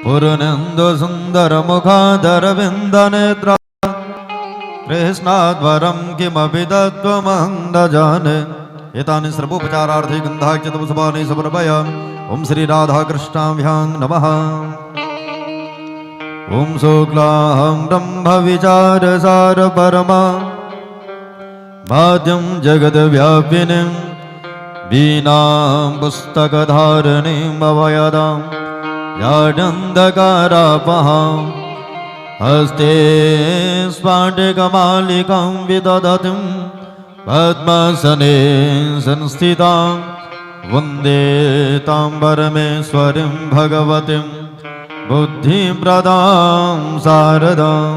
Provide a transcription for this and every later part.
पूर्णेन्दु सुन्दर मुखाधर बिन्दनेत्र कृष्णाद्वरं किमपि तत्त्वमहं न जाने। एतानि सर्वोपचारार्थे गन्धाख्यतमसुभानि समर्पयामि। ओम श्री राधा कृष्णाभ्यां नमः। ओम शुक्लां ब्रह्म विचारसार परमा भाद्यं जगद्व्यापिनीं वीणां पुस्तकधारिणीं अभयदां याडन्धकारापहां हस्ते स्फाटिकमालिकां विदधतीं पद्मासने संस्थितां वन्दे तां परमेश्वरीं भगवतीं बुद्धिप्रदां शारदां।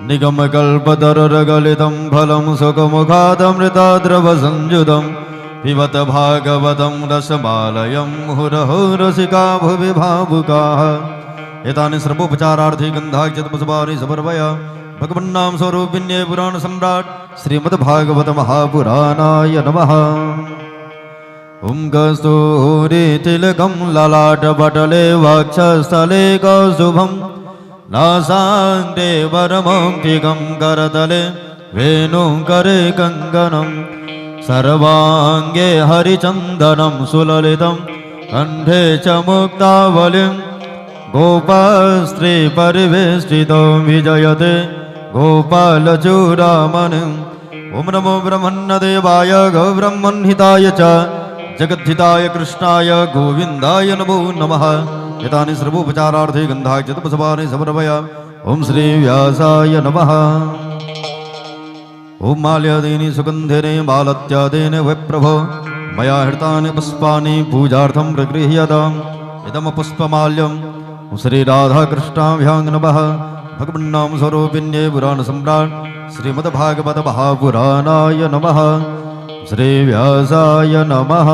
निगमकल्पतरुर्गलितं फलं सुखमुखादमृताद्रवसंयुतं पिबत भागवतं रसमालयं मुहुरहो रसिका भुवि भावुकाः। एतानि सर्वोपचारार्थे गन्धाख्यतमसुभानि समर्पयामि। भगवन्नाम स्वरूपिण्ये पुराण सम्राट श्रीमद्भागवत महापुराणाय नमः। ओम कस्तूरी तिलकं ललाटपटले वक्षस्थले कौस्तुभं नासाग्रे वरमौक्तिकं करतले वेणुकरे कङ्कणं सर्वाङ्गे हरिचन्दनं सुललितं कण्ठे च मुक्तावलिं गोपास्त्री परिवेष्टितो विजयते गोपालचूडामणिम्। ओम नमो ब्रह्मण्यदेवाय गौब्रह्मण्हिताय च जगद्धिताय कृष्णाय गोविन्दाय नमो नमः। एतानि सर्वोपचारार्थे गन्धाख्यतमसुभानि समर्पयामि। ओम श्री व्यासाय नमः। ओम माल्यादीनि सुगन्धिनि मालत्यादीनि विप्रभो मया हृतानि पुष्पाणि पूजार्थं प्रगृह्यताम्। इदं पुष्पमाल्यं श्री राधा कृष्णाभ्यां नमः। भगवन्नाम स्वरूपिण्ये पुराण सम्राट श्रीमद्भागवत महापुराणाय नमः। श्री व्यासाय नमः।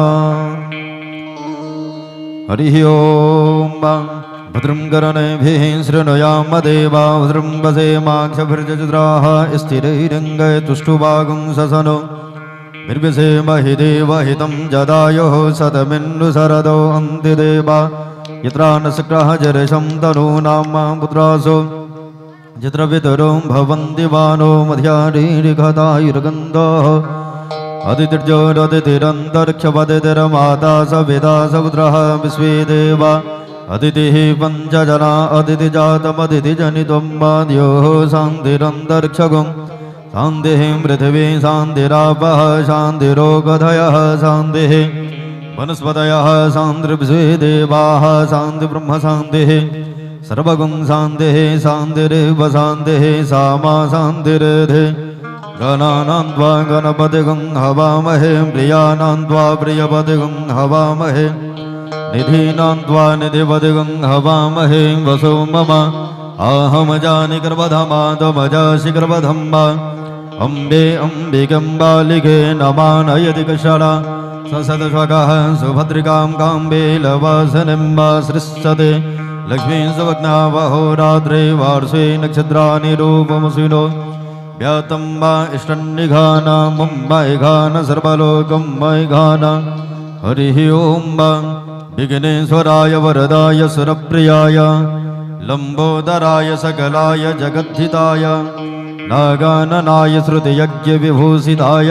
हरि ओम। भद्रं कर्णेभिः शृणुयाम देवा भद्रं वसेमाक्षभिर्जत्राः स्थिरैरङ्गैस्तुष्टुवागुं ससनो निर्विषेमहि देवहितं जदायुः शतमिन्दुशरदो अन्तिदेवा यत्रा न शक्रः जरशं तनूनां पुत्रासो यत्र पितरो भवन्ति वानो मध्यारीरिघतायुर्गन्धः अदितिर्जोरदितिरन्तरिक्षपदितिर्माता सविता सपुत्रः विश्वे देवा अदितिः पञ्चजना अदितिजातमदितिजनितं माद्योः शान्तिरन्तरिक्षगुं शान्तिः पृथिवी शान्तिरापः शान्तिरोगधयः शान्तिः वनस्पतयः शान्तिर्विश्वे देवाः शान्तिब्रह्म शान्तिः सर्वगुं शान्तिः शान्तिरेव शान्तिः सामा शान्तिरेधे। गणानां त्वा गणपतिगुं हवामहे प्रियाणां त्वा प्रियपतिगुं हवामहे निधीनां त्वा निधिपतिगुं हवामहे वसो मम आहम जानि गर्भधमा त्वमजासि गर्भधम्बा अम्बे अम्बिकं बालिके नमानयति कषणा ससदश्वकः सुभद्रिकां काम्बे लवासनिम्बा सृष्यते लक्ष्मीं सुभग्नावहोरात्रे वार्षे नक्षत्राणि रूपमसिनो व्यातं वा इष्टन्निघाना मुम्बैघान सर्वलोकं मैघान। हरिः ओं। विघ्नेश्वराय वरदाय सुरप्रियाय लम्बोदराय सकलाय जगद्धिताय नागाननाय श्रुतियज्ञविभूषिताय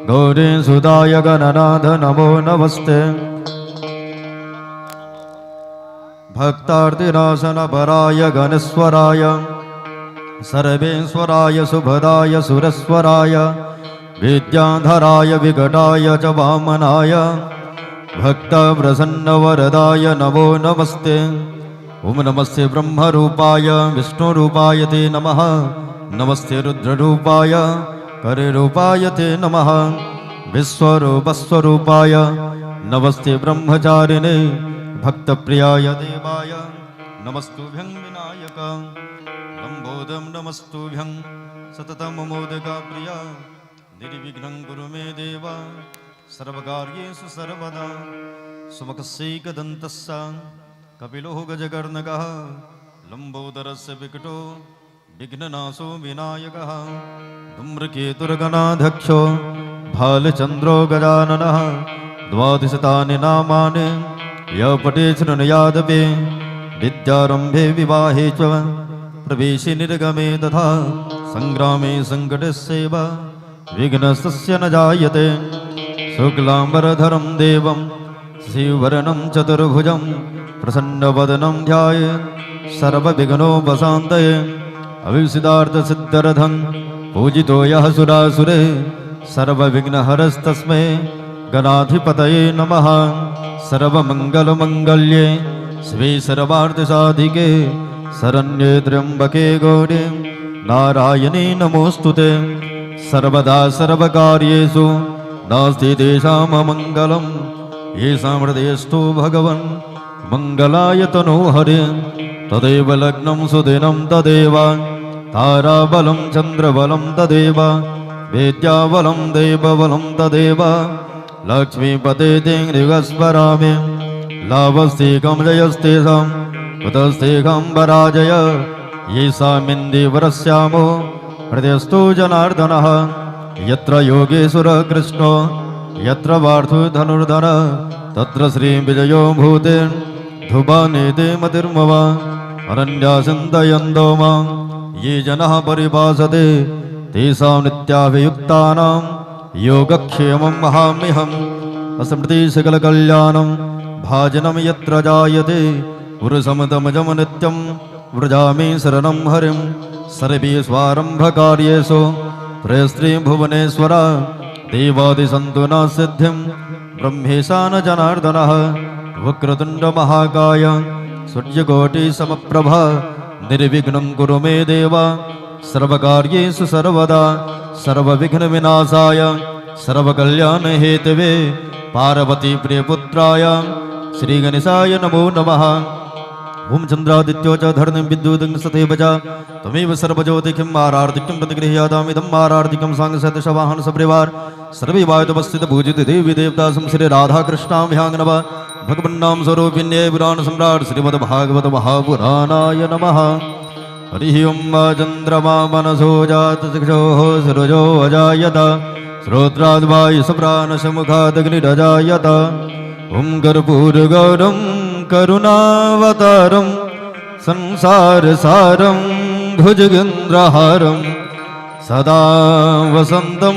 गौरीसुताय गणनाथ नमो नमस्ते। भक्तार्तिनाशनपराय गणेश्वराय सर्वेश्वराय सुभदाय सुरेश्वराय विद्याधराय विकटाय च वामनाय भक्तप्रसन्नवरदाय नमो नमस्ते। ओम नमस्ते ब्रह्मरूपाय विष्णुरूपाय ते नमः। नमस्ते रुद्ररूपाय करिरूपाय ते नमः। विश्वरूपस्वरूपाय नमस्ते ब्रह्मचारिणे भक्तप्रियाय देवाय नमस्तुभ्यं विनायक लम्बोदरं नमस्तुभ्यं सततं मोदका प्रिया निर्विघ्नं कुरु मे देव सर्वकार्येषु सर्वदा। सुमुखस्यैकदन्तस्य कपिलो गजकर्णकः लम्बोदरस्य विकटो विघ्ननाशो विनायकः धूम्रकेतुर्गणाध्यक्षो भालचन्द्रो गजाननः द्वादशतानि नामानि य पठेत् शृणुयादपि विद्यारंभे विवाहे च प्रवेशे निर्गमे तथा संग्रामे संकटस्यैव विघ्नस्तस्य न जायते। शुक्लांबरधरं देवं शिववर्णं चतुर्भुजं प्रसन्नवदनं ध्यायेत् सर्वविघ्नोपशान्तये। अविसिदार्थसिद्ध्यर्थं पूजितो यः सुरासुरे सर्वविघ्नहरस्तस्मै गणाधिपतये नमः। सर्वमङ्गलमङ्गल्ये शिवे सर्वार्थसाधिके शरण्ये त्र्यम्बके गौरी नारायणे नमोऽस्तुते। सर्वदा सर्वकार्येषु नास्ति तेषाममङ्गलं येषां हृदयस्थो भगवन् मङ्गलाय तनोहरे। तदेव लग्नं सुदिनं तदेव ताराबलं चन्द्रबलं तदेव वेद्याबलं देवबलं तदेव लक्ष्मीपते दिङ्गस्वरामे। लाभस्तेकं जयस्तेषां कुतस्तेकं पराजय येषामिन्दीवरस्यामो हृदयस्थो जनार्दनः। यत्र योगेश्वरः कृष्णो यत्र पार्थो धनुर्धर तत्र श्रीविजयो भूते ध्रुवानेते मतिर्मम। अरण्यासिन्दयन्तो मां ये जनाः परिभाषते तेषां नित्याभियुक्तानां योगक्षेमं वहाम्यहम्। अस्मृतिसकलकल्याणं भाजनं यत्र जायते पुरुषमतमजं नित्यं व्रजामि शरणं हरिं। सर्वेष्वारम्भकार्येषु त्रयस्त्रीभुवनेश्वर देवादिसन्तु न सिद्धिं ब्रह्मेशा न जनार्दनः। वक्रतुण्डमहाकाय सूर्यकोटिसमप्रभ निर्विघ्नं कुरु मे देव सर्वकार्येषु सर्वदा। सर्वविघ्नविनाशाय सर्वकल्याणहेतवे पार्वतीप्रियपुत्राय श्रीगणेशाय नमो नमः। ओम चंद्रादित्यो च धर्म विद्युतं सतैव च त्वमेव सर्वज्योतिकिं आरार्तिकं प्रतिगृह्यातामिदं आरार्तिकं सांगसतशवाहन सपरिवार सर्वे वायुतवस्थित पूजित देवी देवता श्री राधा कृष्णां ह्यांगनव भगवन्नाम स्वरूपिण्ये पुराण सम्राट श्रीमद्भागवत महापुराणाय नमः। हरि ओं चंद्रमा मनसो जात चक्षुः सरोजो अजायत श्रोत्राद्वायुसप्राणसमुखादग्निरजायत। ओं कर्पूरगौरं करुणावतारं संसारसारं भुजगेन्द्रहारं सदा वसन्तं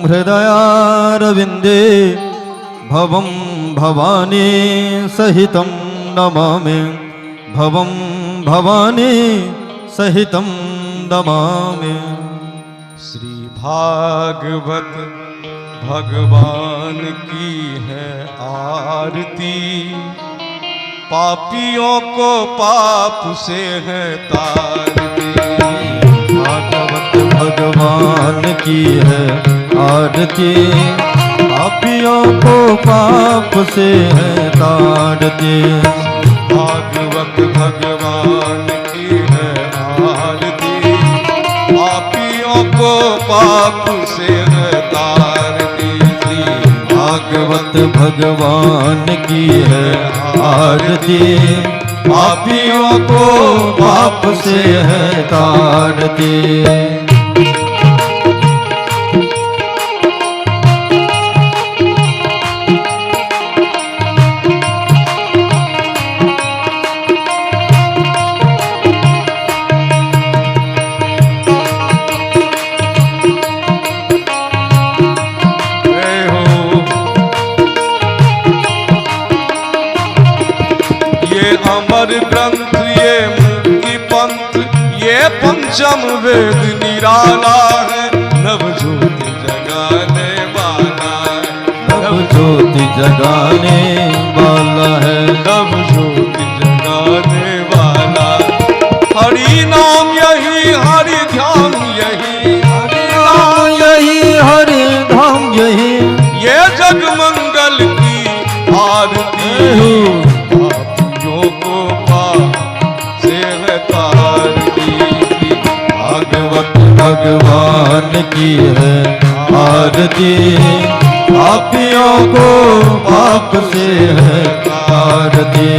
हृदयारविन्दे भवं भवानी सहितं नमामि। भवं भवानी सहितं नमामि। श्री भागवत भगवान की है आरती पापियों को पाप से है तारती। भागवत भगवान की है आरती पापियों को पाप से है तारती। भागवत भगवान की है आरती पापियों को पाप से है तारती। भागवत भगवान की है आरती पापियों को पाप से है तारती। अमर ग्रंथ ये मुक्ति पंथ ये पंचम वेद निराला है नव ज्योति जगाने वाला है। नव ज्योति जगाने वाला है। नव ज्योति जगाने वाला हरि नाम यही हरि ध्यान यही हरि नाम यही हरि धाम यही ये जग मंगल की आरती। भागवत भगवान की है आरती पापियों को पाप से है आरती।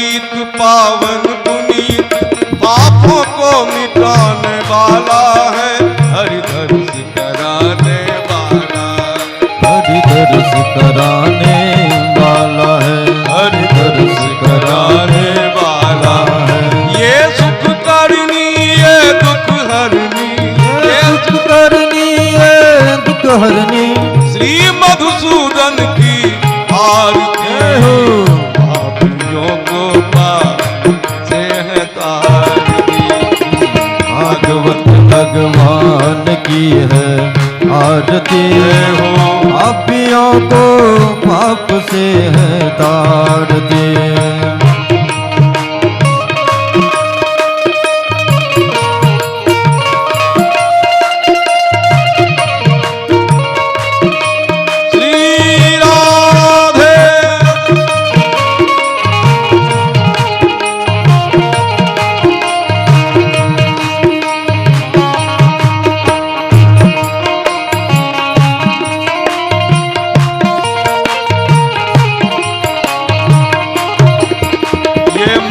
गीत पावन पुनीत पापों को मिटाने वाला है, हरि दर्श कराने वाला, हरि दर्श कराने वाला है, हरि दर्श कराने वाला है। ये सुख करनी ये दुख हरनी, ये सुख करनी है दुख हरनी, श्री मधुसूदन की आरती हो, पापियों को पाप से है तारती। भागवत भगवान की है आरती हो, पापियों को पाप से है तारती।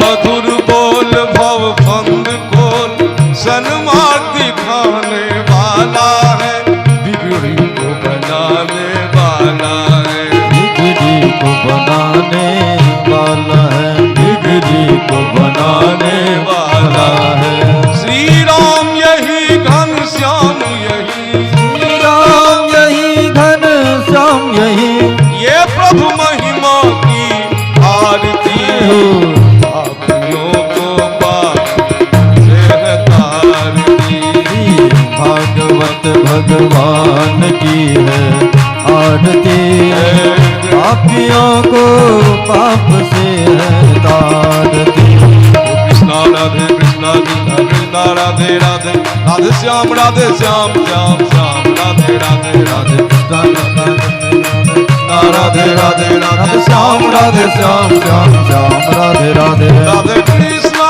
मधुर बोल भव भंग खोल सन्मार्ग दिखाने वाला है, बिगड़ी को बनाने वाला है, बिगड़ी को बनाने वाला है, बिगड़ी को बनाने वाला है। श्री राम यही घन श्याम यही, श्री राम यही घन श्याम यही, ये प्रभु महिमा की आरती हो, पापियों को पाप से है तारती। भागवत भगवान की है आरती, पापियों को पाप से है तारती। कृष्णा राधे कृष्णा कृष्णा कृष्णा राधे राधे, राधे श्याम श्याम श्याम राधे राधे राधे कृष्णा कृष्णा कृष्णा राधे राधे राधे श्याम राधे श्याम श्याम श्याम राधे राधे राधे कृष्णा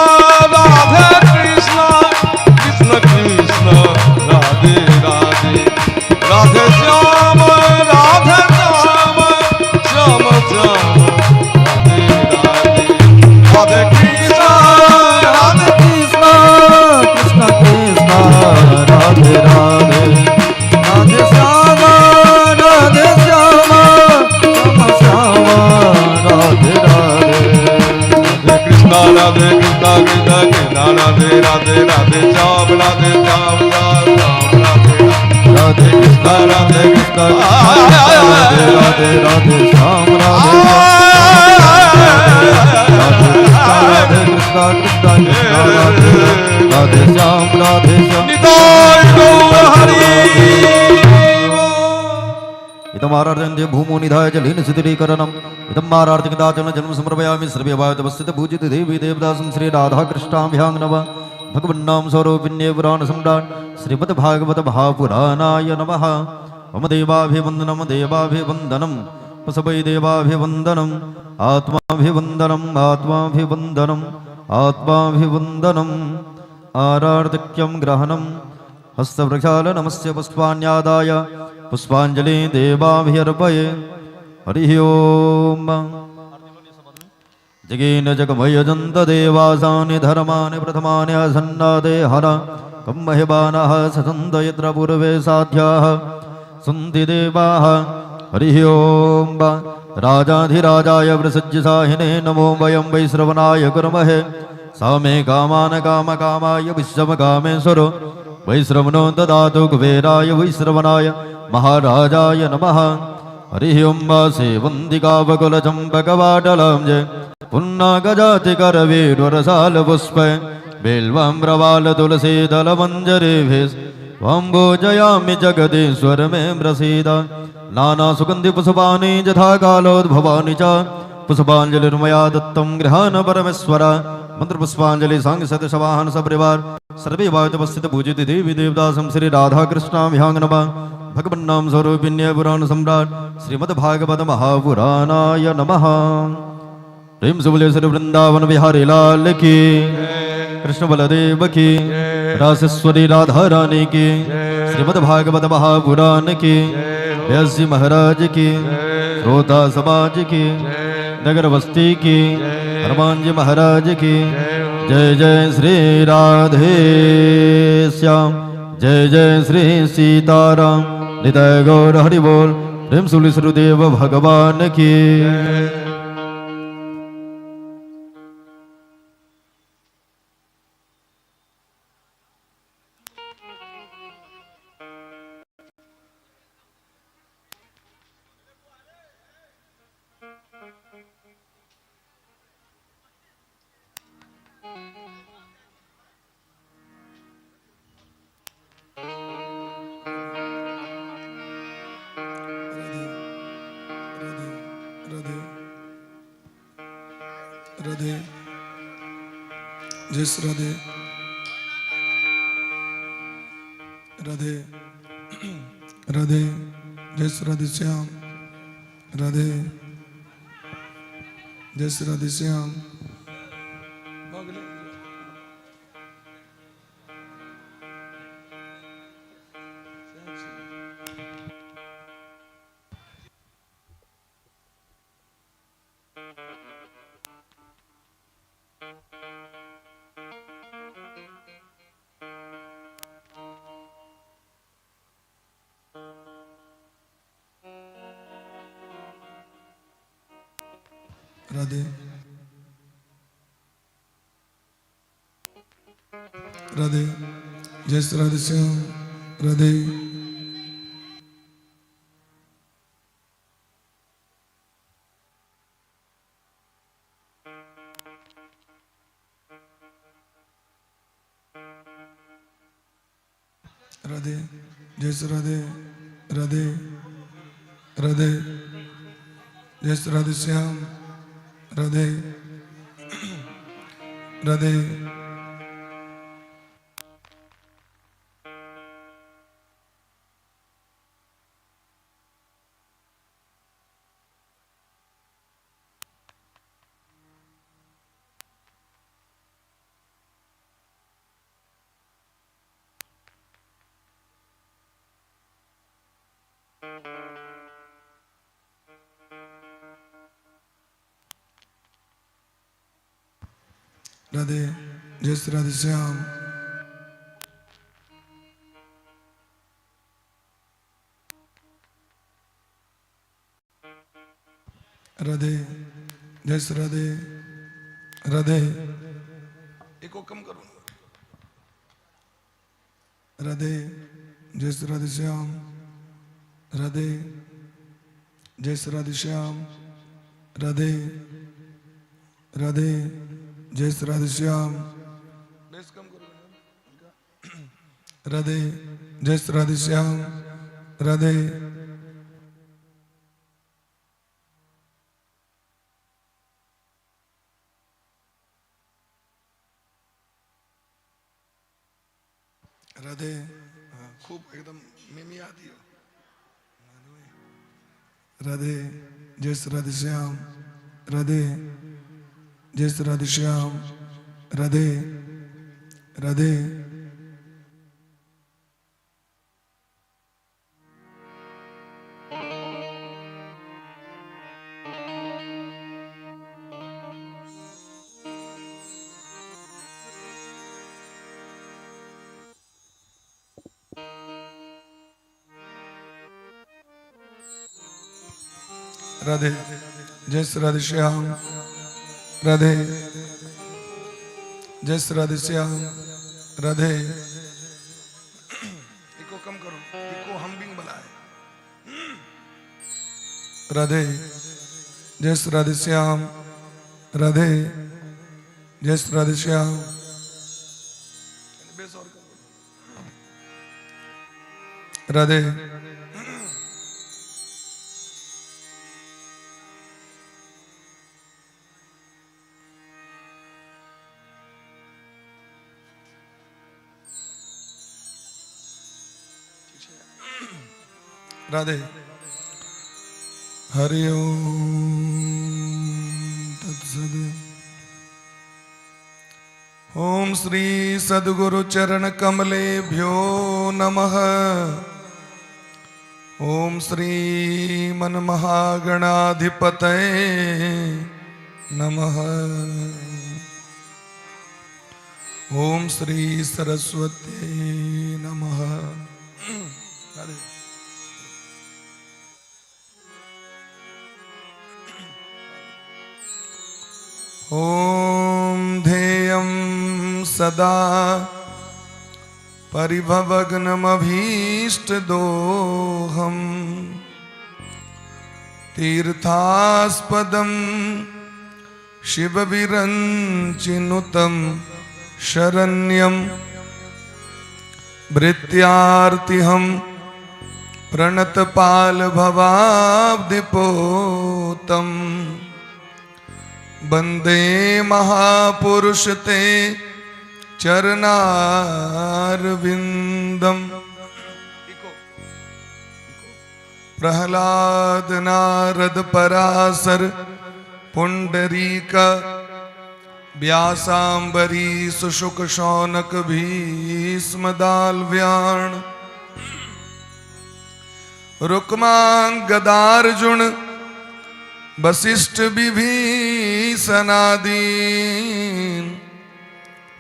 कृष्ण कृष्ण राधे राधे, राधे श्याम श्याम श्याम श्याम राधे राधे, राधे कृष्ण कृष्ण कृष्ण राधे राधे, राधे श्याम राधे श्याम श्याम श्याम राधे राधे, कृष्णा राधे कृष्णा कृष्णा कृष्णा राधे राधे राधे श्याम राधे श्याम श्याम राधे राधे कृष्ण राधे कृष्ण राधे राधे राधे श्याम राधे राधे कृष्ण कृष्ण कृष्ण राधे राधे श्याम राधे श्याम। निताय गौर हरि। इदम् आराधन्ते भूमो निधाय जलेन सिद्धिकरणम्, इदम् आराधकदाचन जन्म समर्पयामि सर्वभावतवस्थित पूजित देवी देवदासं श्री राधा कृष्णाभ्यां नमः। भगवन्नाम स्वरूपिण्ये पुराण सम्राट श्रीमद्भागवत महापुराणाय नमः। मम देवाभिवन्दनं देवाभिवन्दनं पशवै देवाभिवन्दनम् आत्माभिवन्दनम् आत्माभिवन्दनम् आत्माभिवन्दनम्। आरार्धक्यं ग्रहणं हस्तवृक्षालनमस्य पुष्पाण्यादाय पुष्पाञ्जलि देवाभिर्पये। हरिः ओम्। जगेन जगमयजन्त देवासानि धर्मानि प्रथमानि असन्नादे हर कं महिमानः ससन्त यत्र पूर्वे साध्याः सन्ति देवाः। हरिः ओम्। राजाधिराजाय वृषज्यसाहिने नमो वयं वैश्रवणाय कुर्महे। सा मे कामान् कामकामाय विश्वकामेश्वरो वैश्रवणो ददातु कुबेराय वैश्रवणाय महाराजाय नमः। हरिः ओम्। सेवन्तिकावकुलचम्पकवाटलं जय पुन्नागजातिकरवीररसालपुष्प बेल्वाम्रवाल तुलसीदलमञ्जरीभिः वाम्बोजयामि जगदीश्वर मे प्रसीद। नानासुगन्धिपुष्पाणि यथा कालोद्भवानि च पुष्पाञ्जलिर्मया दत्तं गृहाण परमेश्वर। मंत्रपुष्पाञ्जलि सांग सतशवाहन सपरिवार सर्वे वायुपस्थित पूजित देवी देवदासं श्री राधा कृष्णाभ्यां नमः। भगवन्नाम स्वरूपिण्य पुराण सम्राट श्रीमद्भागवत महापुराणाय नमः। प्रेम से बोले श्री वृंदावन बिहारी लाल की, कृष्ण बलदेव की, रासेश्वरी राधा रानी की, श्रीमद्भागवत महापुराण की, व्यास जी महाराज की, श्रोता समाज की, नगर बस्ती की, हनुमान जी महाराज की जय हो। जय जय श्री राधे श्याम जय जय श्री सीताराम निताय गौर हरि बोल प्रेम सुली सुरदेव भगवान की राधे जय श्री राधे राधे राधे जय श्री राधे श्याम राधे जय श्री राधे श्याम राधे राधे जय श्री राधे श्याम राधे राधे जय श्री राधे राधे राधे जय श्री राधे श्याम राधे राधे राधे जय श्री राधे श्याम राधे जय श्री राधे राधे एक को कम करो राधे जय श्री राधे श्याम राधे जय श्री राधे श्याम राधे राधे जय श्री राधे श्याम राधे जय श्री राधे श्याम राधे राधे खूब एकदम मिमी आती हो राधे जय श्री राधे श्याम राधे जय श्री राधे श्याम राधे राधे राधे जय श्री राधे श्याम राधे जय श्री राधे श्याम राधे इको कम करो इको हम्बिंग बनाए राधे जय श्री राधे श्याम राधे जय श्री राधे श्याम राधे राधे हरि ओम तत्सद ओम श्री सद्गुरु चरण कमलेभ्यो नमः ओम श्री मन महागणाधिपतये नमः। ओम श्री सरस्वती नमः। ओम ध्येयं सदा परिभवग्नमभीष्टदोहम् तीर्थास्पदं शिवविरञ्चिनुतं शरण्यं भृत्यार्तिहं प्रणतपालभवाब्धिपोतम् वन्दे महापुरुष ते चरणारविन्दम्। प्रहलाद नारद पराशर पुंडरीक व्यासांबरीश शुक शौनक भीष्म दाल्व्याण रुक्मांग गदार्जुन वशिष्ठ विभीषणादीन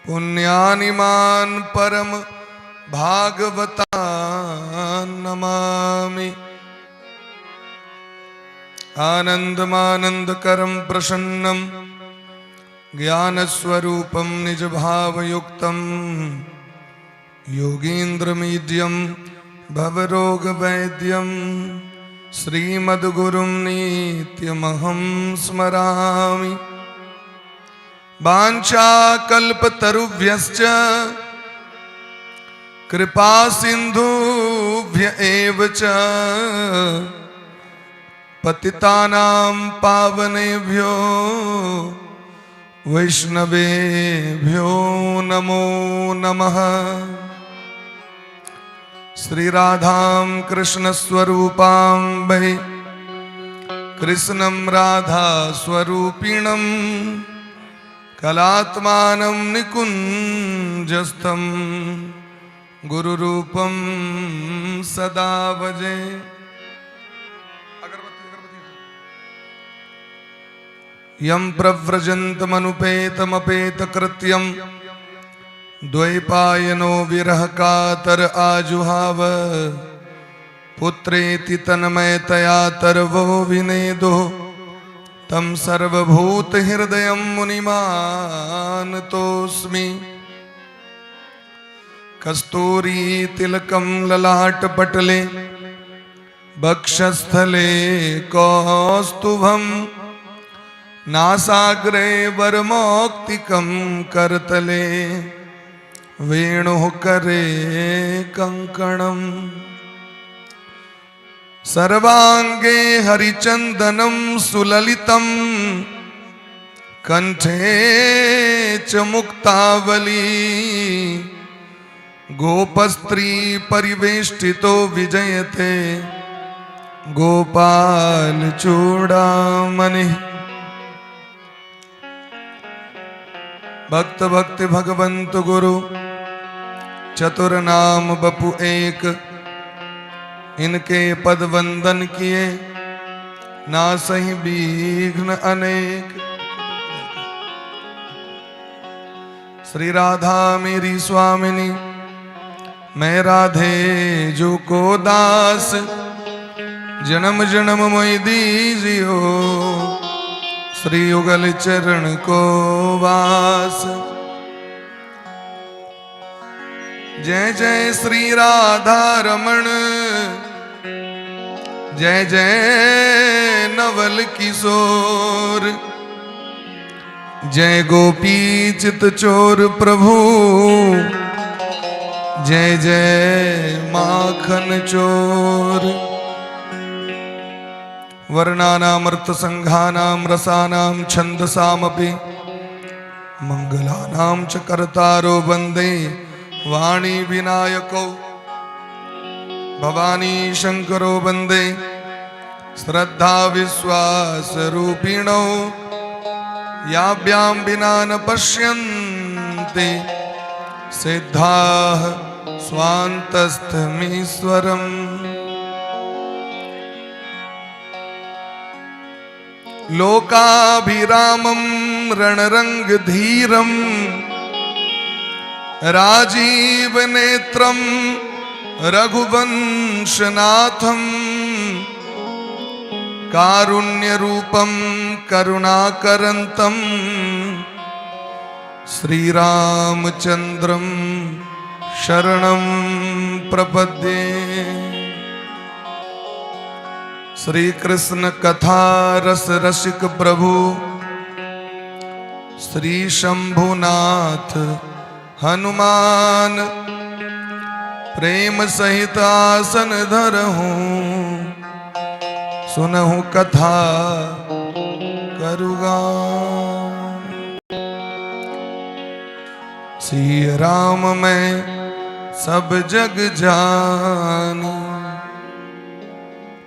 पुण्यानिमान परम भागवता नमामि। आनंदमानंदकरं प्रसन्नं ज्ञानस्वरूपं निजभावयुक्तं योगीन्द्रमीड्यं भवरोगवैद्यं श्रीमद्गुरुं नित्यमहं स्मरामि। वाञ्छाकल्पतरुभ्यश्च कृपासिन्धुभ्य एव च पतितानां पावनेभ्यो वैष्णवेभ्यो नमो नमः। श्री राधां कृष्ण स्वरूपां वै कृष्णं राधा स्वरूपिणं कलात्मानं निकुञ्जस्थं गुरुरूपं सदा भजे। यं प्रव्रजन्तमनुपेतमपेतकृत्यं द्वैपायनो विरह कातर आजुहाव पुत्रेति तन्मयतया तरवो विनेदो तं सर्वभूतहृदयं मुनिमानतोऽस्मि। कस्तूरी तिलकं ललाटपटले वक्षस्थले कौस्तुभं नासाग्रे वरमौक्तिकं करतले वेणुः करे कङ्कणम्। सर्वांगे हरिचंदनं सुललितं कंठे च मुक्तावली गोपस्त्री परिवेष्टितो विजयते गोपाल चूड़ामणि। भक्त भक्ति भगवंत गुरु चतुर नाम बपु एक इनके पद वंदन किए नासहि विघ्न अनेक। श्री राधा मेरी स्वामिनी मैं राधे जो को दास जन्म जन्म मोहि दीजियो श्री युगल चरण को वास। जय जय श्री राधा रमण जय जय नवल किशोर जय गोपी चित चोर प्रभु जय जय माखन चोर। वर्णानामर्थ संघानां रसानां छंदसामपि मंगलानां च कर्तारो वंदे वाणी विनायको भवानी शंकरो वंदे श्रद्धा विश्वास रूपिणो याभ्यां विना न पश्यन्ति सिद्धाः स्वान्तस्थमीश्वरम्। लोकाभिरामं रणरंगधीरं राजीवनेत्रं रघुवंशनाथं कारुण्यरूपं करुणाकरन्तं श्रीरामचन्द्रं शरणं प्रपद्ये। श्री कृष्ण कथा रस रसिक प्रभु श्री शंभुनाथ हनुमान प्रेम सहित आसन धरहूं सुनहु कथा करुगा। सिय राम मैं सब जग जान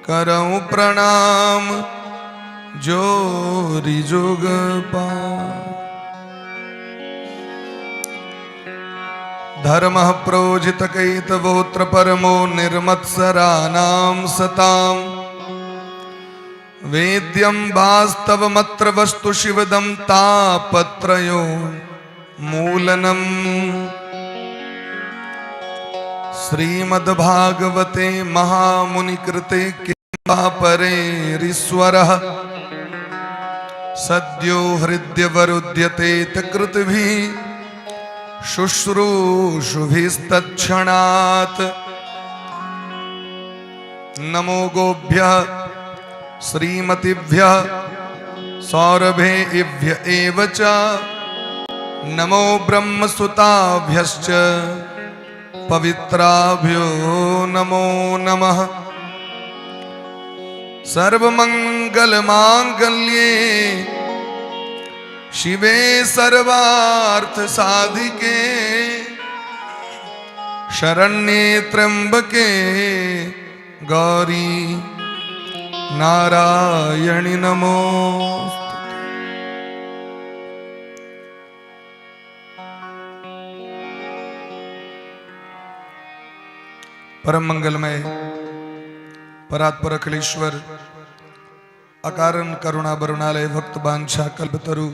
करऊं प्रणाम जोरी जुग पार। धर्म प्रोजित कैतवोत्र परमो निर्मत्सराणां सतां वेद्यं वास्तवमत्र वस्तु शिवदं तापत्रयो मूलनम्। श्रीमद्भागवते महामुनिकृते किंवा परेरीश्वरः सद्यो हृद्यवरुध्यते तकृतभिः शुश्रूषुभिस्तत्क्षणात्। नमो गोभ्यः श्रीमतिभ्यः सौरभेभ्य एव च नमो ब्रह्मसुताभ्यश्च पवित्राभ्यो नमो नमः। सर्वमंगलमांगल्ये शिवे सर्वार्थ साधिके शरण्ये त्र्यंबके गौरी नारायणि नमोस्तुते। परम मंगलमय परात्पर अखिलेश्वर अकारण करुणा बरुणालय भक्त बांछा कल्पतरु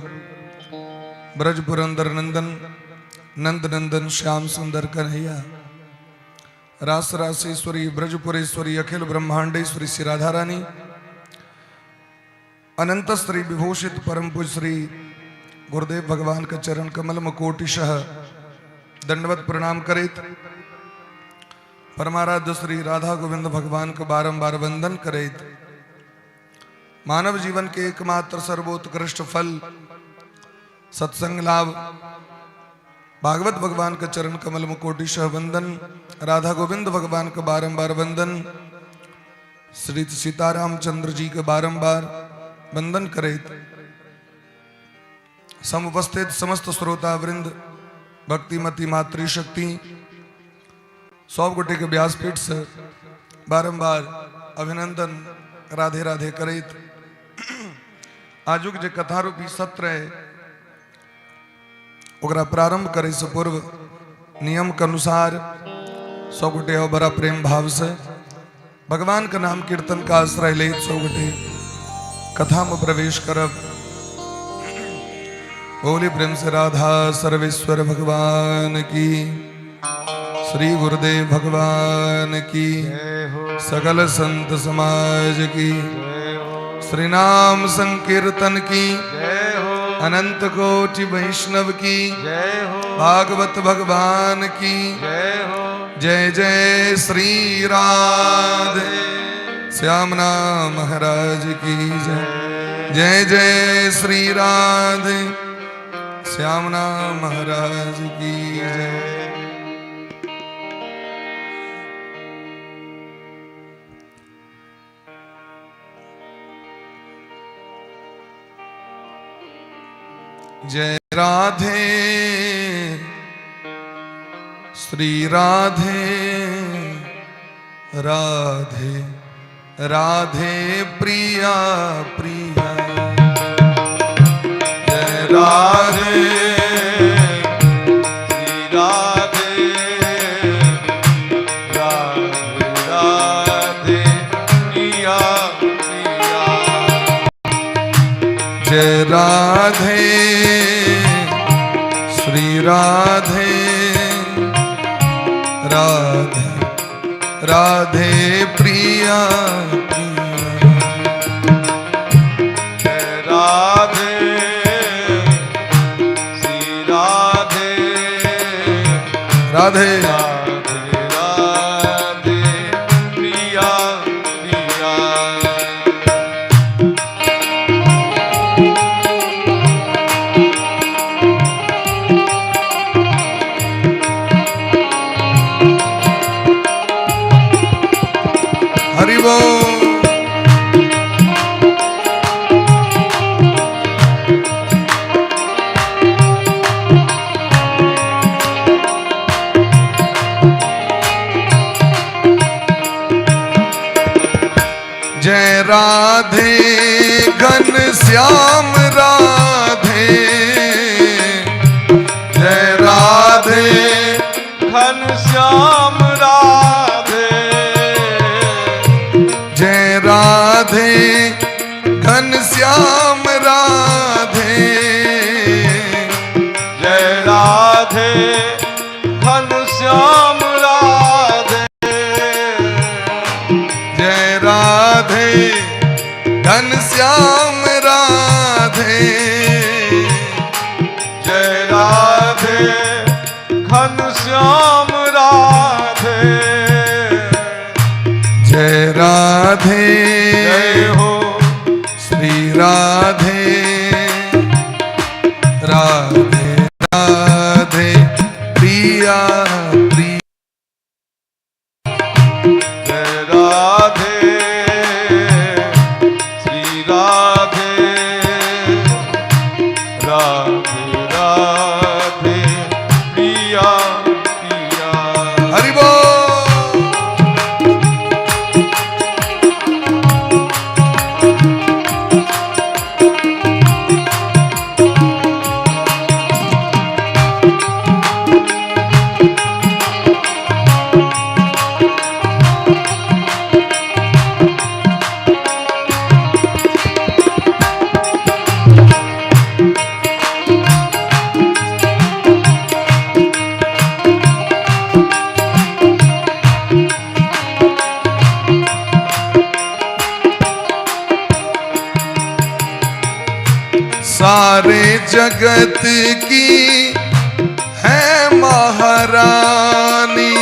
ब्रज पुरंदर नंदन नंद नंदन श्याम सुंदर कन्हैया रास रासेश्वरी ब्रजपुरेश्वरी अखिल ब्रह्मांडेश्वरी श्री राधा रानी अनंत श्री विभूषित परम पूज्य श्री गुरुदेव भगवान का चरण कमल मुकोटिशः दंडवत प्रणाम करेत परमाराध्य श्री राधा गोविंद भगवान को बारंबार वंदन करेत। मानव जीवन के एकमात्र सर्वोत्कृष्ट फल सत्संग लाभ भागवत भगवान का चरण कमल मुकोटिशः वंदन राधा गोविंद भगवान का बारंबार वंदन श्री सीतारामचंद्र जी का बारंबार वंदन करेत। समुपस्थित समस्त श्रोता वृंद भक्तिमती मातृशक्ति 100 गोटे के व्यासपीठ से बारंबार अभिनंदन राधे राधे करेत। आजुक जो कथा रूपी सत्र है ओकरा प्रारंभ करे से पूर्व नियम के अनुसार 100 गोटे और बड़ा प्रेम भाव से भगवान का नाम कीर्तन का आश्रय ले 100 गोटे कथा में प्रवेश करब। बोली प्रेम से राधा सर्वेश्वर भगवान की श्री गुरुदेव भगवान की सकल संत समाज की श्री नाम संकीर्तन की अनंत कोटि वैष्णव की भागवत भगवान की जय जय श्री राधे श्यामना महाराज की जय जय जय श्री राधे श्यामना महाराज की जय। जय राधे श्री राधे राधे राधे प्रिया प्रिया जय राधे श्री राधे राधे राधे प्रिया प्रिया राधे श्री राधे राधे राधे प्रिया राधे श्री राधे राधे राधे राधे प्रिया प्रिया हरि बोल। जय राधे घन श्याम राधे जय राधे घन श्याम राधे जय राधे घन श्याम राधे जय राधे घन श्याम राधे जय राधे घन श्याम राधे जय राधे घन श्याम राधे जय राधे जय हो श्री राधे राधे राधे प्रिया प्रिया जय राधे श्री राधे राधे राधे प्रिया प्रिया हरि बोल। सारे जगत की है महारानी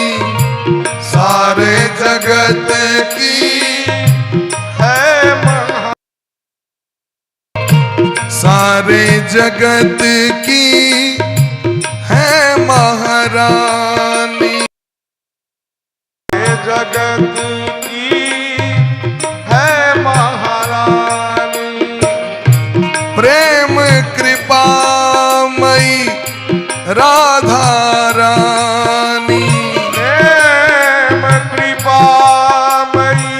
सारे जगत की है सारे जगत की है महारानी जगत की है महारानी प्रेम कृपामयी राधा रानी प्रेम कृपामयी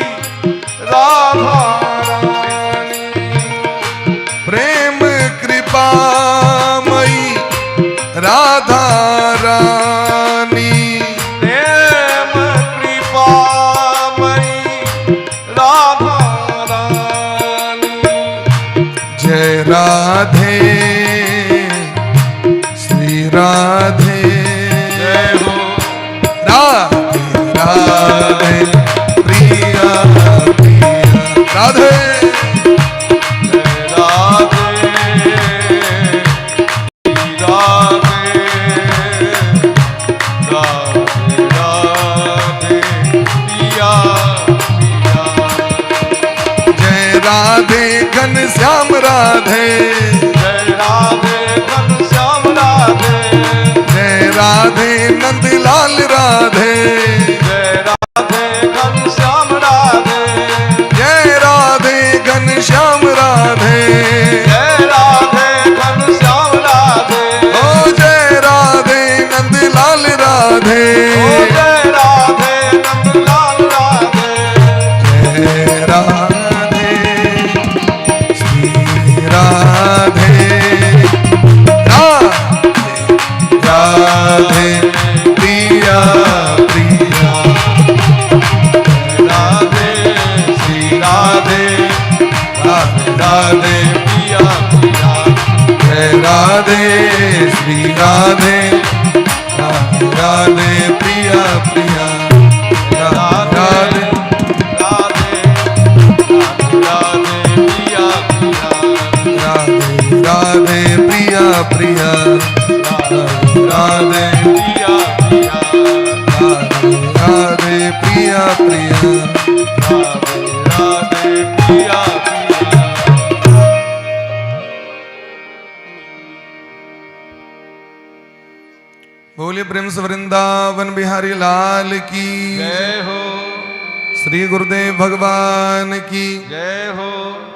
राधा रानी प्रेम कृपामयी राधा रानी प्रेम कृपामयी राधा रानी जय राधे श्री राधे जय हो राधे राधे प्रिया प्रिया राधे जय राधे राधे राधे राधे प्रिया प्रिया जय राधे घन श्याम राधे जय राधे घन श्याम राधे जय राधे नंदलाल राधे जय राधे घन श्याम राधे जय राधे घन श्याम राधे जय राधे घन श्याम राधे ओ जय राधे नंदलाल राधे ओ जय राधे नंदलाल राधे जय राधे श्री राधे राधे राधे प्रिया प्रिया राधे श्री राधे राधे राधे प्रिया प्रिया राधे राधे राधे प्रिया प्रिया राधे राधे प्रिया प्रिया राधे प्रिया प्रिया राधे प्रिया प्रिया राधे प्रिया प्रिया। बोलिए प्रेम से वृंदावन बिहारी लाल की जय हो श्री गुरुदेव भगवान की जय हो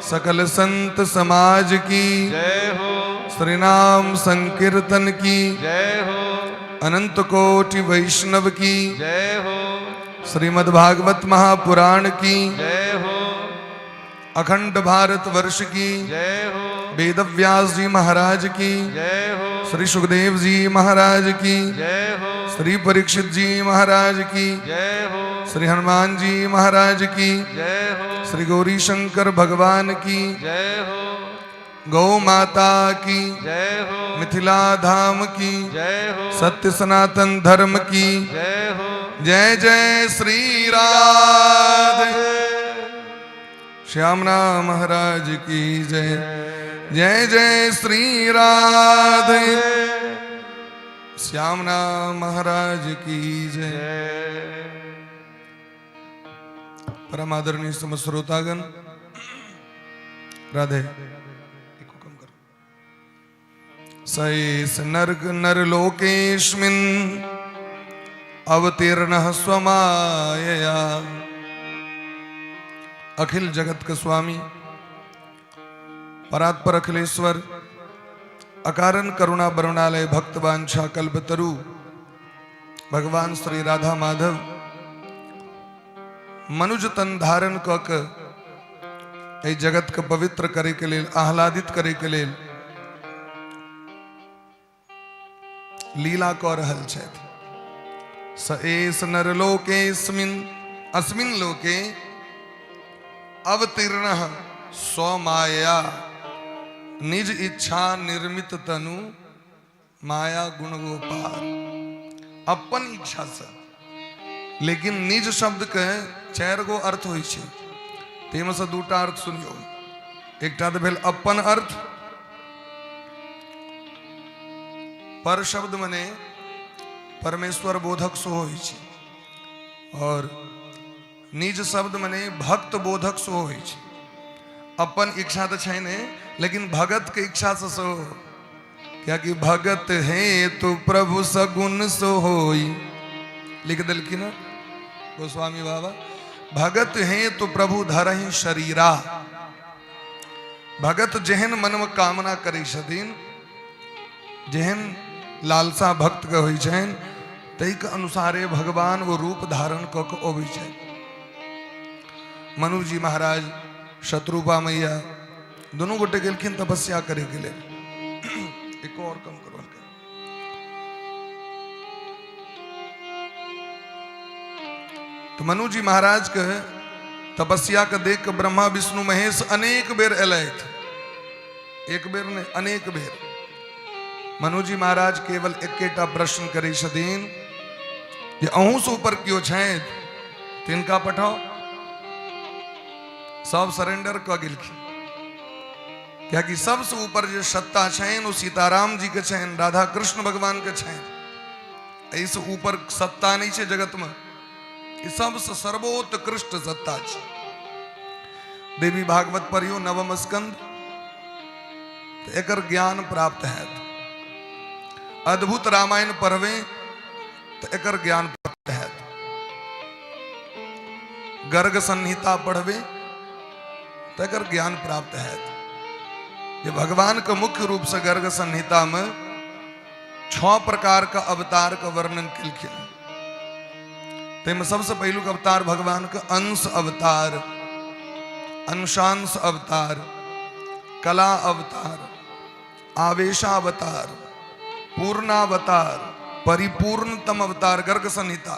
सकल संत समाज की जय हो श्री नाम संकीर्तन की जय हो अनंत कोटि वैष्णव की जय हो श्रीमद् भागवत महापुराण की जय हो अखंड भारत वर्ष की जय हो वेद व्यास जी महाराज की जय हो श्री सुखदेव जी महाराज की जय हो श्री परीक्षित जी महाराज की जय हो श्री हनुमान जी महाराज की जय हो श्री गौरी शंकर भगवान की जय हो गौ माता की जय हो मिथिला धाम की जय हो सत्य सनातन धर्म की जय हो जय जय श्री राधे श्यामना महाराज की जय जय जय श्री राधे श्यामना महाराज की जय। परम आदरणीय समस्त श्रोतागण राधे सैस नर्ग नरलोकेस्मिन् अवतीर्णः स्वमायया। अखिल जगत का स्वामी परात्पर अखिलेश्वर अकारण करुणा बरुणालय भक्त वांछा कल्पतरु भगवान श्री राधा माधव मनुज तन धारण कक ए जगत के पवित्र करे के लेल आह्लादित करे के लेल लीला कऽ रहल छथि। स एस नरलोकेस्मिन् अस्मिन् लोके अवतीर्णः स्वमाया निज इच्छा निर्मित तनु माया गुण गोपाल। अपन इच्छा से, लेकिन निज शब्द के 4 गो अर्थ होइ छै, ताहिमे से 2टा अर्थ सुनियो। एकटा तऽ भेल अपन अर्थ, पर शब्द मने परमेश्वर बोधक सो होइ छै, और निज शब्द मने भक्त बोधक सो होइ छै। अपन इच्छा तो छै ने, लेकिन भगत के इच्छा से सो, क्या कि भगत है तो प्रभु सगुन सो होई, लिख दिलखिन गोस्वामी बाबा। भगत है तो प्रभु धरहि शरीरा। भगत जेहन मन में कामना करै छथिन, जेहन लालसा भक्त के होइ छनि, ताहि के अनुसारे भगवान वो रूप धारण कऽ के अबै छथि। मनु जी महाराज, शत्रुपा मैया, दोनों गोटे गेलखिन तपस्या करे के लेल। एक और कम करो हल्का। तो मनु जी महाराज के तपस्या के देख के ब्रह्मा विष्णु महेश अनेक बेर एलथि, एक बेर ने अनेक बेर। मनु जी महाराज केवल एकेटा प्रश्न करै छथिन जे अहूँ से ऊपर कियो छथि तिनका पठाओ। सब सरेंडर कऽ गेलखिन, क्या कि सबसे ऊपर जो सत्ता छनि वो सीताराम जी के छनि, राधा कृष्ण भगवान के छनि। ऐसे ऊपर सत्ता नहीं छै जगत में, ई सबसे सर्वोत्कृष्ट सत्ता छै। देवी भागवत पढ़ियो नवम स्कंद, तो एकर ज्ञान प्राप्त हैत। अद्भुत रामायण पढ़वे तो एकर ज्ञान प्राप्त हैत। गर्ग संहिता पढ़वे तो एकर ज्ञान प्राप्त हैत। ये भगवान के मुख्य रूप से गर्ग संहिता में 6 प्रकार का अवतार का वर्णन किलखिन। तेमें सबसे पहलू अवतार भगवान का अंश अवतार, अंशांश अवतार, कला अवतार, आवेशावतार, पूर्णावतार, परिपूर्णतम अवतार गर्ग संहिता।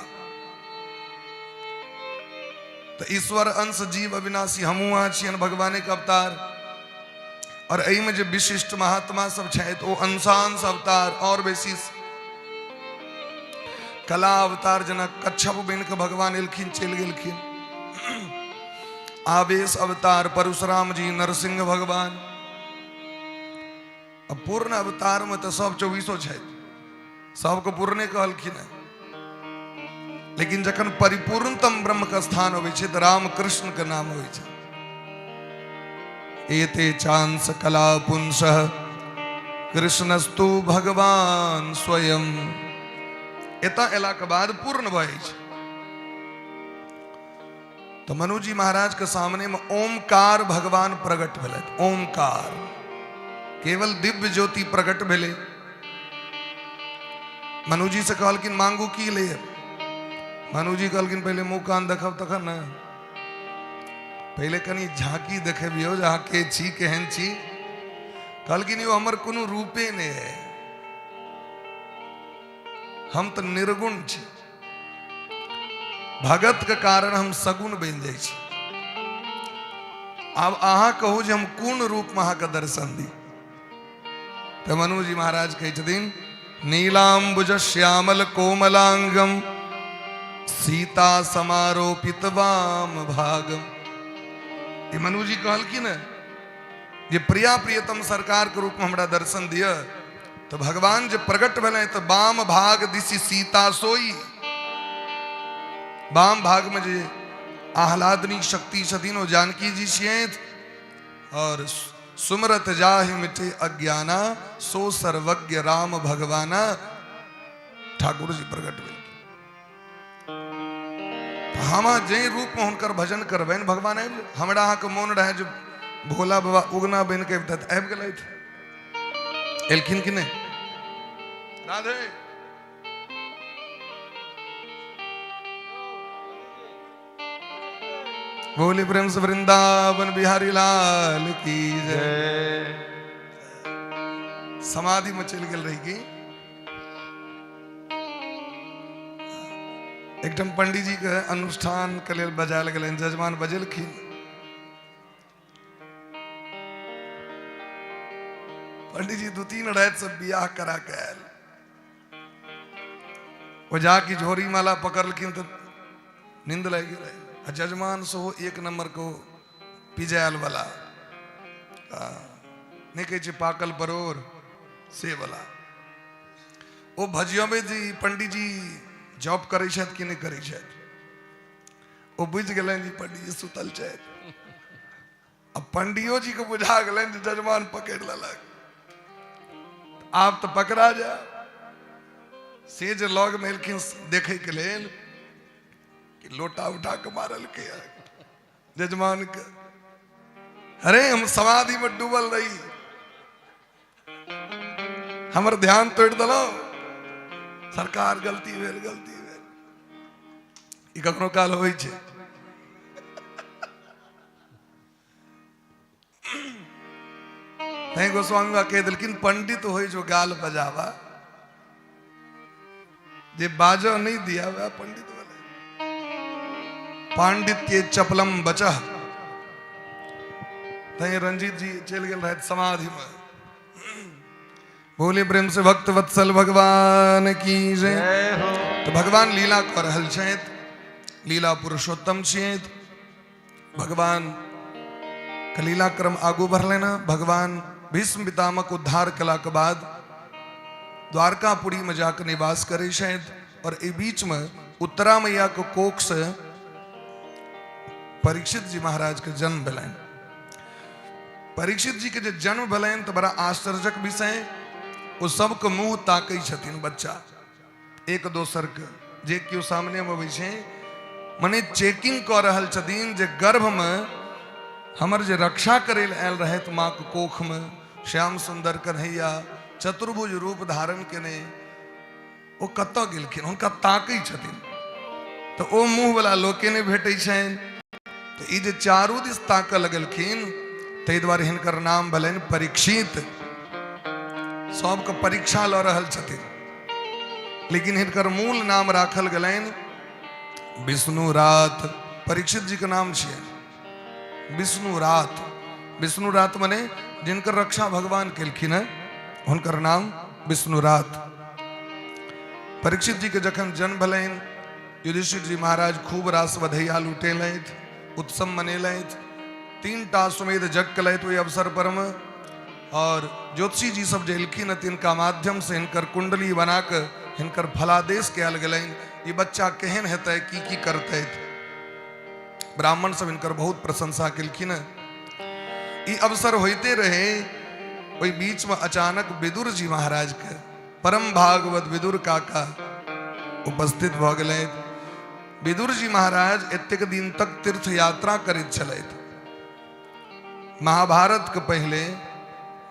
तो ईश्वर अंश जीव अविनाशी हमू छियन भगवान के अवतार। और एहि में जो विशिष्ट महात्मा सब छथि ओ अंशांश अवतार और बेसी कला अवतार जना कच्छप बन के भगवान एलखिन चल गेलखिन। आवेश अवतार परशुराम जी, नरसिंह भगवान। अब पूर्ण अवतार में तो सब 24 छथि, सबको पूर्णे कहलखिन है। लेकिन जखन परिपूर्णतम ब्रह्म का स्थान होवे छै त राम कृष्ण के नाम होवे छै। एते चांस कला पुंसः कृष्णस्तु भगवान स्वयं। एता एला के बाद पूर्ण भय छै। तो मनु जी महाराज के सामने में ओमकार भगवान प्रकट भेल। ओमकार केवल दिव्य ज्योति प्रकट भेले। मनु जी से कहलखिन मांगू की ले। मनु जी कहलखिन पहले मुंह कान देखब तखन न, पहले कनी झांकी देखेबियो जे अहाँ के छी, केहन छी। कहलखिन यो हमर कोनो रूपे नहीं है, हम तो निर्गुण छी। भगत के कारण हम सगुण बन जाय छी। अब अहाँ कहू जे हम कोन रूप में अहाँ के दर्शन दी। तो मनु जी महाराज कहै छथिन नीलांबुज श्यामल कोमलांगम सीता समारोपित वाम भागम। ये मनु जी कहलखिन जे प्रिया प्रियतम सरकार के रूप में हमरा दर्शन दिया। तो भगवान जब प्रकट भेले तो वाम भाग दिशि सीता सोई। वाम भाग में जे आह्लादनी शक्ति छथिन ओ जानकी जी छियैथ। और सुमरत जाहि मिटे अज्ञाना सो सर्वज्ञ राम भगवाना। ठाकुर जी प्रकट भेल। हम जे रूप में हुनकर भजन करबैन भगवान आबि। हमरा अहाँ के मोन रहे जो भोला बाबा उगना बन के आबि गेलथि। एलखिन कि नहीं? राधे बोली प्रेम से वृंदावन बिहारी लाल की जय। समाधि में चल गेल रही की। एकदम पंडित जी के अनुष्ठान के लिए बजायल गेल। जजमान बजेलखिन। पंडित जी 2-3 रात से बियाह करा के आयल। वो जाके झोरी माला पकड़लखिन तो नींद लग गई। जजमान सो 1 नंबर को पिजायल वाला नहीं कहे पाकल परोर से वाला। वो भजिया में जी पंडित जी जॉब करे कि नहीं करे। वो बुझ गए जी पंडित जी सुतल छथि। अब पंडियो जी को बुझा गए जजमान पकड़ ललक। आप तो पकड़ा जा से जे लॉग में एलखिन देखे के लेल कि लोटा उठा के मारल के जजमान के। अरे हम समाधि में डूबल रही, हमर ध्यान तोड़ दलो। सरकार गलती भेल, गलती भेल। ई कखनो काल होइ छै। नहीं गोस्वामी बा कह दिलखिन पंडित हो जो गाल बजावा, जे बाजो नहीं दिया वह पंडित वाले। पांडित्य चपलम बचह। तय रंजीत जी चल गए रहे समाधि में। बोले प्रेम से भक्त वत्सल भगवान की जय। तो भगवान लीला कर रहल छथि, लीला पुरुषोत्तम छथि। भगवान का लीला क्रम आगू बढ़ले ना। भगवान भीष्म पितामह को उद्धार कला के बाद द्वारकापुरी में जाकर निवास करे छथि। और ए बीच में उत्तरा मैया को कोख से परीक्षित जी महाराज के जन्म भेलनि। परीक्षित जी के जो जन्म भेलनि तो बड़ा आश्चर्यजनक विषय। वो सबके मुंह ताकै छथिन बच्चा एक दोसर के, जे केओ सामने में अबै छै मने चेकिंग कर रहल छथिन जे गर्भ में हमर जे रक्षा करे आयल रहे माँ के कोख में श्याम सुंदर कन्हैया चतुर्भुज रूप धारण केने ओ कतऽ गेलखिन, हुनका ताकै छथिन। तो ओ मुंह वाला लोके ने भेटै छनि। तो ई जे चारू दिस ताकऽ लगलखिन ताहि दुआरे हिनकर नाम भेलनि परीक्षित। सबके परीक्षा लऽ रहल छथिन। लेकिन हिनकर मूल नाम राखल गेलनि विष्णुरात। परीक्षित जी के नाम छियनि विष्णुरात। विष्णुरात मने जिनकर रक्षा भगवान केलखिन है हुनकर नाम विष्णुरात। परीक्षित जी के जखन जन्म भलैन युधिष्ठिर जी महाराज खूब रास बधैया लुटेलथि, उत्सव मनेलथि, 3 टा सुमेध जग कलैत ओहि अवसर पर में। और ज्योतिषी जी सब जे एलखिन तिनका माध्यम से हिनकर कुंडली बनाकर हिनकर फलादेश कयल गेलनि, ये बच्चा केहन हेतै की करतै। ब्राह्मण सब हिनकर बहुत प्रशंसा केलखिन। ई अवसर होते रहे, वही बीच में अचानक विदुर जी महाराज के परम भागवत विदुर काका उपस्थित भ गेलै। विदुर जी महाराज एतेक दिन तक तीर्थ यात्रा करैत छलैथ। महाभारत के पहले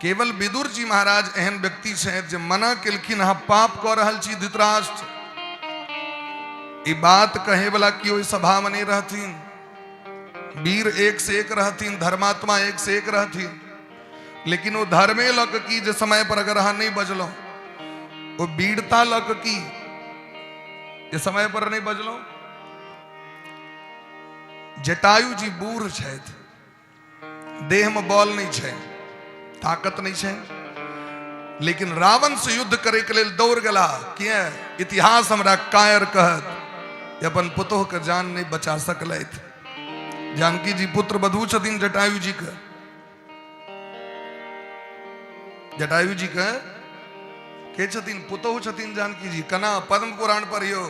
केवल विदुर जी महाराज एहन व्यक्ति छथि जे मना केलखिन अहाँ पाप कऽ रहल छी धृतराष्ट्र। ई बात कहे वाला केओ सभा में नहीं रहथिन। वीर एक से एक रहथिन, धर्मात्मा एक से एक रहथिन, लेकिन वो धर्मे लक की जे समय पर अगर अहाँ नहीं बजलो, वो वीरता लक की जे समय पर नहीं बजलो। जटायु जी बूढ़ छथि, देह में बल नहीं छै, ताकत नहीं छै, लेकिन रावण से युद्ध करे के लेल दौड़ गेला। किया इतिहास हमरा कायर कहत अपन पुतोह के जान नहीं बचा सकलथि। जानकी जी पुत्र बधू छथिन जटायु जी के। जटायु जी के छथिन पुतोह छथिन जानकी जी। कना पद्म पुराण पर यो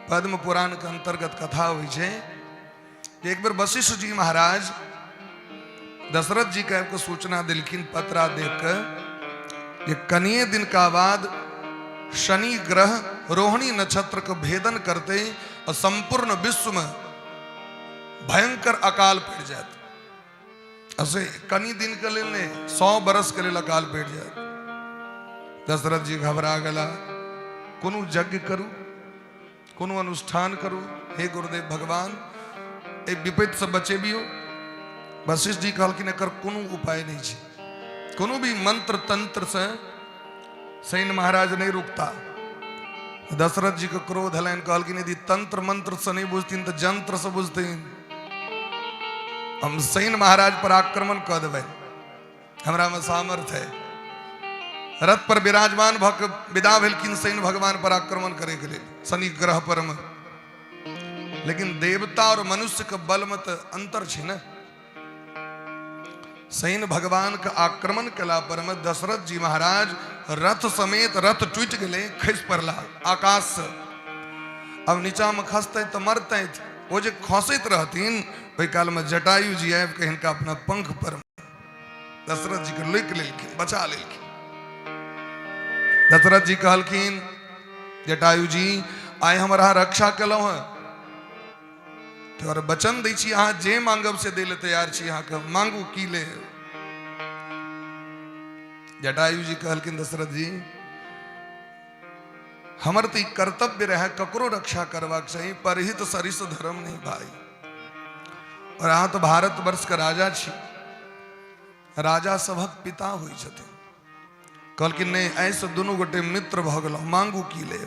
पद्म पुराण के अंतर्गत कथा हुई है। एक बार वशिष्ठ जी महाराज दशरथ जी के सूचना दिलखिन पत्रा देख ये कनिए दिन का बाद शनि ग्रह रोहिणी नक्षत्र को भेदन करते और संपूर्ण विश्व में भयंकर अकाल पड़ जात। ऐसे कनी दिन के लिए 100 बरस के लिए अकाल पड़ जात। दशरथ जी घबरा गला, कोनो यज्ञ करू, कोनो अनुष्ठान करू, हे गुरुदेव भगवान ए विपत्ति से बचे भी हो। वशिष्ठ जी कहलखिन एकर कोनो उपाय नहीं है, कोनो भी मंत्र तंत्र से सैन्य महाराज नहीं रुकता। दशरथ जी को क्रोध हलन, कहलखिन यदि तंत्र मंत्र से नहीं बुझतीन तो जंत्र से बुझतीन। हम सैन्य महाराज पर आक्रमण कर देवे, हमरा में सामर्थ है। रथ पर विराजमान भक विदा भेलखिन सैन्य भगवान पर आक्रमण करे के लिए शनि ग्रह पर में। लेकिन देवता और मनुष्य के बल में तो अंतर है न। सैन्य भगवान का आक्रमण कला पर में दशरथ जी महाराज रथ समेत रथ टूट गए, खस पड़ला आकाश से। अब नीचा में खसते तो मरते, वो जो खसत रहतीन वही काल में जटायु जी आब के हिनका अपना पंख पर दशरथ जी के लुक लेलखिन, बचा लेलखिन। दशरथ जी कहलखिन जटायु जी आइ हमारा रक्षा कलौ है, तो वचन दै छी अहाँ जे मांगब से दे ले तैयार छी, अहाँ के मांगू की ले। जटायु जी कहलखिन दशरथ जी हमर तो कर्तव्य रहे ककरो रक्षा करवाक चाहिए, परहित सरिस धर्म नहीं भाई। और अहाँ तो भारत वर्ष का राजा छी, राजा सभक पिता हुई छथिन। कहलखिन नहीं ऐसे दोनों गोटे मित्र भ गेलौ, मांगू की ले।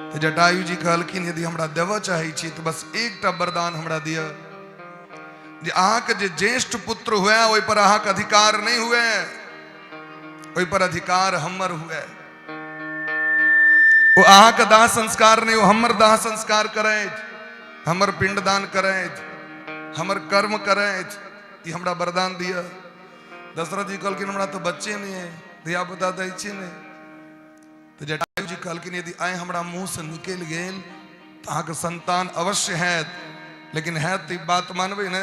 तो जटायु जी कहलखिन यदि हमरा देव चाहे छी तो बस एकटा वरदान हमरा दिया, जे अहाँ के जे ज्येष्ठ पुत्र हुए ओहि पर अहाँ के अधिकार नहीं हुए, ओहि पर अधिकार हमर हुए। वो अहाँ के दाह संस्कार नहीं हो, हमर दाह संस्कार करैत, हमर पिंडदान करैत, हमर कर्म करैत, ये हमरा वरदान दिया। दशरथ जी कहलखिन हमरा तो बच्चे नहीं है, धिया पुता दै छी नहीं। तो जटायु जी कहलखिन यदि आइ हमरा मुंह से निकल गेल तो अहाँ के संतान अवश्य है, लेकिन है तो बात मानबे न।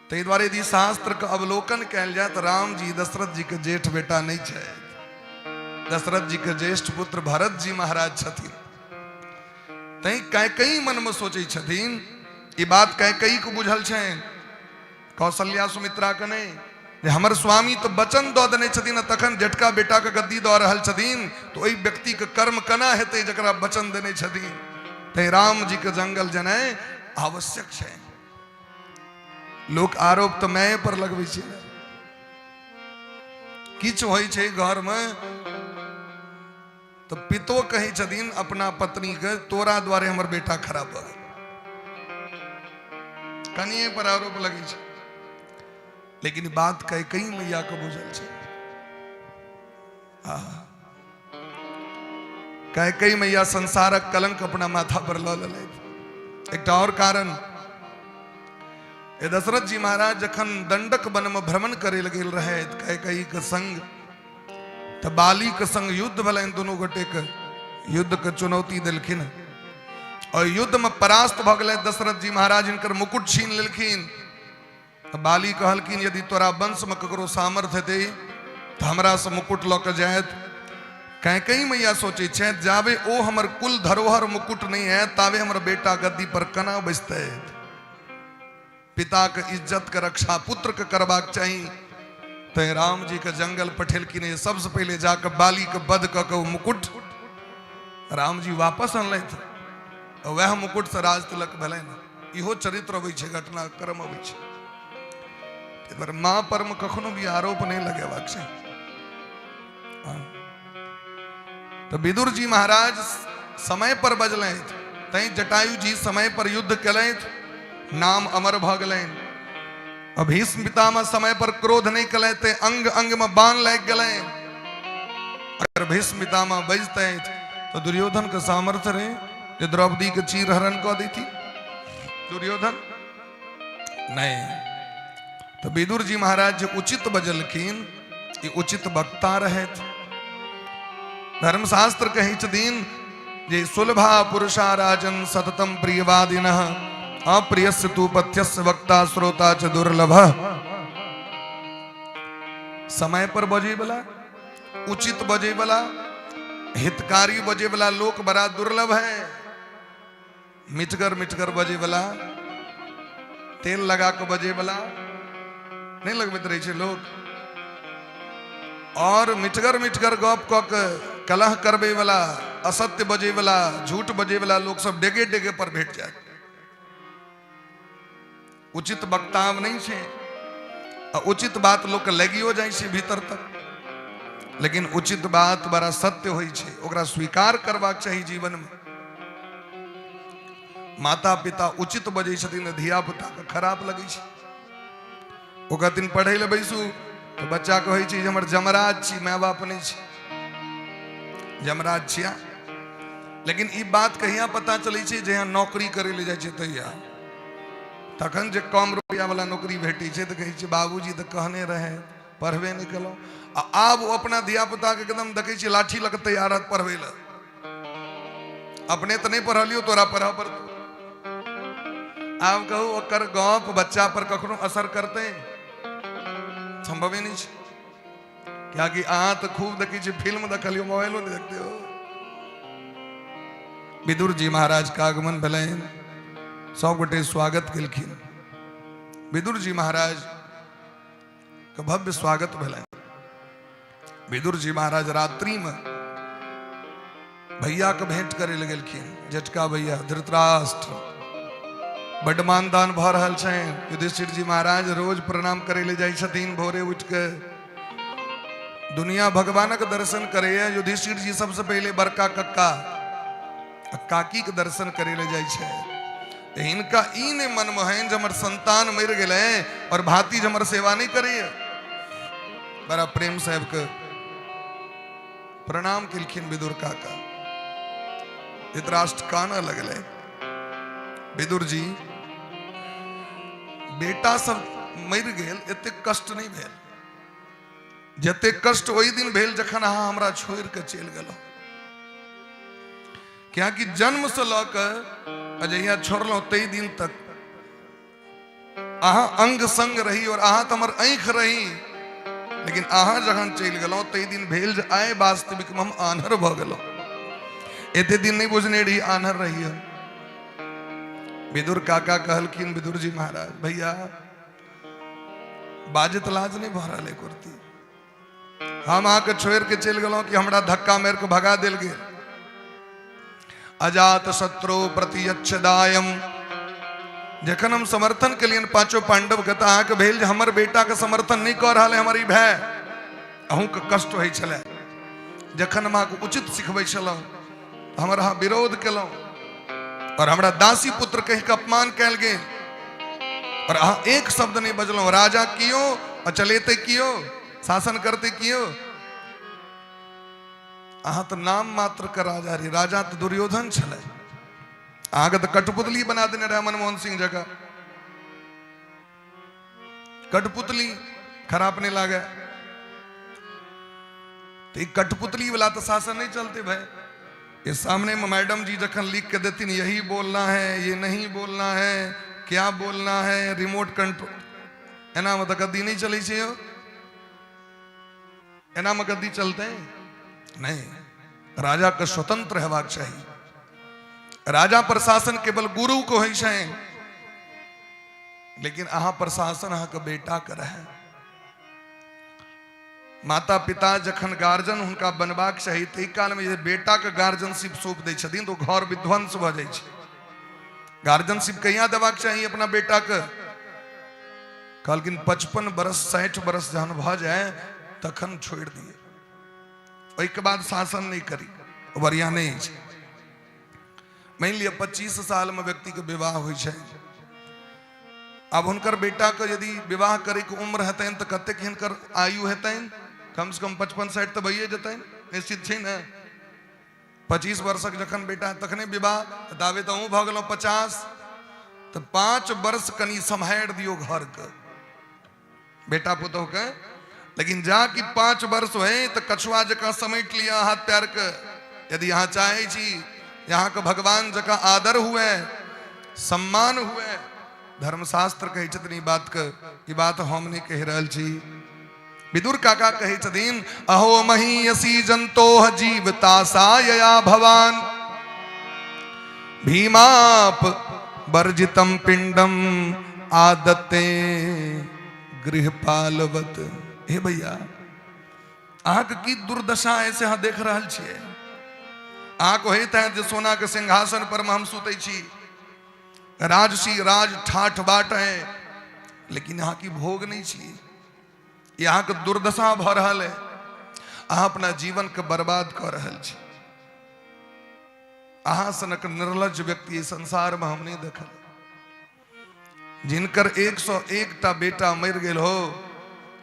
ताहि दुआरे यदि शास्त्र के अवलोकन कयल जाए तो राम जी दशरथ जी के जेठ बेटा नहीं है। दशरथ जी के ज्येष्ठ पुत्र भरत जी महाराज छथिन। तई कैकेयी मन में सोचे छथिन, ये बात कैकेयी को बुझल छन, कौशल्या सुमित्रा के नहीं। जे हमर स्वामी तो वचन दऽ देने छथिन, तखन जेठका बेटा के गद्दी दऽ रहल छथिन, तो ओहि व्यक्ति के कर्म केना हेतै जकरा वचन देने छथिन। तै राम जी के जंगल जेनाइ आवश्यक छै। लोक आरोप तो मैं पर लगबै छै, किछु होइ छै घर में तो पितो कहे छथिन अपना पत्नी के तोरा द्वारे हमर बेटा खराब भ गेल, कनिए पर आरोप लगे छै। लेकिन ई बात कई मैया को बुझल छे। कई मैया संसारक कलंक अपना माथा पर लऽ लेलथि। एकटा और कारण, दशरथ जी महाराज जखन दंडक वन में भ्रमण करे गेल रहे कई के संग, तो बाली के संग युद्ध भलन, दोनों गोटे के युद्ध के चुनौती दिलखिन और युद्ध में परास्त भ गए दशरथ जी महाराज। इनकर मुकुट छीन लेलखिन। तो बाली कहलखिन यदि तोरा वंश में ककरो सामर्थ्य दे तो हमरा से मुकुट लऽ के जायत। कई मैया सोचे छे जाबे ओ हमर कुल धरोहर मुकुट नहीं है ताबे हमर बेटा गद्दी पर कना बसते। पिता के इज्जत के रक्षा पुत्र के करबाक चाहिए। तो राम जी के जंगल पठेलखिन, सबसे पहले जाकर बाली के वध क के मुकुट राम जी वापस अनलथि। और वह मुकुट से राज तिलक भेलन। इहो चरित्र अबै छै, घटना क्रम अबै छै। पर माँ पर में कखनो भी आरोप नहीं लगेबाक छै। तो विदुर जी महाराज समय पर बजलथि, तैं जटायु जी समय पर युद्ध कलथि, नाम अमर भ गेलनि। भीष्म पितामह समय पर क्रोध नहीं कलते, अंग अंग में बाण लग गए। अगर भीष्म पितामह बजते तो दुर्योधन का सामर्थ्य रहे जो द्रौपदी के चीर हरण कर दी थी। दुर्योधन नहीं। तो विदुर जी महाराज जो उचित बजलखिन, ये उचित वक्ता रहे। धर्मशास्त्र कही छथिन जे सुलभा पुरुषा राजन सततम प्रियवादिनः अप्रियस्य तु पथ्यस्य वक्ता श्रोता च दुर्लभ। समय पर बजे वाला, उचित बजे वाला, हितकारी बजे वाला लोक बड़ा दुर्लभ है। मिटकर बजे वाला, तेल लगा के बजे वाला नहीं लगबैत रहे छे लोग। और मिटकर गप क के कलह करबे वाला, असत्य बजे वाला, झूठ बजे वाला लोग सब डेगे डेगे पर भेट जाए। उचित वक्ताव नहीं छे। उचित बात लोग के लगियो जाए छे भीतर तक, लेकिन उचित बात बड़ा सत्य होई छे, ओकरा स्वीकार करबाक चाहिए जीवन में। माता पिता उचित बजे छथिन, धिया पुता के खराब लगे छे। ओ कहथिन पढ़े ले बैसू तो बच्चा कहे छे हमर जमराज छी, माय बाप नहीं छे, जमराज छिया। लेकिन ई बात कहिया पता चले छे जहाँ नौकरी करे ले जाए छे तहिया। तखन जे कम रुपया वाला नौकरी भेटी छे तो कहे छे बाबूजी तो कहने रहे पढ़बे नहीं कलो। आब वो अपना धिया पुता के एकदम देखे छे लाठी लग तैयार पढ़बे ला। अपने तो नहीं पढ़लियो, तोरा पढ़ा पर। आब कहू ओकर गप बच्चा पर कखनो असर करते संभव ही नहीं छे। क्या कि अहाँ तो खूब देखी छे फिल्म देखलियो, मोबाइलो नहीं देखते हो। विदुर जी महाराज का आगमन भेलैन, सब गोटे स्वागत केलखिन। विदुर जी महाराज का भव्य स्वागत भेलैन। विदुर जी महाराज रात्रि में भैया के भेंट करे ले गेलखिन। जेठका भैया धृतराष्ट्र बड़ मानदान भ रहल छैन। युधिष्ठिर जी महाराज रोज प्रणाम करे ले जाय छथिन भोरे उठ के। दुनिया भगवानक दर्शन करे। युधिष्ठिर जी सबसे पहले बड़का कक्का काकी के दर्शन करे ले जाय छै। इनका ई ने मन में है हमर संतान मर गए और भाती हमर सेवा नहीं करे। बड़ा प्रेम साहब के प्रणाम केलखिन विदुर काका। धृतराष्ट्र काना लगले। विदुर जी बेटा सब मर गेल, एते कष्ट नहीं भेल जते कष्ट ओई दिन भेल जखन अहाँ हमरा छोड़ के चल गेलो। क्या कि जन्म से लऽ अजहिया छोड़लो तई दिन तक अहाँ अंग संग रही और अहाँ तो हमर आँख रही। लेकिन अहाँ जखन चल गेलो तई दिन भेल जे आए वास्तविक में हम आन्हर भ गेलो। एते दिन नहीं बुझने रही आन्हर रही है। विदुर काका कहलखिन विदुर जी महाराज भैया बाजत लाज नहीं भ रहा कुर्ती। हम आके छोड़ के चल गेलो कि हमरा धक्का मार के भगा दिल गेल। अजात शत्रु प्रतियच्छदायम जखन हम समर्थन के लिए पांचों पांडव कहता अहाँके भेल जे हमर बेटा के समर्थन नहीं कर रहा है हमारी भय अहूँ के कष्ट हो छले। जखन हम अहाँके उचित सिखबै छलहुँ हमर अहाँ विरोध केलहुँ और हमरा दासी पुत्र कहि के अपमान कैल गेल और अहाँ एक शब्द नहीं बजलहुँ। राजा कियो और चलेते कियो, शासन करते कियो। अहाँ तो नाम मात्र का राजा रही, राजा तो दुर्योधन छले। अहाँ तो कठपुतली बना देने रहे मनमोहन सिंह जगह। कठपुतली खराब नहीं लागे तो कठपुतली वाला तो शासन नहीं चलते भाई। ये सामने में मैडम जी जखन लिख के देती नहीं, यही बोलना है, ये नहीं बोलना है, क्या बोलना है, रिमोट कंट्रोल, एना में तो गद्दी नहीं चली छे। एना में गद्दी चलते नहीं। राजा का स्वतंत्र हेबाक चाहिए। राजा प्रशासन केवल गुरु को है छे, लेकिन अहाँ प्रशासन अहाँ के बेटा कर है। माता पिता जखन गार्जन हुनका बनबाक चाही, तै काल में जे बेटा के गार्जनशिप सौंप दै छथिन तो घर विध्वंस भ जाइ छै। गार्जनशिप कहिया देबाक चाही अपना बेटा के? कहलखिन 55 बरस 60 बरस जहन भ जाए तखन छोड़ दिए, ओहि के बाद शासन नहीं करी, बढ़िया नहीं छै। मान लिया 25 साल में व्यक्ति के विवाह होइ छै। अब हुनकर बेटा के यदि विवाह करे के उम्र हेतैन तो कते हिनकर आयु हेतैन? कम से कम 55-60 तो भइए जेतैन, निश्चित छै न। 25 वर्षक जखन बेटा तखने विवाह, दावे तो भ गेलौ 50, तो 5 वर्ष कनी सम्हार दियो घर के बेटा पुतोह के। लेकिन जा कि 5 वर्ष है तो कछुआ जका समेट लिया हाथ पैर के। यदि यहाँ चाहे छी यहाँ के भगवान जका आदर हुए, सम्मान हुए, धर्मशास्त्र कहे छथिन ई बात के, ई बात हम नहीं कह रहल छी। विदुर काका कहे छथिन, अहो महीयसी जंतोह जीवता सायया भवान, भीमाप वर्जितम पिंडम आदते गृहपालवत। हे भैया, अहाँ के की दुर्दशा ऐसे अहाँ देख रहल छियै। अहाँ कहैत हैं जे सोना के सिंहासन पर हम सुतै छी, राजसी राज ठाठ बाट है, लेकिन यहाँ की भोग नहीं छी। यहाँ के दुर्दशा भ रहल है। अहाँ अपना जीवन के बर्बाद कर रहल छी। अहाँ सनक निर्लज व्यक्ति संसार में हम नहीं देखल। जिनकर 101 टा बेटा मर गेल हो,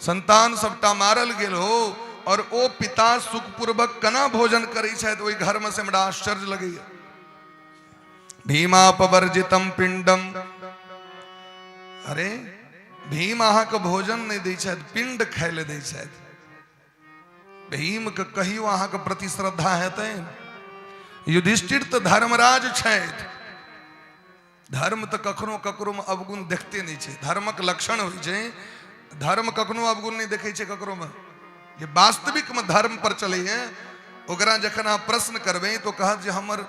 संतान सबटा मारल गेल हो, और ओ पिता सुखपूर्वक कना भोजन करै छथि, ओहि घर में से हमरा आश्चर्य लगैया। भीमापवर्जितम पिंडम, अरे भीम अहाँ के भोजन नहीं दै छथि, पिंड खाय ले दै छथि। भीम के कहियो अहाँ के प्रति श्रद्धा हेतै? युधिष्ठिर तो धर्मराज छथि, धर्म तो कखनो ककरो में अवगुण देखते नहीं छे। धर्मक लक्षण होइ छै, धर्म कखनो अवगुण नहीं देखे छे ककरो में। जे वास्तविक में धर्म पर चले हैं, ओकरा जखन अहाँ प्रश्न करबै तो कहत जे हमर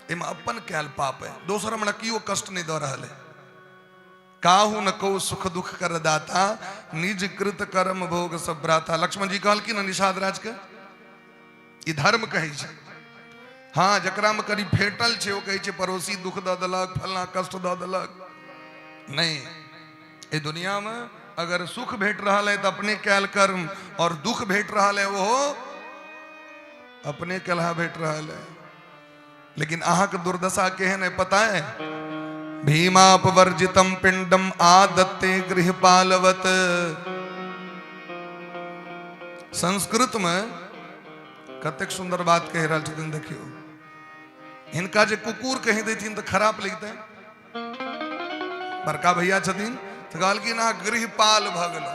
एम अपन कैल पाप है, दोसर हमरा कियो कष्ट नहीं द रहल है। काहू न को सुख दुख कर दाता, निज कृत कर्म भोग सब भ्राता। लक्ष्मण जी कहलखिन निषाद राज के, ई धर्म कहै छै। हाँ, जकरा में करी फेटल छे ओ कहै छै पड़ोसी दुख द देलक, फलना कष्ट द देलक। नहीं, ए दुनिया में अगर सुख भेट रहल है तो अपने कैल कर्म, और दुख भेट रहल है वो अपने कलहा भेट रहल है। लेकिन अहाँ के दुर्दशा केहन है पता है? भीमापवर्जितम पिंडम आदत्ते गृहपालवत। संस्कृत में कतेक सुंदर बात कह रहल छथिन, देखियो। हिनका जे कुकुर कहि देथिन तो खराब लगते। बड़का भैया छथिन तो कहलखिन अहाँ गृहपाल भ गेलौ,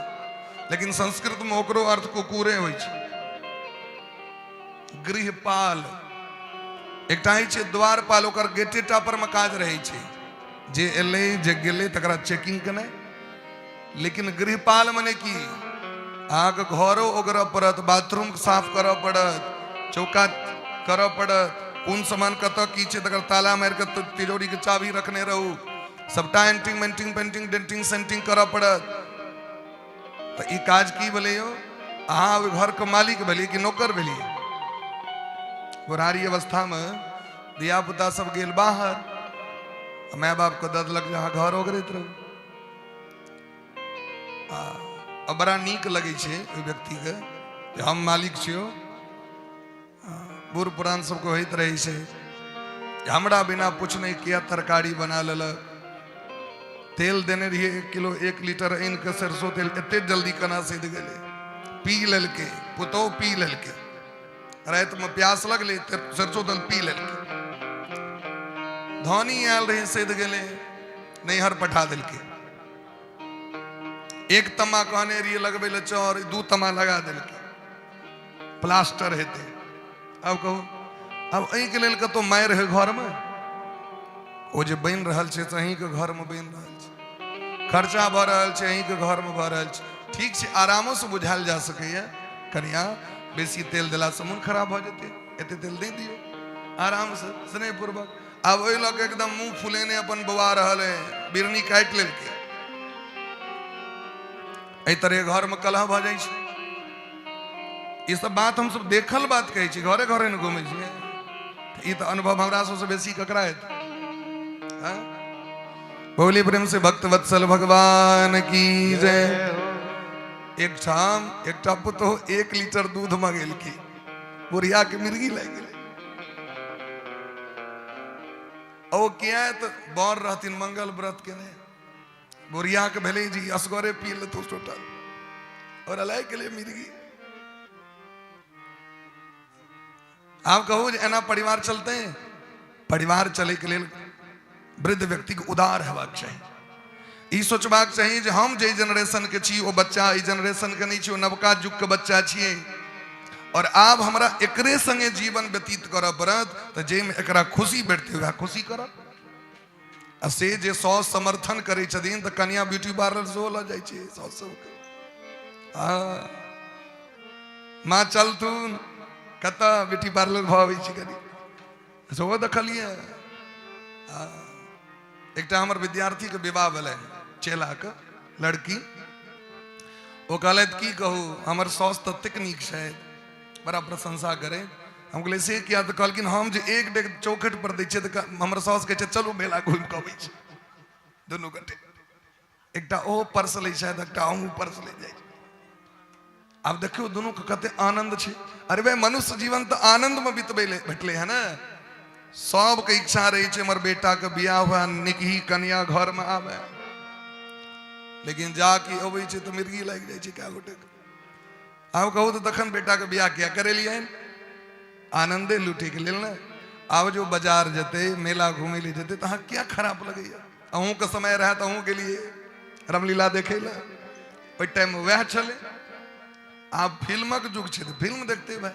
लेकिन संस्कृत में ओकरो अर्थ कुकुरे होइ छै। गृहपाल एकटा होइ छै द्वारपाल, ओकर गेटे टा पर में काज रहै छै, जे एलै जे गेलै तकरा चेकिंग केनाइ। लेकिन गृहपाल मने की? अहाँके घरो ओगरऽ पड़त, बाथरूम साफ करऽ पड़त, चौका करऽ पड़त, कोन सामान कतऽ की छै तकर ताला मारि कऽ तिजोरी के चाभी रखने रहू, सबटा एंटिंग मेंटिंग पेंटिंग डेंटिंग सेंटिंग करऽ पड़त। तो ई काज की भेलै यौ? अहाँ ओहि घर के मालिक भेलियै कि नौकर भेलियै? बुढ़ारी अवस्था में धिया पुता सब गेल बाहर, माय बाप को दद लग जहाँ घर ओगरैत रहू। अब बड़ा नीक लगे छे ओहि व्यक्ति के कि हम मालिक छियो। बूढ़ पुरान सबको होइत रहे छे, हमरा बिना पूछने किया तरकारी बना लेलक, तेल देने रहिए 1 किलो 1 लीटर आनि के सरसों तेल एते जल्दी कना सिद्ध गए पी ललके पुतो पी ललके रात में प्यास लगले सरसों तेल पी ललके धोनी आयल रहे सिद्ध गए नैहर पठा दिलके 1 तमा कहने रहिए लगबे ले चौर 2 तमा लगा दिलके प्लास्टर हेते। अब कहो अब अही के लेल कतो मार है घर में ओ जे बन रहल छे से अही के घर में बन रहल छे खर्चा भ रहल छे अही के घर में भ रहल छे ठीक छे आरामो से बुझायल जा सकैया कनिया बेसी तेल देला से मन खराब भ जेते एते तेल दे दियो आराम से स्नेह पूर्वक। अब ओइ लोग एकदम मुंह फुलेने अपन बवा रहल है बिरनी काट लेलके एहि तरह घर में कलह भ जाय छे। ये सब बात हम सब देखल बात कहे छी घरे घरे न घूमे छी ये तो अनुभव हमरा से बेसी ककरा है। बोली प्रेम से भक्त वत्सल भगवान की जय। एक ठाम एक पुतो 1 लीटर दूध मांगेल की बुढ़िया के मिर्गी लग गए ओ क्या है तो बौर रहती मंगल व्रत के ने बुढ़िया के भले जी असगरे पी ले तो टोटल और अलाय के लिए मिर्गी। आप कहो एना परिवार चलते हैं परिवार चले के लिए वृद्ध व्यक्ति को उदार हेबाक चाहिए ई सोचबाक चाहिए जे हम जे जनरेशन के छी ओ बच्चा ई जनरेशन के नहीं छी ओ नवका युग के बच्चा छिए और आब हमरा एकरे संगे जीवन व्यतीत करऽ पड़त त जे में एकरा खुशी भेटते वह खुशी करब आ से जे 100 समर्थन करे छथिन त कन्या ब्यूटी पार्लर से ल जाय छै 100 मां चलथुन कता ब्यूटी पार्लर भावे छी कनी सो देखलिए एकटा हमर विद्यार्थी के विवाह भेलै चेला के लड़की ओ कहलत की कहू हमर सौस ततेक नीक छै बड़ा प्रशंसा करे हम कहले से किया तो कहलकिन हम जे एक डेग चौखट पर दै छियै त हमर सौस कहै छै चलू मेला घूम के अबै छी दुनू गोटे एकटा ओ पर्स लै छै एकटा हम पर्स ले जाइ अब देखियो दोनों के कते आनंद छै। अरे भाई मनुष्य जीवन तो आनंद में बितबे भेटले है ना सब के इच्छा रही है हमर बेटा के बियाह हुआ निकही कन्या घर में आवे लेकिन जाके अबै छै तो मिर्गी लग जाय छै क्या गोटे आब कहू तो तखन बेटा के बियाह क्या करे लिए आनंदे लूटे के लेल ना आब जो बाजार जते मेला घूमे ले जते तो क्या खराब लगे अहूँ के समय रहे तो अहूँ के लिए रामलीला देखे ला ओइ टाइम में वह चले आप फिल्मक युग छे तो फिल्म देखते भाई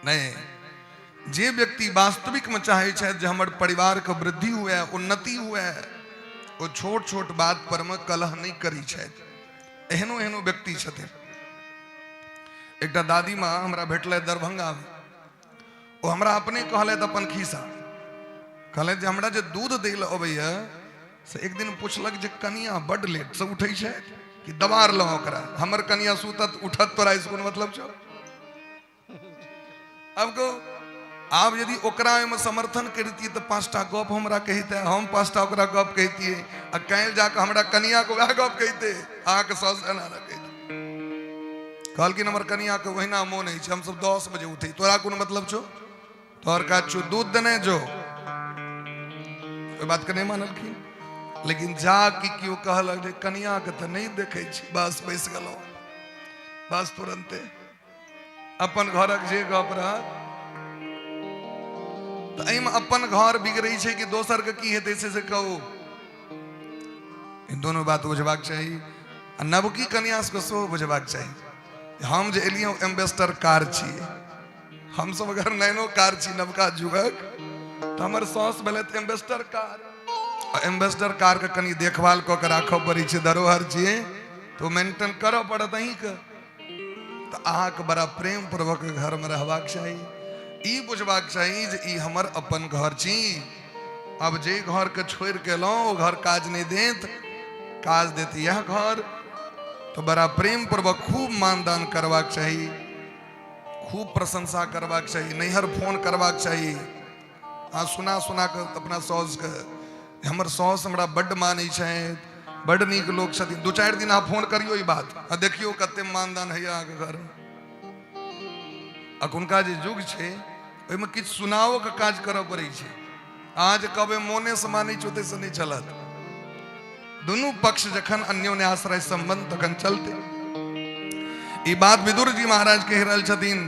नहीं जे व्यक्ति वास्तविक में चाहे छे जे हमर परिवार के वृद्धि हुए उन्नति हुए वो छोट छोट बात पर में कलह नहीं करी छे एहनो एहनो व्यक्ति छथिन। एकटा दादी माँ हमरा भेटले दरभंगा में वो हमरा अपने कहलैथ अपन खिस्सा कहलैथ जे हमरा जे दूध दै ले अबैया से एक दिन पूछलक जे कनिया बड लेट से उठै छै कि दबार लो ओकरा हमर कनिया सुतत उठत तोरा इसको मतलब छो। अब को आप यदि ओकरा में समर्थन करती तो 5टा गप हमरा कहते हम 5टा ओकरा गप कहती आ काल्हि जाके हमरा कनिया को वह गप कहते आके सौस एना ना कहते कहलकिन हमर कनिया के वहिना मोन है हम सब 10 बजे उठे तोरा कोन मतलब छो तोहर का छो दूध देने जो कोई बात के नहीं मानलखिन लेकिन जाके क्यों कहलक जे कनिया के तो नहीं देखे छी बस बैस गेलो बस तुरंते अपन घरक जे गप रहत तो एहिमे अपन घर बिगड़े छै कि दोसर के की हेतै से कहू इन दोनों बात बुझबाक चाही आ नवकी कन्या के सेहो बुझबाक चाही हम जे एलियै एम्बेसडर कार छियै हम सब अगर नैनो कार छी नवका युगक तो हमर साउस भेलै एम्बेसडर कार एम्बेसडर कार के कनी देखभाल क के राखऽ पड़ै छै धरोहर छियै तो मेंटेन करऽ पड़त अहीं के तो अहाँ के बड़ा प्रेम पूर्वक घर में रहबाक चाही ई बुझबाक चाही जे ई हमर अपन घर छी अब जे घर के छोड़ के लो घर काज नहीं देत काज देत यह घर तो बड़ा प्रेम पूर्वक खूब मानदान करवाक चाहिए खूब प्रशंसा करवाक चाहिए नैहर फोन करवाक चाहिए सुना सुना के अपना सौस के हमर सौस हमरा बड्ड मानै छै बड्ड नीक लोग छथिन 2-4 दिन आप फोन करियो ई बात आ देखियो कते मानदान है अहाँके घर अखुनका जे युग छै ओहिमे किछु सुनाओ के काज करऽ पड़ै छै आज कहबै मोने से मानै छै ओते से नहीं चलत दोनों पक्ष जखन अन्योन्याश्रय संबंध तखन चलते। ई बात विदुर जी महाराज कह रहल छथिन,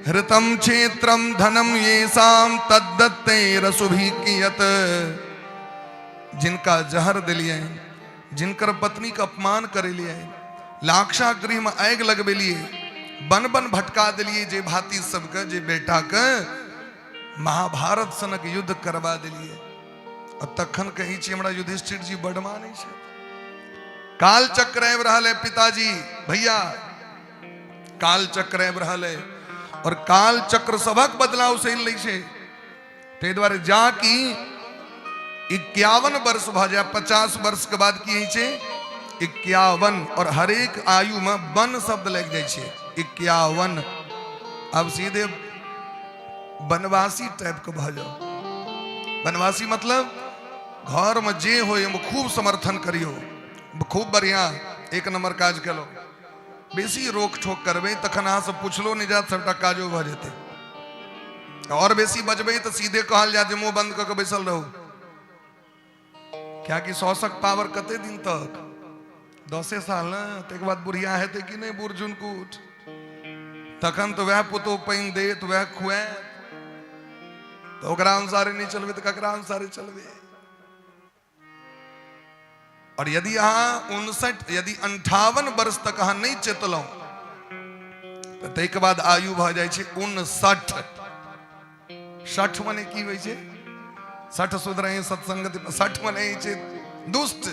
हृतम क्षेत्रम धनम येषाम तद्दत्ते रसुभि कियत। जिनका जहर दिलिए, जिनकर पत्नी का अपमान करे लिए, लाक्षा गृह में आग लगबे लिए, बन बन भटका दिलिए, जे भाती सबके, जे बेटा के महाभारत सनक युद्ध करवा दिलिए। और तखन कही छी हमरा युधिष्ठिर जी बड़ माने छै। काल चक्र आबि रहल है पिताजी, भैया काल चक्र आबि रहल है, और काल चक्र सबक बदलाव से लै छै। ताहि दुआरे जा कि 51 वर्ष भ जाए, 50 वर्ष के बाद की होइ छै 51, और हरेक आयु में वन शब्द लग जाए छै 51। अब सीधे वनवासी टाइप के भ जाओ। वनवासी मतलब घर में जे हो खूब समर्थन करियो, खूब बढ़िया एक नंबर काज कलो। बेसी रोक ठोक करबे तखन अहाँ से पूछलो नहीं जात, सबटा काजो भ जेते। और बेसी बजबे तो सीधे कहल जात जे मुंह बंद करके बैसल रहो। क्या कि 100 पावर कते दिन तक, 10 साल न, तक बाद बुढ़िया हेते कि नहीं बूढ़ जुनकुट, तखन तो वह पुतो पानि दे तो वह खुए, तो ओकरा अनुसारे नहीं चलबे तो ककरा अनुसारे चलबे। और यदि अहाँ 58 वर्ष तक अहाँ नहीं चेतलौ तो तैके बाद आयु भ जाय छै 59। 60 मने की होइ छै, 60 सुधरे सत्संगति, 60 मने छै दुष्ट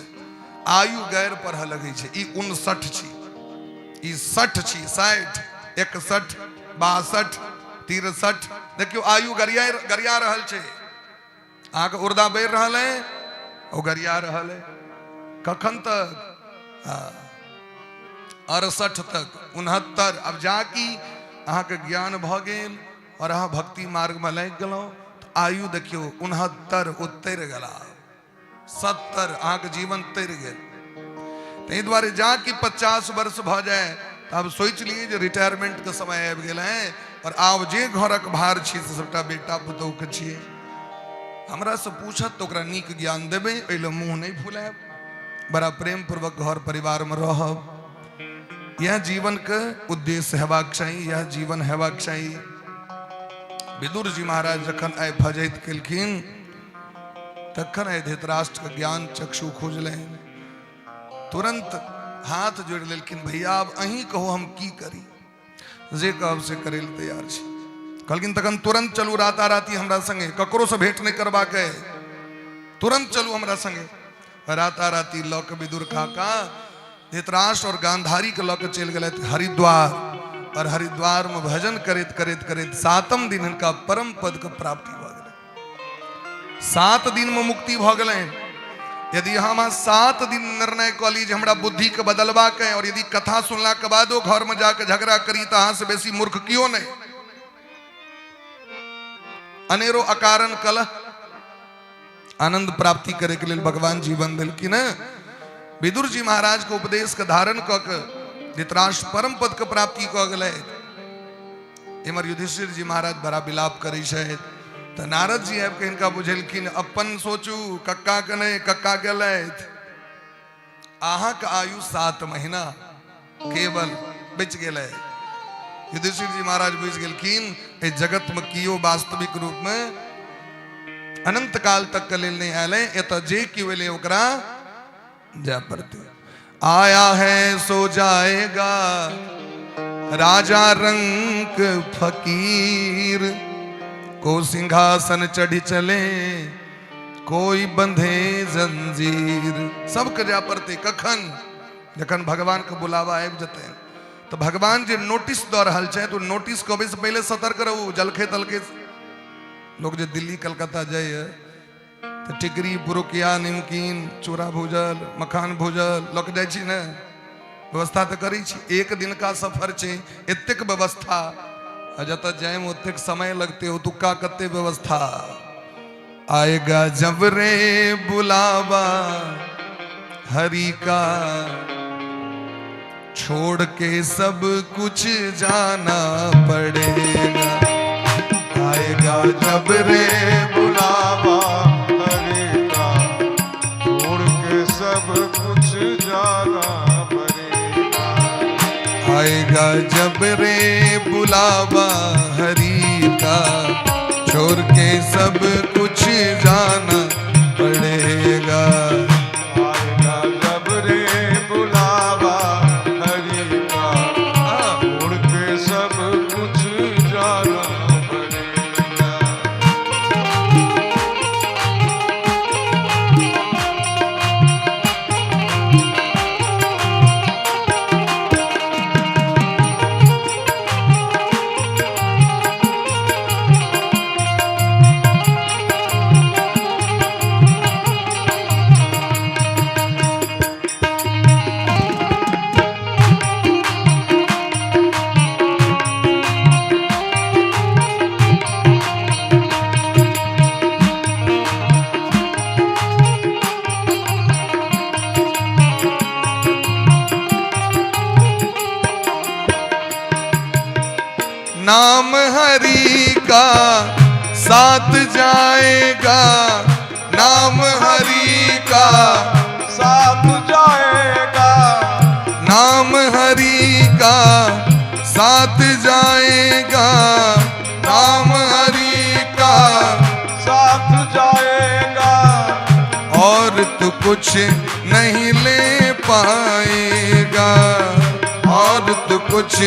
आयु गैर पढ़ लगे छै। ई 59 छी, ई 60 छी, 60 61 62 63। देखियो आयु गरिया रहल छै, अहाँ के उर्दा बढ़ रहल है, ओ गरिया रहल है। कखन तक 68 तक, 69। अब जाकि अहाँ के ज्ञान भ गेल और अहाँ भक्ति मार्ग में लग गेलौ तो आयु देखियो 69 उतर गला, 70 अहाँ के जीवन तर गेल। ताहि दुआरे जाकि 50 वर्ष भ जाए तो अब सोच लिए जे रिटायरमेंट के समय आबि गेल है, और आब जे घरक भार छी से सबटा बेटा पुतहु के छियै। हमरा से पूछत तो ओकरा नीक ज्ञान देबै, ओहि लेल मुंह नहीं फुलाएब, बड़ा प्रेम पूर्वक घर परिवार में रहब। यह जीवन के उद्देश्य हेबाक चाहिए, यह जीवन हेबाक चाहिए। विदुर जी महाराज जखन आइ फजैत केलखिन तखन आइ धृतराष्ट्र के ज्ञान चक्षु खोजलनि, तुरंत हाथ जोड़ लेलखिन, भैया अब अहीं कहो हम की करी, जे कहब से करे ले तैयार छी। कहलखिन तखन तुरंत चलू राताराती हमरा संगे, ककरो से भेंट नहीं करबाक है, तुरंत चलू हमरा संगे। राताराती लऽ के विदुर काका धृतराष्ट्र और गांधारी के लऽ के चल गए हरिद्वार, और हरिद्वार में भजन करैत करैत करैत 7म दिन हिनका परम पद के प्राप्ति भ गेलै। 7 दिन में मुक्ति भ गेलै। यदि हम 7 दिन निर्णय कऽ ली जे हमरा बुद्धि के बदलबाक है, और यदि कथा सुनला के बादो घर में जाके झगड़ा करी तो अहाँ से बेसी मूर्ख कियो नहीं। अनेरो अकारण कलह आनंद प्राप्ति करे के लिए भगवान जीवन दिलखिन। विदुर जी महाराज के उपदेश के धारण क के धृतराष्ट्र परम पद के प्राप्ति क गेलै। इमर युधिष्ठिर जी महाराज बड़ा विलाप करै छथि, तो नारद जी आबि के हिनका बुझेलखिन, अपन सोचू कक्का के नहीं, कक्का गेलथि, अहाँ के आयु 7 महीना केवल बच गेलै। युधिष्ठिर जी महाराज बुझि गेलखिन ए जगत में कियो वास्तविक रूप में अनंत काल तक के लेल नहीं आयल, एत जे कियो एले ओकरा जा पड़ते। आया है सो जाएगा राजा रंक फकीर, को सिंहासन चढ़ी चले कोई बंधे जंजीर। सबके जा पड़ते कखन, जखन भगवान के बुलावा आबि जते। तो भगवान जे नोटिस दऽ रहल छै तो नोटिस कबे से पहले सतर्क रहू। जलखे तलखे लोग जो दिल्ली कलकत्ता जाइए तो टिकरी पुरुकिया निमकीन चूड़ा भूजल मखान भूजल लग जाए छी ने, व्यवस्था तो करी छी। एक दिन का सफर छै, एतेक व्यवस्था, जत जाए में ओतेक समय लगते हो, तुक्का कते व्यवस्था। आएगा जब रे बुलावा हरि का, छोड़ के सब कुछ जाना पड़ेगा। आएगा जब रे बुलावा हरि का, छोड़ के सब कुछ बुलावा हरि का, छोड़ के सब कुछ जाना पड़ेगा। आएगा जब रे बुलावा हरि का, छोड़ के सब कुछ जाना पड़ेगा। नाम हरि का साथ जाएगा, नाम हरि का साथ जाएगा, नाम हरि का साथ जाएगा, नाम हरि का साथ जाएगा। और तू कुछ नहीं ले पाएगा, और तू कुछ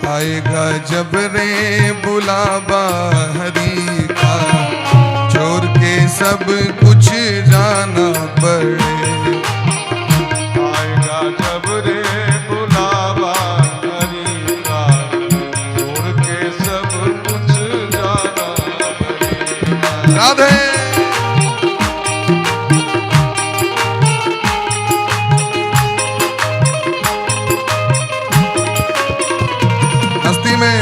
आएगा जब रे बुलावा हरि का, छोड़ के सब कुछ जाना पड़े। आएगा जब रे बुलावा हरि का, छोड़ के सब कुछ जाना पड़ेगा। राधे हस्ती में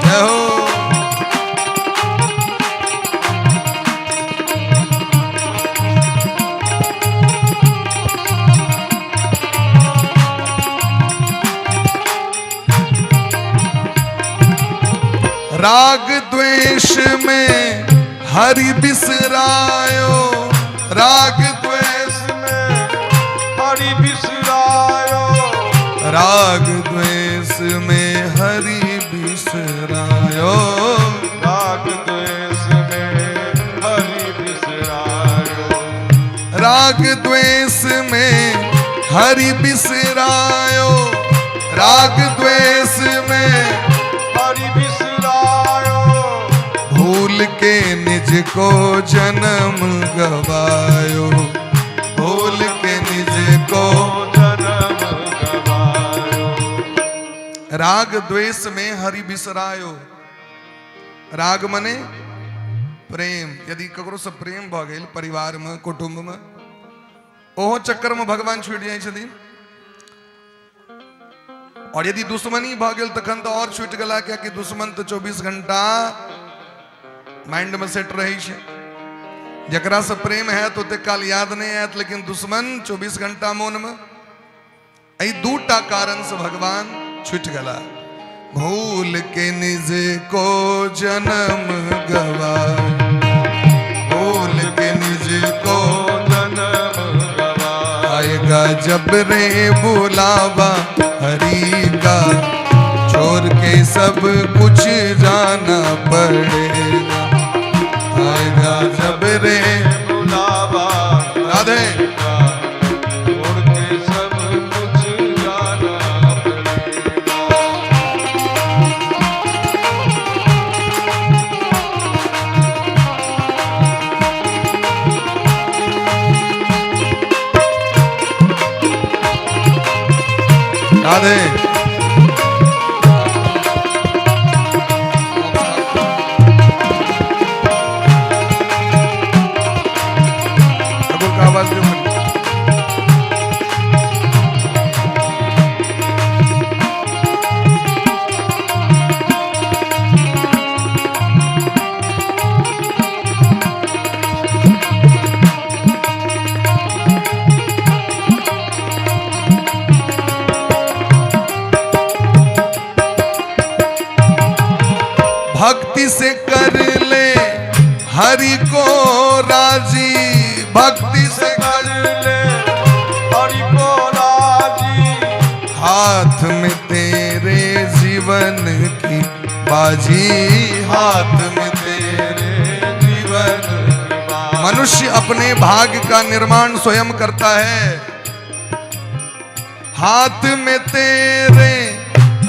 जय हो। राग द्वेष में हरि बिसरायो, राग द्वेष में हरि बिसरायो, राग द्वेष में हरि बिसरायो, राग द्वेष में हरि बिसरायो, राग द्वेष में हरि बिसरायो, राग द्वेष में हरि बिसरायो। भूल के निज को जन्म गवायो, भूल के निज को जन्म गवायो। राग द्वेष में हरि बिसरायो। राग मने प्रेम। यदि ककरो से प्रेम भ गेल परिवार में कुटुंब में, ओहो चक्कर में भगवान छूट जाए छथिन। और यदि दुश्मनी भ गेल तखन तो और छूट गला, क्या कि दुश्मन तो 24 घंटा माइंड में सेट रही है। जकरा से प्रेम है तो काल याद नहीं आयत, लेकिन दुश्मन 24 घंटा मौन में। यही दूटा कारण से भगवान छूट गला। भूल के निज को जन्म गवाए, भूल के निज को जन्म गवायो। आएगा जब रे बुलावा हरि का, छोड़ के सब कुछ जाना पड़ेगा। आएगा जब रे बुलावा राधे छोड़ के सब कुछ जाना पड़ेगा। राधे आवाज दो। कर ले हरि को राजी, भक्ति से कर ले हरि को राजी, हाथ में तेरे जीवन की बाजी, हाथ में तेरे जीवन की बाजी। मनुष्य अपने भाग्य का निर्माण स्वयं करता है। हाथ में तेरे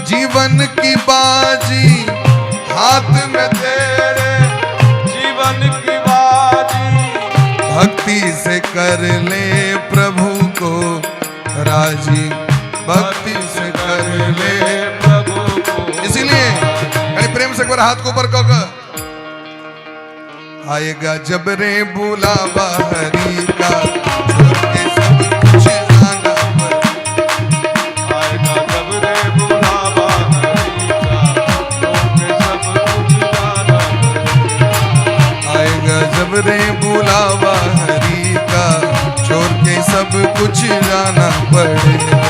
जीवन की बाजी, हाथ में तेरे जीवन की बाजी, भक्ति से कर ले प्रभु को राजी, भक्ति से कर ले प्रभु को। इसीलिए कहीं प्रेम से एक बार हाथ को ऊपर कहो, आएगा जब रे बुलावा हरि का, छोड़ के सब कुछ जाना पड़ेगा। आएगा जब रे बुलावा हरि का, छोड़ के सब कुछ जाना पड़ेगा। आएगा जब रे बुलावा हरि का, छोड़ के सब कुछ जाना पड़ेगा।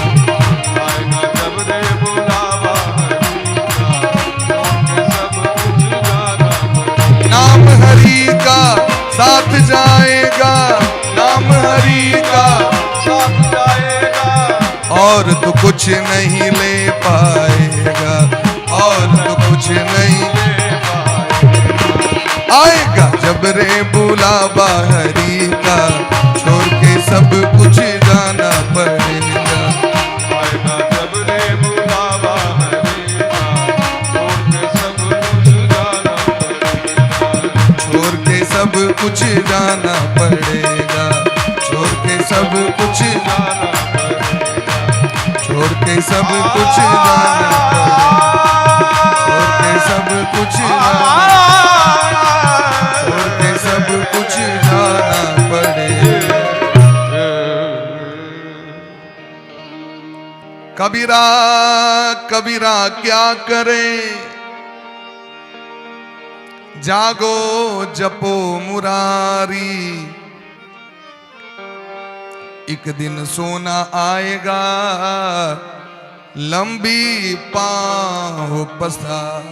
आएगा जब रे बुलावा हरि का, छोड़ के सब कुछ जाना पड़ेगा। नाम हरि का साथ जाएगा, नाम हरि का साथ जाएगा, और तो कुछ नहीं ले पाएगा, और तो कुछ नहीं ले पाएगा। आएगा जब रे बुलावा हरि का, छोड़ के सब कुछ जाना पड़ेगा। आएगा जब रे बुलावा हरि का, छोड़ के सब कुछ जाना पड़ेगा। छोड़ के सब कुछ जाना पड़ेगा, छोड़ के सब कुछ, जाना पड़ेगा। छोड़ के सब कुछ जाना पड़ेगा, छोड़ के सब कुछ जाना, छोड़ के सब कुछ जाना पड़ेगा। कबीरा कबीरा क्या करे, जागो जपो मुरारी, एक दिन सोना आएगा, लंबी पाँव पसार।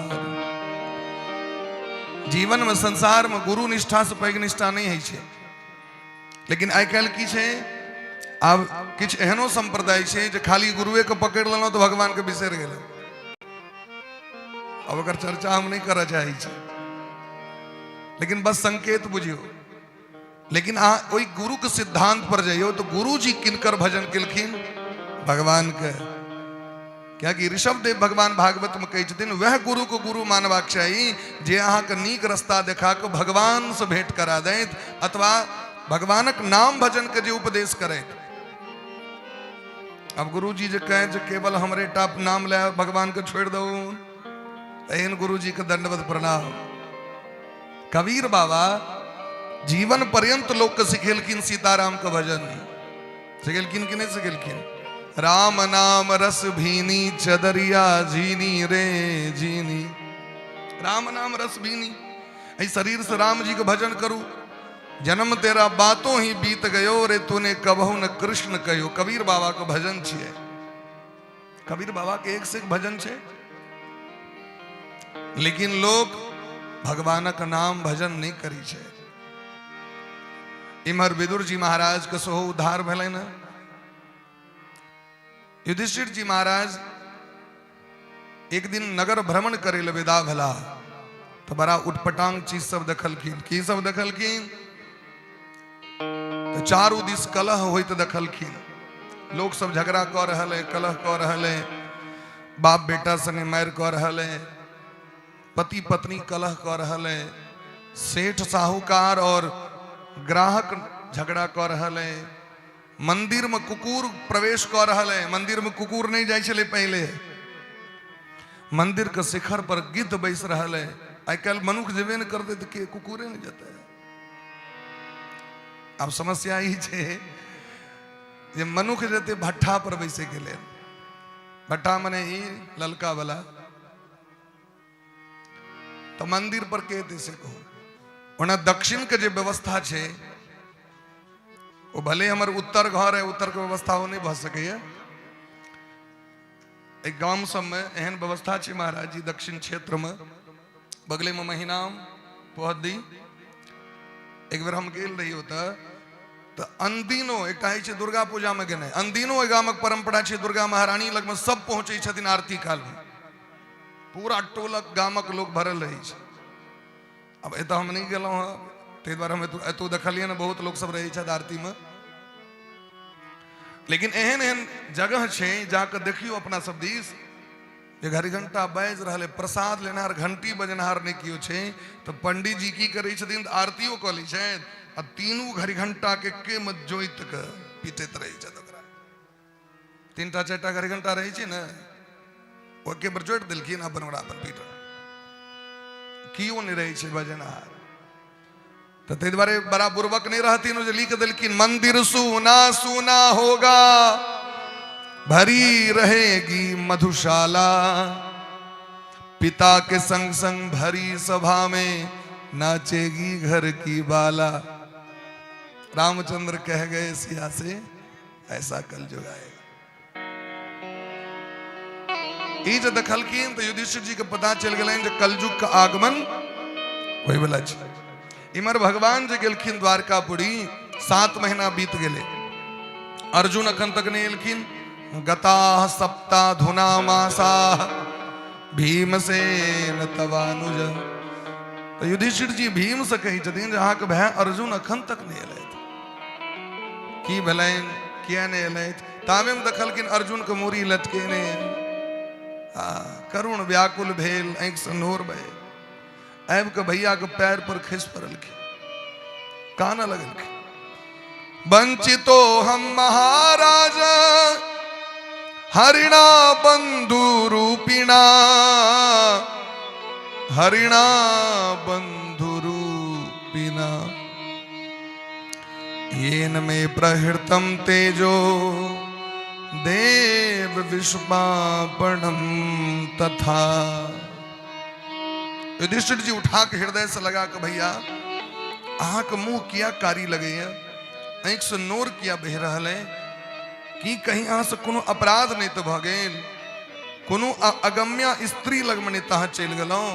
जीवन में संसार में गुरु निष्ठा से पैघ निष्ठा नहीं है छे, लेकिन आइ काल्हि की छे, आब किछ एहनो संप्रदाय छे जे खाली गुरुए के पकड़ लेलहुँ तो भगवान के बिसर गेलहुँ। अब ओकर चर्चा हम नहीं करऽ चाहै छी, लेकिन बस संकेत बुझियो। लेकिन अहाँ ओई गुरु के सिद्धांत पर जाइयो तो गुरु जी किनकर भजन केलखिन, भगवान के। क्या कि ऋषभ देव भगवान भागवत में कहै छथिन, वह गुरु को गुरु मानबाक चाही जे अहाँ के नीक रास्ता देखा के भगवान से भेंट करा दैत, अथवा भगवानक नाम भजन के जे उपदेश करैत। अब गुरु जी जे कहे जे केवल हमरे टाप नाम ले भगवान के छोड़ दो, एहन गुरु जी के दंडवत प्रणाम। कबीर बाबा जीवन पर्यंत लोग के सिखेलखिन सीताराम के भजन, सिखेलखिन कि नहीं सिखेलखिन? राम नाम रस भीनी चदरिया जीनी रे जीनी, राम नाम रस भीनी, ऐ शरीर से राम जी के भजन करूं, जन्म तेरा बातों ही बीत गयो रे तूने कबहू न कृष्ण कहो। कबीर बाबा के भजन छे, कबीर बाबा के एक से एक भजन छे, लेकिन लोग भगवानक नाम भजन नहीं करी छे। इमहर विदुर जी महाराज के सेहो उद्धार भेलै न। युधिष्ठिर जी महाराज एक दिन नगर भ्रमण करे ले विदा भेला, तो बड़ा उटपटांग चीज सब देखलखिन। की सब देखलखिन? तो चारू दिस कलह होइत देखलखिन। लोग सब झगड़ा कऽ रहल है, कलह कऽ रहल है, बाप बेटा संगे मारि कऽ रहल है, पति पत्नी कलह कऽ रहल है, सेठ साहूकार और ग्राहक झगड़ा कऽ रहल है, मंदिर में कुकुर प्रवेश कऽ रहल है। मंदिर में कुकुर नहीं जाइ छलै पहले, मंदिर के शिखर पर गिद्ध बैस रहल है। आइ काल्हि मनुख जेबे नहीं करते तो के कुकुरे नहीं जाता है। अब समस्या ई छे जे मनुख जेते भट्ठा पर बैसे के लेल, भट्ठा मने ई ललका वाला, तो मंदिर पर के देसे कहू। ओना दक्षिण के जे व्यवस्था छे, वो भले हमर उत्तर घर है, उत्तर के व्यवस्था हो नहीं भ सकैया। एक गांव सब में एहन व्यवस्था छे महाराज जी, दक्षिण क्षेत्र में बगले में महीना पहुंच दी। एक बार हम गेल रही होता तो अनदिनो एक दुर्गा पूजा में गए अनदिनो गामक परंपरा है दुर्गा महारानी लग में सब पहुंचे छथिन आरती काल में पूरा टोलक गामक लोग भरल रही है। अब एत हम नहीं गेलों हैं ते द्वारा हम एतु देखलिए ना बहुत लोग सब रही आरती में, लेकिन एहन एहन जगह है जाकर देखियो अपना सब दिस जे घड़ी घंटा बाज रहा प्रसाद लेनार घंटी बजनहार नहीं कियो छे तो पंडित जी की करे छथिन आरतियो क ली छे आ तीनू घड़ी घंटा के मत जोइत के पीटैत रही छे ओकरा। तीनटा चारटा घड़ी घंटा रही छे ना ओके पर जोइत देलखिन अपन ओकरा अपन पीट कियो नहीं रही छे बजनहार। तो ते द्वारे बड़ा बुर्बक नहीं रहती जो लिख दिलखिन मंदिर सूना सूना होगा भरी रहेगी मधुशाला पिता के संग संग भरी सभा में नाचेगी घर की बाला। रामचंद्र कह गए सिया से ऐसा कल जुग आएगा। ई जो दखलखिन तो युधिष्ठिर जी के पता चल गए जो कलयुग का आगमन वही वाला छे। इमर भगवान जो गेलखिन द्वारकापुरी 7 महीना बीत गए। अर्जुन अखन तक नहीं एलखिन। गता सप्ता धुना मासा भीमसेन तवानुज। तो युधिष्ठिर जी भीम से कही छथिन जहाँ के भाई अर्जुन अखन तक नहीं एलैथ की भलाइन किया नहीं एलैथ। तामे में दखलखिन अर्जुन के मूरी लटके ने करुण व्याकुल भेल आंख से नोर बहे ऐब के भैया के पैर पर खिस पड़लखिन काना लगलखिन। वंचितो हम महाराजा हरिणा बंधु रूपिणा हरिणा बंधु रूपिणा येन मे प्रहृतम तेजो देव विश्वापणम तथा। युधिष्ठिर जी उठा के हृदय से लगा कि भैया अहा के मुंह किया कारी लगे है आंख से नोर किया बह रहा है कि कहीं अहाँ से कोनो अपराध नहीं तो भ गेल कोनो अगम्या स्त्री लग में तहाँ चल गलौं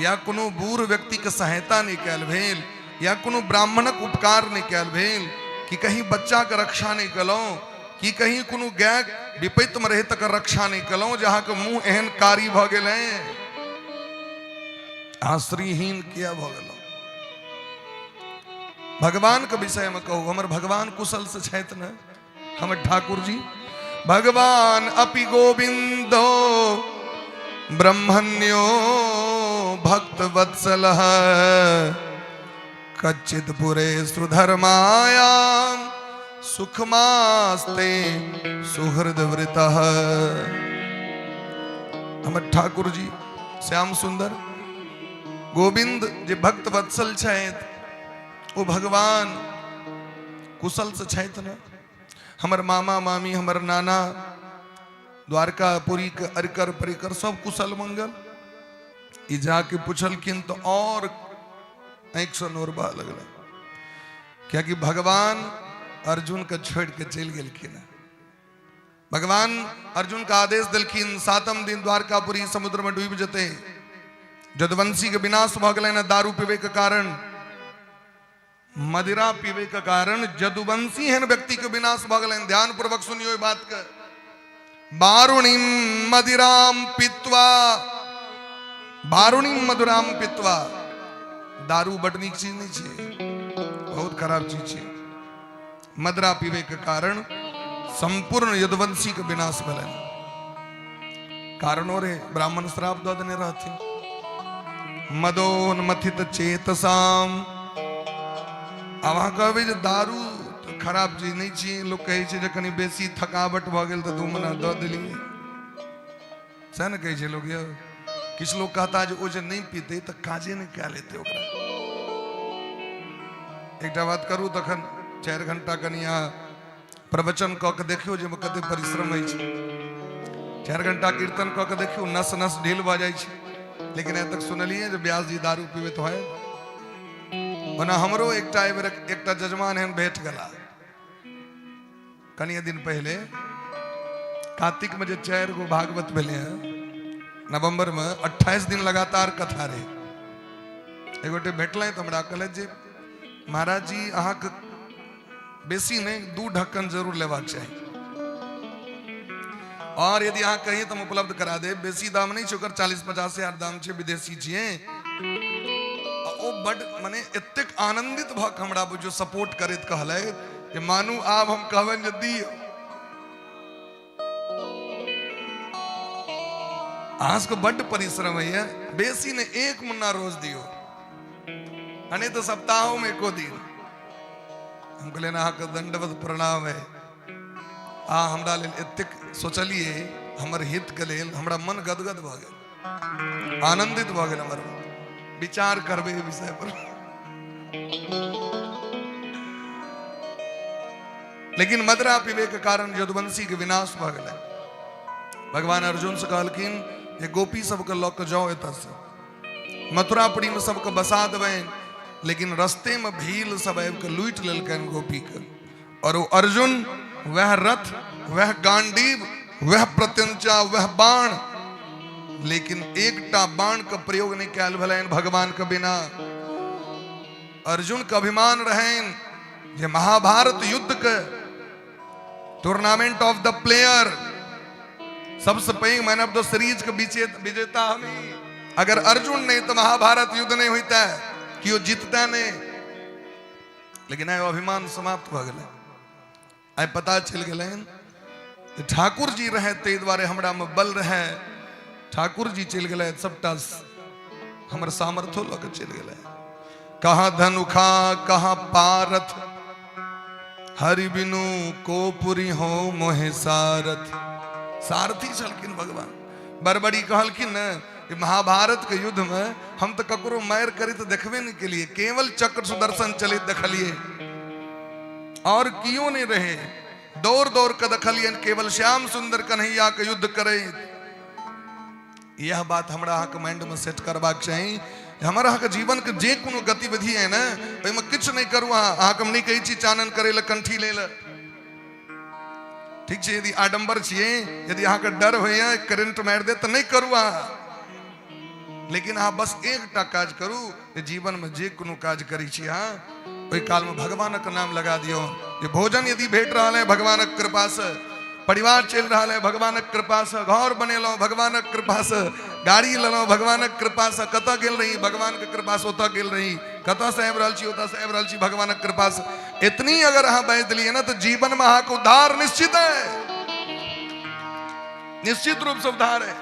या कोनो बूढ़ व्यक्ति के सहायता नहीं कैल भेल या कोनो ब्राह्मणक उपकार नहीं कैल भेल कि कहीं बच्चा के रक्षा नहीं कलौं कि कहीं कोनो गाय विपत्ति में रहे तक रक्षा नहीं कलौं जहाँ के मुंह एहन कारी भ गेल आश्रीहीन किया भ गेलौं। भगवान के विषय में कहू हमर भगवान कुशल से छथि न हमर ठाकुर जी। भगवान अपि गोविंदो ब्रह्मण्यो भक्त वत्सल कच्चित पुरे सुधर्माया सुखमास्ते सुहृद वृता। हमर ठाकुर जी श्याम सुंदर गोविंद जे भक्त वत्सल छथि वो भगवान कुशल से छथि न। हमर मामा मामी हमर नाना द्वारकापुरी के अरिकर परिकर सब कुशल मंगल। ई जाके पूछलखिन तो और आंख से नोर बह लगल क्या कि भगवान अर्जुन के छोड़ के चल गेलखिन। भगवान अर्जुन का आदेश दिलखिन 7म दिन द्वारकापुरी समुद्र में डूब जते जदुवंशी के विनाश भ गए न दारू पीवे के कारण मदिरा पीवे के कारण जदुवंशी है व्यक्ति के विनाश भ गए। ध्यान पूर्वक सुनियो बात के। बारुणीम मदिराम पित्वा बारुणीम मधुराम पित्वा दारू बड़ नीक चीज नहीं छे बहुत खराब चीज छे। मदिरा पीवे के कारण संपूर्ण यदुवंशी के विनाश भले कारणों रे ब्राह्मण श्राप द देने रहथिन। मदोन्मथित चेतसाम अब अहाँ कहबै जे दारू तो खराब चीज नहीं छी। लोग कहे छे जे कनी बेसी थकावट भ गेल तो 2 महीना द देलिए सह न कहे छे लोग। ये किछ लोग कहता जे ओ जे नहीं पीते तो काजे नहीं क्या लेते ओकरा। एकटा बात करू तखन 4 घंटा कनी यहाँ प्रवचन क के देखियो जे कते परिश्रम होइ छे। 4 घंटा कीर्तन क के देखियो नस नस ढील भ जाय छे। लेकिन ए तक सुनलिए जो व्यास जी दारू पीवे तो है ओना हमरो एकटा जजमान है भेट गला कनिए दिन पहले कार्तिक में जो 4 गो भागवत भेले हैं नवंबर में 28 दिन लगातार कथा रहे एक गोटे भेटल तो हमरा कहले जे महाराज जी अहाँ के बेसी नहीं 2 ढक्कन जरूर लेवाक चाहिए, और यदि अहाँ कहिए तो हम उपलब्ध करा दे। बेसी दाम नहीं छोकर 40-50 हजार दाम छे, विदेशी छिए। ओ बड माने एतेक आनंदित भ के हमरा बुझो सपोर्ट करैत कहले जे मानू आब हम कहबन जे दियो। आज को बड परिश्रम है, बेसी ने 1 मुन्ना रोज दियो, अने तो सप्ताहों में एको दिन। हम कहले ना के दंडवत प्रणाम है। हमरा लेल एतेक सोचलिए, हमर हित के लेल हमरा मन गदगद भ गेल, आनंदित भ गेल। हमर विचार करबे विषय पर, लेकिन मदरा पीबे के कारण यदुवंशी के विनाश भ गेल। भगवान अर्जुन से कहलखिन ये गोपी सबके लऽ के जाओ एतऽ से, मथुरापुरी में सबके बसा देबै, लेकिन रस्ते में भील सब आबि के लूटि लेलकनि गोपी के। और वो अर्जुन, वह रथ, वह गांडीव, वह प्रत्यंचा, वह बाण, लेकिन एकटा बाण का प्रयोग नहीं कैल भलैन भगवान के बिना। अर्जुन का अभिमान रहन जे महाभारत युद्ध के टूर्नामेंट ऑफ द प्लेयर, सबसे पैघ मैन ऑफ द सीरीज के विजेता हम ही। अगर अर्जुन नहीं तो महाभारत युद्ध नहीं होता, कि वो जीतता नहीं। लेकिन आय अभिमान समाप्त भ गेलै। आय पता चल गेलै ठाकुर जी रहे, ते द्वारे हमरा में बल रहे। ठाकुर जी चल गए, सबटा हमर सामर्थ्य लग चल गए। कहाँ धनुखा कहाँ पारथ, हरि बिनु को पुरी हो मोहे सारथ। सारथी छलखिन भगवान। बरबड़ी कहलखिन न कि महाभारत के युद्ध में हम तो ककरो मार करी तो देखबे नहीं के लिए, केवल चक्र सुदर्शन चलित देखलिए, और क्यों नहीं रहे। दौड़ दौड़ के देखलियन, केवल श्याम सुंदर कन्हैया के युद्ध करे। यह बात हमरा अहाँ के माइंड में सेट करबाक चाहिए। हमारा अहाँ के जीवन के जे कोनो गतिविधि है ना, ओहिमे किछु नहीं करू। अहाँ के हम नहीं कहै छी चानन करे ले, कंठी ले ले, ठीक है। यदि आडंबर छिए, यदि अहाँ के डर होइए करंट मार दे तो नहीं करू अहाँ, लेकिन अहाँ बस एकटा काज करू, जीवन में जे कोनो काज करै छी अहाँ, ओहि काल में भगवानक नाम लगा दियो। ये भोजन यदि भेट रहा है भगवानक कृपा से, परिवार चल रहा है भगवानक कृपा से, घर बनेलहुँ भगवानक कृपा से, गाड़ी लेलहुँ भगवानक कृपा से, कतऽ गेल रही भगवान के कृपा से ओतऽ गेल रही, कतऽ से आबि रहल छी ओतऽ से आबि रहल छी भगवानक कृपा से। इतनी अगर अहाँ बाजि देलियै ना, तो जीवन में अहाँ के उद्धार निश्चित है, निश्चित रूप से उद्धार है।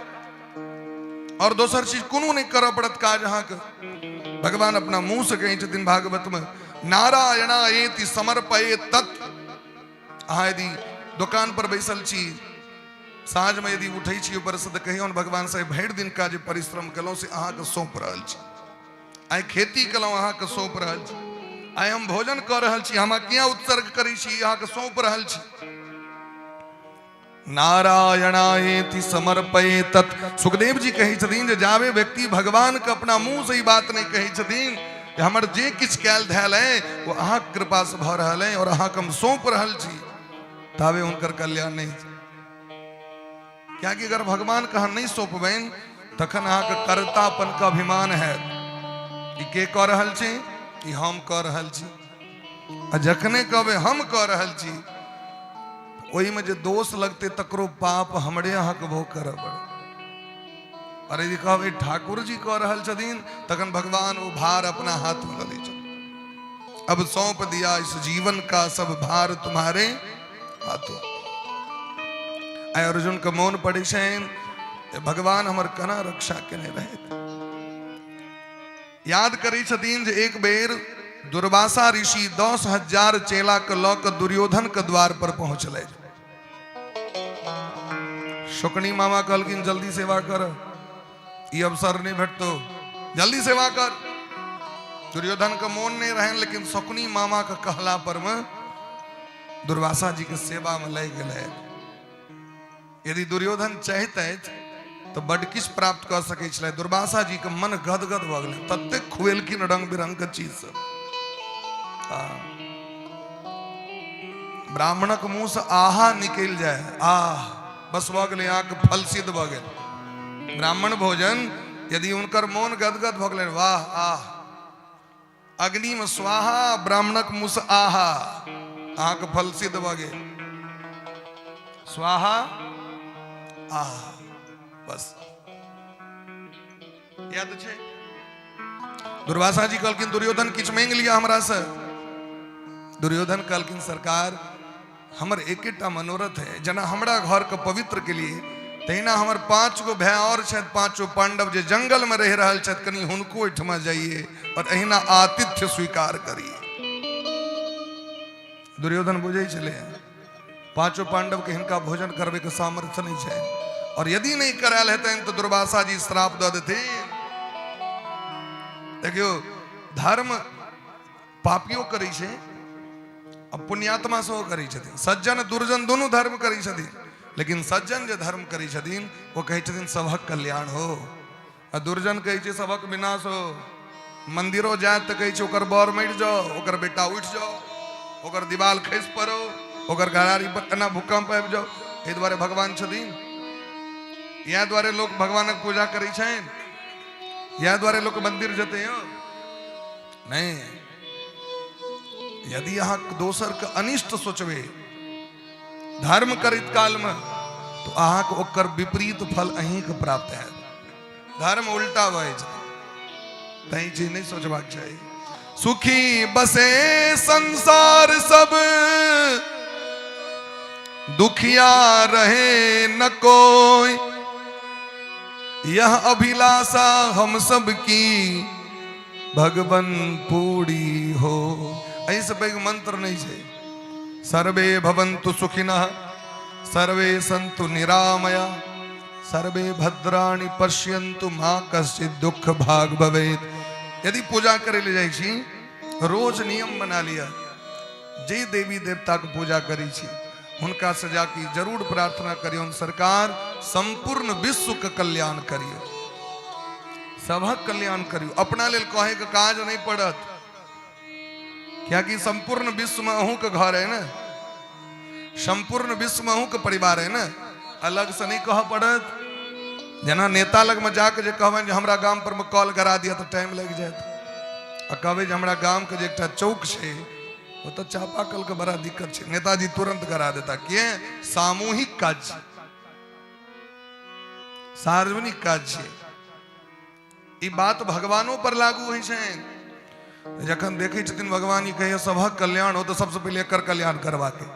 और दोसर चीज कोनो नहीं करऽ पड़त काज अहाँ के। भगवान अपना मुंह से कहै छथिन भागवत में, नारायणायेति समर्पयेत तत्। अहाँ यदि दुकान पर बैसल छी, साँझ में यदि उठै छी ऊपर से, तो कहियौन भगवान से भरि दिन का जे परिश्रम केलहुँ से अहाँ के सौंप रहल छी। आइ खेती केलहुँ अहाँ के सौंप रहल छी। आइ हम भोजन कऽ रहल छी, हम किया उत्सर्ग करै छी, अहाँ के सौंप रहल छी। नारायणायेति समर्पयेत तत्। सुखदेव जी कहै छथिन जे जाबे व्यक्ति भगवान के अपना मुंह से ही बात नहीं कहै छथिन कि हमर जे किछ कैल धैल है वो अहाँ के कृपा से भ रहल है और अहाँ के हम सौंप रहल छी, ताबे उनकर कल्याण नहीं। क्या कि अगर भगवान के अहाँ नहीं सौंपबैन, तखन अहाँ के कर्तापन का अभिमान है कि के कऽ रहल छी, कि हम कऽ रहल छी। आ जखने कहबै हम कऽ रहल छी, वही में जो दोष लगते तकरो पाप हमरे अहाँ के भोग करऽ पड़े। और यदि कहबै ठाकुर जी कऽ रहल छथिन, तखन भगवान वो भार अपना हाथ में ले छथिन। अब सौंप दिया इस जीवन का सब भार तुम्हारे हाथों। आइ अर्जुन के मौन पड़े छनि, भगवान हमर केना रक्षा केने रहे। याद करै छथिन जे एक बेर दुर्वासा ऋषि 10,000 चेला के लऽ के दुर्योधन के द्वार पर पहुंचले। शुकनी मामा कहलखिन जल्दी सेवा कर, ये अवसर नहीं भेटतो, जल्दी सेवा कर। दुर्योधन का मोन नहीं रहन, लेकिन शुकनी मामा के कहला पर में दुर्वासा जी के सेवा में लग गए। यदि दुर्योधन चाहते तो बड़ किछ प्राप्त कर सकै छलै। दुर्वासा जी के मन गदगद भ गेलै, तते खुएलखिन रंग बिरंग के चीज सब। ब्राह्मणक मुंह से आहा निकल जाए, आह बस भ गेलै, आंख फल सिद्ध भ गेल। ब्राह्मण भोजन यदि उनकर मोन गदगद भ गेलै, वाह आह अग्नि में स्वाहा ब्राह्मणक मुस आहा आंख फल सिद्ध वगे स्वाहा आहा बस याद छे। दुर्वासा जी कहलकिन दुर्योधन किछ मांग लिया हमरा से। दुर्योधन कहलकिन सरकार हमर एकेटा मनोरथ है जना हमरा घर के पवित्र के लिए तहिना हमर 5 गो भाई और छथि 5 पांडव जे जंगल में रह रहल छथि कनी हुनको एठमा जाइए और अहिना आतिथ्य स्वीकार करिए। दुर्योधन बुझे चले 5 पांडव के हिनका भोजन करबे के सामर्थ्य नहीं है और यदि नहीं करायल हेतन तो दुर्वासा जी श्राप द देते। देखियो धर्म पापियों करै छै अब पुण्यात्मा सेहो करै छथिन। सज्जन दुर्जन दोनों धर्म करै छथिन लेकिन सज्जन जे धर्म करै छथिन वो कहै छथिन सबहक कल्याण हो आ दुर्जन कहै छै सबहक विनाश हो। मंदिरो जाए तो कहै छै ओकर बर मरि जाओ ओकर बेटा उठि जाओ ओकर दीवाल खसि पड़ो ओकर घरारी पर एना भूकंप आबि जाओ। एहि दुआरे भगवान छथिन इएह दुआरे लोग भगवानक पूजा करै छनि इएह दुआरे लोग मंदिर जेतै यौ नहीं। यदि अहाँ दोसर के अनिष्ट सोचबे धर्म करित काल में तो अहाँ के ओकर विपरीत फल अहीं के प्राप्त है। धर्म उल्टा भय तई चीज नहीं सोचबाक चाहिए। सुखी बसे संसार सब दुखिया रहे न कोई यह अभिलाषा हम सब की भगवन पूरी हो। ऐसे पैघ मंत्र नहीं है। सर्वे भवन्तु सुखिनः सर्वे सन्तु निरामया सर्वे भद्राणि पश्यन्तु मा कश्चित् दुख भाग भवेत्। यदि पूजा करे ले जाइ छी रोज नियम बना लिया जे देवी देवता के पूजा करी छी हुनका से जाके जरूर प्रार्थना करियौन सरकार संपूर्ण विश्व के कल्याण करियो सबहक कल्याण करियो। अपना लेल कहे के काज नहीं पड़त क्या कि संपूर्ण विश्व में अहू के घर है ना संपूर्ण विश्व में अहू के परिवार है ना अलग से नहीं कह पड़त। जना नेता लग में जाके जे कहबन जे हमरा गांव पर में कॉल करा दिया तो टाइम लग जात आ कहबे जे हमरा गांव के जे एकटा चौक छे वो तो चापाकल के बड़ा दिक्कत छे नेताजी तुरंत करा देता किए सामूहिक काज सार्वजनिक काज छे। ई बात भगवानों पर लागू होइ छै। जखन देखे छथिन भगवान ई कहियो सबहक कल्याण हो तो सबसे पहले एकर कल्याण करवा के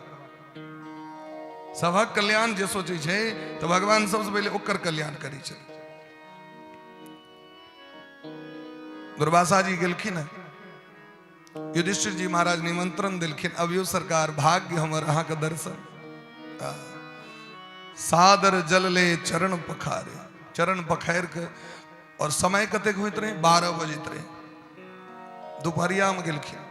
सबहक कल्याण जे सोचे छै तो भगवान सबसे पहले ओकर कल्याण करै छै। दुर्वासा जी गेलखिन युधिष्ठिर जी महाराज निमंत्रण दिलखिन अभियो सरकार भाग्य हमर अहाँ के दर्शन सादर जल ले चरण पखारे चरण पखार के और समय कतेक होइत रहे 12 बजैत रहे दोपहरिया में गेलखिन।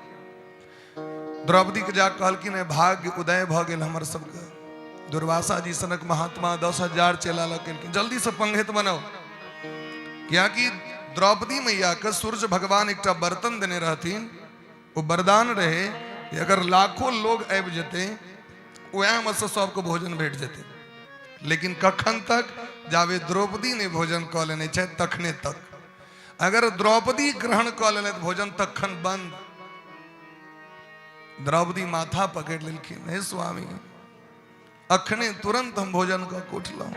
द्रौपदी के जा कहलखिन है भाग्य उदय भ गेल हमर सबके। दुर्वासा जी सनक महात्मा 10,000 चेला लकेलखिन जल्दी से पंगेत बनाओ क्या कि द्रौपदी मैया के सूर्य भगवान एक बर्तन देने रहथिन वो वरदान रहे अगर लाखों लोग आबि जेते वह में से सबको भोजन भेट जेते लेकिन कखन तक जावे द्रौपदी ने भोजन क लेने छै तखने तक। अगर द्रौपदी ग्रहण क लेने भोजन तखन बंद। द्रौपदी माथा पकड़ लेलखिन हे स्वामी अखने तुरंत हम भोजन क उठलौं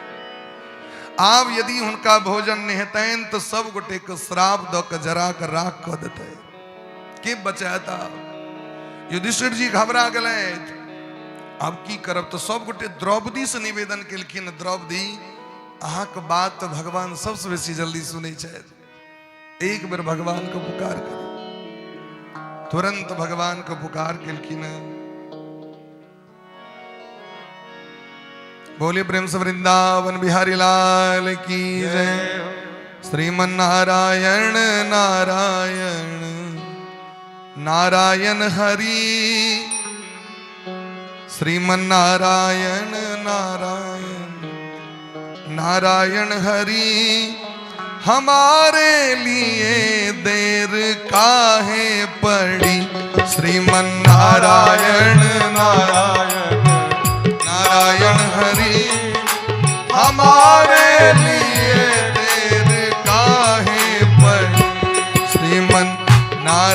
आब यदि हुनका भोजन नहीं हेतैन तो सब गोटे के श्राप द के जरा के राख क देते के बचाता। युधिष्ठिर जी घबरा गए अब की करब तो सब गोटे द्रौपदी से निवेदन केलखिन द्रौपदी अहाँ के बात तो भगवान सबसे बेसी जल्दी सुनै छथि एक बेर भगवान को पुकार कर तुरंत भगवान को पुकार केलखिन। बोले प्रेम से वृंदावन बिहारी लाल की जय। श्रीमन नारायण नारायण नारायण हरि श्रीमन नारायण नारायण नारायण हरि हमारे लिए देर काहे पड़ी। श्रीमन नारायण नारायण नारायण हरि हमारे लिए देर काहे पड़ी। श्रीमन नारायण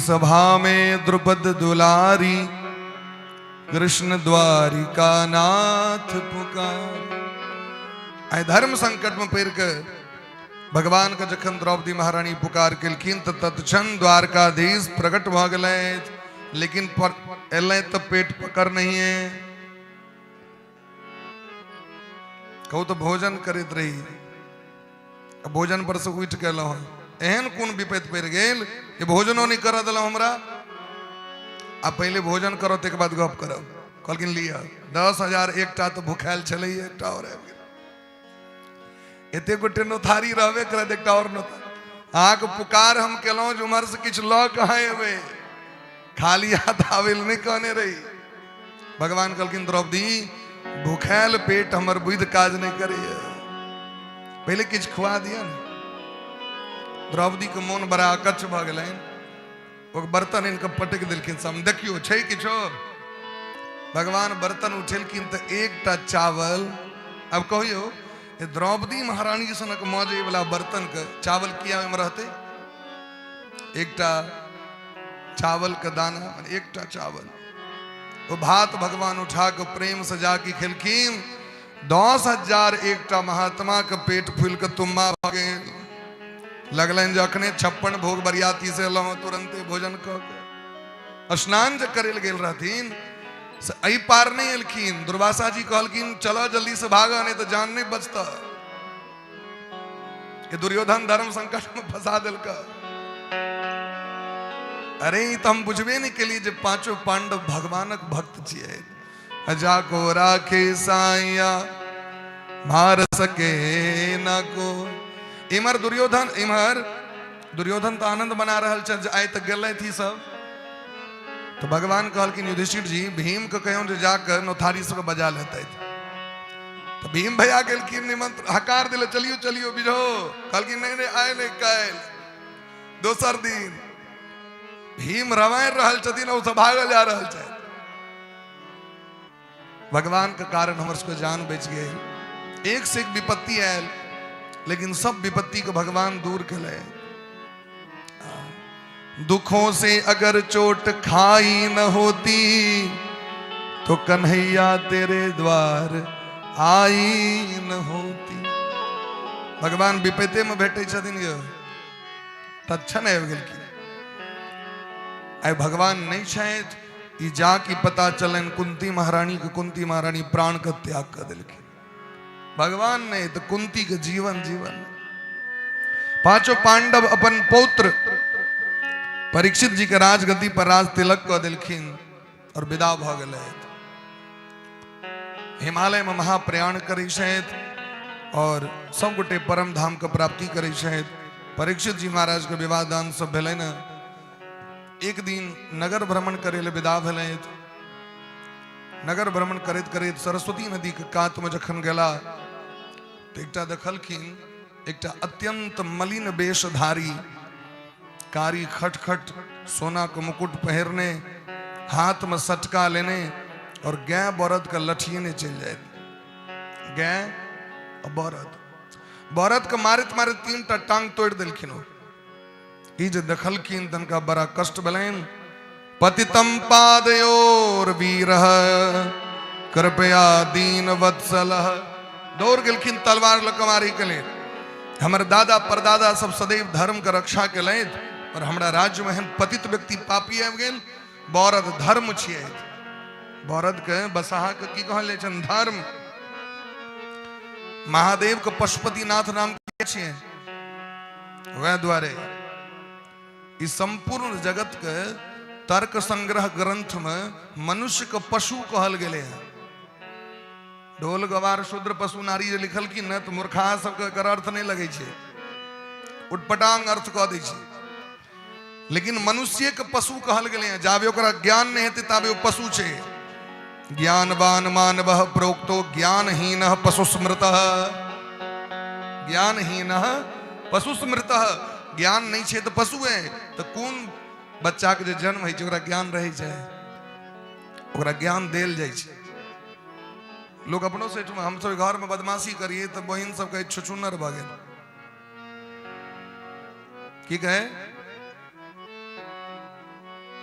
सभा में द्रुपद दुलारी, कृष्ण द्वारिका नाथ पुकार। आय धर्म संकट में पेर के भगवान का जखन द्रौपदी महारानी पुकार केलखिन तत्क्षण द्वारकाधीश प्रकट भ गए, लेकिन एल तो पेट पकड़ नहीं है। कहू तो भोजन करत रही, भोजन पर से उठ के एहन कौन विपत्ति पड़ गेल ये भोजनो नहीं कर दिल हमरा। अब पहले भोजन करो ते बाद गप करो। कहलखिन लिया 10,000 एकटा तो भूखायल चले, एकटा और आबि गेल। एते गोटे नोथारी रहबे करत, एकटा और नोथारी। आके पुकार हम केलहुं जे उमहर से किछु ल कहाँ एबे, खाली हाथ आवेल नहीं कहने रही। भगवान कहलखिन द्रौपदी भूखायल पेट हमर बुद्धि काज नहीं करे, पहले किछु खुआ दिया ना। द्रौपदी के मोन बड़ा अकच्छ भ गेलनि। वो बर्तन इनके पटक दिलखिन सामने, देखियो छै किछो। भगवान बर्तन उठेलखिन तो एकटा चावल। अब कहियो द्रौपदी महारानी सनक मौजे वाला बर्तन के चावल किया में रहते, एकटा चावल का दाना, एकटा चावल। वो भात भगवान उठा के प्रेम से जाके खेलखिन। 10,000 एकटा महात्मा के पेट फूल के तुम्बा भ गेल। लगलन जखने 56 भोग बरियाती से लहो तुरंते भोजन क स्नान जे करे गेल रहथिन से अई पार नहीं एलखिन। दुर्वासा जी कहलखिन चलो जल्दी से भागा नहीं तो जान नहीं बचता। ये दुर्योधन धर्म संकट में फंसा दिल का। अरे तो हम बुझबे नहीं के लिए जब 5 पांडव भगवानक भक्त छिए। जाको राखे साइया मार सके न को। इमर दुर्योधन तो आनंद बना रहल छ, आय तक गए थी सब। तो भगवान कहलखिन युधिष्ठिर जी भीम के कहो जो जाकर नौथारी सब बजा लेते। तो भीम भैया गेलखिन निमंत्रण हकार दिले, चलियो चलियो बिजो। कहलखिन नहीं आए नहीं कायल दोसर दिन। भीम रवायर रहल छथिन और सब भागल जा रहल छै। भगवान के कारण हमर सबके जान बच गए। एक से एक विपत्ति आयल, लेकिन सब विपत्ति को भगवान दूर केले। दुखों से अगर चोट खाई न होती तो कन्हैया तेरे द्वार आई न होती। भगवान विपत्ति में भेटे छथिन यो तत्क्षण आबि गेलखिन। आइ भगवान नहीं छथि ई जाकि पता चलन कुंती महारानी के कुंती महारानी प्राण का त्याग कर दिलखिन। भगवान ने तो कुंती के जीवन 5 पांडव अपन पौत्र परीक्षित जी के राजगद्दी पर राज तिलक कर दिलखिन और विदा भ गए। हिमालय में महाप्रयाण करे और सब गोटे परम धाम के प्राप्ति करे। परीक्षित जी महाराज के विवाह दान सब भेलै न। एक दिन नगर भ्रमण करे ले विदा भेलै। नगर भ्रमण करैत करैत सरस्वती नदी के कात में जखन गेला तो एकटा देखलखिन, एकटा अत्यंत मलिन वेशधारी, कारी खटखट सोना के मुकुट पहिरने, हाथ में सटका लेने और गाय बरद का लठियने चल जाए। गाय और बरद के मारित मारित 3टा टांग तोड़ दिलखिन। ई जे देखलखिन तनका बड़ा कष्ट भेलैन। पतितम पादयोर वीरः कृपया दीन वत्सलः। दौड़ गेलखिन तलवार लऽ कऽ मारी के लेल। हमर दादा परदादा सब सदैव धर्म के रक्षा केलैथ और हमरा राज्य में एहन पतित व्यक्ति पापी आबि गेल। बरद धर्म छियै। बरद के बसाहा के की कहल छन धर्म। महादेव के पशुपतिनाथ नाम के छियै। वह द्वारे इस संपूर्ण जगत के तर्क संग्रह ग्रंथ में मनुष्य के पशु कहल गेले हैं। ढोल गवार शूद्र पशु नारी जे लिखल की न तो मूर्खा सबके एकर अर्थ नहीं लगे छे, उटपटांग अर्थ कह दै छे। लेकिन मनुष्य के पशु कहल गेले हैं। जाबे ओकरा ज्ञान नहीं हेते ताबे वो पशु छे। ज्ञानवान मानवः प्रोक्तो ज्ञानहीनः पशु स्मृतः। ज्ञानहीनः पशु स्मृतः। ज्ञान नहीं छे तो पशु है। तो कौन बच्चा के जो जन्म है ओकरा ज्ञान रहे छे, ओकरा ज्ञान देल जाय छे। लोग अपनों से हम सब घर में बदमाशी करिए तो बहन सब कहे छुछुनर भ गेल। की कहे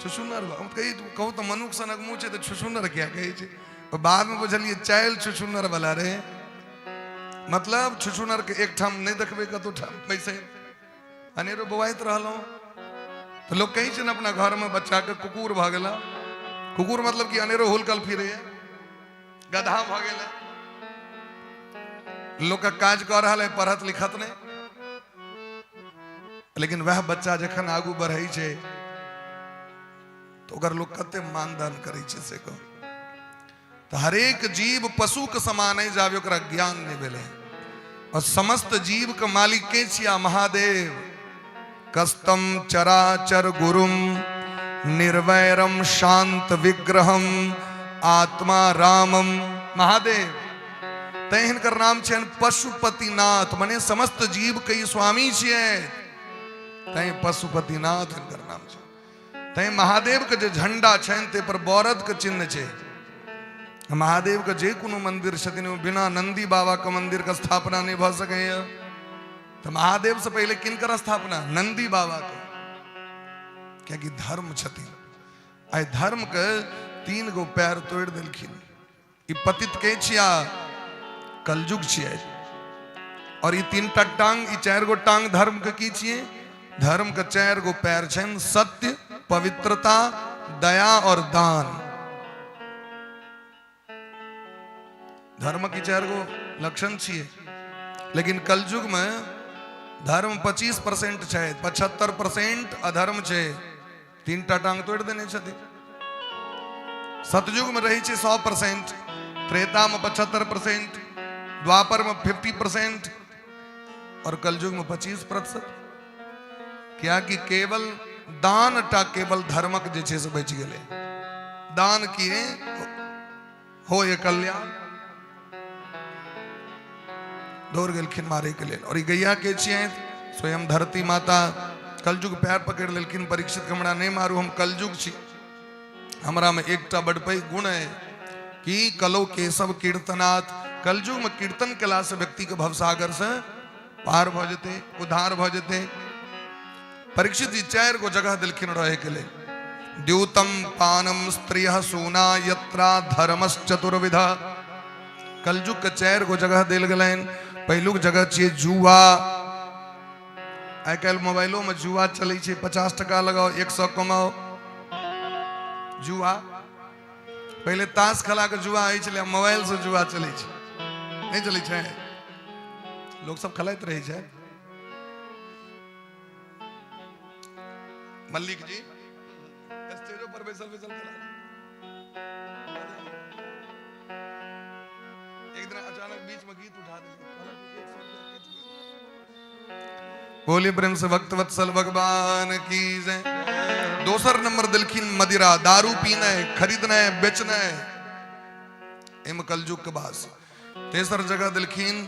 छुछुनर कही कहू तो मनुख सनक मुँह छे तो छुछुनर क्या कहे छे बाद में बुझलिए चाइल छुछुनर वाला रहे मतलब छुछुनर के एक ठाम नहीं देखबे कतो ठाम वैसे अनेरो बवाइत रहलो तो लोग कहीं से अपना घर में बच्चा के कुकुर भ गेला कुकुर मतलब कि अनेरो हुलकल फिरे गधा भ गेला लोग का काज कर रहा है पढ़त लिखत ने लेकिन वह बच्चा जखन आगू बढ़े छे तो अगर लोग कते मानदान करे छे से को तो हरेक जीव पशु के समान है जावे ओकरा ज्ञान नहीं भेले और समस्त जीव के मालिक के छिया महादेव कस्तम चराचर गुरुम निर्वैरम शांत विग्रहम आत्मा रामम महादेव तय हिनकर नाम छे पशुपतिनाथ मने समस्त जीव के स्वामी छे तय पशुपतिनाथ हिनकर नाम छे तय महादेव के जे झंडा छन ते पर बौरद के चिन्ह छे महादेव के जे कोनो मंदिर छथिन बिना नंदी बाबा के मंदिर के स्थापना नहीं भ सके तो महादेव से पहले किनकर स्थापना नंदी बाबा के क्या कि धर्म छथिन आइ धर्म के 3 गो पैर तोड़ देलखिन ई पतित के छिया कलयुग छिए और ई 3 टा टांग ई 4 गो टांग धर्म के की छिए धर्म के 4 गो पैर छन सत्य पवित्रता दया और दान धर्म की 4 गो लक्षण छिए लेकिन कलयुग में धर्म 25% छे 75% अधर्म छे 3 टा टांग तोड़ देने छथि सतयुग में रही छे 100% त्रेता में 75% द्वापर में 50% और कलयुग में 25% क्या कि केवल दान टा केवल धर्मक जे छे से बच गेले दान किए हो ये कल्याण दौड़ गेलखिन मारे के लेल और गैया के छिए स्वयं धरती माता कलयुग पैर पकड़ लेलखिन परीक्षित हमरा नहीं मारू हम कलयुग छी हमरा में एकटा बड़ पैघ गुण है कि कलो केशव कीर्तनाथ कलयुग में कीर्तन कला से व्यक्ति के भवसागर से पार भ जते उद्धार भ जते परीक्षित जी 4 गो जगह दिलखिन रहे के लिए द्यूतम पानम स्त्रिय सूना यत्रा धर्मश्चतुर्विधा कलयुग के 4 गो जगह दिल गलन पहलुक जगह छे जुआ आई कल मोबाइलों में जुआ चले छे 50 टका लगाओ 100 कमाओ जुआ पहले ताश खेला के जुआ आई छले मोबाइल से जुआ चले छे नहीं चले छे लोग सब खेलैत रहे छे मल्लिक जी स्टेजों पर बैसल बैसल एक दिन अचानक बीच में गीत उठा दिया बोली प्रेम से भक्त वत्सल भगवान की जय दोसर नंबर दिलखिन मदिरा दारू पीना है खरीदना है बेचना है एम कलयुग के बास तेसर जगह दिलखिन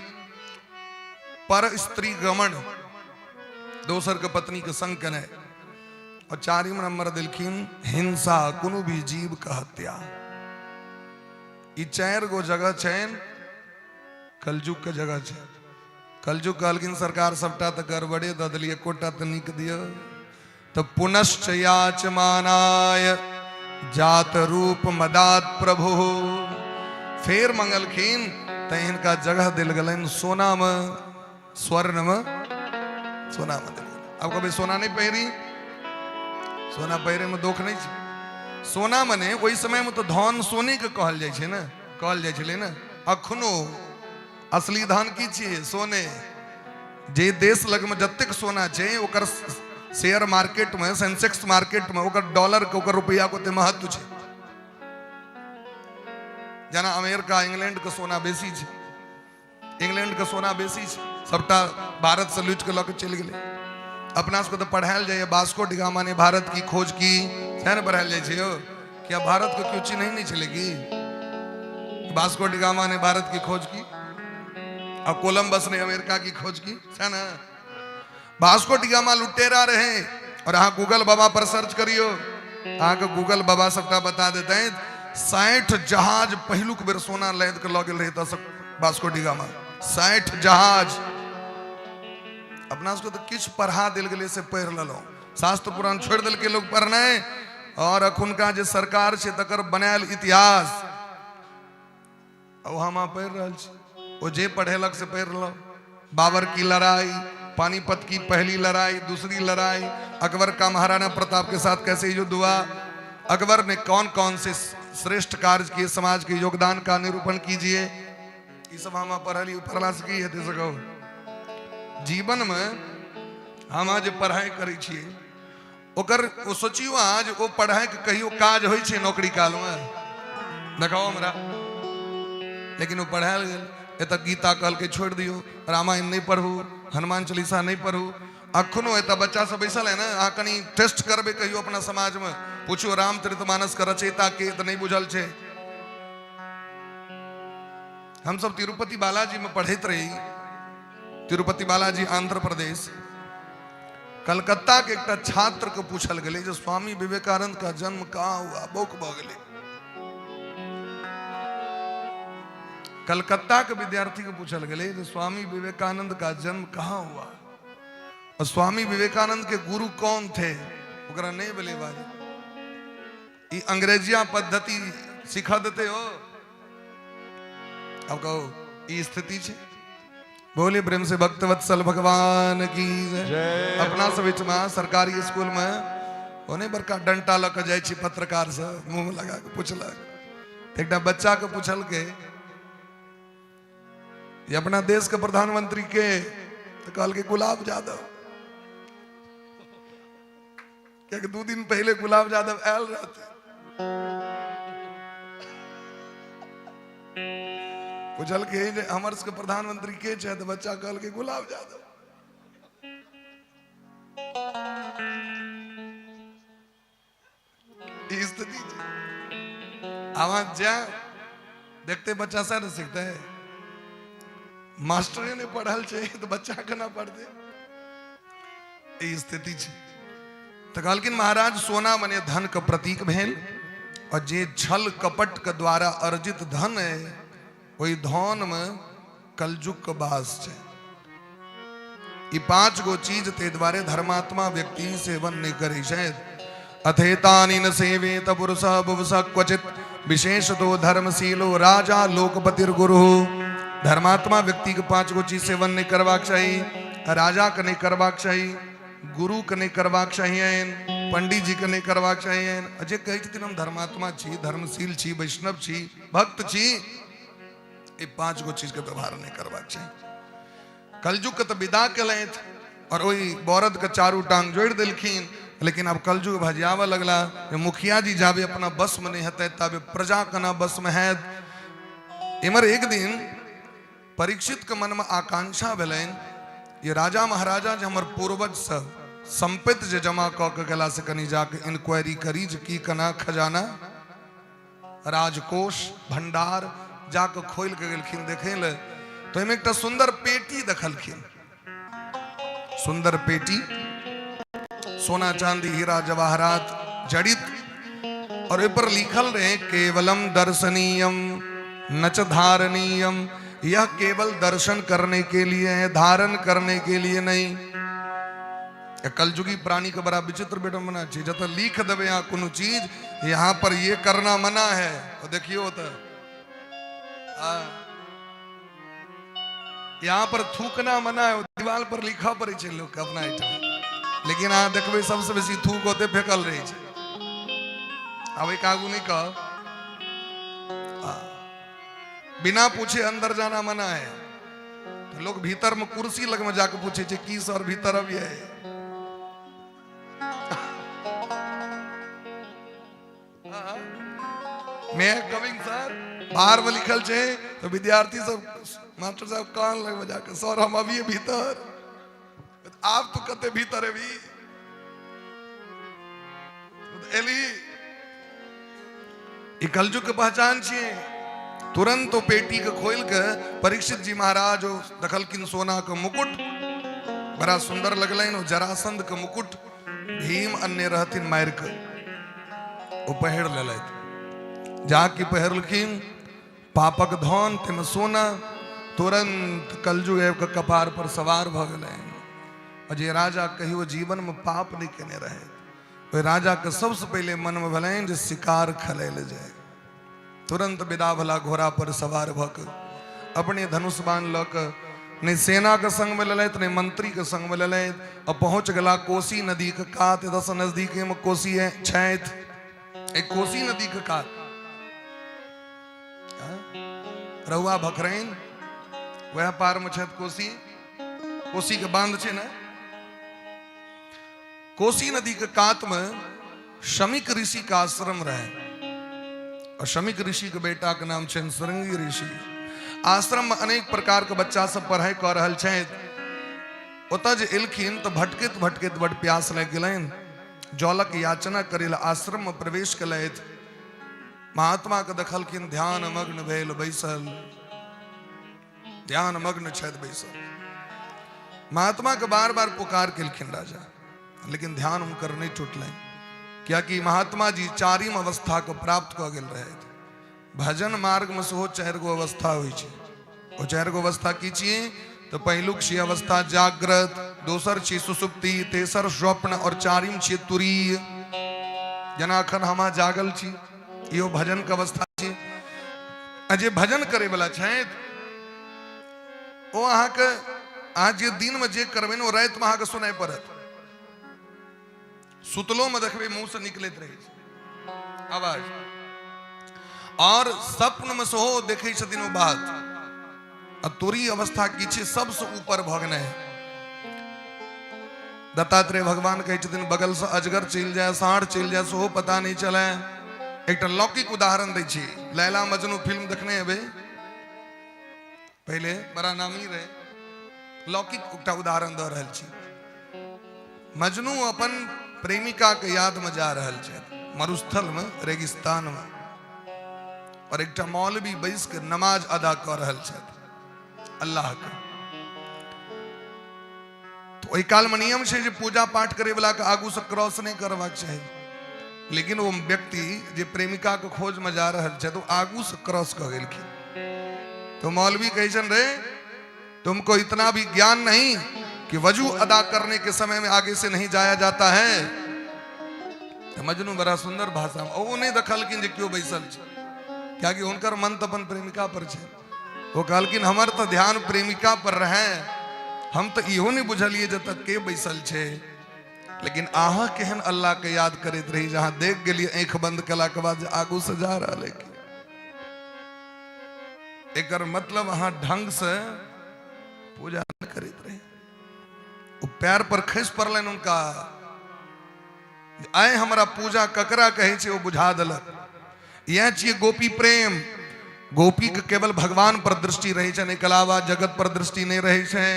पर स्त्री गमन दोसर के पत्नी के संग कने और 4 नंबर दिलखिन हिंसा कोनो भी जीव का हत्या ई 4 गो जगह छन कलयुग के जगह छे कलयुग कहलखिन सरकार सबटा तो गड़बड़े द दिलिए कोटा तो निक दियो तो पुनश्च याचमानाय जात रूप मदात प्रभु फेर मंगलखिन त इनका जगह दिल गलन सोना में स्वर्ण में सोना में दिल अब कभी सोना नहीं पहरी सोना पहिरे में दुख नहीं छे सोना मने ओई समय में तो धन सोने के कहल जाय छे ना कहल जाय छले ना अखनो असली धन की छे सोने जे देश लग में जत्तेक सोना छे ओकर शेयर मार्केट में सेंसेक्स मार्केट में ओकर डॉलर के ओकर रुपया को ते महत्व छे जना अमेरिका इंग्लैंड के सोना बेसी छे इंग्लैंड के सोना बेसी छे सबटा भारत से लूट के लके चल गेले अपना को तो पढ़ायल जाए वास्को डी गामा ने भारत की खोज की है ना पढ़ायल जाए क्या भारत को क्यों चीज नहीं चलेगी वास्को डी गामा ने भारत की खोज की और कोलंबस ने अमेरिका की खोज की है ना वास्को डी गामा लुटेरा रहे और यहाँ गूगल बाबा पर सर्च करियो यहाँ के गूगल बाबा सबका बता देते हैं 60 जहाज पहलुक बेर सोना लैद के लगे रहे तो वास्को डी गामा 60 जहाज अपना उसको तो किछ पढ़ा दिल गले से पढ़ लो शास्त्र पुराण छोड़ दिल के लोग पढ़ना है और अखुनका जे सरकार छै तकर बनायल इतिहास अब हम पढ़ रहल छी, वो जे पढ़ेलक से पढ़ लो। बाबर की लड़ाई, पानीपत की पहली लड़ाई, दूसरी लड़ाई, अकबर का महाराणा प्रताप के साथ कैसे युद्ध हुआ, अकबर ने कौन कौन से श्रेष्ठ कार्य किए, समाज के योगदान का निरूपण कीजिए। ये सब हम पढ़ला से की हेतै सको। जीवन में हम आज पढ़ाई करै छियै, ओकर वो सोचियो आज वो पढ़ाई के कहियो काज होइ छै नौकरी काल में, देखाओ हमरा। लेकिन वो पढ़ायल गेल, एत गीता कहल के छोड़ दियो, रामायण नहीं पढ़ू, हनुमान चालीसा नहीं पढ़ू। अखनो एत बच्चा सब बैसल है ना, अहाँ कनी टेस्ट करबे कहियो अपना समाज में, पूछो रामचरितमानस के रचयिता के, तो नहीं बुझल छे। हम सब तिरुपति बालाजी में पढ़ैत रही, तिरुपति बालाजी आंध्र प्रदेश। कलकत्ता के एक छात्र को पूछल गए जो स्वामी विवेकानंद का जन्म कहाँ हुआ, बौक भ गेलै। कलकत्ता के विद्यार्थी को पूछल गए जो स्वामी विवेकानंद का जन्म कहाँ हुआ और स्वामी विवेकानंद के गुरु कौन थे, ओकरा नहीं बोले बारे। ये अंग्रेजिया पद्धति सिखा देते हो। अब कहो ये स्थिति है। बोले प्रेम से भक्तवत्सल भगवान की जय। अपना सब में सरकारी स्कूल में होने बड़का डंटा लग जाए पत्रकार से मुंह लगा के पूछलक। एक बच्चा के पूछल के ये अपना देश के प्रधानमंत्री के, तो कहल के गुलाब यादव। क्या 2 दिन पहले गुलाब यादव आयल रहते, पूछल के हमर के प्रधानमंत्री के छै, तो बच्चा कहल के गुलाब यादव। स्थिति आवाज जा देखते बच्चा से न सीखता है। मास्टर ने पढ़ल छे तो बच्चा के ना पढ़ते, ये स्थिति छे। तो कहलकिन महाराज सोना मने धन का प्रतीक भेल, और जे छल कपट के द्वारा अर्जित धन है वही धन में कलजुग का वास छे। ये 5 गो चीज ते द्वारे धर्मात्मा व्यक्ति सेवन नहीं करे छे। अथेतानि न सेवेत पुरुषः बुवसः क्वचित, विशेष तो धर्मशीलो राजा लोकपतिर गुरु। धर्मात्मा व्यक्ति के 5 गो चीज सेवन नहीं करवाक चाहिए, राजा के नहीं करवाक चाहिए, गुरु के नहीं करवाक चाहिए, पंडित जी के नहीं करवाक चाहिए। अजय कही छथिन हम धर्मात्मा छी, धर्मशील छी, वैष्णव छी, भक्त छी, ये 5 गो चीज के व्यवहार नहीं करवाक चाहिए। कलजुग के तो विदा कलैथ और वही बौरद के 4 टांग जोड़ दिलखिन। लेकिन अब कलजुग भजियावा लगला, मुखिया जी जाबे अपना बस में नहीं हते तबे प्रजा के ना बस में है। इमर एक दिन परीक्षित के मन में आकांक्षा भेलन, ये राजा महाराजा जो हमार पूर्वज सब संपत्ति जे जमा क के गला से कनी जाके इंक्वायरी करी जे की कना खजाना राजकोष भंडार जाके खोल के गेलखिन देखे ले। तो एमे एकटा सुंदर पेटी देखलखिन, सुंदर पेटी, सोना चांदी हीरा जवाहरात जड़ित, और ऊपर लिखल रहे केवलम दर्शनीयम नच धारणीयम। यह केवल दर्शन करने के लिए है, धारण करने के लिए नहीं। कलजुगी प्राणी का बड़ा विचित्र बेटा मना चाहिए, जब तक लिख देवे यहाँ कोनो चीज यहाँ पर ये करना मना है, तो देखियो तो यहाँ पर थूकना मना है, दीवार पर लिखा पड़े छे लोग अपना आइटम। लेकिन यहाँ देखबे सबसे बेसी थूक होते फेंकल रहे छे। अब एक आगू नहीं कह, बिना पूछे अंदर जाना मना है। तो लोग भीतर में कुर्सी लग में जाके पूछे छे की सर भीतर अब है। मैं कमिंग सर, बाहर में लिखल छे तो विद्यार्थी सब मास्टर साहब कान लग में जाके सर हम अभी भीतर, आप तो कते भीतर है भी एली। ये कलजुग के पहचान छे। तुरंत तो पेटी के खोल के परीक्षित जी महाराज दखलकिन सोना के मुकुट, बड़ा सुंदर लगलन। जरासंध के मुकुट भीम अन्य रहथिन मार के वो पहिर लेलथि। जाके पहिरलखिन पापक धन तेम सोना, तुरंत कलजुग के कपार पर सवार भ गेलनि। अजय राजा कहियो जीवन में पाप नहीं केने रहे, वे राजा के सबसे पहले मन में भले जे शिकार खले ले जाए। तुरंत विदा भला घोड़ा पर सवार भक अपने धनुष बाण लक ने सेना के संग में ललैत ने मंत्री के संग में ललैत और पहुंच गला कोसी नदी के कात। दस नजदीक में कोसी है छैत एक कोसी नदी के कात रहुआ भखरैन वह पार में छैत कोसी कोसी के बांध छे ना। कोसी नदी के कात में शमिक ऋषि का आश्रम रहे और शमिक ऋषि के बेटा के नाम छे शृंगी ऋषि। आश्रम में अनेक प्रकार के बच्चा सब पढ़ाई कर रहल छे। ओतऽ जे एलखिन तो भटकैत भटकैत बड़ प्यास लग गेलैन। जलक याचना करेला आश्रम में प्रवेश कलैथ। महात्मा के देखलखिन ध्यान मग्न भेल बैसल, ध्यान मग्न छथि बैसल। महात्मा के बार बार पुकार केलखिन राजा, लेकिन ध्यान उनकर नहीं टूटलैन, क्या कि महात्मा जी चारिम अवस्था को प्राप्त क गेल रहे। भजन मार्ग में सेहो 4 गो अवस्था होइ छै। ओ 4 गो अवस्था की छियै तो पहिलुक छी अवस्था जागृत, दोसर छी सुसुप्ति, तेसर स्वप्न और चारिम छी तुरीय। जेना अखन हम जागल छी इहो भजन के अवस्था छी। जे भजन करे वाला छथि ओ अहाँके अहाँ जे दिन में जे करबै ने ओ राति में अहाँके सुनाई पड़त। सुतलो में देखबै मुंह से निकलैत रहै छै आवाज, और सपन में सेहो देखै छथिन ओ बात। तुरी अवस्था की छै सबसे ऊपर भगने है। दत्तात्रेय भगवान कहै छथिन बगल से अजगर चल जाए, साढ़ चल जाए सेहो पता नहीं चले। एक लौकिक उदाहरण दै छी। लैला मजनू फिल्म देखने हेबै, पहले बड़ा नामी रहे। लौकिक एकटा उदाहरण द रहल छी। मजनू अपन प्रेमिका के याद में जा रहल छै मरुस्थल में, रेगिस्तान में, और एकटा मौलवी बैस के नमाज अदा कर रहल छै अल्लाह के। तो ओहि काल में नियम छै जे पूजा पाठ करे वाला के आगू से क्रॉस नहीं करबाक चाही। लेकिन वो व्यक्ति जे प्रेमिका के खोज में जा रहल छै तो आगू से क्रॉस कर गेलखिन। तो मौलवी कहै छन रे तुमको इतना भी ज्ञान नहीं कि वजू अदा करने के समय में आगे से नहीं जाया जाता है। तो मजनू बड़ा सुंदर भाषा में ओ नहीं देखलखिन जे क्यों बैसल छै, क्या कि उनकर मन तो अपन प्रेमिका पर छै। वो कहलखिन हमर तो ध्यान प्रेमिका पर रहे, हम तो इहो नहीं बुझलिए जब तक के बैसल छे। लेकिन आहा केहन अल्लाह के याद करते रही, जहां देख गेलिए आंख बंद कला के बाद आगू से जा रहा है। एकर मतलब अहाँ ढंग से पूजा करते रहे। वो पैर पर खस पड़लन उनका, आए हमारा पूजा ककरा कहे छे वो बुझा देलक। यह चाहिए गोपी प्रेम। गोपी के केवल भगवान पर दृष्टि रही छे, एकर अलावा जगत पर दृष्टि नहीं रही छे।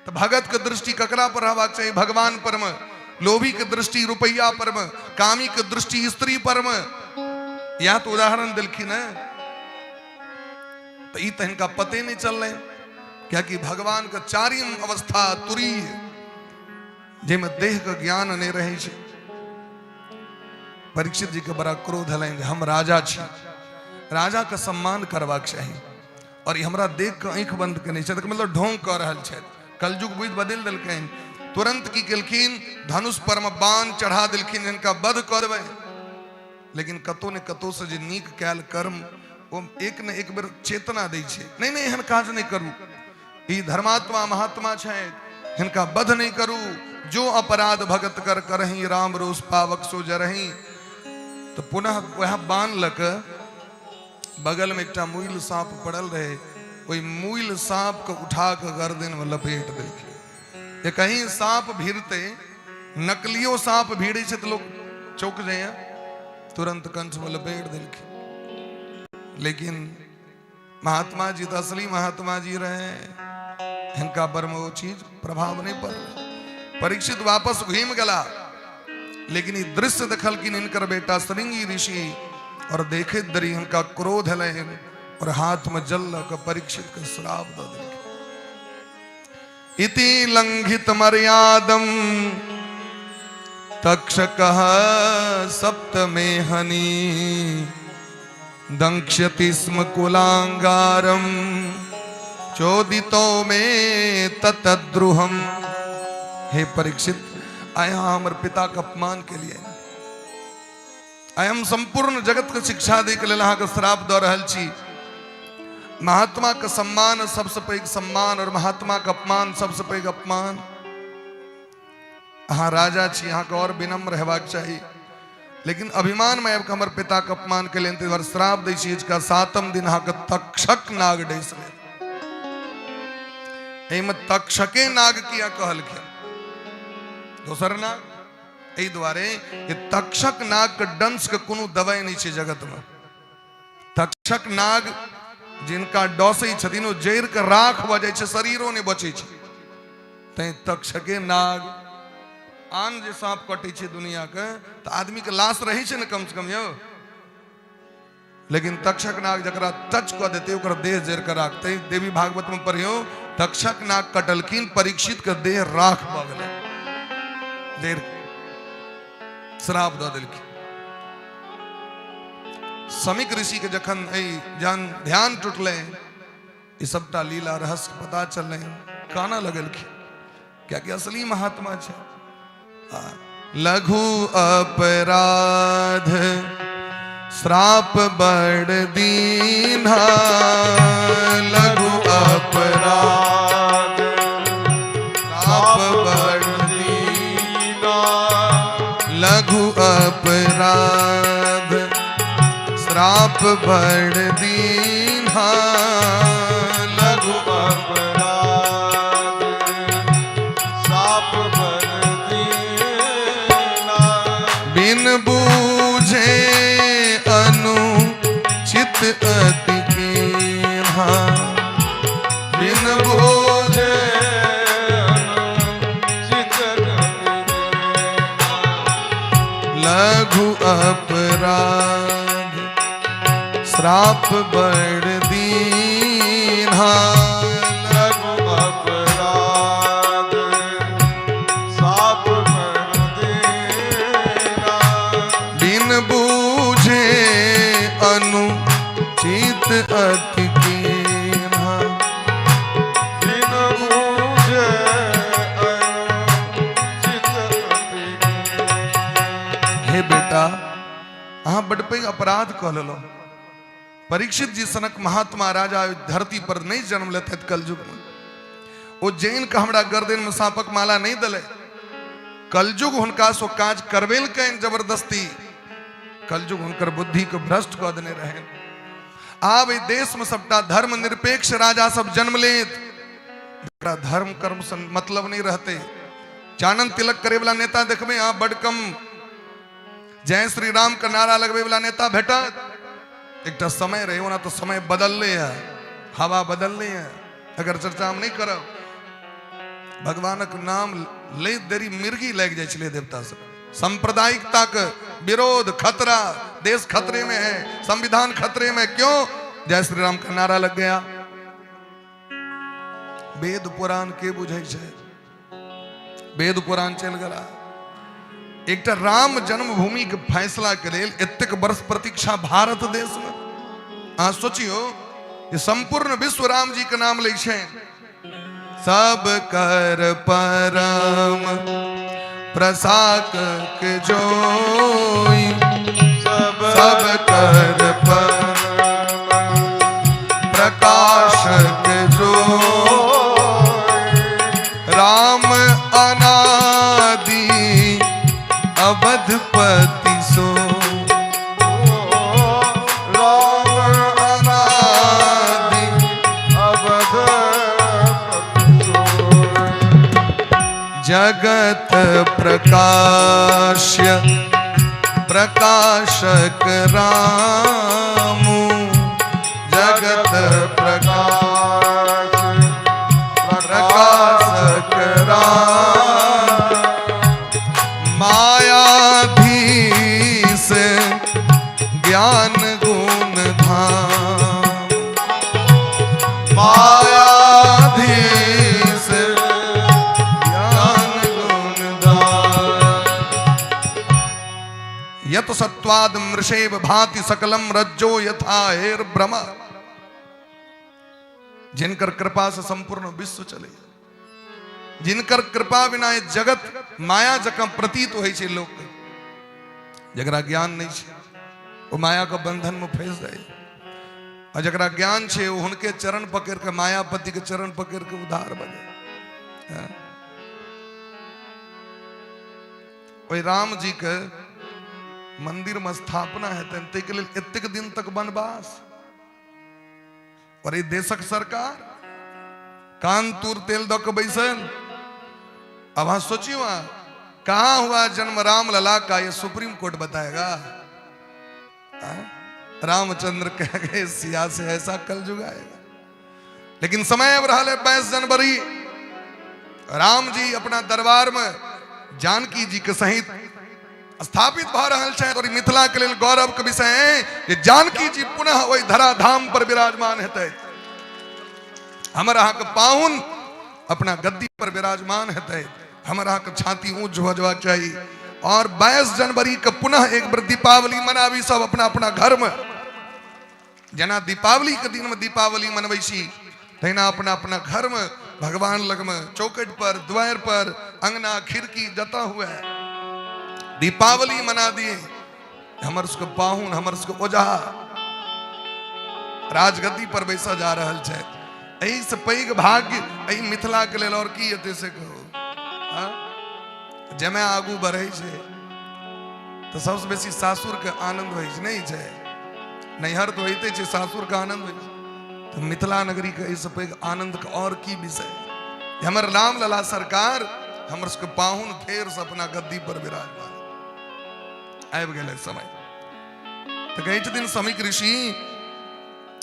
तो भगत के दृष्टि ककरा पर रहबाक चाहिए? भगवान पर में। लोभी के दृष्टि रुपया पर में, कामी के दृष्टि स्त्री पर में। यह तो उदाहरण दिलखिन है। तो ई तो इनका पते नहीं चल रहे, क्या कि भगवान का चारिम अवस्था तुरीय, जेमे देह का ज्ञान नहीं रहे छे। परीक्षित जी के बड़ा क्रोध है, हम राजा छी, राजा का सम्मान करवाक चाहिए, और ये हमरा देख के आंख बंद के नहीं छे, मतलब ढोंग कर रहल छे। कलयुग बुद्धि बदल दिलखिन। तुरंत की केलखिन धनुष पर में बाण चढ़ा दिलखिन, इनका वध कर देबै। लेकिन कतो ने कतो से जे नीक कैल कर्म वो एक ने एक बेर चेतना दै छे, नहीं नहीं एहन काज नहीं करू, ई धर्मात्मा महात्मा छे, इनका वध नहीं करू। जो अपराध भगत कर करही, राम रोष पावक सो जरही। तो पुनः वह बाण लक बगल में एकटा मूल सांप पड़ल रहे, वही मूल सांप को उठा के गर्दन में लपेट देलखिन। ये कहीं सांप भीड़ते, नकलियो सांप भीड़े छे तो लोग चौक जाए, तुरंत कंठ में लपेट देलखिन। लेकिन महात्मा जी तो असली महात्मा जी रहे, इनका पर में वो चीज प्रभाव नहीं पड़। परीक्षित वापस घूम गला, लेकिन ये दृश्य देखल कि इनकर बेटा श्रृंगी ऋषि, और देखे दरी इनका क्रोध है और हाथ में जल लग परीक्षित का श्राप दे दे। इति लंघित मर्यादम तक्षकः सप्तमे हनि दंक्ष्यति स्म कुलांगारम चोदितो में ततद्रुहम। हे परीक्षित, आया हमर पिता के अपमान के लिए आय हम संपूर्ण जगत के शिक्षा दे के लेल अहाँ के श्राप दऽ रहल छी। महात्मा के सम्मान सबसे पैघ सम्मान और महात्मा के अपमान सबसे पैघ अपमान। अहाँ राजा छी, अहाँ के और विनम्र हेबाक चाहिए, लेकिन अभिमान में आबि के हमर पिता के अपमान के लेल ताहि श्राप दै छी। इसका 7म दिन अहाँ के तक्षक नाग डैस ले। एहिमे तक्षके नाग किया कहलखिन, दोसर नाग एहि दुआरे कि तक्षक नाग के डंस के कोनो दवाई नहीं छै जगत में। तक्षक नाग जिनका डसै छथिन ओ जैर के राख भ जाइ छै, शरीरो नहीं बचै छै। तैं तक्षके नाग आन जे सांप कटै छै दुनिया के तो आदमी के लाश रहै छै ने कम से कम यौ, लेकिन तक्षक नाग जकरा टच कऽ देते ओकर देह जैर के राखते। देवी भागवत में पढ़ियो तक्षक नाग कटलखिन, परीक्षित के देह राख भ गेलै, देर श्राप दऽ देलखिन। समीक ऋषि के जखन ध्यान टूटले, ई सबटा लीला रहस्य पता चललै, काना लगलखिन, क्या कि असली महात्मा छै। लघु अपराध श्राप बड़ दीन्हा, लघु अपराध श्राप बड़ दीन्हा, लघु अपराध श्राप बड़ दीन्हा, लघु अपराध श्राप बड़ दीन्हा। बिन बूझे अनुचित अति कीन्हा, बिन बूझे अनुचित लघु अपराध श्राप बड़ दीन्हा, लघु अपराध श्राप बड़ दीन्हा। बिन बूझे अनुचित अति कीन्हा, बिन बूझे अनुचित अति कीन्हा। हे बेटा अहाँ बड़ पैघ अपराध कऽ लेलहुँ। परीक्षित जी सनक महात्मा राजा धरती पर नहीं जन्म लेते कलयुग में। वो जैन का हमरा गर्दन में सांपक माला नहीं दले, कलयुग हुनका सो काज करवेलकैन जबरदस्ती। कलयुग हुनकर बुद्धि को भ्रष्ट कऽ देने रहे। आब देश में सबटा धर्म निरपेक्ष राजा सब जन्म लेत, धर्म कर्म से मतलब नहीं रहते। चानन तिलक करे वाला नेता देखबे अहाँ बड़ कम। जय श्री राम का नारा लगबे वाला नेता भेटत। एक समय रहे ना तो समय बदलले है, हवा बदलले है। अगर चर्चा हम नहीं करब, भगवानक नाम ले देरी मिर्गी लग जाए छले देवता सब। सांप्रदायिकता का विरोध खतरा, देश खतरे में है, संविधान खतरे में। क्यों? जय श्री राम का नारा लग गया। वेद पुराण के बुझे छे, वेद पुराण चल गया। एक राम जन्मभूमि के फैसला के लेल एतेक वर्ष प्रतीक्षा भारत देश में। अहाँ सोचियो ये संपूर्ण विश्व राम जी के नाम ले छे। सब कर परम प्रसादक जोई, सब कर परम प्रकाशक जोई। राम अनादि अवधपति सो, राम अनादि अवधपति सो। जगत प्रकाश्य प्रकाशक रामु, जगत प्रकाश प्रकाशक राम। मायाधीश ज्ञान गुण धाम, मायाधीश ज्ञान गुण धाम। यत सत्वाद मृषेव भाति सकलम रज्जो यथा हेर ब्रह्म। जिनकर कृपा से संपूर्ण विश्व चले। जिनकर कृपा बिना ये जगत माया जका प्रतीत होइ छे लोक के। जकरा ज्ञान नहीं छे वो माया के बंधन में फंस जाए, और जकरा ज्ञान छे वो उनके चरण पकड़ के, मायापति के चरण पकड़ के उद्धार बने। वही राम जी के मंदिर में स्थापना है ते के लिए इतने दिन तक वनवास, और ये देशक सरकार कान तूर तेल दो के बैसल। अब हाँ सोचिए वहां कहा हुआ जन्म राम लला का, ये सुप्रीम कोर्ट बताएगा। रामचंद्र कह गए सिया से ऐसा कल जुगाएगा, लेकिन समय अब रहा 22 जनवरी राम जी अपना दरबार में जानकी जी के सहित स्थापित भ रहल छथि, और मिथिला के लिए गौरव के विषय है कि जानकी जी पुनः वही धरा धाम पर विराजमान हेतै। हमारा के पाहुन अपना गद्दी पर विराजमान हेतै, हमारा के छाती ऊंच हो जावा चाहिए। और 22 जनवरी के पुनः एक बार दीपावली मनावी सब अपना अपना घर में। जना दीपावली के दिन में दीपावली मनबै छी, तहिना अपना अपना घर में भगवान लग में चौकट पर, द्वार पर, अंगना, खिड़की जता हुआ है दीपावली मना दिए। हमर उसके पाहुन, हमर उसके ओझा राजगद्दी पर बैसा जा रहल छै। एही से पैघ भाग्य एही मिथिला के लेल और की हेतै से कहो। जमे आगू बढ़े छे तो सबसे बेसी सासुर के आनंद होइ छै, नहीं छै नैहर तो होते छे, सासुर का आनंद होइ छै। तो मिथिला नगरी के इस पैघ आनंद का और की विषय। हमर राम लला सरकार हमर सबके पाहुन फेर से अपना गद्दी पर विराजमान आबि गेलै समय। तो कहै छथिन समीक ऋषि,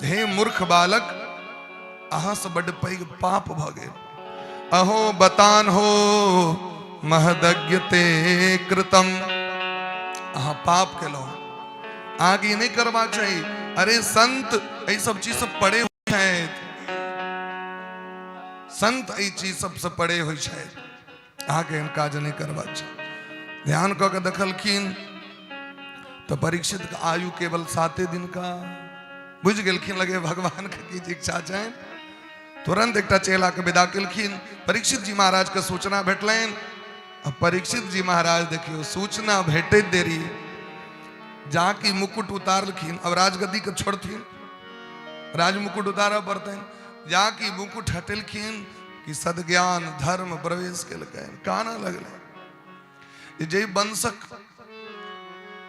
हे मूर्ख बालक, अहाँ से बड़ पैघ पाप भ गेल। अहो बतान हो महदज्ञते कृतम, अहाँ पाप केलौ, आगे नहीं करवा चाहिए। अरे संत ये सब चीज सब पढ़े हुए हैं, संत ये चीज सबसे पढ़े हुए है, आगे इनका नहीं करवा चाहिए। ध्यान कऽ के देखलखिन तो परीक्षित का आयु केवल 7 दिन का, बुझ गेलखिन लगे भगवान के की इच्छा छनि। तुरंत एक चेला के विदा केलखिन। परीक्षित जी महाराज के सूचना भेटलनि। अब परीक्षित जी महाराज देखियो सूचना भेटे देरी जाकी मुकुट उतारलखिन। अब राजगद्दी के छोड़थिन, राज मुकुट उतारऽ पड़तनि। जाकी मुकुट हटेलखिन कि सदज्ञान धर्म प्रवेश केलकनि। काना लगले जे वंशक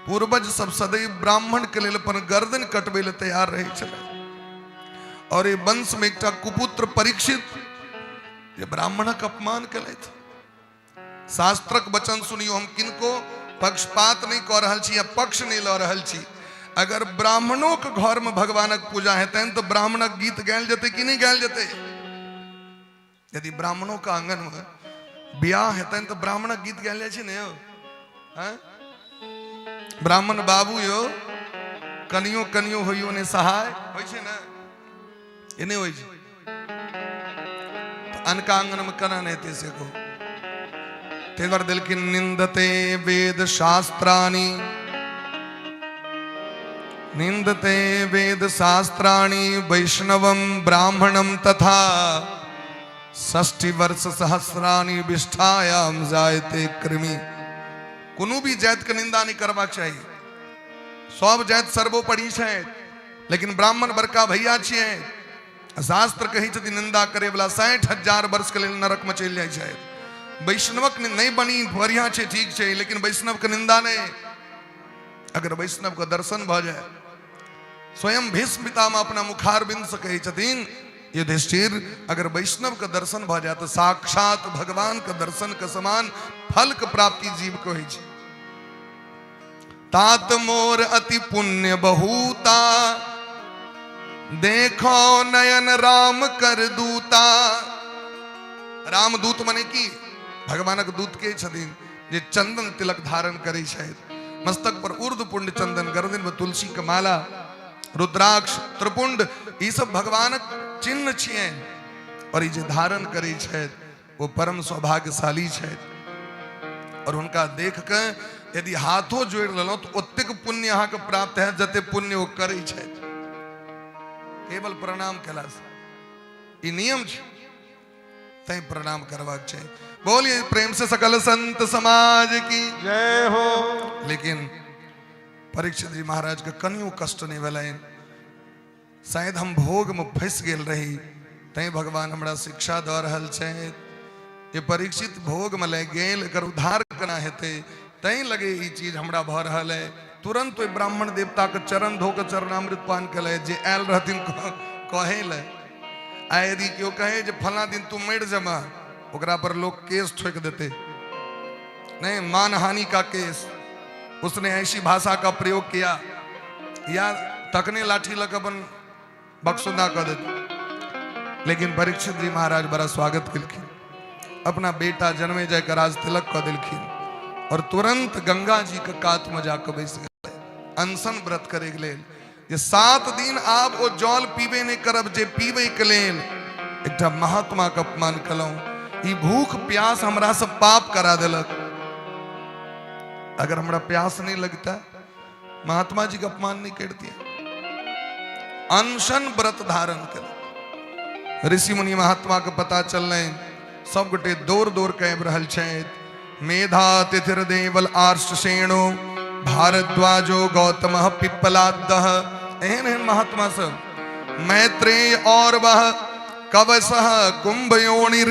पूर्वज सब सदैव ब्राह्मण के लेल अपन गर्दन कटबै ले तैयार रहे छलै, और ये वंश में एकटा कुपुत्र परीक्षित जे ब्राह्मणक अपमान केलथि। शास्त्रक वचन सुनियो, हम किनको पक्षपात नहीं कऽ रहल छी या पक्ष नहीं लऽ रहल छी। अगर ब्राह्मणों के घर में भगवानक पूजा हेतनि तो ब्राह्मणक गीत गायल जेतै कि नहीं गायल जेतै? यदि ब्राह्मणों का आंगन में बियाह हेतनि तो ब्राह्मणक गीत गायल जाइ छै ने यौ। ब्राह्मण बाबू यो कनियो कनियो होइयो ने सहाय होइ छै ने, ये नहीं होइ छै। तो अनका आंगन में कना नहीं हेतै से को। तेवर दिलकिन निंदते वेद शास्त्राणि, निंदते वेद शास्त्राणि वैष्णवम ब्राह्मणम तथा 60 वर्ष सहस्राणि विष्ठायाम जायते कृमि। कोनो भी जात के निंदा नहीं करवा चाहिए। सब जात सर्वोपरि है, लेकिन ब्राह्मण बड़का भैया छियै। शास्त्र कही छथिन निंदा करे वाला 60,000 वर्ष के लिए नरक में चलि जाइ छै। वैष्णवक नहीं बनी बढ़िया छे, ठीक छे, लेकिन वैष्णव के निंदा नहीं। अगर वैष्णव का दर्शन भ जाए, स्वयं भीष्म पितामह अपना मुखारबिंद से कही छथिन युधिष्ठिर, अगर वैष्णव का दर्शन भ जाए तो साक्षात भगवान के दर्शन के समान फल के प्राप्ति जीव को होइ छै। तात मोर अति पुण्य बहुता, देखो नयन राम कर दूता। राम दूत मने की भगवानक दूत के छथिन जे चंदन तिलक धारण करे छथि। मस्तक पर ऊर्ध्व पुंड चंदन, गर्दन में तुलसी के माला, रुद्राक्ष, त्रिपुंड, ये सब भगवानक चिन्ह छियै। और ये जे धारण करे छथि वो परम सौभाग्यशाली छथि। और उनका देख के यदि हाथों जोड़ लेलौं तो ओतेक पुण्य अहाँ के प्राप्त है जते पुण्य वो करे छथि। केवल प्रणाम केला से ई नियम छै। तय प्रणाम करवाक चाहिए। बोलिए प्रेम से सकल संत समाज की जय हो। लेकिन परीक्षित जी महाराज के कनियो कष्ट नहीं भेल, शायद हम भोग में फंस गेल रही, तय भगवान हमरा शिक्षा दऽ रहल छै। ये परीक्षित भोग में लग गेल, एकर उद्धार केना हेतै, तय लगे ई चीज हमरा भऽ रहल है। तुरंत ओइ ब्राह्मण देवता के चरण धो के चरणामृत पान केले, जे आयल रहथिन कहे ले। आ यदि केओ कहे जे फला दिन तू मर जमा, ओकरा पर लोग केस ठोक देते, नहीं मानहानि का केस। उसने ऐसी भाषा का प्रयोग किया या तकने लाठी लग अपन बक्सुदा कर देते। लेकिन परीक्षित जी महाराज बड़ा स्वागत किलखिन, अपना बेटा जन्मे जाय के राज तिलक कर दिलखिन और तुरंत गंगा जी के कात में जाकर बैस गए, अनशन व्रत करे के लेल। जे 7 दिन आब ओ जल पीबे नहीं करब, जे पीबे के लेल एकटा महात्मा के अपमान कलौं। ई भूख प्यास हमरा से पाप करा देलक। अगर हमरा प्यास नहीं लगता, महात्मा जी का अपमान नहीं कर दिया। अनशन व्रत धारण कर ऋषि मुनि महात्मा के पता चलने, सब गोटे दौड़ दौड़ के आबि रहल छथि। मेधा तिथिर देवल आर्षसेनो भारद्वाजो गौतम पिप्पलादः। एहन एहन महात्मा सब, मैत्रेय और वह कवसः कुंभयोनिर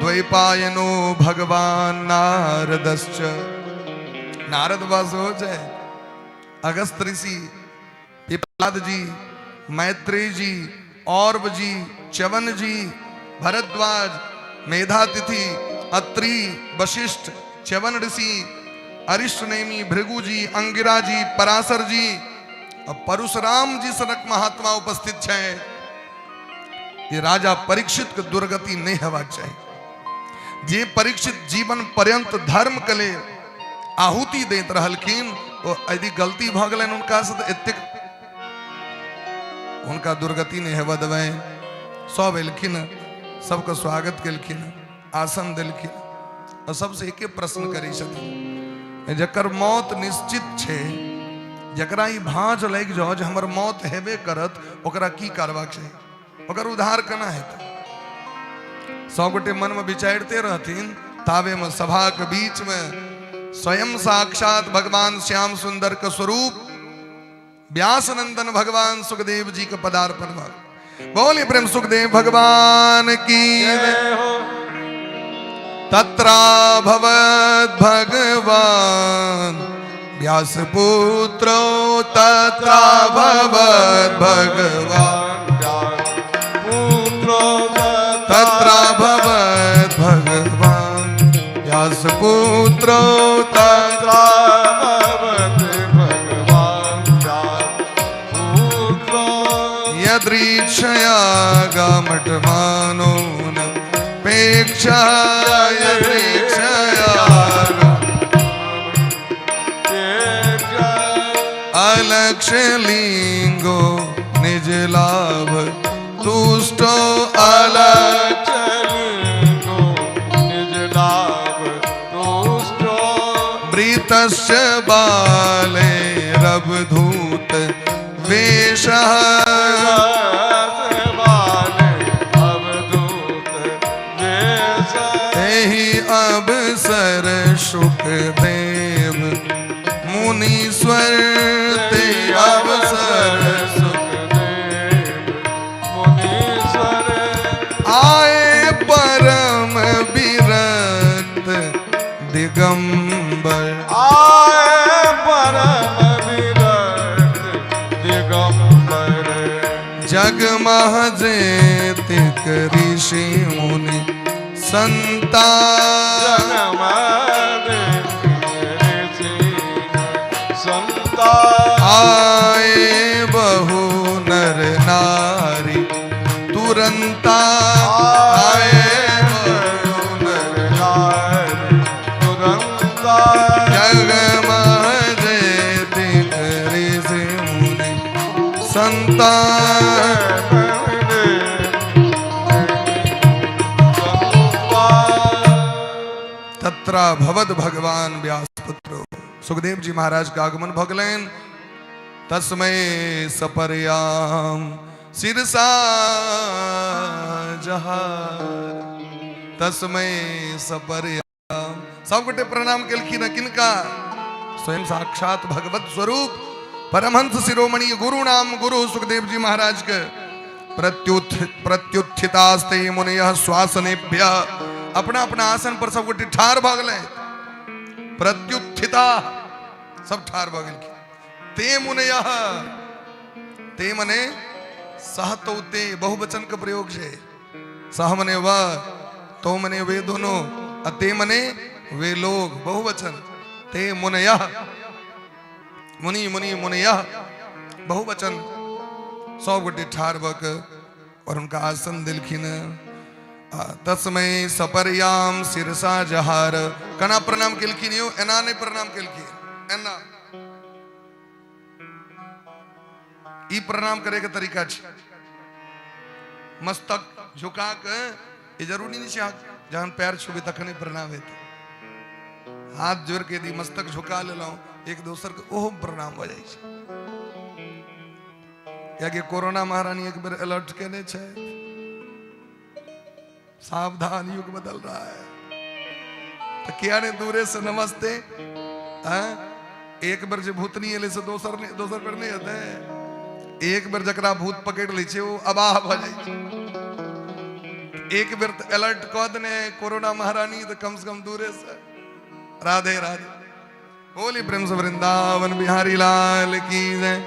द्वैपायनो भगवान नारदश्च। नारद बस हो जाए, अगस्त ऋषि, पिप्पलाद जी, मैत्रेय जी, औरव जी, च्यवन जी, भरद्वाज, मेधातिथि, अत्रि, वशिष्ठ, च्यवन ऋषि, अरिष्टनेमी, भृगु जी, अंगिरा जी, पराशर जी और परशुराम जी सनक महात्मा उपस्थित है। ये राजा परीक्षित के दुर्गति नहीं होगा चाहिए। जे परीक्षित जीवन पर्यंत धर्म के लिए आहुति देत रहलखिन, तो यदि गलती भ गलन उनका से एतेक उनका दुर्गति नहीं हेवा देवे। सब एलखिन, सबका स्वागत केलखिन, आसन दिलखिन और सबसे एक प्रश्न करी छथिन, जकर मौत निश्चित छे, जकरा ई भांज लग जाओ जे हमर मौत हेबे करत, ओकरा की करबाक चाहिए, ओकर उद्धार केना हेतै। सब गोटे मन में विचारते रहथिन। तावे में सभा के बीच में स्वयं साक्षात भगवान श्याम सुंदर का स्वरूप व्यास नंदन भगवान सुखदेव जी का पदार्पण हुआ। बोलिए प्रेम सुखदेव भगवान की जय हो। तत्रा भवत भगवान व्यास पुत्रो, तत्रा भवत भगवान पुत्रो, तत्रा भवत भगवान व्यास पुत्रो, तत्रा यदृक्षया गामटमानो न पेक्षा यदृक्षया अलक्ष्य लिंगो निज लाभ तुष्टो अलक्ष्य निज लाभ तुष्टो वृतस्य बाले रवधूत वेशः अवसर सुखदेव मुनीश्वर ते अवसर सुखदेव मुनीश्वर आए परम विरक्त दिगंबर। आए परम विरक्त दिगंबर। जग महजेतिक ऋषि मुनि संता आए बहु नर नारी तुरंता। आए बहु नर नारी तुरंता। जग महजेतिक ऋषि मुनि संता तत्रा भवद भगवान व्यास पुत्र। सुखदेव जी महाराज का आगमन भगलेन। तस्मै सपर्याम सिरसा जहार। तस्मै सपर्याम। सब गोटे प्रणाम केलखिन किनका? स्वयं साक्षात भगवत स्वरूप परमहंस शिरोमणि गुरु नाम गुरु सुखदेव जी महाराज के प्रत्युत्थितास्ते मुनयः श्वासनेभ्य। अपना अपना आसन पर सब गोटे ठार भ गेलै। प्रत्युत्थिता सब ठार भ गेल। ते मुनयः, ते मने सह तो ते बहुवचन का प्रयोग है। सह मने वह, तो मने वे दोनों, अते मने वे लोग, बहुवचन। ते मुनयः, मुनि मुनि मुनयः बहुवचन। सौ गोटे ठार बक और उनका आसन दिलखिन। तस्मै सपर्याम सिरसा जहार। कना प्रणाम केलखिन यो, एना ने प्रणाम केलखिन। एना ई प्रणाम करे के तरीका छे। मस्तक झुका के, ये जरूरी नहीं है जहां पैर छुबे तखने प्रणाम हेतु। हाथ जोड़ के दी मस्तक झुका ले लाऊं एक दोसर के, ओहो प्रणाम हो जाए। या कि कोरोना महारानी एक बार अलर्ट केने छे, सावधान युग बदल रहा है। तो क्या ने दूरे से नमस्ते, एक बार जो भूतनी एले से दोसर पर नहीं होते। एक बार जकरा भूत पकड़ ली छे वो अबाह भ जाय छे। एक बार तो अलर्ट कह देने कोरोना महारानी, तो कम से कम दूरे से राधे राधे। बोली प्रेम से वृंदावन बिहारी लाल की जय।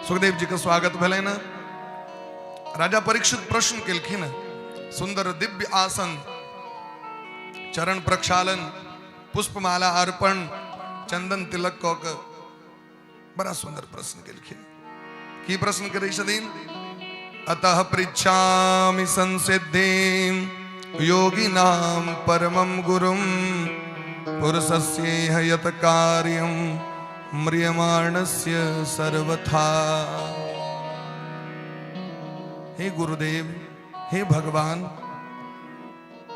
सुखदेव जी का स्वागत भले ना। राजा परीक्षित प्रश्न केलखिन। सुंदर दिव्य आसन, चरण प्रक्षालन, पुष्पमाला अर्पण, चंदन तिलक कौक, बड़ा सुंदर प्रश्न केलखिन। की प्रश्न करे छथिन? अतः पृच्छामि संसिद्धिं योगिनां परमं गुरुं पुरुषस्येह यत कार्यं म्रियमाणस्य सर्वथा। हे गुरुदेव, हे भगवान,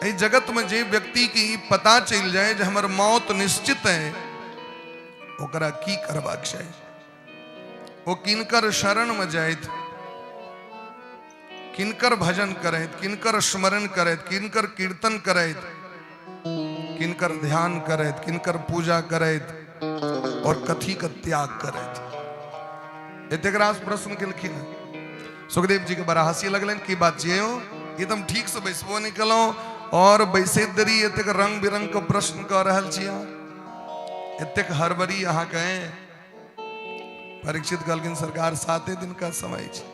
ए जगत में जे व्यक्ति की पता चल जाए जे हमर मौत निश्चित है, ओकरा की करबाक चाही? वो किनकर शरण में जाइत, किनकर भजन करैत, किनकर स्मरण करैत, किनकर कीर्तन करैत, किनकर ध्यान करैत, किनकर पूजा करैत और कथी का त्याग करैत। एतेकरा प्रश्न केलखिन। सुखदेव जी के बड़ा हंसी लगलन। की बात ये हो, एकदम ठीक से बैसबो निकलो और बैसे दरी एतेक रंग बिरंग के प्रश्न कर रहल छिया। एतेक हरबरी अहाँ कहे। परीक्षित कहलखिन सरकार 7 दिन का समय छे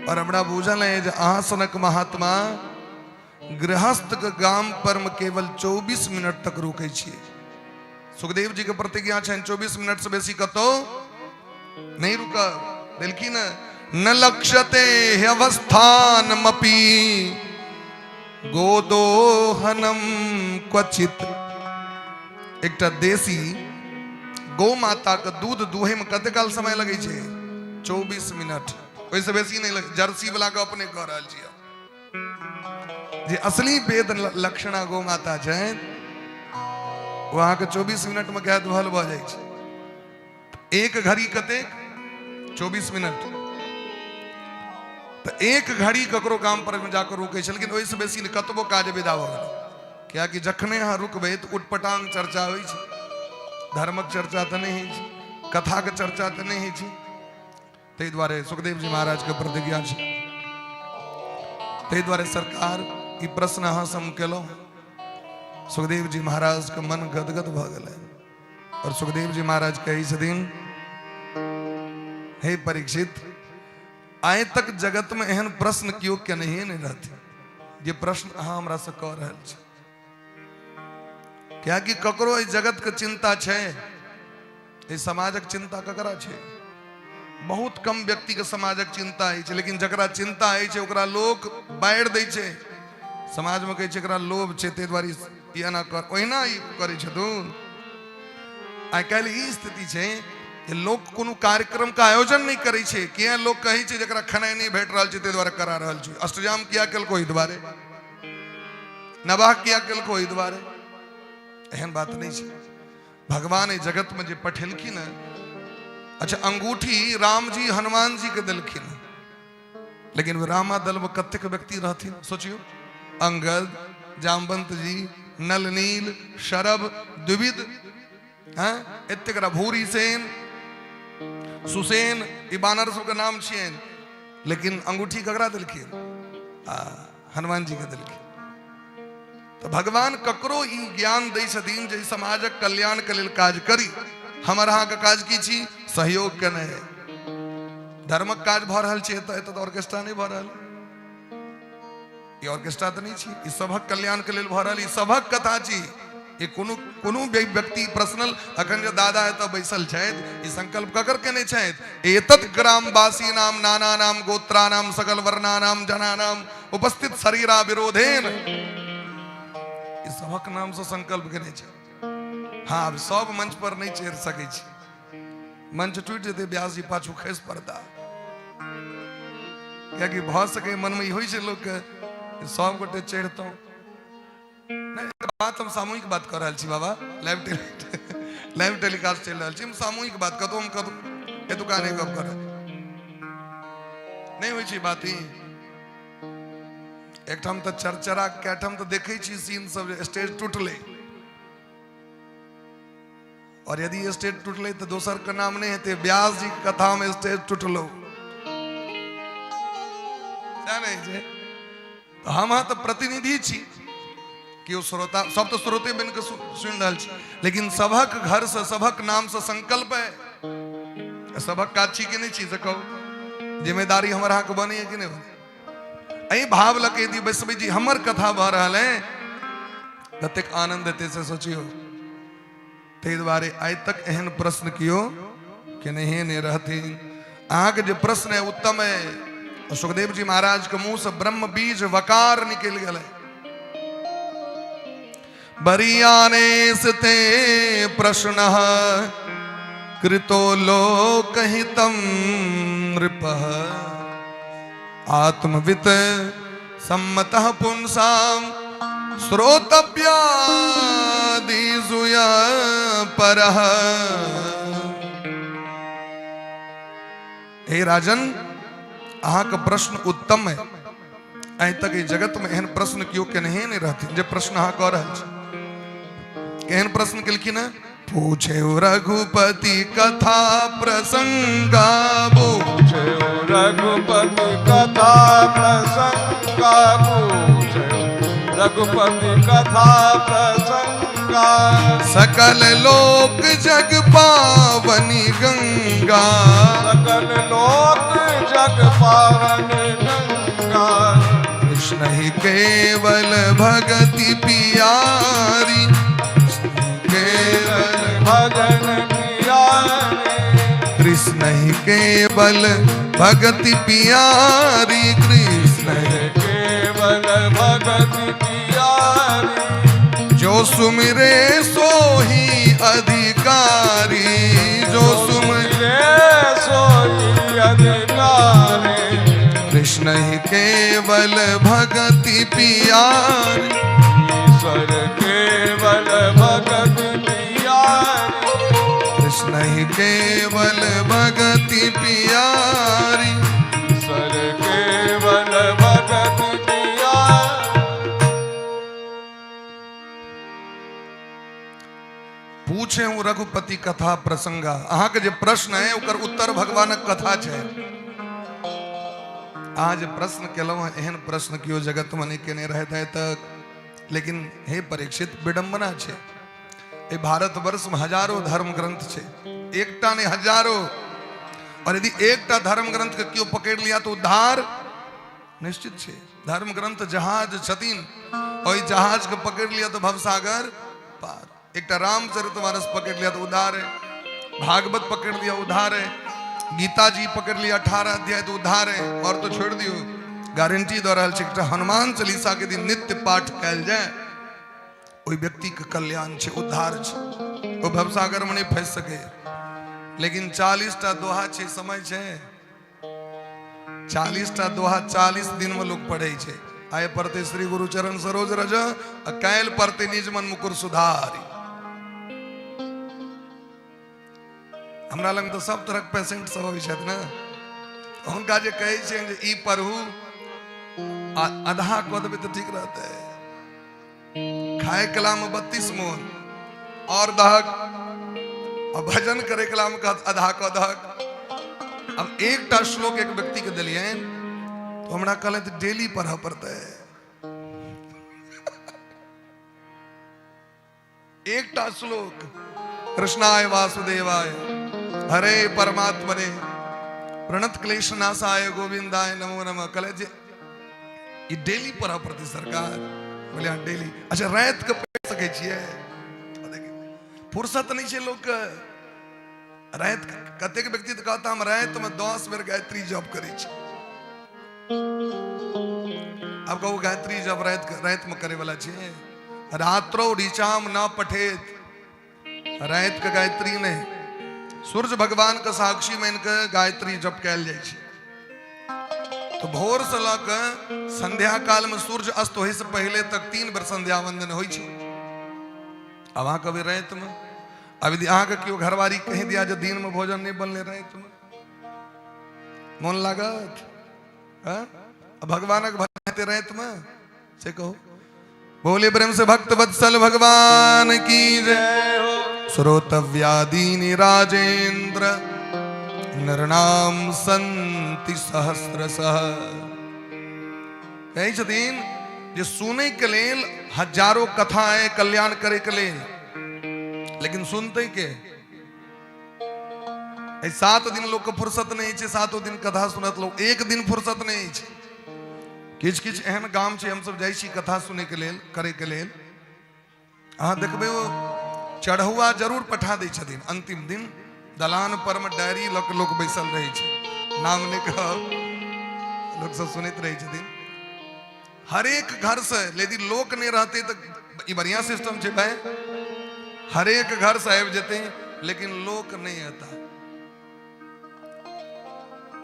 और हमरा बुझल है जे अहाँ सनक महात्मा गृहस्थ के गाम पर में केवल 24 मिनट तक रुके छिए। सुखदेव जी के प्रतिज्ञा छन 24 मिनट से बेसी कतो नहीं रुका। देलखिन न लक्ष्यते ह्यवस्थानमपि गोदोहनम क्वचित। एकटा देसी गौ माता के दूध दुहे में कते काल समय लगे छे? 24 मिनट, वैसे बेसी नहीं लगे। जर्सी वाला के अपने कह रहल छियै जे असली वेद लक्षणा गौ माता छै, वहां के 24 मिनट में कह दुहल भ जाय छै। एक घड़ी कते? 24 मिनट। तो एक घड़ी ककरो काम पर जाकर रुके छै, लेकिन ओइसे बेसी कतबो काज विदा भ गेल। क्या कि जखने अहाँ रुकबै तो उटपटांग चर्चा होइ छै, धर्मक चर्चा तो नहीं है, कथा के चर्चा तो नहीं है। ताहि द्वारे सुखदेव जी महाराज के प्रतिज्ञा छै। ताहि द्वारे सरकार ई प्रश्न अहाँ से हम केलहुँ। सुखदेव जी महाराज के मन गदगद भ गेलै और सुखदेव जी महाराज कहै छथिन, हे परीक्षित, आइ तक जगत में एहन प्रश्न कियो के नहीं रहती जे प्रश्न अहाँ हमरा से कह रहल छी। क्या कि ककरो इस जगत के चिंता छे, इस समाजक चिंता ककरा छे? बहुत कम व्यक्ति के समाजक चिंता है, लेकिन जकरा चिंता है ओकरा लोग बाढ़ दै छै। समाज में कहै छै एकरा लोभ छै, ताहि दुआरे ई एना कर, ओहिना ई करै छथुन। आइ काल्हि ई स्थिति छै जे लोग कोनो कार्यक्रम का आयोजन नहीं करे छे। किया लोग कहै छै जकरा खेनाइ नहीं भेट रहल छै ताहि दुआरे करा रहल छै। अष्टजाम किया केलको ओहि दुआरे, नवाह किया केलको ओहि दुआरे। एहन बात नहीं है। भगवान जगत में जे पठेलखिन, अच्छा अंगूठी राम जी हनुमान जी के दिलखिन, लेकिन वो रामा दल में कतेक व्यक्ति रहथिन सोचियो। अंगद, जामवंत जी, नल नील, शरभ, द्विविद, इत्यकरा भूरी सेन, सुसेन, ई बानर सबके नाम छियन, लेकिन अंगूठी ककरा दिलखिन? हनुमान जी के दिलखिन। तो भगवान ककरो ई ज्ञान दै छथिन जे समाजक कल्याण के लेल काज करी। हमर अहाँ के काज की छी? सहयोग केने है। धर्मक काज भ रहल छै एतऽ ऑर्केस्ट्रा नहीं भ रहल, ई ऑर्केस्ट्रा तो नहीं छी, ई सभक कल्याण के लेल भ रहल, ई सभक कथा छी। ये कोनो व्यक्ति पर्सनल अखन जे दादा एतऽ बैसल छथि, ई संकल्प ककर केने छथि? एतत् ग्रामवासी नाम नाना नाम गोत्रा नाम सकल वर्णा नाम जना नाम उपस्थित शरीरा विरोधेन, ई सभक नाम से संकल्प केने छथि। हाँ, अब सब मंच पर नहीं चढ़ सकै छी, मंच टूट जेतै, व्यास जी पाछू खसि पड़ता। कियाकि भ सके मन में होइ छै लोक के सब गोटे चढ़तौ नहीं। बात हम सामूहिक बात कर रहल छी बाबा, लाइव टेलीकास्ट चल रहल छी, हम सामूहिक बात कतौ हम कतौ ए दुकाने गप कर नहीं होइ छै बात। ई एकठाम तो चरचरा कैठम तो देखे छी सीन सब, स्टेज टूटले, और यदि स्टेज टूटले तो दोसर के नाम नहीं हेते व्यास जी के कथा में स्टेज टूटलो, नहीं छै। तो हम तो प्रतिनिधि छी कि ओ श्रोता सब तो श्रोते बन के सुन रहल छी, लेकिन सभक घर से सभक नाम से संकल्प है, सभक काज छी कि नहीं छी से कहू। जिम्मेदारी हमर अहाँ के बने है कि नहीं बने? अही भाव लगे यदि बैसबै जी हमर कथा भ रहल है, कतेक आनंद हेतै से सोचियो। ताहि दुआरे आइ तक एहन प्रश्न कियो कि नहीं रहथिन। अहाँ के जे प्रश्न है उत्तम है। सुखदेव जी महाराज के मुंह से ब्रह्म बीज वकार निकल गए। बरियाने स्ते प्रश्न कृतो लोकहितम नृपः आत्मवित सम्मतः पुंसाम श्रोतव्यादिजुया परः। हे राजन, अहाँ का प्रश्न उत्तम है। अहि तक ई जगत में एहन प्रश्न क्यों के नहीं रहती जे प्रश्न अहाँ कह रहल छी। केहन प्रश्न केलखिन है? पूछे रघुपति कथा प्रसंगा, पूछे रघुपति कथा प्रसंगा, पूछे रघुपति कथा प्रसंगा। सकल लोक जग पावनी गंगा, सकल लोक जग पावनी गंगा। कृष्ण ही केवल भगति पियारी, केवल भजन पियारी। कृष्ण ही केवल भगति पियारी, कृष्ण ही केवल भगति पियारी। जो सुमिरे सो ही अधिकारी, जो सुमिरे सो ही अधिकारी। कृष्ण ही केवल भगति पियारी, ईश्वर केवल भगति पियारी। कृष्ण ही केवल भगति पियारी। ईश्वर केवल भगति पियारी। पूछे हूँ रघुपति कथा प्रसंगा। अहाँ के जो प्रश्न है ओकर उत्तर भगवानक कथा है। आज प्रश्न केलहुँ है, एहन प्रश्न कियो जगत में नहीं केने रहते तक। लेकिन हे परीक्षित, विडंबना है। ये भारतवर्ष में हजारों धर्म ग्रंथ है, एकटा ने हजारों। और यदि एकटा धर्म ग्रंथ के क्यों पकड़ लिया तो उद्धार निश्चित है। धर्म ग्रंथ जहाज छतीन, और जहाज के पकड़ लिया तो भवसागर पार। एकटा रामचरितमानस पकड़ लिया तो उद्धार है, भागवत पकड़ लिया उद्धार है, गीता जी पकड़ लिया 18 अध्याय तो उद्धार है। और तो छोड़ दियो, गारंटी दो रहल छै हनुमान चालीसा के दिन नित्य पाठ कैल जाए, ओई व्यक्ति के कल्याण छै, उद्धार छै, वो भवसागर में नहीं फंस सके। लेकिन 40टा दोहा छै, समय छै 40टा दोहा 40 दिन में लोग पढ़े छै। आय पढ़ते श्री गुरु चरण सरोज रज, कैल पढ़ते निज मन मुकुर सुधारी। हमरा लग तो सब तरह पेशेंट सब अबै छथि ने, हुनका जे कहै छियनि जे ई पढ़ू आधा को देवे तो ठीक रहता है। खाए कलाम 32 मोहन और दहक, और भजन करे कलाम का आधा को दहक। अब एक टा श्लोक एक व्यक्ति के दिलिए तो हमरा कहले तो डेली पढ़ा पड़ता है। एक टा श्लोक कृष्णाय वासुदेवाय हरे परमात्मने प्रणत क्लेश नाशाय गोविंदाय नमो नमः। कहले जे ये डेली पढ़ा पड़ती सरकार। बोले हाँ डेली। अच्छा रात के पढ़ सके छिए? फुर्सत नहीं है लोग रात। कतेक व्यक्ति तो कहता हम रात में 10 बेर गायत्री जप करे छी। अब कहू गायत्री जप रात में करे वाला छे। रात्रो ऋचाम न पठेत, रात के गायत्री ने सूर्य भगवान का साक्षी मान के गायत्री जप कैल जाय छे। तो भोर से लग संध्या काल में सूर्य अस्त होए से पहले तक 3 बेर संध्या वंदन होई छे। अब अहाँ कभी रात में अभी अहाँ के क्यों घरवारी कह दिया जो दिन में भोजन नहीं बनले रात में मन लागत? भगवान भक्ति रात में से कहो। बोले प्रेम से भक्त वत्सल भगवान की जय हो। श्रोतव्यादीनि राजेंद्र नरनाम संति सहस्रशः। कही छथिन जे सुने के लेल हजारों कथा है कल्याण करे के लेल, लेकिन सुनते के 7 दिन लोग के फुर्सत नहीं छे। 7 दिन कथा सुनत लोग, एक दिन फुर्सत नहीं छे। किछ किछ एहन गाम छे हम सब जाई छी कथा सुने के लेल करे के लेल। अहाँ देखबे वो चढ़ुआ जरूर पठा दै छथिन। अंतिम दिन दलान पर में डायरी लोग बैसल रहे छे, नाम ने कह लोग सब सुनित रहे छथिन। हर एक घर से यदि लोक नहीं रहते तो ये बढ़िया सिस्टम छे भाई। हर एक घर से आब जते लेकिन लोक नहीं आता।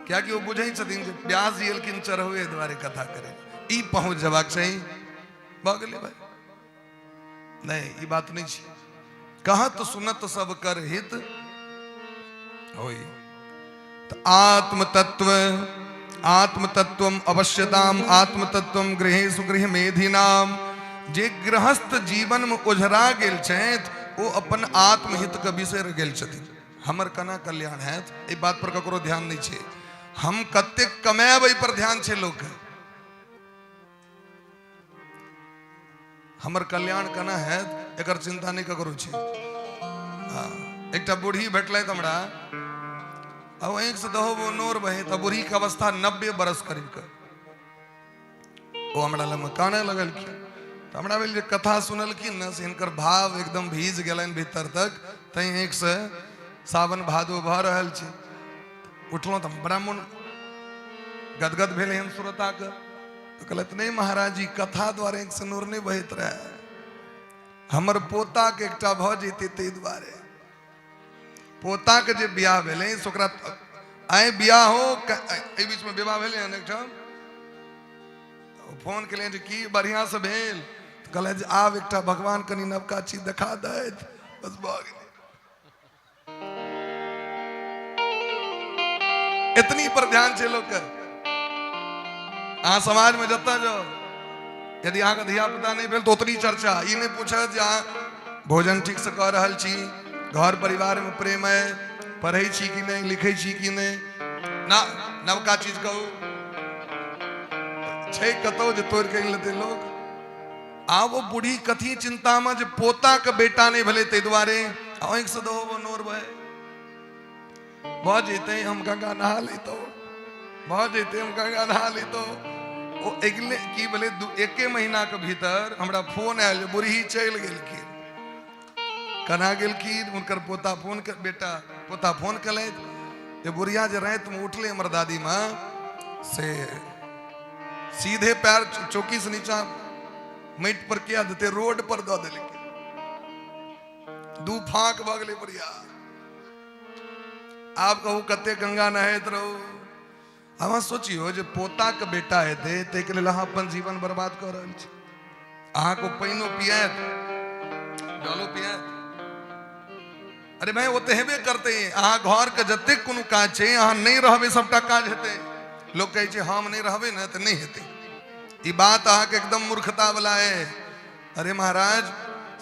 क्या कि वो बुझे छथिन जे व्यास जी एलखिन चढ़ुए द्वारे कथा करे, ई पहुंच जबाक चाहिए। बगले भाई नहीं ये बात नहीं छे। कहत सुनत सब कर हित होई। तो आत्म तत्व अवश्यताम आत्म तत्व गृहे सुगृह मेधिनाम। जे गृहस्थ जीवन में ओझरा गेल छथि वो अपन आत्महित के बिसर गेल छथिन। हमर कना कल्याण हैत ए बात पर ककरो ध्यान नहीं छे। हम कते कमाएब एहि पर ध्यान छे लोग के। हमर कल्याण कना हैत एकर चिंता नहीं ककरो छे। एकटा बूढ़ी भेटलथि हमरा, अब एक से दहो वो नोर बहे तो बूढ़ी के अवस्था 90 बरस करीब के। वो हमरा लग काने लगल की तो हमरा भेल जे कथा सुनलखिन न से हिनकर भाव एकदम भीज गेलन भीतर तक। तई एक से सावन भादो भ रहल छै। उठलौं तो ब्राह्मण गदगद भेले हम श्रोता के। तो कहलत नहीं महाराज जी कथा द्वारे एक से नूर नहीं बहत रहे। हमर पोता के एकटा भ जेते तै द्वारे। पोता के जे बियाह भेले ओकरा आए बियाह हो ए बीच में विवाह भेले अनेक ठाम। फोन के लिए की बढ़िया से भेल तो कहले जे आब एकटा भगवान कनी नवका चीज देखा दैत बस भ गेल। इतनी पर ध्यान छे लोग के। अहाँ समाज में जता जाओ यदि अहाँ के धिया पुता नहीं भेल तो उतनी चर्चा ई नहीं पूछत जे अहाँ भोजन ठीक से कर रहल छी, घर परिवार में प्रेम है, पढ़े छी कि नहीं, लिखे छी कि नहीं, ना नवका चीज कहू छे कतो जे तोड़ के लेते लोग। आ वो बूढ़ी कथी चिंता में जे पोता के बेटा नहीं भले ते द्वारे आंख से दहो वो नोर बहे। भ जेते हम गंगा नहा लेतो, भ जेते हम गंगा नहा लेतो। वो अगले की भले 1 महीना के भीतर हमरा फोन आयल बूढ़ी चल गेलखिन। कना गेलखिन उनकर पोता फोन कर बेटा पोता फोन कले जे बुढ़िया जे रात में उठले हमर दादी माँ से सीधे पैर चौकी से नीचा मैट पर किया देते रोड पर दो दे। 2 फाक भ गेले बुढ़िया। आप कहू कते गंगा नहात रहो। हम सोचियो जे पोता के बेटा हेते ते के लेल अहाँ अपन जीवन बर्बाद कर रहल छी। अहाँ को पाइनो पियात जलो पियात। अरे भाई वो तो हेबे करते हैं। अहाँ घर के जते कोनो काज छे अहाँ नहीं रहबे सबटा काज हेते। लोग कहे छे हम नहीं रहबे ना तो नहीं हेते। ये बात अहाँ के एकदम मूर्खता वाला है। अरे महाराज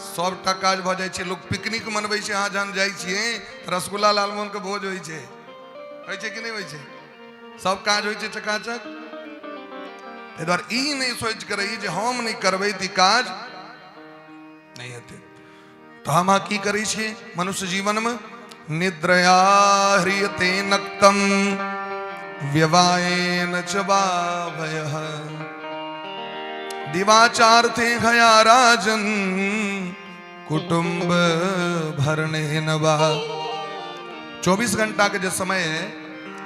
सबटा काज भ जाय छै, लोग पिकनिक मनबै छै, अहाँ जहन जाइ छियै रसगुल्ला लालमोहन के भोज होइ छै कि नहीं होइ छै? सब काज होइ छै चकाचक। ताहि दुआरे ई नहीं सोच कर रही जे हम नहीं करबै त काज नहीं हेतै। तो हम की करै छी मनुष्य जीवन में? निद्रया ह्रियते नक्तम व्यवायेन च भयः दिवाचार थे घया राजन कुटुंब भरने नवा। 24 घंटा के जो समय है,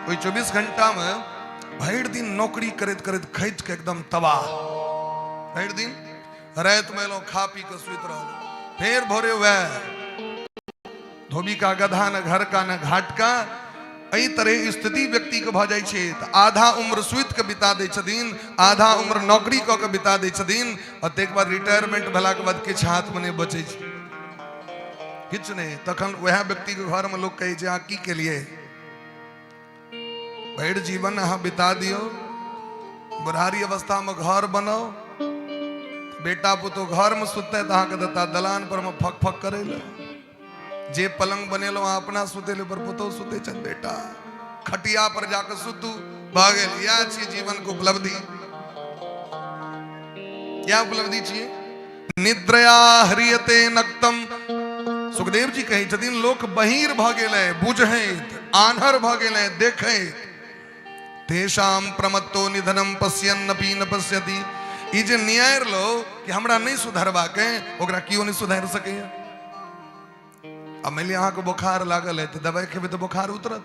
वही 24 घंटा में भर दिन नौकरी करत करत खैच के एकदम तबाह, भर दिन रात में लो खा पी के सुत रहो, फिर भोरे वह धोबी का गधा न घर का न घाट का। एहि तरह स्थिति व्यक्ति के भ जाय छै। त आधा उम्र सुत के बिता दै छथिन, आधा उम्र नौकरी क के बिता दै छथिन, और तक बाद रिटायरमेंट भेला के बाद किछ हाथ में नहीं बचे छै, किछ नहीं। तखन वह व्यक्ति के घर में लोग कहे छै अहाँ की केलिए? भर जीवन अहाँ बिता दियो, बुढ़ारी अवस्था में घर बनाओ, बेटा पुतो घर में सुते तो अहाँ के देता दलान पर में फक फक करे ला। जे पलंग बनेलो अहाँ अपना सुतेले पर पुतो सुते छन, बेटा खटिया पर जाकर सुतू भागेल। यह छी जीवन को उपलब्धि, क्या उपलब्धि छी? निद्रया ह्रियते नक्तम। सुखदेव जी कहे छथिन लोक बहिर भ गेलै, बुझैत आन्हर भ गेलै, देखैत। तेषाम प्रमत्तो निधनम पश्यन्नपि न पश्यति। ई जे न्याय लो कि हमरा नहीं सुधरबा के, ओकरा क्यों नहीं सुधर सके? अब मान लिया अहाँ को बुखार लागल है तो दवाई खेबे तो बुखार उतरत।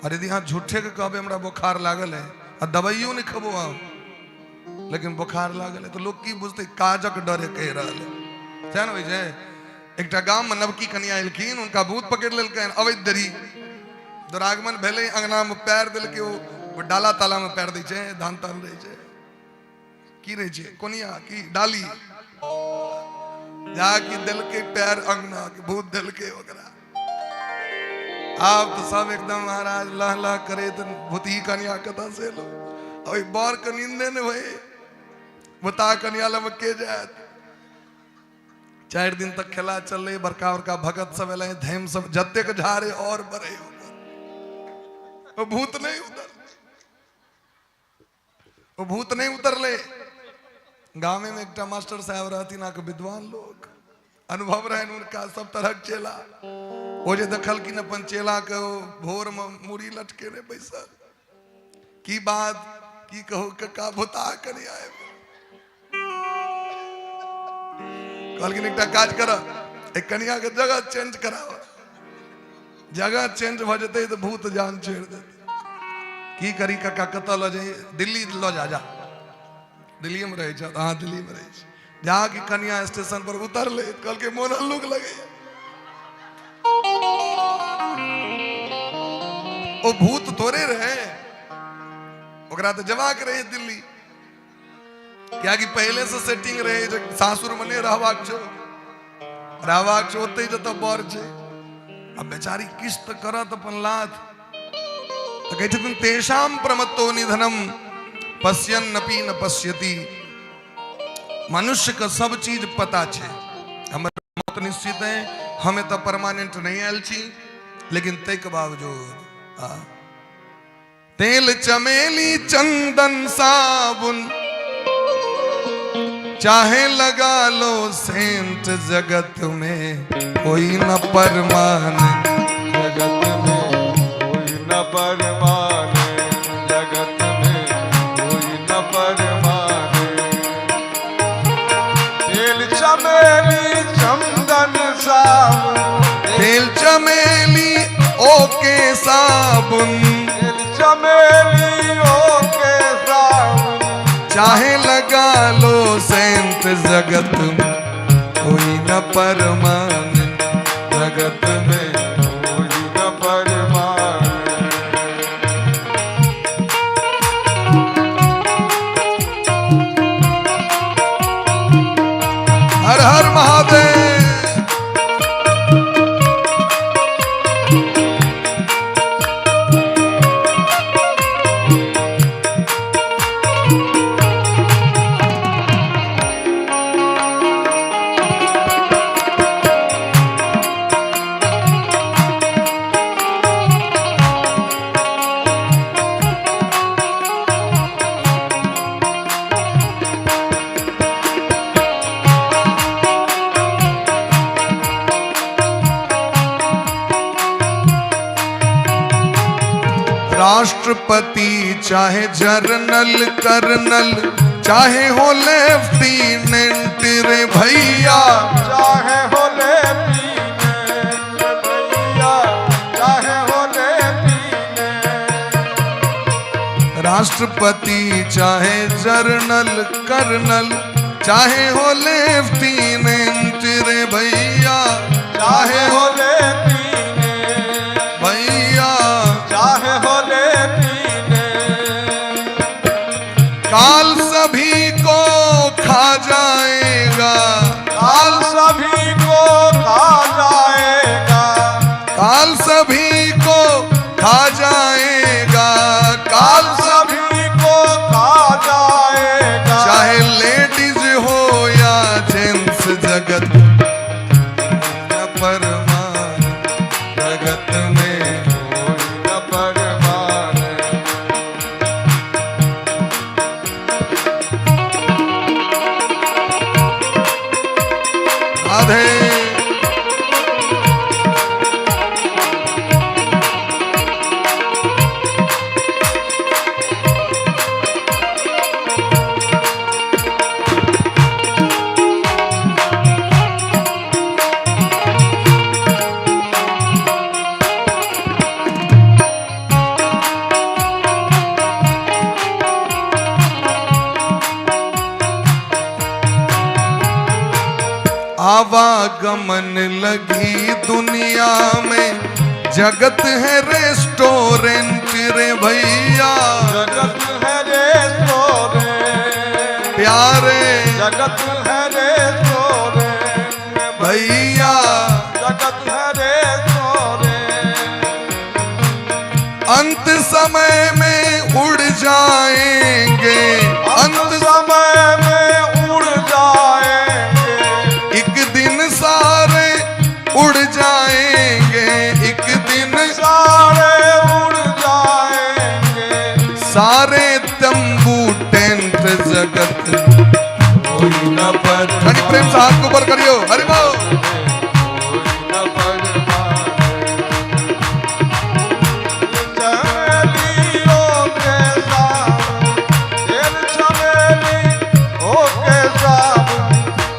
और यदि अहाँ झूठे के कहबे हमरा बुखार लागल है और दवाइयो नहीं खेबो आप, लेकिन बुखार लागल है, तो लोग की बुझते काजक डरे कह रहा है ना। भाई एक गांव में नवकी कन्या एलखिन, उनका भूत पकड़ लेलकैन अवैध दरी। दुरागमन भेले, अंगना में पैर देलकै, वो डाला ताला में पैर दै छै, धान तान रहे छै, की रहे छै कोनिया की डाली जाके दिल के पैर अंगना के भूत दिल के ओकरा। आप तो सब एकदम महाराज लह लह करे, तो भूती कन्या कथा से लो अभी बार के नींदे न हुए, भूता कन्या लम के जात। 4 दिन तक खेला चल रही, बड़का बड़का भगत सब एल, धैम सब जत्ते के झारे और बड़े वो भूत नहीं उतर, वो भूत नहीं उतरले। गाँव में एक मास्टर साहब रहती ना के विद्वान लोग, अनुभव रहे उनका, सब तरह चेला। वो जे देखल कि अपन चेला के भोर में मुड़ी लटके ने पैसा की बात की कहो का भूता करी आए, कहलखिन एक काज कर, एक कन्या के जगह चेंज कराओ, जगह चेंज भ जते तो भूत जान छेड़ देते। की करी काका कत लो जाए? दिल्ली लो जा, दिल्ली में रहे, हाँ दिल्ली में रहे, जहाँ की कन्या स्टेशन पर उतर ले, कल के मोन हल्लुक लगे। वो भूत थोड़े रहे, ओकरा तो जवाक रहे दिल्ली, क्या कि पहले से सेटिंग रहे, जो सासुर मने रहवाक छो ओते जत बर छे। अब बेचारी किस्त करत अपन लात, तो कहते तुम तेषाम प्रमत्तो निधनम पश्यन्नपि न पश्यति। मनुष्य का सब चीज पता है, हमारे मौत निश्चित है, हमें तो परमानेंट नहीं आयल छी, लेकिन ते के बावजूद तेल चमेली चंदन साबुन चाहे लगा लो सेंट, जगत में कोई न परमानेंट, जगत में कोई न परमाने, जगत में कोई न परमाने। तेल चमेली चंदन साबुन, तेल चमेली ओके साबुन, तेल चमेली ओके साबुन, चाहे लगा लो सेंट, जगत में कोई न परमानेंट, जगत में कोई न परमाने। हर हर महादेव। राष्ट्रपति चाहे जर्नल कर्नल चाहे हो लेफ्टिनेंट रे भैया, चाहे हो लेफ्टिनेंट भैया, चाहे हो लेफ्टिनेंट। राष्ट्रपति चाहे जर्नल कर्नल चाहे हो लेफ्टिनेंट रे भैया, चाहे हो लेफ्टिनेंट भैया, चाहे हो लेफ्टिनेंट। काल सभी को खा जाएगा, काल सभी को खा जाएगा, काल सभी को खा जाएगा, काल सभी को खा जाएगा। चाहे लेडीज हो या जेंट्स, जगत न परमान, जगत में कोई न परमान। राधे। आवागमन लगी दुनिया में, जगत है रेस्टोरेंट रे भैया, जगत है रेस्टोरेंट प्यारे, जगत है रेस्टोरेंट भैया, जगत है रेस्टोरेंट। अंत समय में उड़ जाएंगे, अंत समय में उड़ जाएंगे, एक दिन सारे उड़ जाएंगे, एक दिन सारे उड़ जाएंगे। सारे तंबू टेंट जगत कोई न पर धनी प्रेम से हाथ को ऊपर करियो, हरि बोल। कोई न परमान। चमेलियों के साथ, दिल चमेली हो के साथ,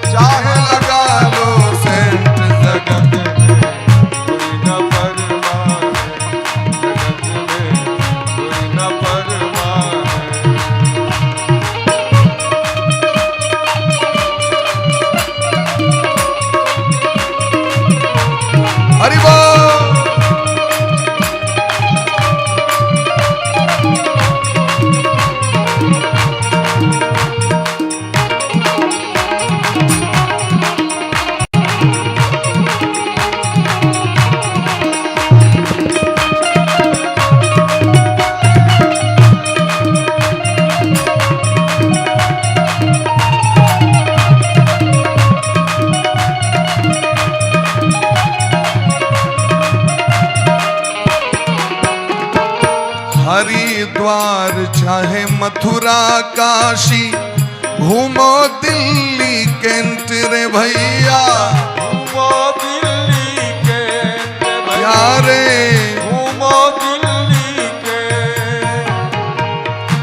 चाहे लगा लो सेंट, जगत कोई न परमान। जगत में कोई न परमान। हरि बोल। हरिद्वार चाहे मथुरा काशी, घूमो दिल्ली कैंट रे भैया, घूमो दिल्ली के प्यारे, घूमो दिल्ली के।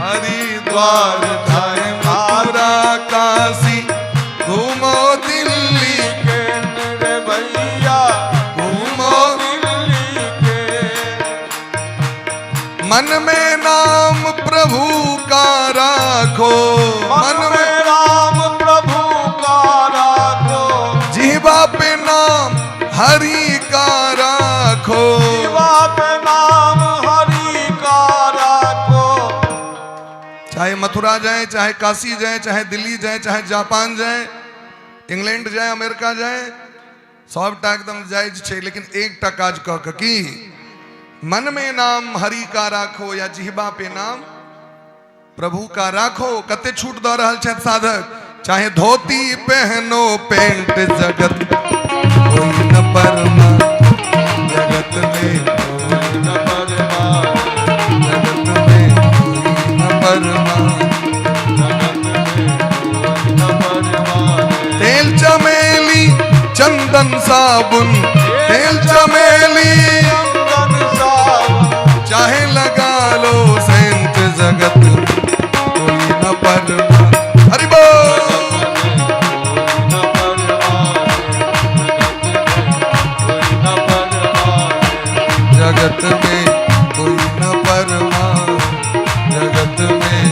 हरिद्वार चाहे मथुरा काशी, घूमो दिल्ली, के रे भैया, घूमो दिल्ली के। मन में नाम प्रभु का राखो, मन में राम प्रभु का राखो, जीवा पे नाम हरि का राखो, जीवा पे नाम हरि का राखो। चाहे मथुरा जाए, चाहे काशी जाए, चाहे दिल्ली जाए, चाहे जापान जाए, इंग्लैंड जाए, अमेरिका जाए, सबटा एकदम जायज छे, लेकिन एकटा काज कह के की मन में नाम हरि का राखो या जिह्वा पे नाम प्रभु का राखो। कते छूट दे रहल छथि साधक, चाहे धोती पहनो पेंट, जगत कोई न परमान, जगत में कोई न परमान। जगत में कोई न परमान। जगत में कोई न परमान। तेल चमेली चंदन साबुन, तेल चमेली चंदन साबुन, चाहे लगा सेंत जगत कोई न परमा। हरि बोल। जगत में कोई न परमा, जगत में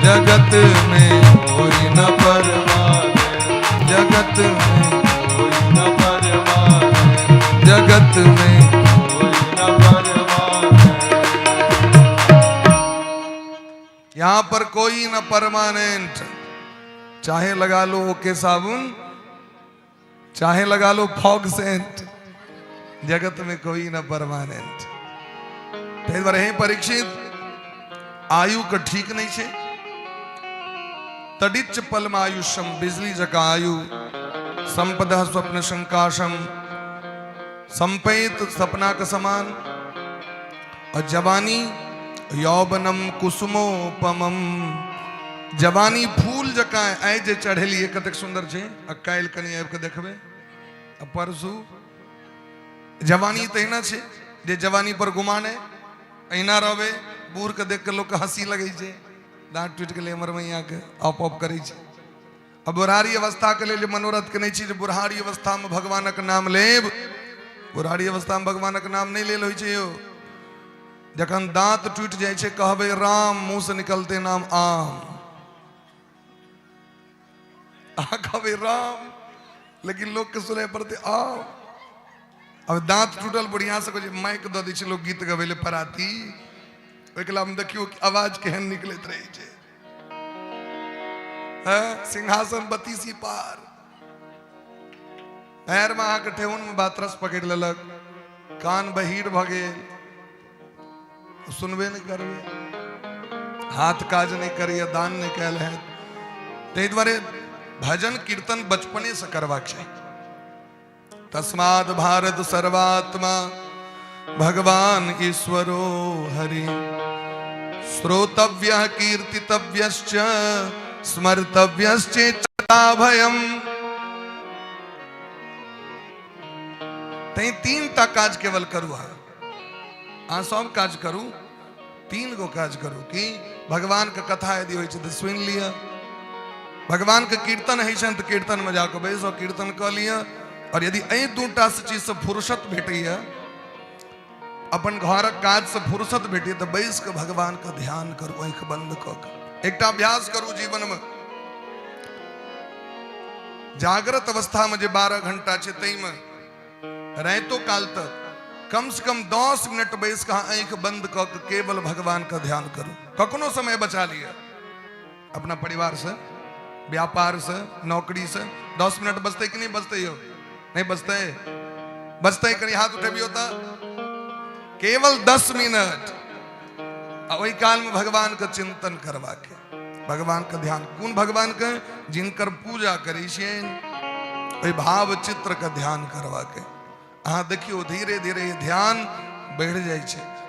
जगत में कोई न परमा, जगत में जगत में। यहां पर कोई न परमानेंट, चाहे लगा लो ओके साबुन, चाहे लगा लो फॉग सेंट, जगत में कोई न परमानेंट। हे परीक्षित, आयु का ठीक नहीं छे। तडिच पलमायुषम, बिजली जका आयु, संपदा स्वप्न शंकाशम, संपेत सपना का समान। और जवानी यौवनम कुसुमोपमम, जवानी फूल जका आय जे चढ़ेली कतेक सुंदर छे। काल्हि कनी आबि के देखबे, परसू जवानी तहिना छे जे जवानी पर गुमाने अहिना रहबे। बूढ़ के देख के लोग के हंसी लगे छे, दांत टूट के लेमर में आके ऑप ऑप करे छे। अब बुढ़ारी अवस्था के लिए मनोरथ के नहीं छी, बुढ़ारी अवस्था में भगवानक नाम लेब। बुढ़ारी अवस्था में भगवानक नाम नहीं लेल होई छे यो। जखन दांत टूट जाए छे कहबे राम, मुंह से निकलते नाम आम। कहबे राम, लेकिन लोग के सुने पड़ते आम। अब दांत टूटल बढ़िया से माइक द दी छे, लोग गीत गवेले पराती, ओकला में देखियो आवाज केहन निकलत रही छे। सिंहासन बत्तीसी पार, पैर में आके ठेहुन में बातरस पकड़ लेलक, कान बहीर भ गेल, सुनबे नहीं करबे, हाथ काज नहीं करिए, दान नहीं कैल है। ताहि दुआरे भजन कीर्तन बचपने से करबाक चाहिए। तस्माद भारत सर्वात्मा भगवान ईश्वरो हरि, श्रोतव्य कीर्तितव्यश्च स्मर्तव्यश्चेता भयम। तई तीन टा काज केवल करू, आ सब काज करू, तीन गो काज करू कि भगवान के कथा यदि होइ छै तऽ सुनि लिअ, भगवान के कीर्तन होइ छै तऽ कीर्तन में जाके बैसो, कीर्तन क लिअ। और यदि एहि दूटा से चीज से फुर्सत भेटैया, अपन घरक काज से फुर्सत भेटैया, तऽ बैस के भगवान का ध्यान करू, आंख बंद क के। एकटा अभ्यास करू जीवन में, जागृत अवस्था में जे 12 घंटा छै तई में रातो काल तक कम से कम 10 मिनट बैस के आंख बंद क के केवल भगवान का ध्यान करू। कखनो समय बचा लिया अपना परिवार से, व्यापार से, नौकरी से। 10 मिनट बचते कि नहीं बचते हो? नहीं बचते, बचते कहीं हाथ उठे भी होता। केवल 10 मिनट वही काल में भगवान का चिंतन करवा के, भगवान का ध्यान। कौन भगवान के? जिनकर पूजा करी वही भाव चित्र का ध्यान करवा के। हाँ देखियो धीरे धीरे ध्यान बढ़ जाए।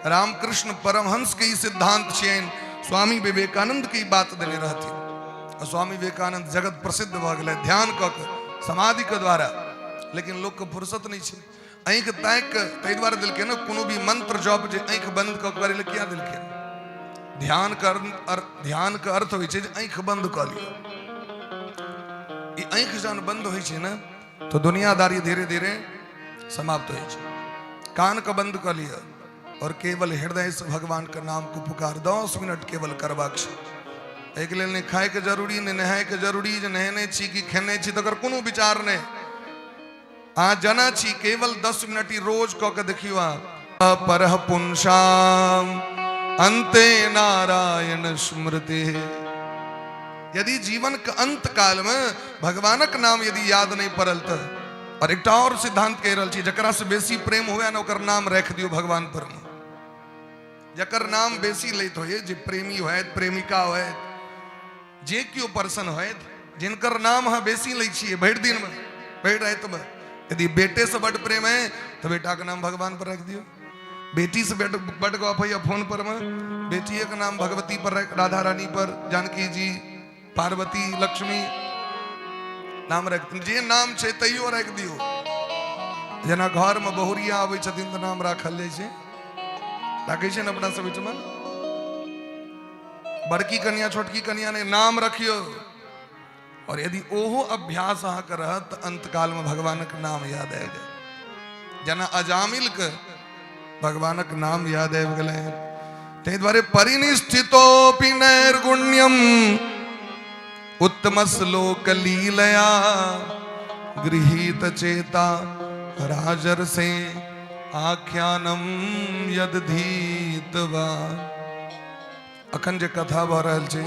रामकृष्ण परमहंस के ही सिद्धांत छेन, स्वामी विवेकानंद की बात देने रहती। और स्वामी विवेकानंद जगत प्रसिद्ध भ गए ध्यान क के, समाधि के द्वारा। लेकिन लोग को फुर्सत नहीं छे, आंख ताक तै द्वारा दिल के ना कोनो भी मंत्र जप जे आंख बंद क करे ले किया दिल के? ध्यान कर, ध्यान का अर्थ होय छे जे आंख बंद क लियो। ई आंख जन बंद होय छे ना तो दुनियादारी धीरे धीरे समाप्त होय छे। कान का बंद क लियो और केवल हृदय से भगवान का नाम को पुकार 10 मिनट केवल करबाक छे। एक लेल ने खाए के जरूरी ने नहाय के जरूरी, जे नहेने छी कि खेने छी तकर कोनो विचार नहीं। आ जना छी केवल 10 मिनट ही रोज क के देखियो। परह पुंसाम अंते नारायण स्मृति। यदि जीवन के अंत काल में भगवानक नाम यदि याद नहीं पड़ल तो, और एक और सिद्धांत कह रहा छी, जकरा से बेसी प्रेम हुए ना ओकर नाम रख दियो भगवान पर में। जकर नाम बेसी लैत होए, जे प्रेमी होए, प्रेमिका होए, जे क्यों पर्सन होए, जिनकर नाम हाँ बेसी लै छिए भरि दिन में, भरि रात में। यदि बेटे से बड़ प्रेम है तो बेटा का नाम भगवान पर रख दियो। बेटी से बड़ गप है फोन पर में, बेटी का नाम भगवती पर रख, राधा रानी पर, जानकी जी, पार्वती, लक्ष्मी नाम रख। जे नाम छे तैयो रख दियो। जना घर में बहुरिया आवे छथिन तो नाम राखल जाय छे। राखे छे ने अपना सब बीच में बड़की कन्या छोटकी कन्या ने नाम रखियो और यदि ओहो अभ्यास अहाँ करत तो अंतकाल में भगवान के नाम याद आ जाए जना अजामिल के भगवान के नाम याद आ गए ते द्वारे परिनिष्ठितोपि नैर्गुण्यम उत्तम श्लोक लीलया गृहीत चेता राजर्षे आख्यानम यदधीतवा अखन जे कथा भ रहल छै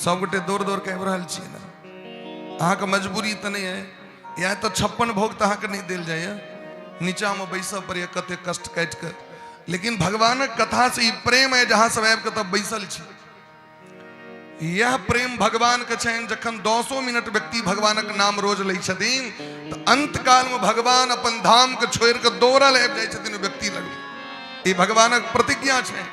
सब गोटे दौड़ दौड़ के आबि रहल छियै ने अहाँ के मजबूरी तो नहीं है या तो 56 भोग तो अहाँ के नहीं दिल जाए नीचा में बैसल पड़े कते कष्ट काट के लेकिन भगवान कथा से ही प्रेम है जहां सब आबि के तब बैसल छी यह प्रेम भगवान के छन जखन 200 मिनट व्यक्ति भगवान के नाम रोज लै छथिन तो अंत काल में भगवान अपन धाम के छोड़ के दौड़ल आबि जाय छथिन व्यक्ति लग ये भगवान प्रतिज्ञा छै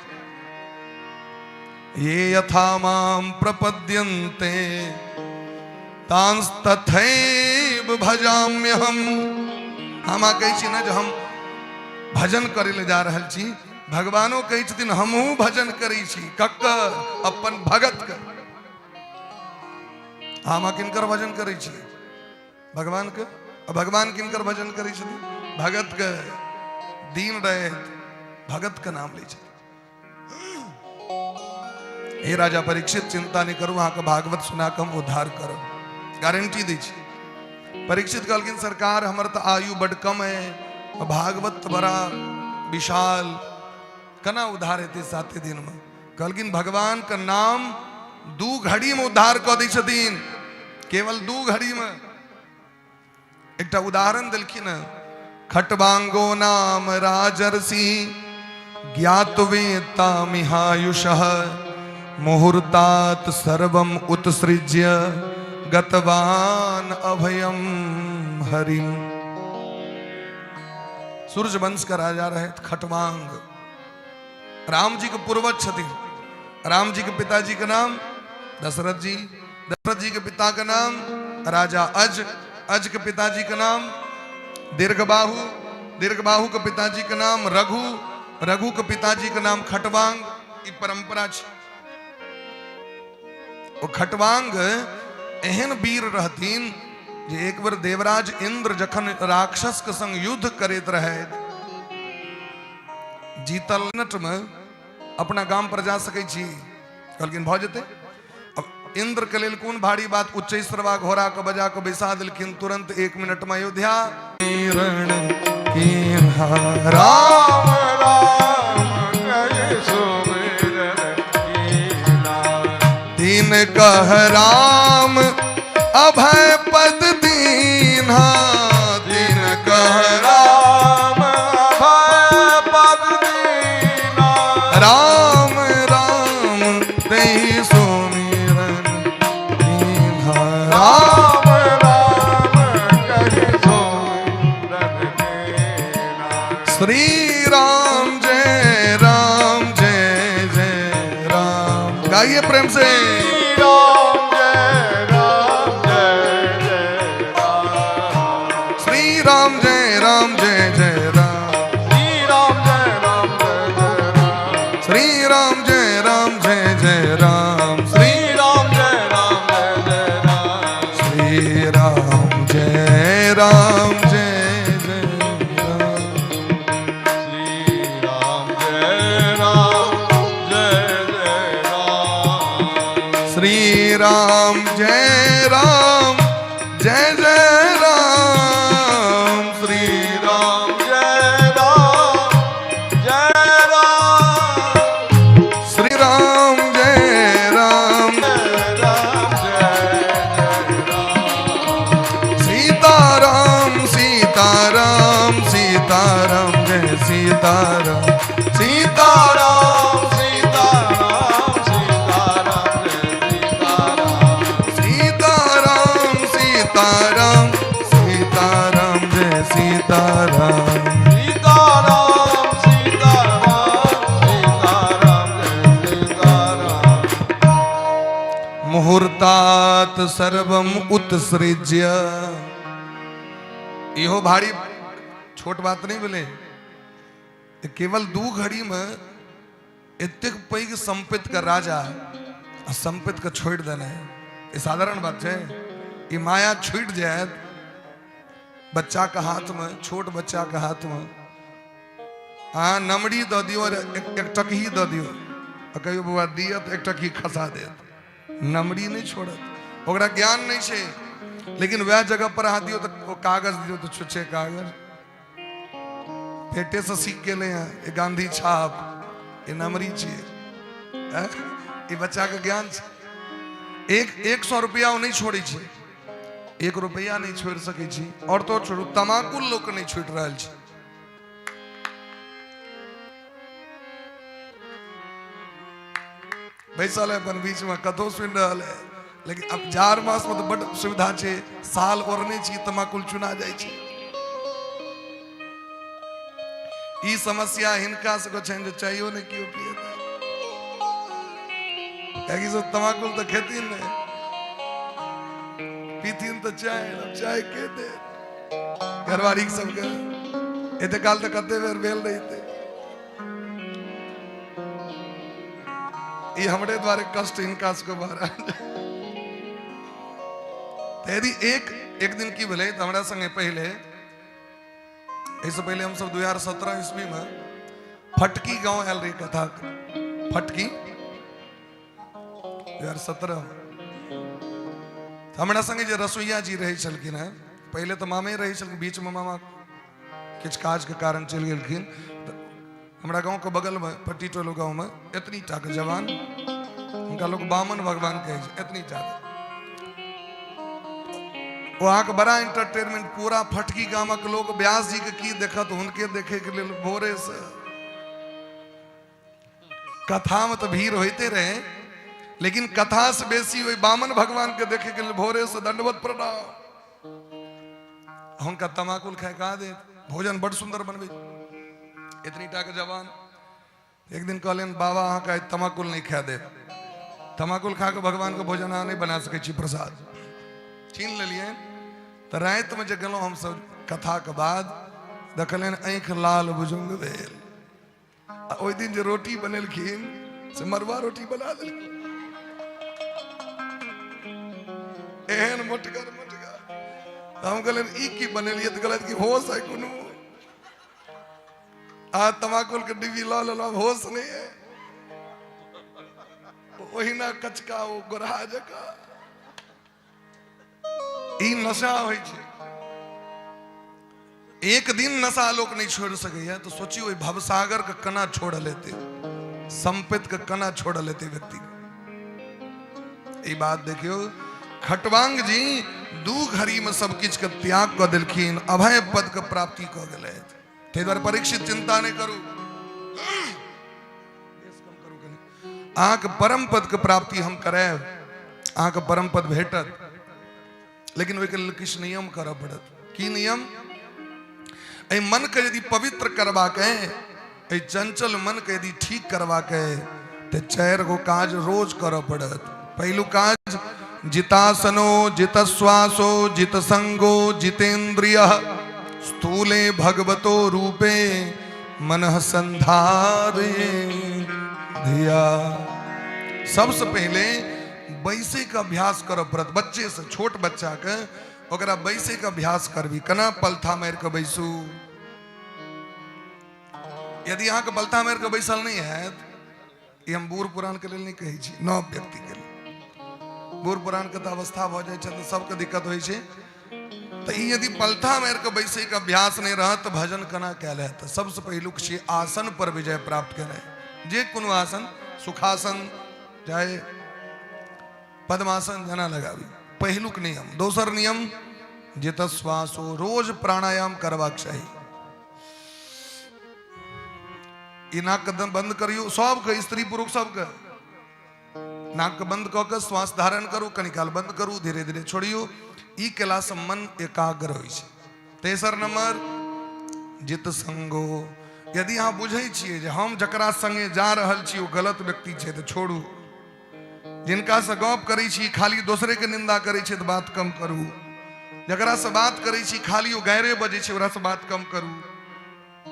ये यथा माम प्रपद्यन्ते तांस्तथैव भजाम्यहम् हम कहै छी ना जो हम भजन करे ले जा रहल छी भगवानो कहै छथिन हमहू भजन करै छी कक्कर अपन भगत के हम किनकर भजन करै छी भगवान के भगवान किनकर भजन करै छथिन भगत के दिन रात भगत के नाम लै छथिन हे राजा परीक्षित चिंता नहीं करू अहाँ के भागवत सुना के हम उद्धार करब गारंटी दै छी परीक्षित कहलखिन सरकार हमर तो आयु बड़ कम है भागवत बड़ा विशाल कना उद्धार हेते 7 दिन में कहलखिन भगवान का नाम 2 घड़ी में उद्धार कर दै छथिन केवल 2 घड़ी में एकटा उदाहरण देलखिन खटवांगो नाम राजर्षि ज्ञातवेता मिहायुषः मुहूर्तात् सर्वम उत्सृज्य गतवान अभयम हरिम सूर्य वंश का राजा रहे खटवांग राम जी के पूर्वज छथिन राम जी के पिताजी का नाम दशरथ जी के पिता का नाम राजा अज के पिताजी का नाम दीर्घबाहु के पिताजी का नाम रघु के पिताजी का नाम खटवांग ई परंपरा छै ओ खटवांग एहन वीर रहथिन जे एक बार देवराज इंद्र जखन राक्षस के संग युद्ध करैत रहे जीतल मिनट में अपना गांव पर जा सकै छी कहलखिन भ जेतै अब इंद्र के लेल कोन भारी बात उच्चैश्रवा घोड़ा के बजा के बैसा देलखिन तुरंत 1 मिनट में अयोध्या राम दीन कह राम अभय पद दीन्हा दीन कह राम अभय पद दीन्हा राम राम तेहि सुमिरन दीन्हा राम राम कहि सुमिरन दीन्हा श्री राम जय राम गाइए प्रेम से राम जय राम जय जय राम श्री राम जय राम जय जय राम श्री राम जय राम जय जय राम श्री राम जय राम जय जय राम श्री राम जय राम जय जय राम श्री राम जय राम जय जय सीताराम जय सीताराम सीताराम सीताराम सीताराम जय सीताराम सीताराम सीताराम सीताराम जय सीताराम सीताराम सीताराम सीताराम जय सीताराम मुहूर्तात् सर्वम उत्सृज्य इहो भारी छोट बात नहीं बोले केवल 2 घड़ी में एतेक पैघ संपत्ति का राजा संपत्ति के छोड़ देना है ये साधारण बात है। ये माया छूट जाए बच्चा का हाथ में, छोट बच्चा का हाथ में, हाँ नमड़ी दो दियो और एक टकही दो दियो और कहियो बुआ दिया तो एक टकी खसा दे, नमड़ी नहीं छोड़त, ओकरा ज्ञान नहीं छे। लेकिन वह जगह पर हाथ दियो तो वो कागज दियो तो छुच्छे कागज पेटे से सीख के ले ये गांधी छाप ये नमरी छे, ये बच्चा का ज्ञान छे। 100 रुपया वो नहीं छोड़ी छे, 1 रुपया नहीं छोड़ सके छी। और तो छोड़ू तमाकुल लोग नहीं छूट रहा छे। बैसल है अपन बीच में कथो सुन रहा है, लेकिन अब 4 मास में तो बड़ सुविधा छे, साल और नहीं छी तमाकुल चुना जाए छे। ई समस्या हिनका से छन जो चाहिए नहीं क्यों पिए कहीं से तमाकुल तो खेती नहीं पीतीन तो चाय के दे घरवारी सब के एते काल तक कते बेर बेल रही थे। ये हमरे द्वारे कष्ट इनका को बारा यदि एक दिन की भले तो हमारा संगे पहले इससे पहले हम सब 2017 ईस्वी में फटकी गांव आयल रही कथा फटकी 2017 हमारा संगे जो रसोईया जी रहे छलखिन है पहले तो मामे रहे छलखिन, बीच में मामा किछ काज के कारण चल गेलखिन। हमारा गांव के बगल में पट्टी टोलो गांव में इतनी टाक जवान उनका लोग बामन भगवान कहे इतनी टाक वहां का बड़ा एंटरटेनमेंट पूरा फटकी गांव के लोग व्यास जी के की देखा तो उनके देखे के लिए भोरे से कथा में तो भीड़ होते रहे, लेकिन कथा से बेसी वही बामन भगवान के देखे के लिए भोरे से दंडवत प्रणाम। उनका तमाकुल खाए कहा दे भोजन बड़ सुंदर बनवे इतनी टाक जवान एक दिन कहलन बाबा अहाँ का तमाकुल नहीं खा दे, तमाकुल खा के भगवान के भोजन नहीं बना सके छी, प्रसाद छीन ले लिए। तो रात में जब हम सब कथा के बाद देखलन आँख लाल बुजुर्ग भेल। ओई दिन जो रोटी बनेलखिन से मरवा रोटी बना देलखिन एहन मोटगर हम कहलन ई की बनेलिए तो गलत की होश है कोनो तमाकुल के डिब्बी ला लो होश नहीं है वही ना कचका वो गोरहा जका ई नशा हो एक दिन नशा लोग नहीं छोड़ सके तो सोचियो वही भवसागर का कना छोड़ लेते, संपत्ति का कना छोड़ लेते व्यक्ति। ये बात देखियो खटवांग जी दू घड़ी में सब किछ के त्याग कर दिलखिन, अभय पद के प्राप्ति कर गए। ते द्वारा परीक्षित चिंता नहीं करू आंख परम पद के प्राप्ति हम करे, आंख परम पद भेटत, लेकिन वे के किस नियम कर पड़त। की नियम ए मन के यदि पवित्र करवा के ए चंचल मन के यदि ठीक करवा के ते 4 गो काज रोज कर पड़त। पहलू काज जितासनो जितश्वासो जितसंगो जितेन्द्रिय स्थूले भगवतो रूपे मनः संधारे धिया। सबसे पहले बैसे का अभ्यास कर पड़त। बच्चे से छोट बच्चा के ओकरा बैसे का अभ्यास करबी कना पलथा मार के बैसू। यदि यहाँ के पलथा मार के बैसल नहीं है ये हम बूढ़ पुरान के लिए नहीं कही छी, नव व्यक्ति के लिए बूढ़ पुरान के तो अवस्था हो जाए तो सबके दिक्कत हो तो यदि पलथा मार के बैसे का अभ्यास नहीं रहा तो भजन कना कहले। तो सबसे पहलू आसन पर विजय प्राप्त करे, जे कोनो आसन सुखासन चाहे पद्मासन जना लगावी पहलुक नियम। दोसर नियम जित श्वासो रोज प्राणायाम करवाक चाहिए। नाक बंद करियो सबके स्त्री पुरुष सबके नाक बंद कऽ के श्वास धारण करू, कनिकाल बंद करू, धीरे धीरे छोड़ियो। ई केला से मन एकाग्र होइ छै। तेसर नंबर जित संगो। यदि अहाँ बुझै छियै जे हम जकरा संगे जा रहल छी ओ गलत व्यक्ति छै तो छोड़ू। जिनका से गप करै छी खाली दोसरे के निंदा करै छै तो बात कम करू। जकरा से बात करै छी खाली ओ गैरे बजै छै ओकरा से बात कम करू।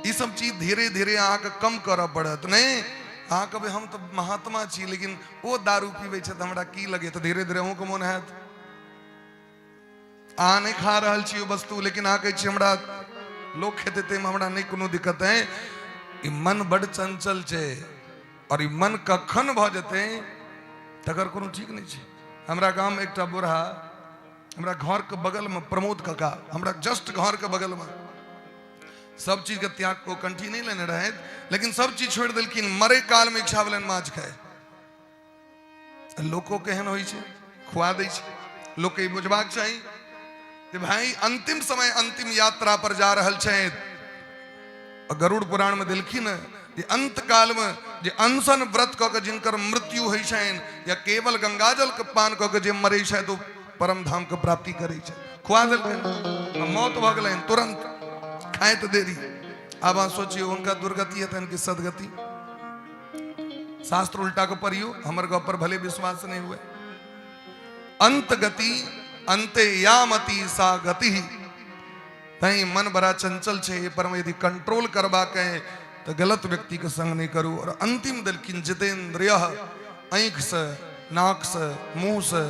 ई सब चीज धीरे धीरे अहाँ के कम करऽ पड़त। नहीं अहाँ कभी हम तो महात्मा छी लेकिन वो दारू पीबे छे तो हमरा की लगे, तो धीरे धीरे अहूँ के मोन हैत। अहाँ नहीं खा रहल छी वो वस्तु, लेकिन अहाँ कहै छी हमरा लोग खेते ते में हमरा नहीं कोनो दिक्कत है। ई मन बड़ चंचल छे और ई मन कखन भ जेते तकर कोनो ठीक नहीं छे। हमरा गांव में एकटा बूढ़ा, हमरा घर के बगल में प्रमोद काका, हमरा जस्ट घर के बगल में, सब चीज के त्याग को कंठी नहीं लेने रहे, लेकिन सब चीज छोड़ दिलखिन। मरे काल में इच्छा भेलन माछ खाए। लोको केहन होई छे, खुआ दै छे। लोग के बुझबाक चाही कि भाई अंतिम समय अंतिम यात्रा पर जा रहल छे। गरुड़ पुराण में दिलखिन जे अंत काल में जे अनशन व्रत क के जिनकर मृत्यु होइ छेन, या केवल गंगाजल के पान क के जे मरे छे तो परम धाम के प्राप्ति करे छे। खुआ देलखिन, मौत भ गेलन तुरंत, खाए तो देरी। अब आप सोचिए उनका दुर्गति है तो इनकी सदगति। शास्त्र उल्टा को पढ़ियो, हमर गप पर भले विश्वास नहीं हुए। अंत गति अंते यामति सा गति। नहीं मन बड़ा चंचल छे, पर में यदि कंट्रोल करवा के तो गलत व्यक्ति के संग नहीं करू। और अंतिम दिलखिन जितेंद्रिय, आंख से, नाक से, मुंह से,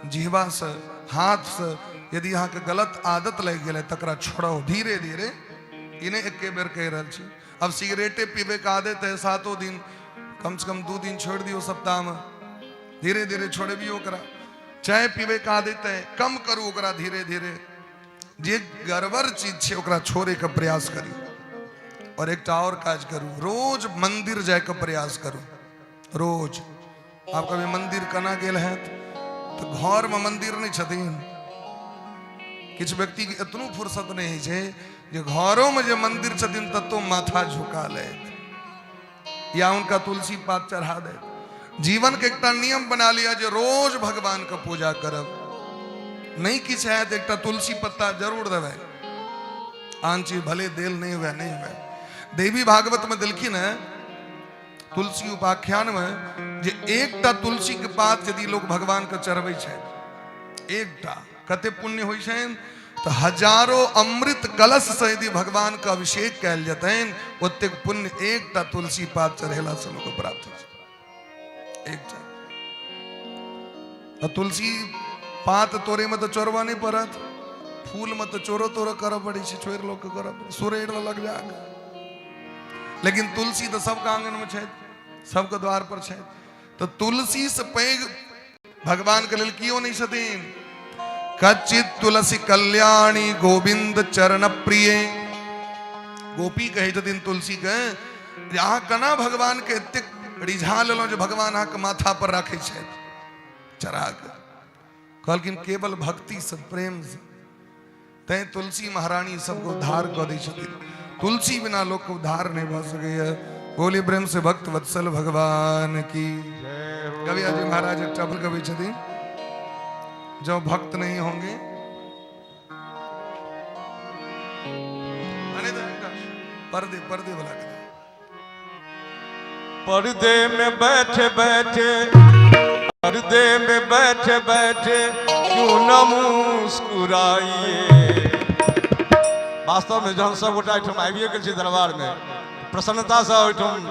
जिह्वा से, हाथ से यदि यहाँ के गलत आदत लग गए तकरा छोड़ो धीरे धीरे। इन्हें एक बेर कह रहा छी। अब सिगरेटे पीबे का आदत है 7 दिन, कम से कम 2 दिन छोड़ दियो सप्ताह में, धीरे धीरे छोड़े भी ओकरा। चाय पीबे का आदत है, कम करू ओकरा धीरे धीरे। जे गड़बड़ चीज छे ओकरा छोड़े का प्रयास करी। और एक और काज करू, रोज मंदिर जाए का प्रयास करू। रोज आप कभी मंदिर कना गेल है तो घर में मंदिर नहीं छथिन। किछ व्यक्ति के इतनो फुर्सत नहीं है जे घरों में जो मंदिर छथिन तब तो माथा झुका ले या उनका तुलसी पात चढ़ा दे। जीवन के एक नियम बना लिया जो रोज भगवान का पूजा करब। नहीं किछ है तो एक तुलसी पत्ता जरूर देवे। आन चीज भले देल नहीं हुए नहीं हुए। देवी भागवत में दिलखिन है तुलसी उपाख्यान में जे एकटा तुलसी के पात यदि लोग भगवान के चढ़बै छै, एकटा कते पुण्य होइ छनि। तो हजारों अमृत कलश से यदि भगवान का अभिषेक कैल जतन ओतेक पुण्य एकटा तुलसी पात चढ़ेला से लोग प्राप्त हो। एकटा तुलसी पात तोरे में तो चोरवा नहीं पड़त, फूल में तो चोरो तोरो कर पड़े छै, छोड़ लोग के कर सुरेड़ लग जाग। लेकिन तुलसी तो सबका आंगन में छै, सबके द्वार पर छै। तो तुलसी से पैघ भगवान के लेल कियो नहीं छथिन। कच्चित तुलसी कल्याणी गोविंद चरण प्रिय। गोपी कहे छथिन तुलसी के अहाँ कना भगवान के एतेक रिझा लेलहुँ जो भगवान अहाँ के माथा पर राखे छथि चढ़ा के। कहलखिन केवल भक्ति से, प्रेम से। तैं तुलसी महारानी सबको उद्धार कर दै छथिन। तुलसी बिना लोग को उद्धार नहीं भ सकैया। बोली प्रेम से भक्त वत्सल भगवान की। कवि अजय महाराज एक टपल कवि छथिन, जो भक्त नहीं होंगे पर्दे पर्दे वाला पर्दे में बैठे बैठे, पर्दे में बैठे बैठे क्यों न मुस्कुराइए। वास्तव में जहन सब गोटा एहिठाम आबिए गेल छी दरबार में, प्रसन्नता से ओहिठाम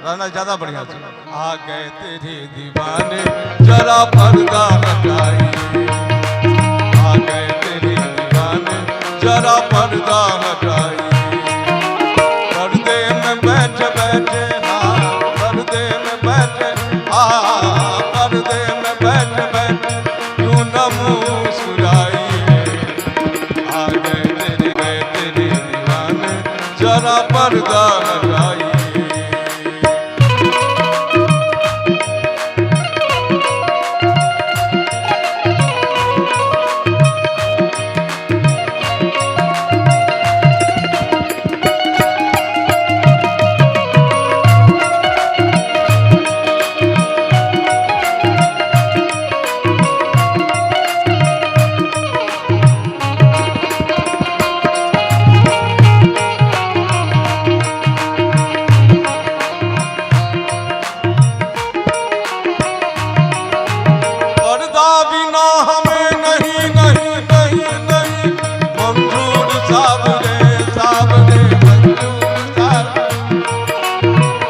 रहना ज्यादा बढ़िया छै। आ गए तेरे दीवाने जरा पर्दा हटाइए, आ गए तेरे दीवाने जरा पर्दा हटाइए। पर्दे में बैठे बैठे, हाँ पर्दे में बैठे, हाँ पर्दे में बैठे बैठे क्यों न मुस्कुराइए। आ गए तेरे दीवाने जरा पर्दा हटाइए।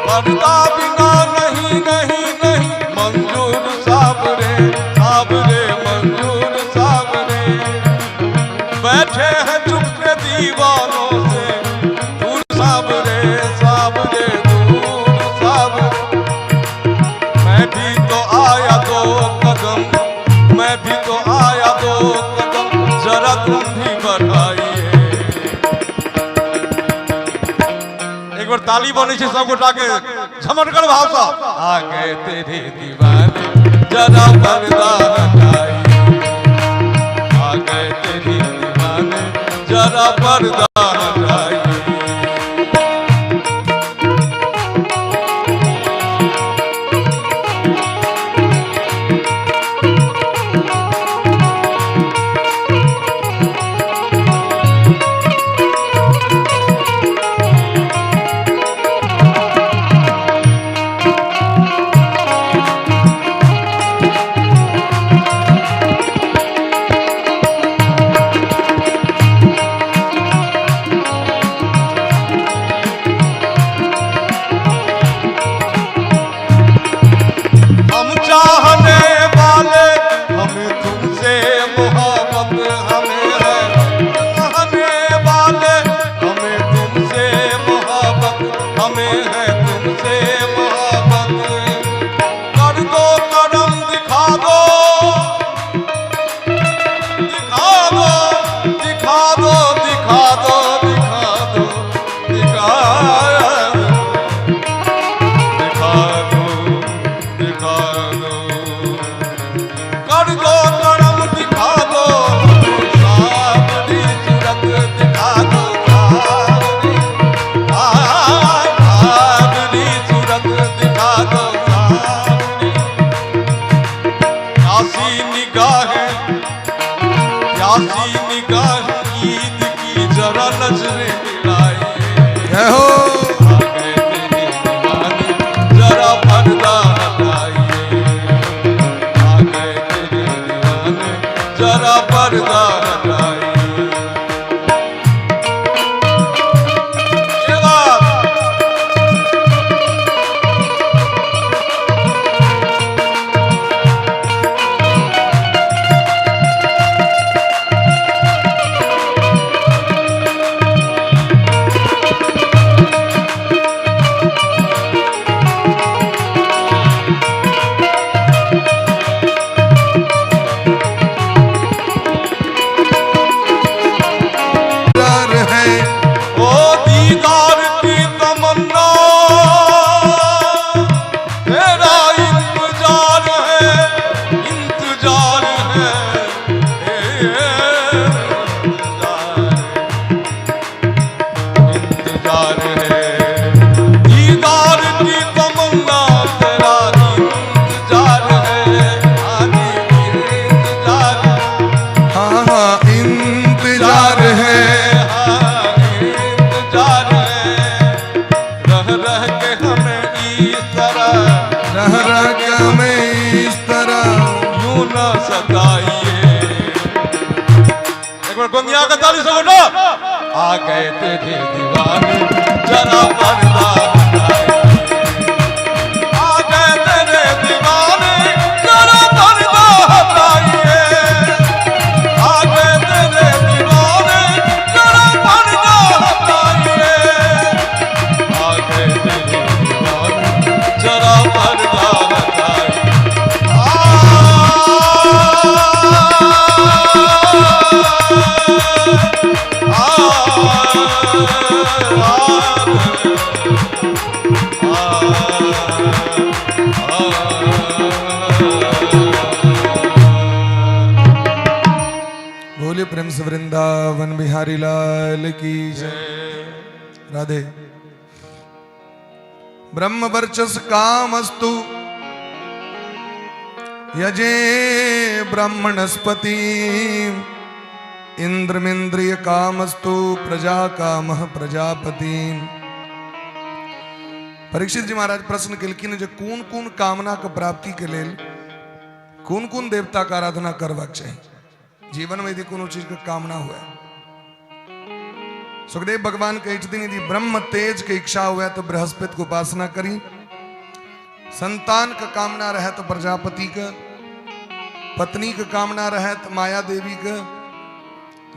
पर्दा बिना ताली बनी छे सब गोटा के झमटकर भाषा आ गए तेरे दीवाने जरा पर्दा हटाई आ गए तेरे दीवाने जरा पर्दा हटाई आ गए तेरे दीवाने जरा पर्दा आ गए तेरे दीवाने जरा पर्दा हटाइए आ गए तेरे दीवाने जरा पर्दा हटाइए आ गए तेरे दीवाने जरा पर्दा हटाइए बोले प्रेम से वृंदावन बिहारी लाल की जय। राधे। ब्रह्म वर्चस कामस्तु यजे ब्राह्मणस्पति इंद्रमिंद्रिय कामस्तु प्रजा कामः प्रजापति। परीक्षित जी महाराज प्रश्न केलखिन जे कौन कौन कामना के प्राप्ति के लेल कौन कौन देवता का आराधना करबाक चाहिए जीवन में यदि कोनो चीज के कामना हुआ। सुखदेव भगवान कहे छथिन यदि ब्रह्म तेज के इच्छा हुआ तो बृहस्पति को उपासना करी, संतान का कामना रहे तो प्रजापति का, पत्नी का कामना रहे तो माया देवी का,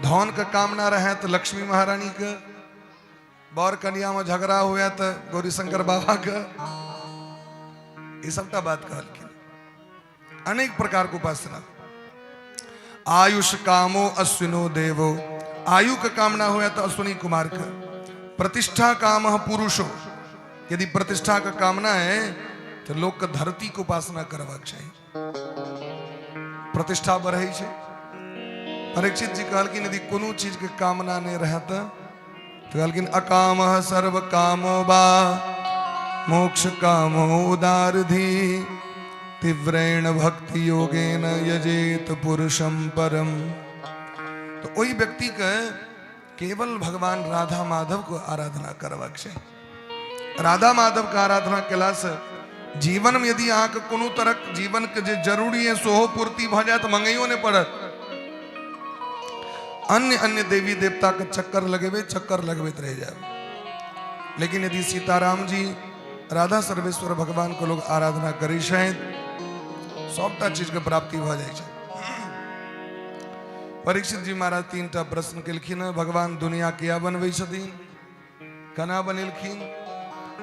धन का कामना रहे तो लक्ष्मी महारानी का, बर कन्या में झगड़ा हुआ तो गौरी शंकर बाबा का। ये सबटा बात कहलखिन। अनेक प्रकार को उपासना। आयुष कामो अश्विनो देवो, आयु का कामना हुआ तो अश्विनी कुमार का। प्रतिष्ठा काम पुरुषो, यदि प्रतिष्ठा का कामना है तो लोग का धरती को उपासना करवाक चाहिए, प्रतिष्ठा बढ़े छे। परीक्षित जी कहलखिन यदि कोनो चीज के कामना नहीं रहता तो कहलखिन अकाम सर्व कामो बा मोक्ष कामो उदारधी तीव्रेण भक्ति योगेन यजेत पुरुषम परम। तो वही व्यक्ति का केवल भगवान राधा माधव को आराधना करवाक चाहिए। राधा माधव का आराधना केला से जीवन में यदि अहाँ के कोनो तरह जीवन के जे जरूरी है सोहो पूर्ति भ जाए तो मंगइयो ने पड़त। अन्य अन्य देवी देवता के चक्कर लगेबे रह जाए। लेकिन यदि सीताराम जी राधा सर्वेश्वर भगवान को लोग आराधना करी शायद सबटा चीज के प्राप्ति भ जाए। परीक्षित जी महाराज 3टा प्रश्न केलखिन। भगवान दुनिया किया बनबै छथिन, कना बनेलखिन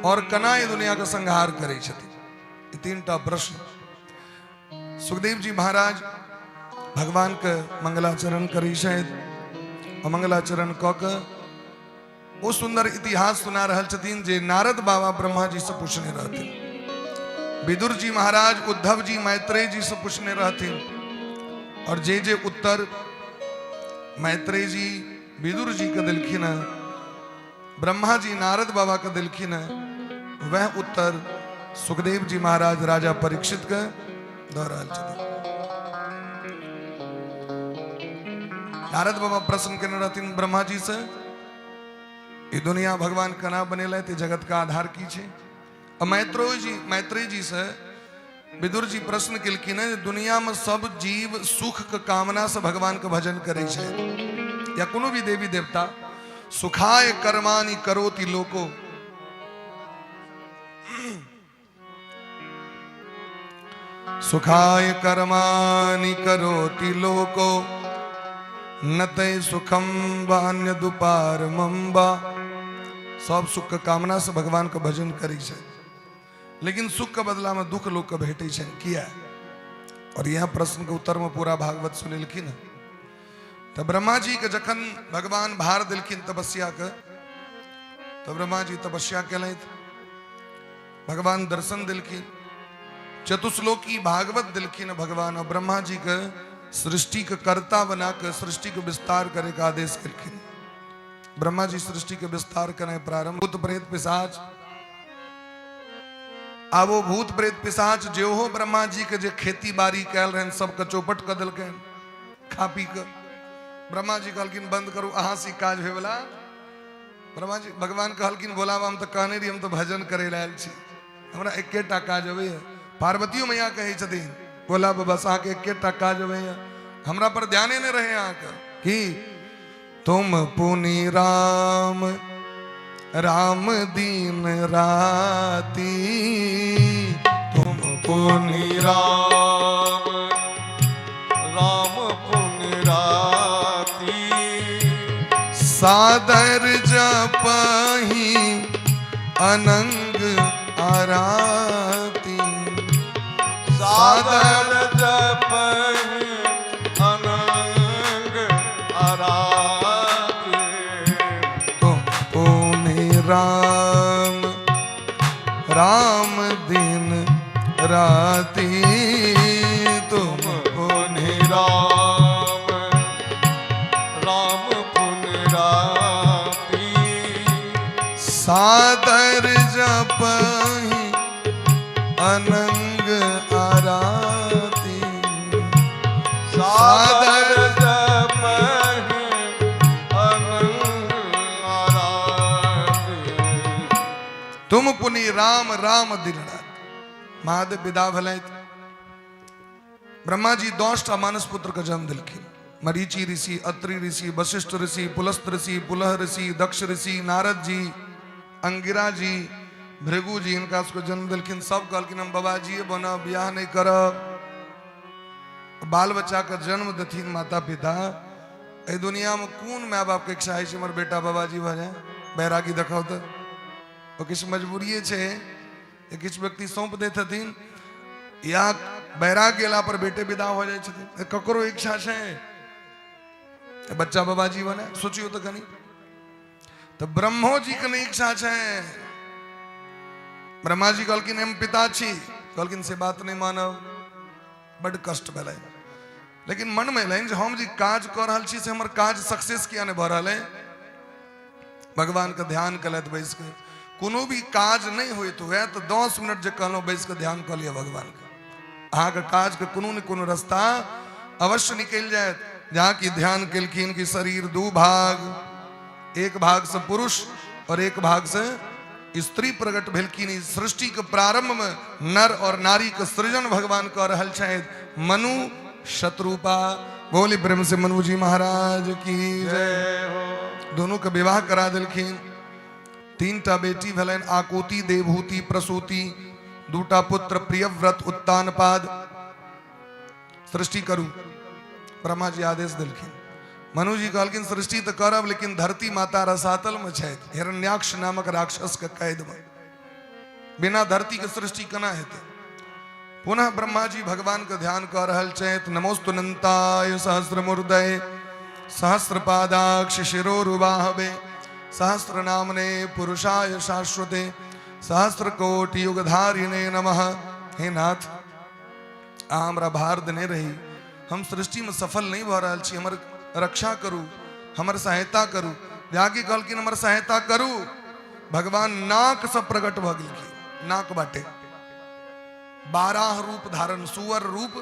और कना ये दुनिया का संहार करे छथिन, ये 3टा प्रश्न। सुखदेव जी महाराज भगवान के मंगलाचरण करी शायद और मंगलाचरण क के वो सुंदर इतिहास सुना रहल छथिन जे नारद बाबा ब्रह्मा जी से पूछने रहथिन, विदुर जी महाराज उद्धव जी मैत्रेय जी से पूछने रहथिन और जे उत्तर मैत्रेय जी विदुर जी के दिलखिन ब्रह्मा जी नारद बाबा के दिलखिन वह उत्तर सुखदेव जी महाराज राजा परीक्षित के दोहराल छथिन। नारद बाबा प्रश्न करने रहथिन ब्रह्मा जी से ये दुनिया भगवान कना बनेला ते जगत का आधार की छे। और मैत्रेय जी से विदुर जी प्रश्न केलखिन दुनिया में सब जीव सुख के कामना से भगवान के भजन करे छे या कोनो भी देवी देवता सुखाय कर्मानि करोति लोको। सुखाय कर्मानि करोति लोको नते सुखम वान्य दुपार मम्बा। सब सुख के कामना से भगवान का भजन करी छे लेकिन सुख के बदला में दुख लोग के भेटे छे किया। और यह प्रश्न के उत्तर में पूरा भागवत सुनेलखिन। तो ब्रह्मा जी के जखन भगवान भार दिलखिन तपस्या के तो ब्रह्मा जी तपस्या केलैथ, भगवान दर्शन दिलखिन, चतुश्लोकी भागवत दिलखिन भगवान और ब्रह्मा जी के सृष्टि के कर्ता बना के सृष्टि को विस्तार करे का आदेश केलखिन। ब्रह्मा जी सृष्टि के विस्तार करे प्रारंभ। भूत प्रेत पिशाच आवो भूत प्रेत पिशाच जो हो ब्रह्मा जी के जे खेती बाड़ी कैल रहन सब के चौपट कर दिलकन खा पी के। ब्रह्मा जी कहलखिन बंद करू अहाँ से काज भेवला। ब्रह्मा जी भगवान कहलखिन बोला हम तो कहने रही हम तो भजन करे लायल छी, हमरा एकेटा काज अबै। पार्वतियों मैया कहे छथिन बोला बस आके एकेटा काज अबै, हमरा पर ध्याने नहीं रहे आके कि तुम पुनि राम राम दिन राती। तुम पुनि राम राम पुनि राती सादर जपहि अनंग आराती। सादर जपहि अनंग आराती। तुम पुनि राम राम दिन राती। तुम पुनि राम राम पुनि राती सादर जपहि अनंग आराती। सादर जपहि अनंग आराती। तुम पुनि राम राम दिन रात। महादेव विदा भलैत। ब्रह्मा जी 10टा मानस पुत्र का जन्म दिलखिन। मरीचि ऋषि, अत्रि ऋषि, वशिष्ठ ऋषि, पुलस्त ऋषि, पुलह ऋषि, दक्ष ऋषि, नारद जी, अंगिरा जी, भृगु जी, इनका उसको जन्म दिलखिन। सब कहलखिन हम बाबा जी बना ब्याह नहीं करब। बाल बच्चा का जन्म देथिन माता पिता। ए दुनिया में कौन माय बाप के इच्छा है हमर बेटा बाबाजी भ जाए, बैरागी देखाओ तो किछु मजबूरी छे किछु व्यक्ति सौंप दे छथिन या बैराग गेला पर बेटे विदा हो जाए छथिन। ककरो इच्छा छे बच्चा बाबाजी बने, सोचियो तो कनी। तो ब्रह्मो जी के नहीं इच्छा छे ब्रह्मा जी कहलखिन हम पिता छी, कहलखिन से बात नहीं मानब, बड़ कष्ट भेलै। लेकिन मन में लाइन जे हम जी काज कर रहल छी से हमर काज सक्सेस किया नहीं भ रहल है। भगवान के ध्यान कलत बैस के, कोनो भी काज नहीं होइत हुए तो 10 मिनट जे कहलहुँ बैस के ध्यान कर लिया भगवान के, अहाँ के काज के कोनो न कोनो रास्ता अवश्य निकल जाए। जहाँ की ध्यान केलखिन कि शरीर 2 भाग, एक भाग से पुरुष और एक भाग से स्त्री प्रकट भेलखिन। सृष्टि के प्रारंभ में नर और नारी के सृजन भगवान कर रहल छथि। मनु शत्रुपा, बोली ब्रह्म से मनु जी महाराज की जय हो। दोनों के विवाह करा दिलखिन। 3टा बेटी भेलन, आकुति, देवहूति, प्रसूति। 2टा पुत्र, प्रियव्रत, उत्तानपाद। सृष्टि करू, ब्रह्मा जी आदेश दिलखिन। मनु जी कहलखिन सृष्टि तो करब, लेकिन धरती माता रसातल में छथि, हिरण्याक्ष नामक राक्षस के कैद में, बिना धरती के सृष्टि केना हेतै। पुनः ब्रह्मा जी भगवान के ध्यान कर रहल छथि। नमोस्तुनंताय सहस्रमूर्धये सहस्रपादाक्ष शिरोरुबाहवे सहस्र नामने पुरुषाय शाश्वते सहस्रकोटि युगधारिणे नमः। हे नाथ, अहाँ हमरा भार देने रही, हम सृष्टि में सफल नहीं भ रहल छी, हमर रक्षा करू, हमर सहायता करू। जाके कहलखिन हमर सहायता करू। भगवान नाक से प्रकट भ गेलखिन, नाक बाटे 12 रूप धारण, सुअर रूप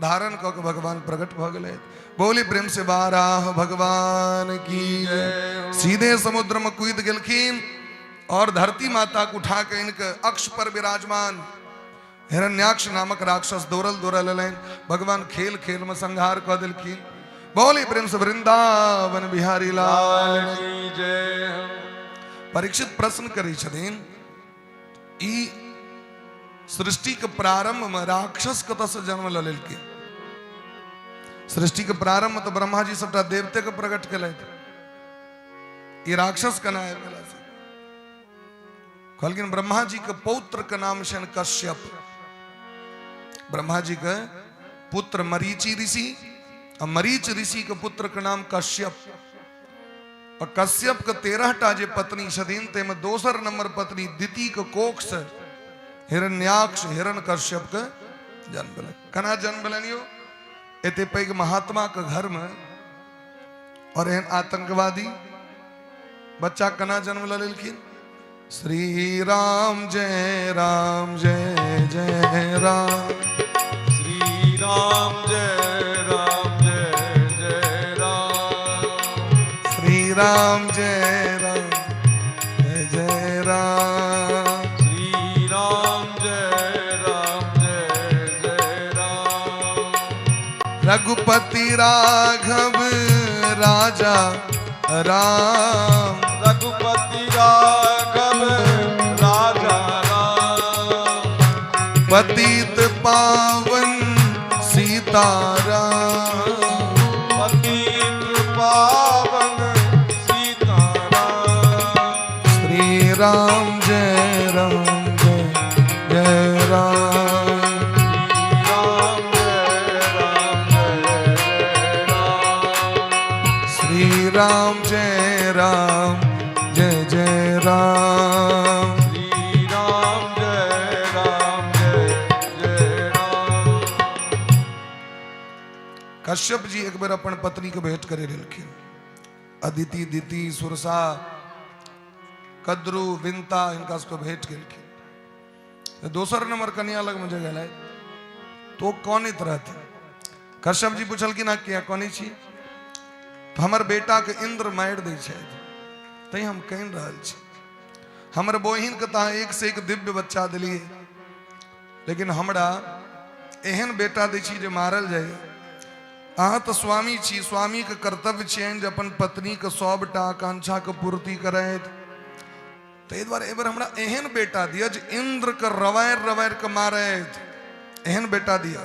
धारण क के भगवान प्रकट भ गेले। बोली प्रेम से 12 भगवान की। सीधे समुद्र में कूद गेलखिन और धरती माता को उठा के इनके अक्ष पर विराजमान हिरण्याक्ष नामक राक्षस दौड़ल दौड़ल लेन। भगवान खेल खेल में संहार क दिलखिन। बोली प्रेम से वृंदावन बिहारी लाल की जय। परीक्षित प्रश्न करै छथिन, ई सृष्टि के प्रारंभ में राक्षस कतऽ से जन्म ल लेलकै। सृष्टि के प्रारंभ में तो ब्रह्मा जी सबटा देवते के प्रकट केलथि, ई राक्षस केना आबि गेला से। कहलखिन ब्रह्मा जी के पौत्र के नाम छनि कश्यप। ब्रह्मा जी के पुत्र मरीचि ऋषि और मरीच ऋषि के पुत्र के नाम कश्यप। और कश्यप के 13टा जे पत्नी छथिन, ते में दोसर नंबर पत्नी दिति के कोख से हिरण्याक्ष हिरण कश्यप के जन्म भेलै। केना जन्म भेलनि यो? एते पैघ महात्मा के घर में और एहन आतंकवादी बच्चा केना जन्म ल लेलखिन? श्री राम जय राम जय जय राम, श्री राम जय राम जय जय राम, श्री राम जय राम जय जय राम, श्री राम जय राम जय जय राम। रघुपति राघव राजा राम, रघुपति राघव राजा राम, पतित पावन सीताराम, पतित पावन सीताराम। श्री राम जय राम जय जय राम, श्री राम जय राम जय जय राम, श्री राम जय राम जय जय राम, श्री राम जय राम जय जय राम। कश्यप जी एक बार अपन पत्नी के भेंट करे लेलखिन। अदिति, दिति, सुरसा, कद्रु, विंता, इनका सबको भेंट केलखिन। दोसर नंबर कन्या लग में जगह लाए तो कौनित रहते। कश्यप जी पूछलखिन आ क्या कौनी छी? तो हमर बेटा के इंद्र मारि दै छथि, तै हम कहि रहल छी। हमर बहिन के तहाँ एक से एक दिव्य बच्चा दिलिए, लेकिन हमरा एहन बेटा दै छी जे मारल जाए। अहाँ तो स्वामी छी, स्वामी के कर्तव्य छियनि जे अपन पत्नी के सबटा आकांक्षा के पूर्ति करथि। ताहि दुआरे एहि बेर हमरा एहन बेटा दिअ जे इंद्र के रवारि रवारि के मारथि, एहन बेटा दिअ।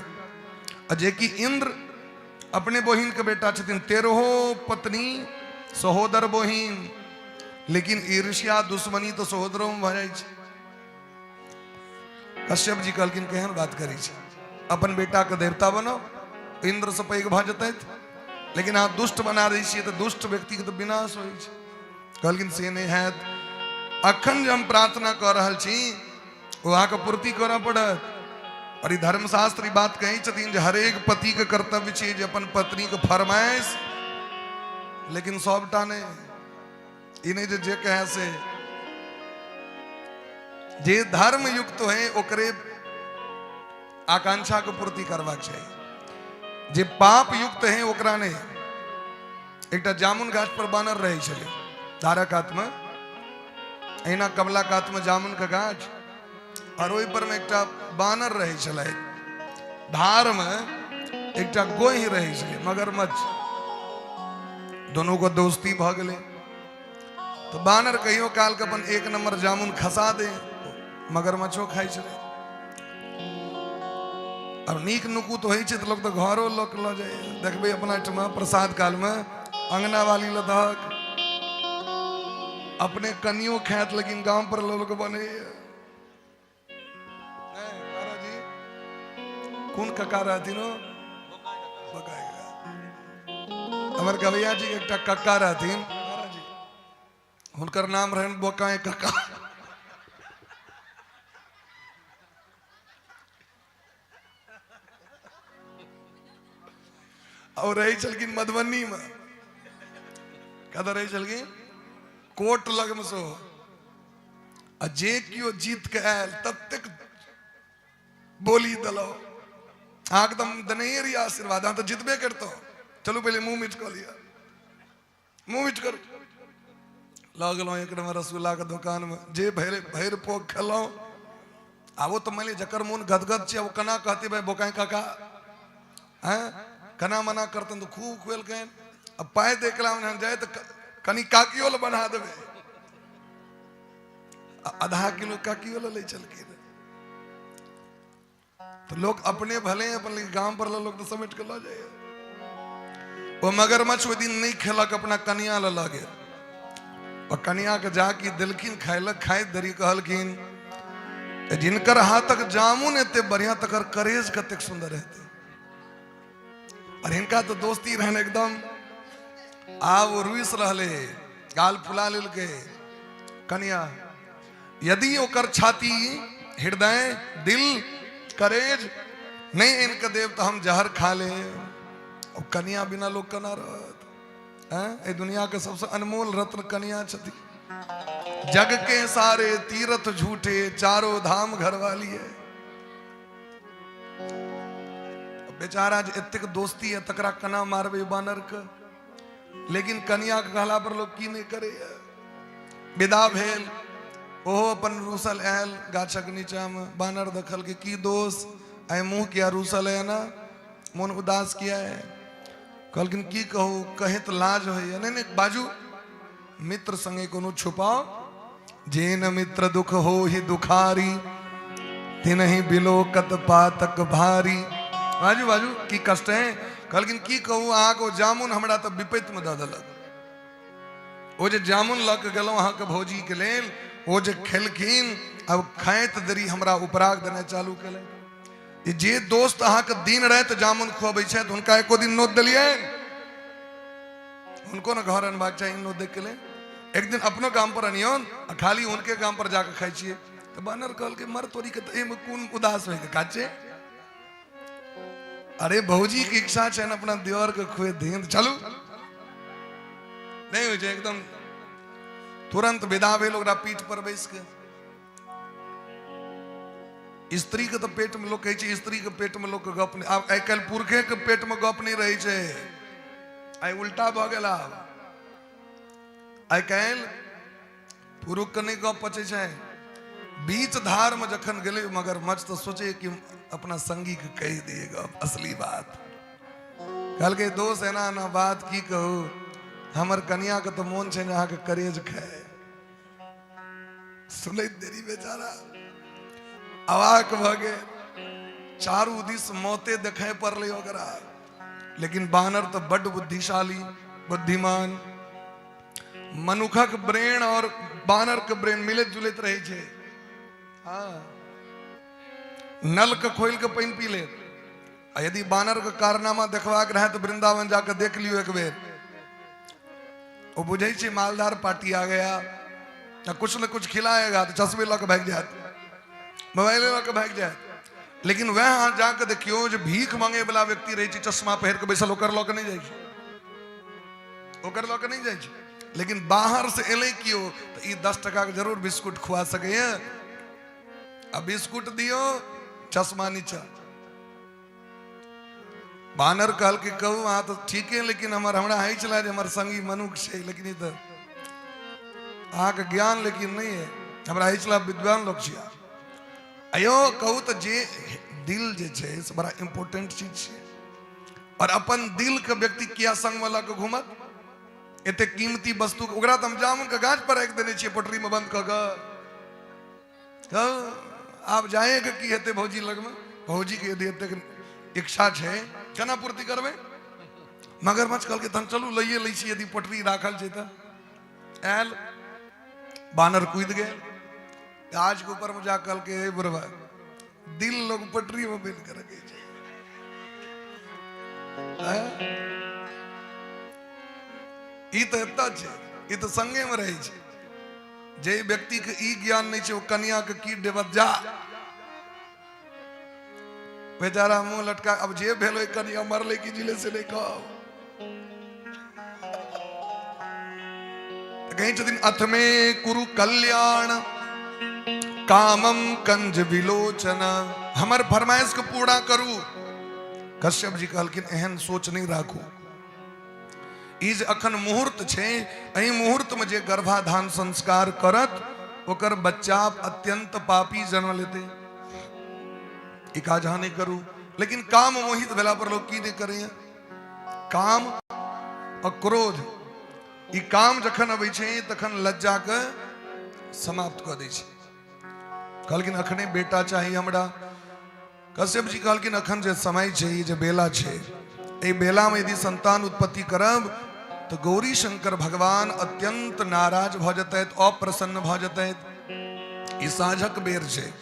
आ जे कि इंद्र अपने बहिन के बेटा छथिन, 13 पत्नी सहोदर बहिन, लेकिन ईर्ष्या दुश्मनी तो सहोदरों में भ जाइ छै। कश्यप जी कहलखिन केहन बात करै छी, अपन बेटा के देवता बनाओ, इंद्र से पैघ भ जेतैथ, लेकिन अहाँ दुष्ट बना दै छियै तऽ दुष्ट व्यक्ति के तो विनाश होइ छै। कहलखिन से नहि हैत। अखन जे हम प्रार्थना कर रहल छी वहां का पूर्ति करना पड़त। और धर्मशास्त्र की बात कही छथिन हरेक पति के कर्तव्य छे जे अपन पत्नी के फरमाइश, लेकिन सबटा ने ई नहीं जे कहे से जे धर्म युक्त है ओकरे आकांक्षा के पूर्ति करवा चाहिए। जे पाप युक्त है ओकरा ने एकटा जामुन गाछ पर बानर रहे छले, धारा कात में एना कमला कात में जामुन का गाछ, और ओहि पर में एकटा बानर रहे छले, धार में एकटा गोही रहे छले मगरमच्छ, दोनों को दोस्ती भ गेले। तो बानर कहियो काल के अपन एक नंबर जामुन खसा दे, मगरमच्छो खाई छले। अब नीक नुकुत होइ छै त लोग तो घरो लोक ल जाए, देखबे अपना ठमा प्रसाद काल में अंगना वाली लदक अपने कनियो खात, लेकिन गांव पर लोग बने जी कौन कक्का रहती नो हमर गवैया जी एकटा कक्का रहथिन, हुनकर नाम रहन बोकाए कक्का। और रही चलकिन मधुबनी में, कदर रही चलकिन कोट लग में सो, जे क्यों जीत के आयल तब तक बोली दलो एकदम दनेरी आशीर्वाद, तो जितबे करतो, चलो पहले मुंह मीठ कर लिया, मुंह मीठ कर लगलो एक नंबर रसगुल्ला के दुकान में, जे भैर पोक खेलो आवो तो मान ली जकर मुन गदगद छे वो कना कहती भाई बोकाई काका हैं कना मना करतन तो खूब खुएल कहें, अब पाए देखला में जाए तो कनी काकियोल बना देवे, आधा किलो काकियोल ले चल के, तो लोग अपने भले अपन गांव पर लोग तो समेट के ला जाए। वो मगरमच्छ वो दिन नहीं खेलक, अपना कनिया ला लगे, और कनिया के जाके दिलखिन खायलक, खाए दरी कहलखिन जिनकर हाथ तक जामुन एते बढ़िया तकर करेज कतेक सुंदर रहते, और इनका तो दोस्ती रहन एकदम वो रुइस रहले, गाल फुला लेल के कनिया, यदि ओकर छाती हृदय दिल करेज नहीं इनके देव तो हम जहर खा ले। और कनिया बिना लोग कना रहत ए दुनिया के सबसे अनमोल रत्न कनिया छथि, जग के सारे तीरथ झूठे चारों धाम घर वाली है। बेचारा एतेक दोस्ती है तकरा कना मारबे बानर के, लेकिन कनिया के कहला पर लोग की नहीं करे। विदा भेल ओहो अपन रूसल आयल गाछक नीचा में, बानर दखल के की दोष आए मुंह किया रूसल है ना, मन उदास किया है, कहलकिन की कहू कहे तो लाज हो, नहीं नहीं बाजू मित्र संगे कोनो छुपाओ, जेन मित्र दुख हो ही दुखारी, तिनहि बिलोकत पातक भारी। बाजू बाजू की कष्ट है, कहलकिन की कहू अहाँ को जामुन हमरा तो विपैत में दे देलक, ओ जे जामुन लग गेलौं अहाँ के भौजी के लेल, ओ जे खेलखिन अब खाइत देरी हमरा उपराग देना चालू केले। जे दोस्त अहाँ के दिन रात जामुन खुआबै छै हुनका एको दिन नोत देलिए, उनको न घर अनबाक चाहिए नोत देख के ले, एक दिन अपनो काम पर अनियोन खाली उनके काम पर जाकर खाई छिए। तो बानर कहल के मर तोरी के एमे कोन उदास होय के काचे, अरे भौजी की इच्छा छै न अपना देवर के खुए देन चलू, नहीं हो जाए एकदम तुरंत विदा भेल ओकरा पीठ पर बैस के। स्त्री के तो पेट में लोग कहे छै, स्त्री के पेट में लोग के गप नहीं, आब आइ काल्हि पुरखे के पेट में गप नहीं रही छै, आइ उल्टा भ गेला, आइ काल्हि पुरुष के नहीं गप पचे छै। बीच धार में जखन गेले मगरमच्छ तो सोचे कि अपना संगी के कह दिएगा असली बात, कल के दोस्त है ना बात की कहू, हमर कन्या के तो मोन छै अहाँ के करेज खाए। सुनैत देरी बेचारा अवाक भ गेल, चारू दिस मौते देखे पड़ले ओकरा, लेकिन बानर तो बड़ बुद्धिशाली बुद्धिमान, मनुखक ब्रेन और बानर के ब्रेन मिलत जुलत रहे छे। हाँ नल के खोल के पानी पी ले, यदि बानर के कारनामा देखवा के रहे तो वृंदावन जाकर देख लियो एक बेर, वो बुझे छे मालदार पार्टी आ गया, कुछ न कुछ खिलाएगा तो चश्मे लग भाग जाते, मोबाइल के भाग जाए। लेकिन वह हाँ जाकर देखियो जो भीख मांगे वाला व्यक्ति रही चश्मा पहन के बैसल ओकर लऽ के नहीं जाए, ओकर लऽ के नहीं जाए। लेकिन बाहर से एले कियो तो ई 10 टका के जरूर बिस्कुट खुआ सके। अब बिस्कुट दियो चश्मा नीचा। बानर कहल के कहू हाँ तो ठीक है, लेकिन हमरा है चला हमारे संगी मनुख से, लेकिन ई तो अहाँ के ज्ञान लेकिन नहीं है, हमरा है चला विद्वान लोग छिया। अयो कहू तो जे दिल जे छे से बड़ा इंपोर्टेंट चीज छे। और अपन दिल के व्यक्ति किया संग वाला के घूमत एते कीमती वस्तु ओकरा तो हम जामुन के गाछ पर रख देने छिए पटरी में बंद क के। आप जाएगा कि हेते भौजी लग में, भौजी के यदि एते इच्छा छे केना पूर्ति करबे। मगरमच्छ कहल के तन चलू लइए लै छी, यदि पटरी राखल छै त आयल बानर कूद गए। आज के ऊपर में जा कल के बुरवा दिल लोग पटरी में बिन कर गए। ई तो एता छे, ई तो संगे में रहे छे। जे व्यक्ति के ई ज्ञान नहीं छे वो कन्या के की देवत जा बेचारा मुंह लटका। अब जे भेलो कन्या मरले की जिले से नहीं कहो। कहीं दिन अथ में कुरु कल्याण कामम कंज विलोचन, हमर फरमाइश को पूरा करू। कश्यप जी कहलखिन एहन सोच नहीं राखू। ई जे अखन मुहूर्त छे, एही मुहूर्त में जे गर्भाधान संस्कार करत ओकर बच्चा अत्यंत पापी जन्म लेते। ई काज अहाँ नहीं करू। लेकिन काम मोहित भेला पर लोग की नहीं करे, काम और क्रोध। ई काम जखन अबै छे तखन लज्जा के समाप्त कऽ दै छै। कहलखिन अखने बेटा चाहिए हमरा। कश्यप जी कहलखिन अखन जे समय छै, जे बेला छै, एहि बेला में यदि संतान उत्पत्ति करब तो गौरी शंकर भगवान अत्यंत नाराज भ जतैथ, अप्रसन्न भ जतैथ। ई साँझक बेर छै।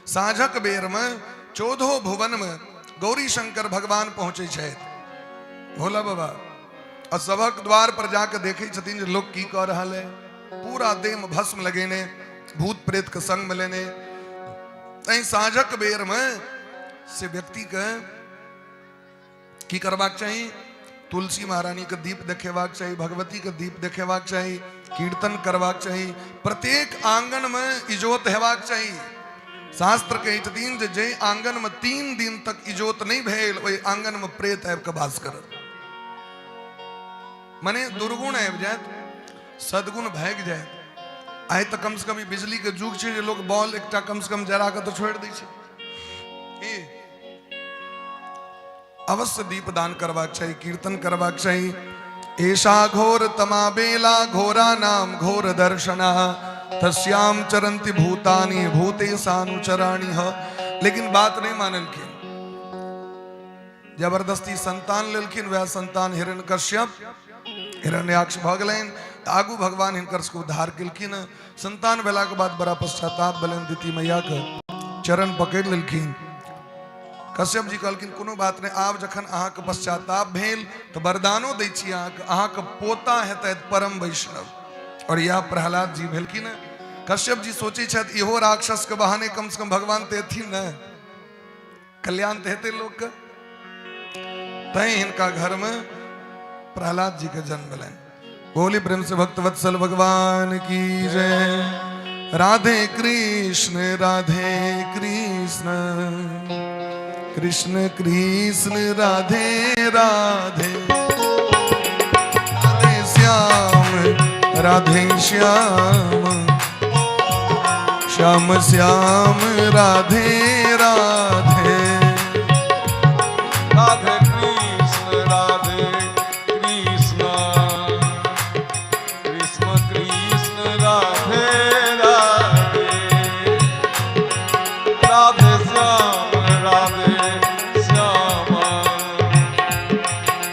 साँझक बेर में 14 भुवन में गौरी शंकर भगवान पहुंचे छथि। भोला बाबा और सभक द्वार पर जाकर देखे छथिन जे लोग की कह रहा है। पूरा देह में भस्म लगेने, भूत प्रेत के संग में लेने। साँझक बेर में से व्यक्ति के की करबाक चाहिए, तुलसी महारानी के दीप देखेबाक चाहिए, भगवती के दीप देखेबाक चाहिए, कीर्तन करबाक चाहिए। प्रत्येक आंगन में इजोत हेबाक चाहिए। शास्त्र के छथिन जे आंगन में 3 दिन तक इजोत नहीं भेल ओहि आंगन में प्रेत आबि के वास करत। मने दुर्गुण आबि जायत, सदगुण भाग जायत। आइ तो कम से कम बिजली के जुग छै जे लोग बॉल एकटा कम से कम जरा के तो छोड़ दै छै। अवश्य दीप दान करबाक चाहिए, कीर्तन करबाक चाहिए। ऐसा घोर तमा बेला घोरा नाम घोर दर्शना तस्याम चरंति भूतानि भूते सानुचराणि ह। लेकिन बात नहीं मानलखिन, जबरदस्ती संतान लेलखिन। वह संतान हिरण्यकश्यप हिरण्याक्ष भ गेलनि। आगू भगवान हिनकर सबके उद्धार केलखिन। संतान भेला के बाद बड़ा पश्चाताप भेलनि। दिति मैया के चरण पकड़ि लेलखिन। कश्यप जी कहलखिन कोनो बात नहीं, आब जखन अहाँ के पश्चाताप भेल तो वरदानो दै छी अहाँ के पोता हेतैथ परम वैष्णव। और यह प्रहलाद जी भेलखिन। कश्यप जी सोचे छथि इहो राक्षस के बहाने कम से कम भगवान ते एथिन न, कल्याण ते हेतै लोक के। तैं हिनका घर में प्रहलाद जी के जन्म भेलनि। बोली प्रेम से भक्त वत्सल भगवान की जय। राधे कृष्ण राधे कृष्ण कृष्ण कृष्ण राधे राधे। राधे श्याम राधे श्याम श्याम श्याम राधे राधे। राधे कृष्ण राधे कृष्ण कृष्ण कृष्ण राधे राधे। राधे श्याम राधे श्याम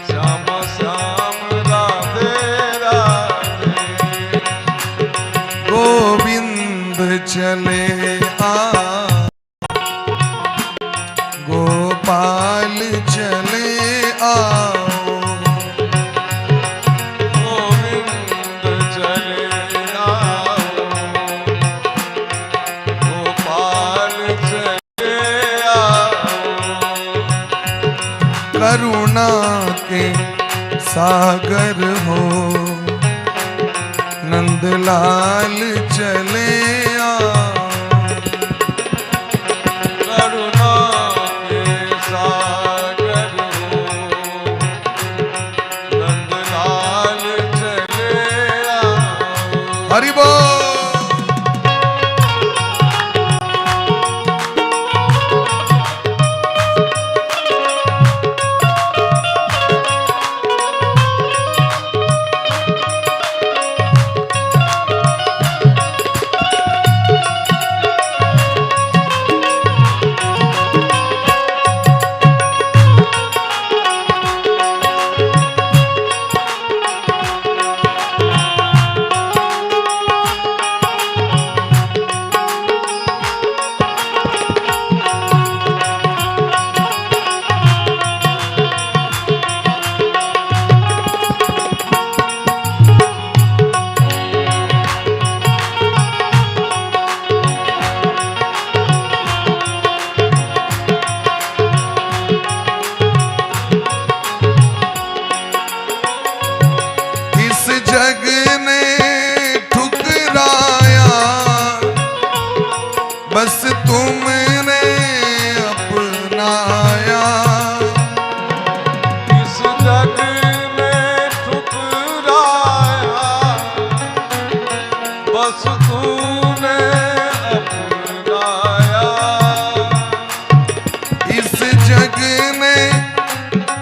श्याम श्याम राधे राधे। गोविंद चले आ सागर हो नंदलाल चले आ करुणा के सागर हो नंदलाल चले आओ। हरि बोल। बस तुमने अपनाया इस जग में ठुकराया बस तूने अपनाया इस जग में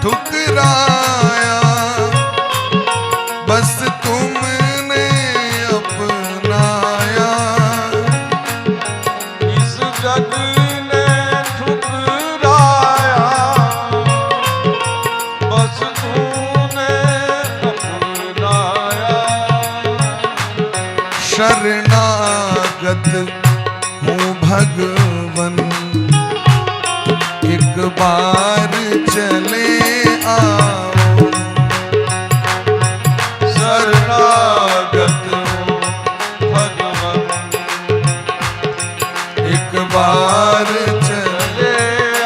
ठुकराया बस तुमने अपनाया इस जग ने ठुकराया बस तूने अपनाया शरणागत हूँ भगवन एक बार चले आओ शरणागत हूँ भगवन एक बार चले ले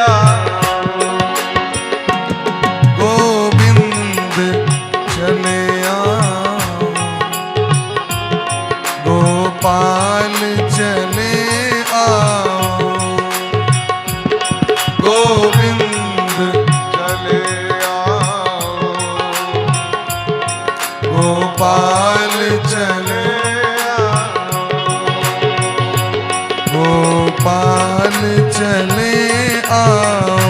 आओ गोविंद चले आओ गोपाल चले आओ गोविंद चले आओ गोपाल चले गोपाल चले आओ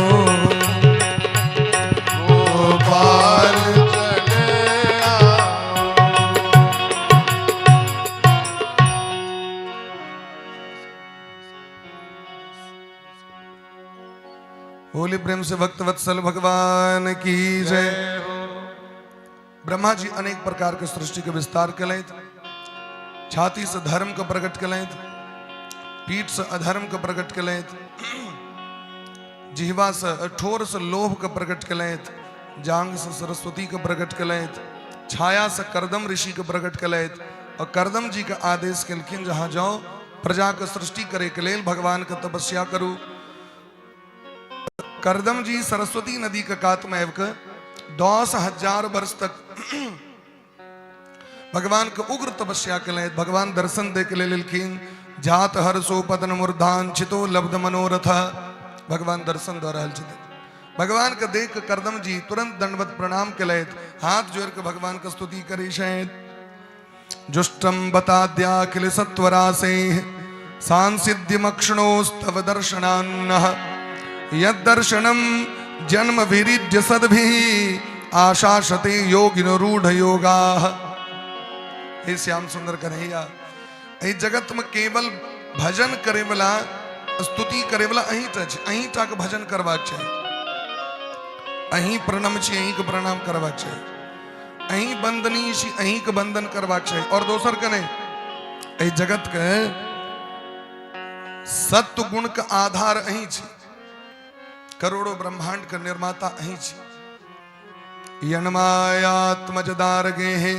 गोपाल चले होली प्रेम से भक्त वत्सल भगवान की जय। ब्रह्मा जी अनेक प्रकार के सृष्टि के विस्तार कलेत छाती से धर्म को प्रकट कलेत पीठ से अधर्म को प्रकट कलेत जिह्वा से ठोर से लोभ को प्रकट कलेत जांग से सरस्वती को प्रकट कलेत छाया से करदम ऋषि को प्रकट कलेत और करदम जी का आदेश कलखिन जहां जाओ प्रजा को सृष्टि करे के लेल भगवान का तपस्या करूं। करदम जी सरस्वती नदी का कात में 10,000 वर्ष तक भगवान के उग्र तपस्या के लिए भगवान दर्शन दे के ले लिखिन जात हर्षो पतन मूर्धान चितो लब्ध मनोरथ भगवान दर्शन दे रहल छथिन। भगवान के देख के करदम जी तुरंत दंडवत प्रणाम के लिए हाथ जोड़ के भगवान का स्तुति करी शायद जुष्टम बताद्याखिल सत्वरासे सांसिद्यमक्षणोस्तव दर्शनान्नः यद्दर्शनम जन्म विरिज्य सद्भिः आशाशते योगिनो रूढ़ योगा। हे श्याम सुंदर कन्हैया ए जगत में केवल भजन करे वाला स्तुति करे वाला अहीं तक भजन करवाक चाहिए अहीं प्रणम छी अहीं के प्रणाम करवाक चाहिए अहीं बंदनी छी अहीं के बंदन करवाक चाहिए। और दोसर कने ए जगत के सत्व गुण का आधार अहीं छी करोड़ों ब्रह्मांड का निर्माता अहीं छी यन्मायात्मज दारगे है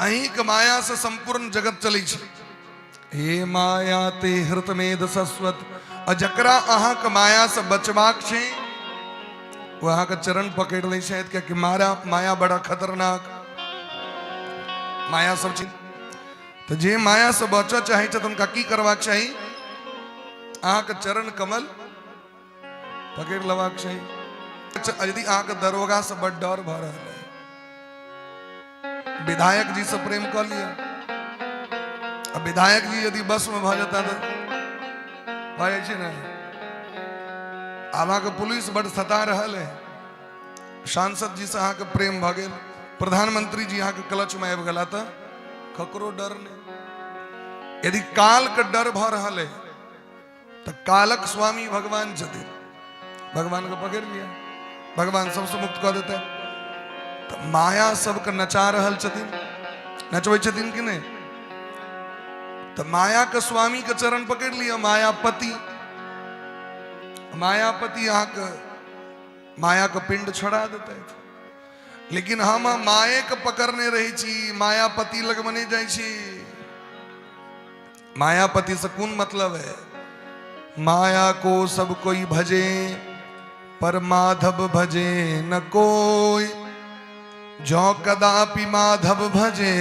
अहीं के माया से संपूर्ण जगत चली छे। हे माया ते हृत मेद सस्वत और जकरा अहाँ के माया से बचबाक छे वहां का चरण पकड़ ली शायद क्या कि माया बड़ा खतरनाक, माया सब चीज। तो जे माया से बचा चाहे तो उनका की करवाक चाहिए, अहाँ के चरण कमल पकड़ लवाक चाहिए। यदि अहाँ के दरोगा से बड़ डर भ रहा है, विधायक जी से प्रेम कर लिया, अब विधायक जी यदि बस में भ जाता तो भाई ना, आवा के पुलिस बड़ सता रहल है, सांसद जी से अहाँ के प्रेम भ गेल, प्रधानमंत्री जी अहाँ के क्लच में आबि गेला तो ककरो डर नहीं। यदि काल के डर भ रहल है तो कालक स्वामी भगवान छथिन, भगवान को पकड़ लिया, भगवान सबसे मुक्त कर देते। तो माया सबके नचा रहल छथिन, नचबै छथिन कि नहीं? तो माया के स्वामी के चरण पकड़ लिया, मायापति। मायापति यहाँ के माया के पिंड छोड़ा देते हैं। लेकिन हम माये के पकड़ने रही छी, मायापति लग मने जाई छी। मायापति से कौन मतलब है? माया को सब कोई भजे पर माधव भजे न कोई, जो कदापि माधव भजे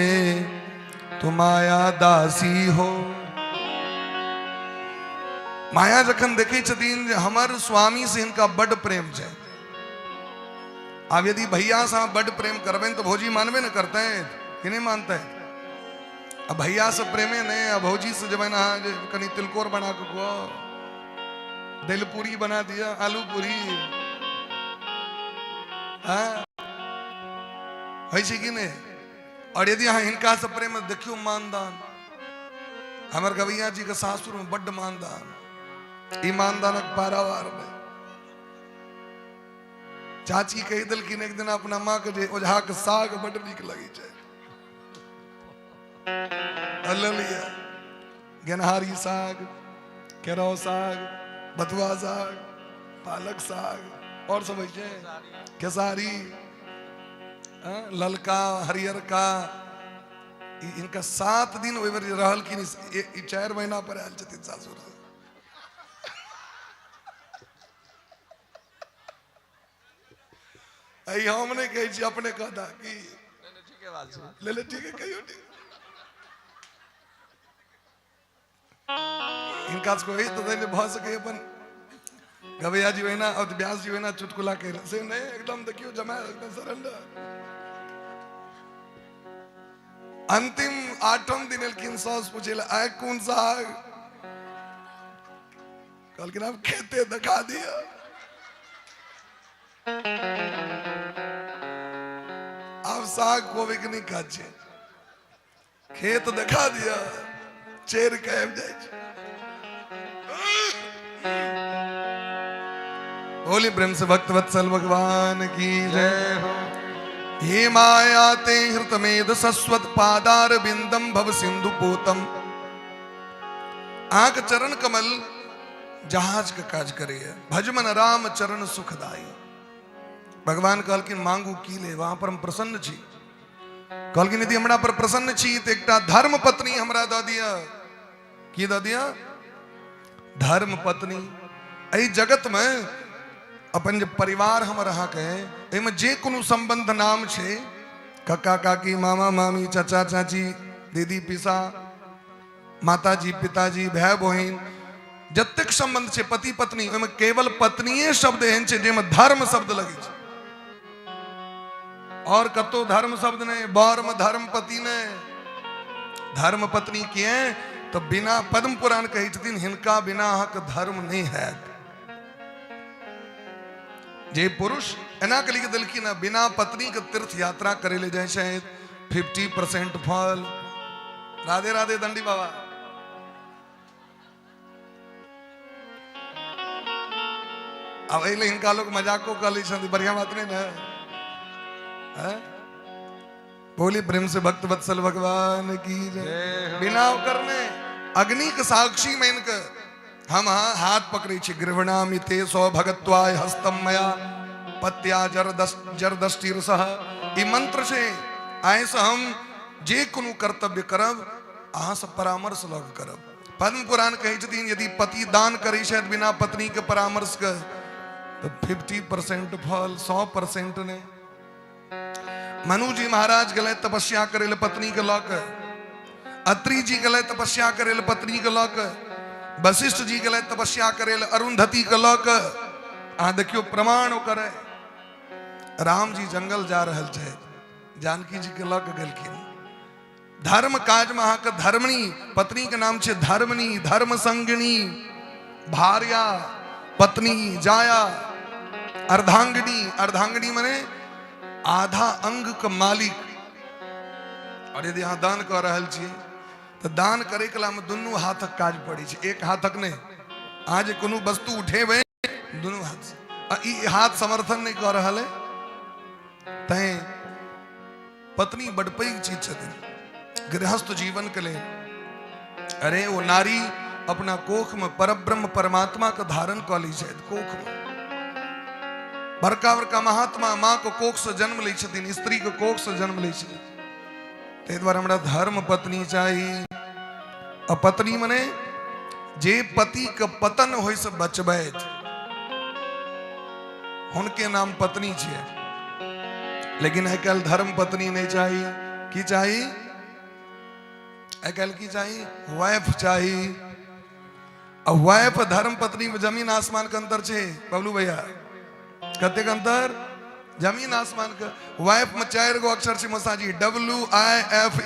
तो माया दासी हो। माया जखन देखे छथिन जे हमर स्वामी से इनका बड़ प्रेम है, अब यदि भैया से आप बड़ प्रेम करबें तो भौजी मानबे न करते हैं कि नहीं मानते हैं? अब भैया से प्रेमे नहीं, अब भौजी से जब ना कहीं तिलकोर बना के को दिल पूरी बना दिया, आलू पूरी है कि नहीं? और यदि यहाँ इनका से प्रेम देखियो मानदान, हमारे गवैया जी के सासुर में बड़ मानदान, ईमानदान पारावार में चाची कही दिल कि एक दिन अपना माँ के ओझा के साग बड़ नीक लगी है, लिया गेनहारी साग, केराव साग, बथुआ साग, पालक साग और सब है, केसारी, ललका हरियर का। इनका 7 दिन रहल कि 4 महीना पर आयल छथिन सासुर से। हमने कही अपने कहता कि ले ले ठीक है कहियो ठीक। इनका तो देने बहुत सके अपन गवैया जी ना और व्यास जी ना चुटकुला कह रहे से नहीं, एकदम देखियो जमा एकदम सरेंडर। अंतिम 8वें दिन लेकिन सास पूछेला आय कौन साग, कल के नाम खेते दिखा दिया। अब साग को भी नहीं खाचे, खेत दिखा दिया, चेर कह जाए। होली प्रेम से भक्त वत्सल भगवान की जय हो। हे माया ते हृतमेद सस्वत पादार बिंदम भव सिंधु पोतम। आंख चरण कमल जहाज का काज करे, भजमन राम चरण सुखदाई। भगवान कहलकिन मांगू की ले, वहां पर हम प्रसन्न छी। कहलकिन यदि हमरा पर प्रसन्न छी तो एकटा धर्म पत्नी हमरा द दिया। की द दिया? धर्म पत्नी। एहि जगत में अपन जे परिवार हम रहा के, एमे जे कोनो संबंध नाम छे, काका काकी, मामा मामी, चाचा चाची, दीदी पिसा, माताजी पिताजी, भाई बहिन, जतेक संबंध छे पति पत्नी, ओमे केवल पत्नीये शब्द एहन छे जेमे धर्म शब्द लगे छे, और कतो धर्म शब्द नहीं। बर में धर्म पति ने धर्म पत्नी किए तो बिना पद्म पुराण कही छथिन हिनका बिना हक धर्म नहीं है। जे पुरुष एना के लिखे दिलखिन ना बिना पत्नी के तीर्थ यात्रा करे ले जाए शायद 50% फल। राधे राधे दंडी बाबा। अब इनका लोग मजाको कर ली, बढ़िया बात नहीं ना है? बोली प्रेम से भक्त वत्सल भगवान की जय। बिना करने अग्नि के साक्षी में इनका हम हाथ पकड़े छे। गृहणामि ते सौभगत्वाय हस्तम मया पत्या जरदष्टिर सह। ई मंत्र से आए से हम जे कोनो कर्तव्य करब अहाँ से परामर्श लग करब। पद्म पुराण कहे छथिन यदि पति दान करे शायद बिना पत्नी के परामर्श के तो 50% फल 100% ने। मनु जी महाराज गले तपस्या करे पत्नी के लौक, अत्रि जी गले तपस्या करे पत्नी के लौक, वशिष्ठ जी गले तपस्या करे अरुंधति के लौक। आ देखियो प्रमाण करे राम जी जंगल जा रहल छे, जानकी जी के लौक गेलखिन। धर्म काज में अहाँ धर्मणी पत्नी के नाम छे धर्मणी, धर्म संगिनी, भार्या, पत्नी, जाया, अर्धांगिनी। अर्धांगिनी माने आधा अंग के मालिक। और यदि अहाँ दान कर रहल छी तो दान करे के ला में दुनू हाथक काज पड़ी छे, एक हाथक ने। अहाँ जे कोनो वस्तु उठेबे दुनू हाथ से, ई हाथ समर्थन नहीं कर रहल है। तैं पत्नी बड़ पैघ चीज छथिन गृहस्थ जीवन के लिए। अरे वो नारी अपना कोख में परब्रह्म परमात्मा के धारण कर ली छथि। कोख में बड़का बड़का महात्मा माँ को कोख से जन्म लै छथिन, स्त्री के कोख से जन्म लै छथिन। ताहि दुआरे हमरा धर्म पत्नी चाही। आ पत्नी मने जे पति के पतन होय से बचबैत, हुनके नाम पत्नी छियै। लेकिन आइ काल्हि धर्म पत्नी नहीं चाही। की चाही? आइ काल्हि की चाही? वाइफ चाही। अब वाइफ धर्म पत्नी में जमीन आसमान के अंतर छे बबलू भैया। कते के अंतर? जमीन आसमान के। वाइफ में 4 गो अक्षर छे मसाजी, WIFE।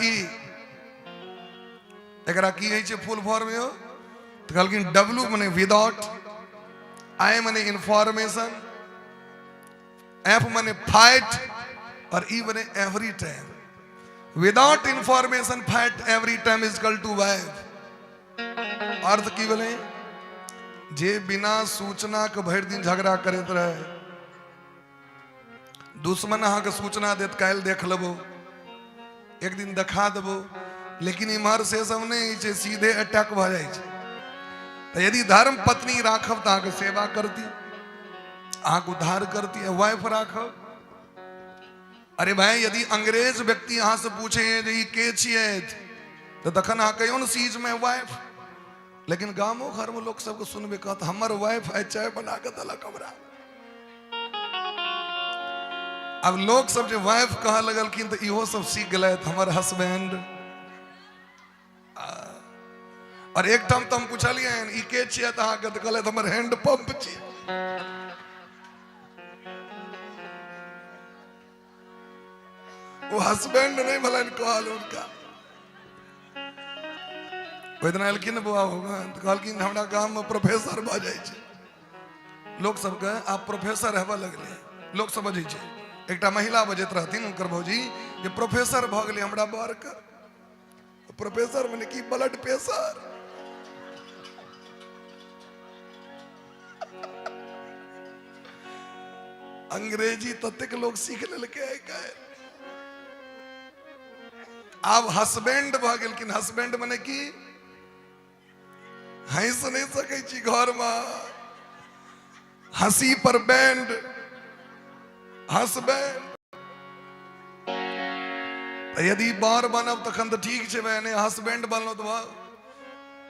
एकरा की है छे फुल फॉर्म में? तो कहलखिन W माने विदाउट, I माने इंफॉर्मेशन, F माने फाइट और E माने every time. Without information fight every time is equal to wife. अर्थ की बोले? जे बिना सूचना के भर दिन झगड़ा करते रहे। दुश्मन अहाँ के सूचना देत काल देख लेबो, एक दिन देखा देबो, लेकिन इम्हर से सब नहीं छे, सीधे अटैक भ जाय छे। तो यदि धर्म पत्नी राखब तो अहाँ के सेवा करती, अहाँ के उद्धार करती है। वाइफ राखब। अरे भाई यदि अंग्रेज व्यक्ति अहाँ से पूछे जे ई के छियै तो तखन अहाँ कहियो न सीज में वाइफ। लेकिन गामो घर में लोग सबके सुनबे कहत हमर वाइफ है चाय बना के देलक हमरा। अब लोग सब जो वाइफ कह लगलखिन तो इहो सब सीख गए हमर हस्बैंड। और एक टाइम तो हम पूछलिए ई के छियै तो अहाँ के कहले हमर हैंड पंप छियै। वो हस्बैंड नहीं भलन कहल उनका। ओहि दिन एलखिन बुआ होगा तो कहलखिन हमरा गांव में प्रोफेसर भ जाय छै। लोग सबके आप प्रोफेसर हेबा लगले, लोग समझै छै। एकटा महिला बजैत रहथिन उनकर भौजी जे प्रोफेसर भ गेलै हमरा बर के। प्रोफेसर माने की? Blood pressure. अंग्रेजी ततेक लोग सीख लेलकै आइ काल्हि। अब हस्बैंड भ गेलखिन। हस्बैंड माने की? हंस नहीं सकै छी घर में, हंसी पर बैंड। हस्बैंड यदि बर बनब तखन तो ठीक छै, बहने हस्बैंड बनलो तो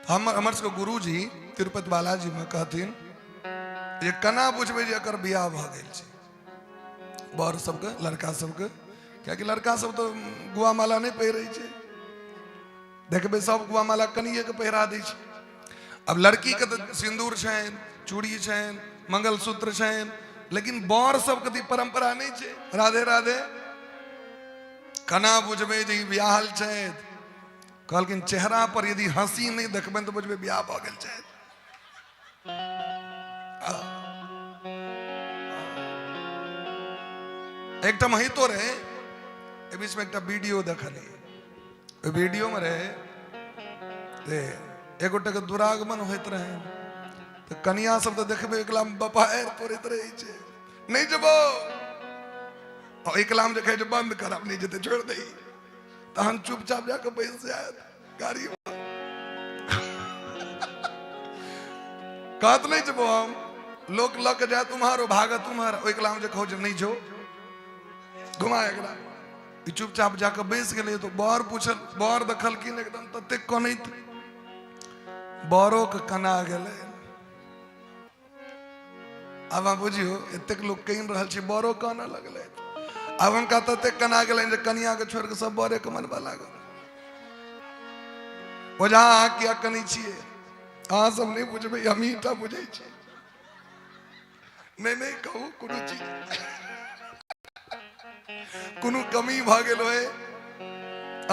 हमर सबके गुरु जी तिरुपति बालाजी में कहथिन जे कना बुझबै जे एकर बियाह भ गेल छै। बर सबके, लड़का सबके, क्या लड़का सब तो गुआ माला नहीं पहिरे छे। देखबे सब गुआ माला कनिए के पहिरा दै छै। अब लड़की के तो सिंदूर छेन, चूड़ी छेन, मंगलसूत्र छेन, लेकिन बर सब के परंपरा नहीं छे। राधे राधे। कना बुझबे जे बियाहल छै। कहलखिन चेहरा पर यदि हंसी नहीं देखबे तो बुझबे बियाह भ गेल छै। एकटा महितो रहे, ए बीच में एक वीडियो देखली। वीडियो में रहे एगोटा के दुरागमन होइत रहे तो कनिया सब तो देखबे एकला बपाएर तोड़ैत रहे छे, नहीं जबो। और एकला में देखे बंद कर, नहीं जते छोड़ दे। तहन चुपचाप जाके बैस जाए गाड़ी में। कहत नहीं जबो हम लोग लक जाए तुम्हारो भाग तुम्हारा। एकला में देखो जे नहीं जो घुमा एकरा। चुपचाप जाकर बैस गए तो बर पूछल, बर देखलखिन एकदम तते कनैत। बरो के कना गेले। अब आप बुझियो एतेक लोग कहीं रहल छी बड़ो काना लगले अब हम कहता ते कना गेलै जे कनिया के छोड़ के सब बड़े के मनबा लागल ओझा अहाँ किया कनी छियै अहाँ सब नहीं बुझबै हम ही टा बुझै छी नहीं नहीं कहू कोनो चीज कोनो कमी भ गेल होय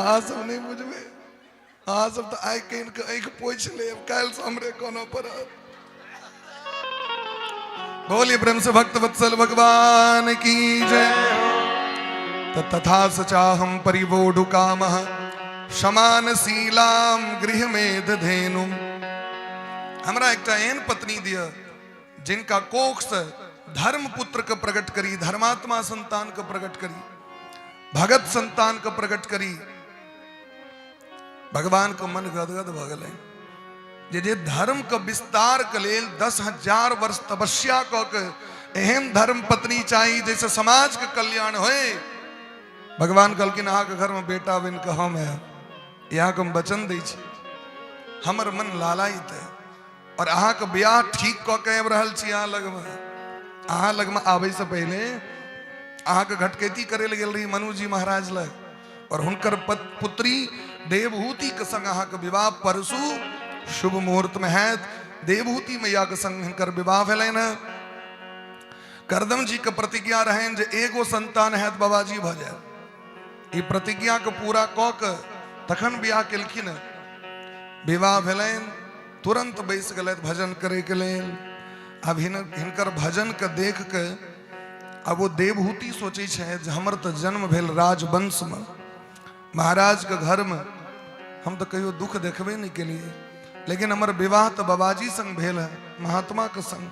अहाँ सब नहीं बुझबै अहाँ सब तो आइ कहीं के आँख पोछ लेब काल्हि से हमरे कोनो पड़त बोलिए ब्रह्म से भक्त वत्सल भगवान की जय तथा सचाहम परिवोढु कामः समान शीलाम गृह में धेनु हमरा एकटा एहन पत्नी दिया जिनका कोख से धर्म पुत्र के प्रकट करी धर्मात्मा संतान के प्रकट करी भगत संतान के प्रकट करी भगवान को मन गदगद भ गेलै जे धर्म के विस्तार के लेल 10,000 वर्ष तपस्या क के एहन धर्म पत्नी चाहिए जैसे समाज के कल्याण होए भगवान कहलखिन अहाँ के घर में बेटा बन के हम है यहाँ के हम वचन दै छी हमर मन लालायित है और अहाँ के ब्याह ठीक क के आबि रहल छी अहाँ लग में आबै से पहले अहाँ के घटकैती करे ले गेल रही मनु जी महाराज लग और हुनकर पुत्री देवहूति के संग अहाँ के विवाह परसू शुभ मुहूर्त में है देवहूति मैया के संग हिनकर विवाह भेलैन करदम जी के प्रतिज्ञा रहन जे एगो संतान है बाबाजी भ जाए ई प्रतिज्ञा के पूरा क के तखन बियाह केलखिन विवाह भेलैन तुरंत बैस गए भजन करे के लेल अब हिनकर भजन के देख के अब वो देवहूति सोचे जे हमर तो जन्म भेल राजवंश में महाराज के घर में हम तो कहियो दुख देखबे नहीं के लिए लेकिन हमर विवाह तो बाबाजी संग भेल है महात्मा के संग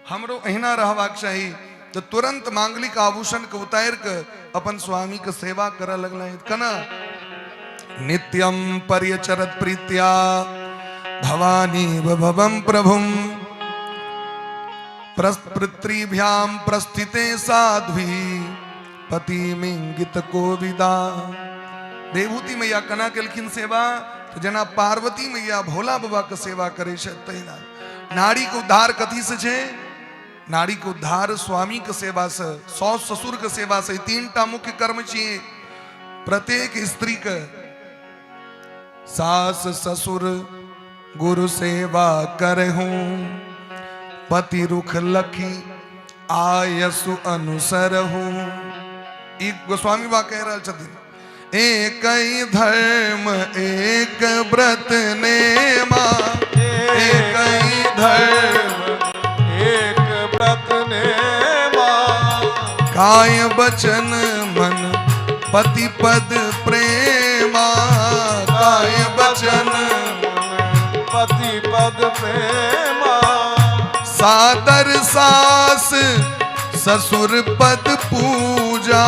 हमरो अहिना रहबाक चाहिए तो तुरंत मांगलिक आभूषण के उतार के अपन स्वामी के सेवा करे लगल कना नित्यम पर्यचरत प्रीत्या भवानी भवम प्रभुम पृथ्वीभ्याम प्रस्थिते साध्वी पति मिंगित कोविदा देवहूति मैया कना केलखिन सेवा तो जना पार्वती मैया भोला बाबा के सेवा करे तहिना नारी के उद्धार कथी से छे नारी के उद्धार स्वामी के सेवा से सास ससुर के सेवा से तीनटा मुख्य कर्म चाहिए प्रत्येक स्त्री के सास ससुर गुरु सेवा करहूं पति रुख लखी आयसु अनुसरहूं एक गोस्वामी बा कह रहा छथिन एक ही धर्म एक व्रत नेमा एक ही धर्म एक व्रत नेमा काय बचन मन पति पद प्रेमा काय बचन पति पद प्रेमा सादर सास ससुर पद पूजा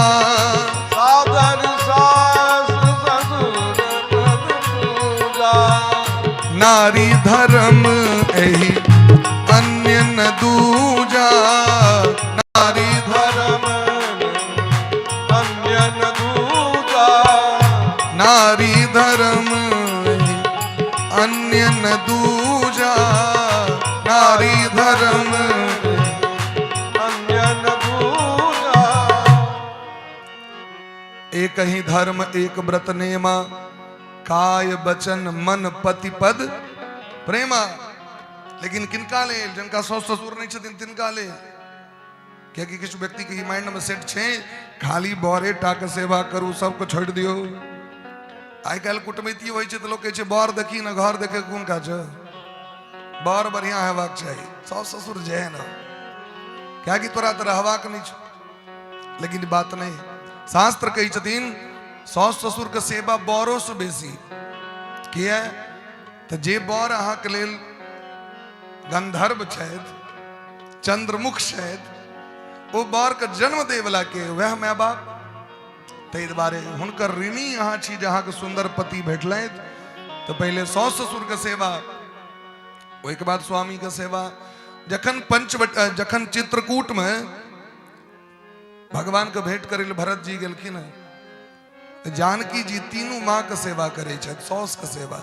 सादर सास ससुर पद पूजा नारी धर्म एहि अन्य न दूजा नारी धर्म अन्य न दूजा नारी धर्म अन्य न दूजा नारी धर्म अन्य न दूजा एक ही धर्म एक व्रत नेमा काय बचन मन पति पद प्रेमा लेकिन किनका ले जिनका सास ससुर नहीं छथिन तिनका ले क्या कि किसी व्यक्ति के माइंड में सेट छे खाली बरे टा के सेवा करू सबको छोड़ दियो आई काल कुटमिति होइ छै त लोग कहै छै बर देखी न घर देखे कोन काज बर बढ़िया हेबाक चाहिए सास ससुर जे है ना क्या कि तोरा तो रहबाक नहीं छ लेकिन बात नहीं शास्त्र कही छथिन सास ससुर के सेवा बरो से बेसी किया तो जे बर अहाँ के लेल गंधर्व छथि चंद्रमुख छथि ओ बर के जन्म दे वाला के वह माय बाप ताहि दुआरे हुनकर ऋणी अहाँ छी जहाँ के सुंदर पति भेटलथि तो पहले सास ससुर के सेवा ओहि के बाद स्वामी के सेवा जखन चित्रकूट में भगवान के भेंट करे भरत जी गेलखिन है जानकी जी तीनों माँ के सेवा करे छथि सास के सेवा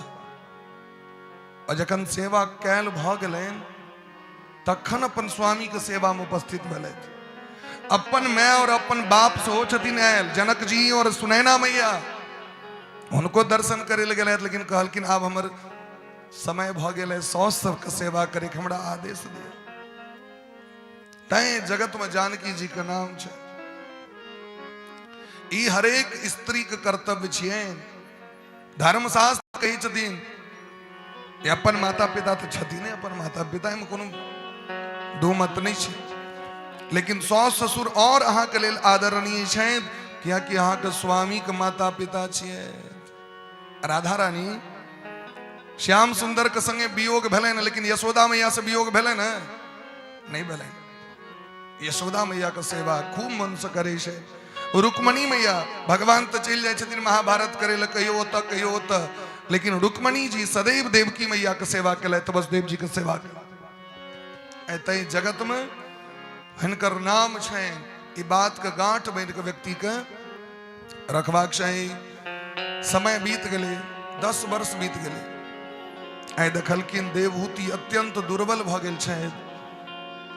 और जखन सेवा कैल भ गेलनि तखन अपन स्वामी के सेवा में उपस्थित भेल। अपन माय और अपन बाप सेहो छथिन आयल, जनक जी और सुनैना मैया उनको दर्शन करे लगे, लेकिन कहलखिन आब हमर समय भ गेल, सौस सबके सेवा करे के हमरा आदेश दिया। तैं जगत में जानकी जी के नाम छै। ई हरेक स्त्री के कर्तव्य छियैन। धर्मशास्त्र कही छथिन अपन माता पिता तो छथिन, अपन माता पिता में कोनो दो मत नहीं छै, लेकिन सास ससुर और अहाँ के लेल आदरणीय छथि, कियाकि अहाँ के स्वामी के माता पिता छियै। राधा रानी श्याम सुंदर के संगे वियोग भेलैन, लेकिन यशोदा मैया से वियोग भेलैन नहीं भेलैन। यशोदा मैया के सेवा खूब मन से करे छै। रुक्मणी मैया भगवान तो चल जाए छथिन महाभारत करे ले, कहियो ओतऽ कहियो ओतऽ, लेकिन रुक्मणी जी सदैव देवकी मैया के सेवा केले, तो बस देव जी के सेवा केले। ऐते जगत में हिनकर नाम छैन। ई बात के गांठ बांध के व्यक्ति के रखबाक चाही। समय बीत गेले, 10 वर्ष बीत गेले, आइ देखलखिन देवहूति अत्यंत दुर्बल भ गेल छथि।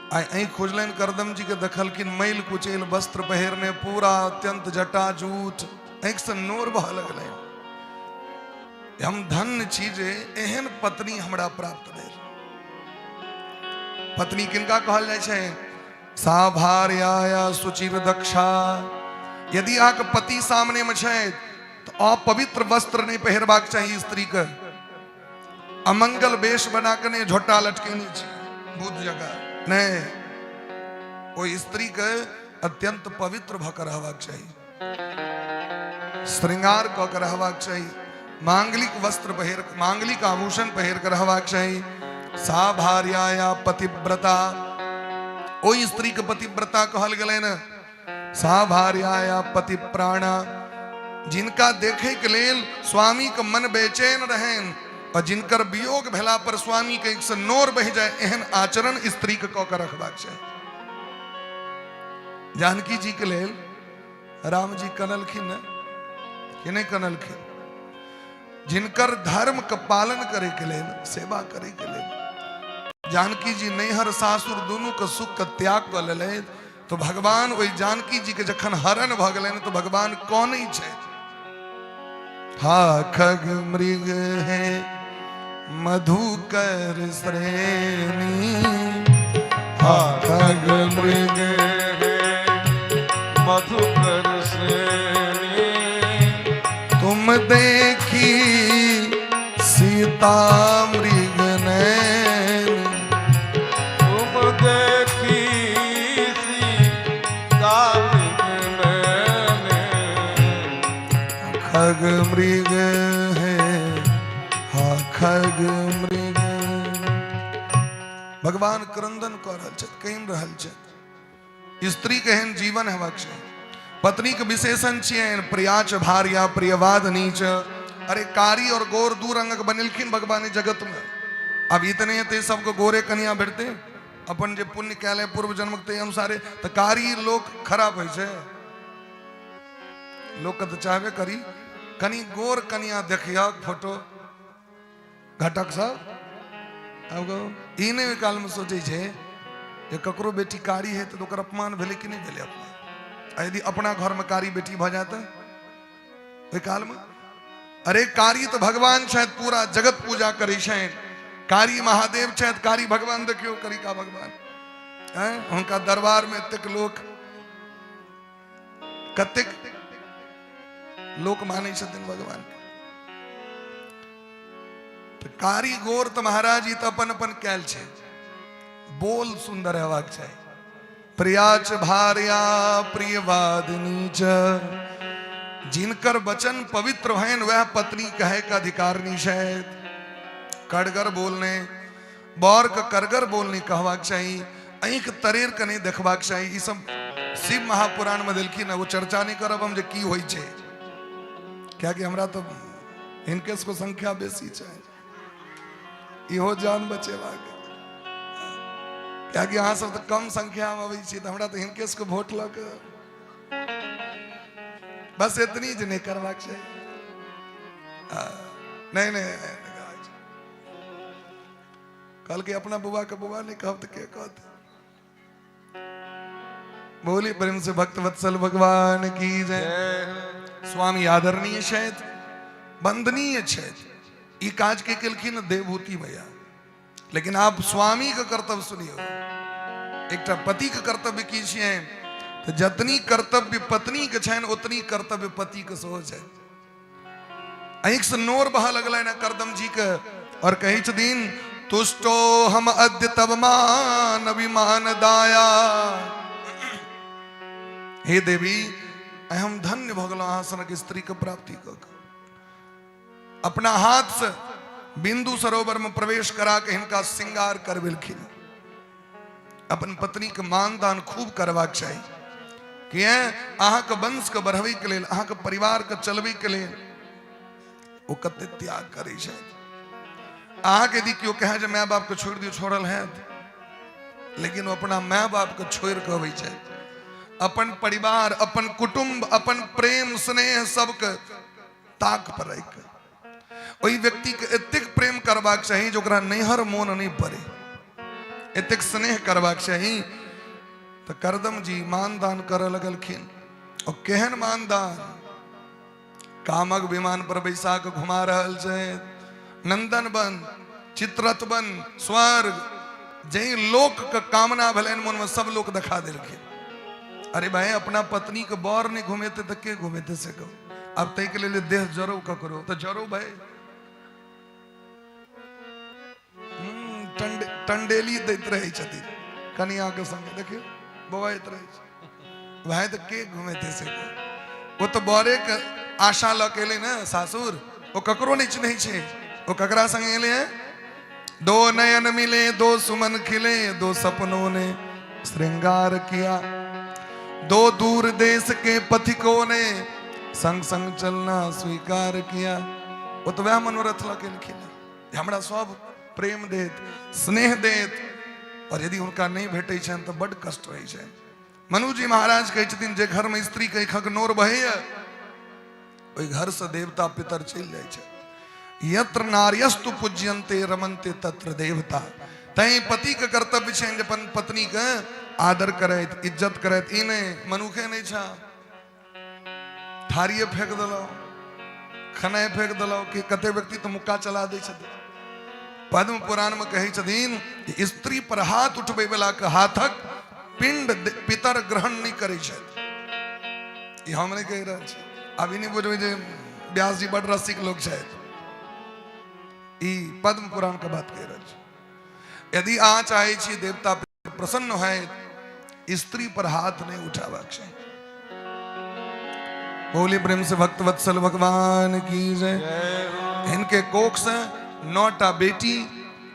आइ आँखि खोजलनि करदम जी के, देखलखिन मैल कुचेल वस्त्र पहिरने, पूरा अत्यंत जटा जूट, आँखि से नोर बह लगलनि। हम धन्य छी जे एहन पत्नी हमरा प्राप्त भेल। पत्नी किनका कहल जाइ छै? सा भार्या सुचिर दक्षा। यदि अहाँके पति सामने में छै तो अपवित्र वस्त्र नहीं पहिरबाक चाहिए स्त्री के। अमंगल वेश बना के नहीं झोटा लटकेनी चाहिए बुध जगह नहीं। कोई स्त्री के अत्यंत पवित्र भकर रहबाक चाहिए, श्रृंगार क के रहबाक चाहिए, मांगलिक वस्त्र पहिर, मांगलिक आभूषण पहिर कर रहबाक चाहिए। सा भार्या पतिव्रता। ओ स्त्री के पतिव्रता कहल गेलै न। सा भार्या पति प्राणा। जिनका देखे के लेल स्वामी के मन बेचैन रहेन और जिनकर वियोग भेला पर स्वामी के एक से नोर बह जाए, एहन आचरण स्त्री के कऽ के रखबाक चाहिए। जानकी जी के लेल राम जी कनलखिन न कि नहीं कनलखिन? जिनकर धर्म के पालन करे के लेल, सेवा करे के लेल जानकी जी नैहर सासुर दोनों के सुख के त्याग कर लेले, तो भगवान वही जानकी जी के जखन हरण भ गेलै तो भगवान कौन ही छै? हा खग मृग है मधुकर श्रेणी। हा खग मृग है मधुकर श्रेणी। तुम देखी सीता मृग नैन। तुम देखी सीता मृग नैन। खग मृग है, हा खग मृग। भगवान क्रंदन कर रहल छथि, कहि रहल छथि। स्त्री के एहन जीवन हेबाक चाही। पत्नी के विशेषण छियनि प्रियाच भार्या प्रियवाद नीच। अरे कारी और गोर दू रंगक बनेलखिन भगवान जगत में। अब इतने ते सबको गोरे कन्या भेटते, अपन जे पुण्य कैले पूर्व जन्म के अनुसारे, तो कारी लोग खराब है छै। लोग के तो चाहबे करी कनी गोर कन्या देखिया फोटो घटक सब। अब ई नहीं काल में सोचे छे जे ककरो बेटी कारी है तो ओकर अपमान भेले कि नहीं भेले? अपना यदि अपना घर में कारी बेटी भ जाता ओई काल में, अरे कारी तो भगवान शायद पूरा जगत पूजा करे छथि। कारी महादेव छथि, कारी भगवान देखियो करी का भगवान हैं। उनका दरबार में तक लोग कतेक लोक माने छथिन भगवान। तो कारी गोर तो महाराज जी तो अपन अपन कैल छे। बोल सुंदर हेबाक चाही। प्रियाच भार्या प्रियवादिनी च। जिनकर वचन पवित्र हैं वह पत्नी कहे का अधिकारनी शायद। कड़गर बोलने, बौर का करगर बोलने कहवाक चाहिए। आँख तरेर के नहीं देखबाक चाहिए। ई सब शिव महापुराण में दिलखिन न, वो चर्चा नहीं करब हम जे की होई छे, क्या कि हमरा तो इनके को संख्या बेसी चाहिए। इहो जान बचेबा के, क्या कि अहाँ सब तो कम संख्या में अबै छी, तो हमरा तो इनके को वोट लग बस इतनी ज नहीं करबाक चाहिए। नहीं नहीं कल के अपना बुआ का बुआ नहीं कहते के कहते। बोली प्रेम से भक्त वत्सल भगवान की जय। स्वामी आदरणीय छैत, वंदनीय छैत, ई काज के केलखिन देवभूति भैया। लेकिन आप स्वामी का कर्तव्य सुनियो, एक पति का कर्तव्य की छिए तो जतनी कर्तव्य पत्नी के छन उतनी कर्तव्य पति के सेहो छै। एक से नोर बह लगल ना करदम जी के और कही छथिन तुष्टो हम अद्य तब मान अभिमान दाया। हे देवी हम धन्य भगलो अहाँ सनक स्त्री के प्राप्ति क अपना हाथ से बिंदु सरोवर में प्रवेश करा के हिनका श्रृंगार करबेलखिन। अपन पत्नी के मानदान खूब करबाक चाहिए कि अहाँ के वंश के बढ़ावे के लेल, अहाँ के परिवार के चलवे के लेल वो कते त्याग करे छै। अहाँ के यदि केओ कहे जे माय बाप के छोड़ दियो, छोड़ल है, लेकिन वो अपना माय बाप के छोड़ के अबै छै। अपन परिवार, अपन कुटुंब, अपन प्रेम स्नेह सबके ताक पर राख के वही व्यक्ति के एतेक प्रेम करबाक चाहिए जोकरा नैहर मोन नहीं पड़े, एतेक स्नेह करबाक चाहिए। तो करदम जी मानदान कर लगलखिन और केहन मानदान, कामक विमान पर बैसा के घुमा रहल छै, नंदन बन, चित्रत बन, स्वर्ग, जही लोक के कामना भलन मन में सब लोग दिखा देलखिन। अरे भाई अपना पत्नी के बर नहीं घूमेते तो के घूमेते से कहो। अब तय के लिए देह जरो का करो तो जरो भाई टंडेली दैत रहे छथिन कनिया के संगे, देखियो बवाइत रहे भाई तो के घूमेते से कहो। वो तो बरे के आशा ल के ना सासुर, वो ककरो नहीं चिन्ह छे। वो ककरा संगे एले हैं, दो नयन मिले, दो सुमन खिले, दो सपनों ने श्रृंगार किया, दो दूर देश के पथिकों ने संग संग चलना स्वीकार किया। वो तो वह मनोरथ लगे लिखिन हमरा सब प्रेम देत, स्नेह देत, और यदि उनका नहीं भेटे छन तो बड़ कष्ट रहे छै। मनु जी महाराज कहे छथिन जे घर में स्त्री के खग नोर बहे ओई घर से देवता पितर चल जाय छै। यत्र नार्यस्तु पूज्यन्ते रमन्ते तत्र देवता। तई पति के कर्तव्य छै जे अपन पत्नी के आदर करैत, इज्जत करैत। ई नहीं मनुखे नहीं छा थारिये फेंक दलो, खनाए फेंक दलो कि कते व्यक्ति तो मुक्का चला दै छथिन। पद्म पुराण में कहे छथिन स्त्री पर हाथ उठबे वाला के हाथक पिंड पितर ग्रहण नहीं करे छथि। ई हम नहीं कह रहल छी, अभी नहीं बुझबे जे व्यास जी बड़ रसिक लोग छथि। ई पद्म पुराण के बात कह रहल छी। यदि अहाँ चाहे छी देवता प्रसन्न है, स्त्री पर हाथ नहीं उठाबाक चाहिए। बोले प्रेम से भक्त वत्सल भगवान की जय। इनके कोख से 9टा बेटी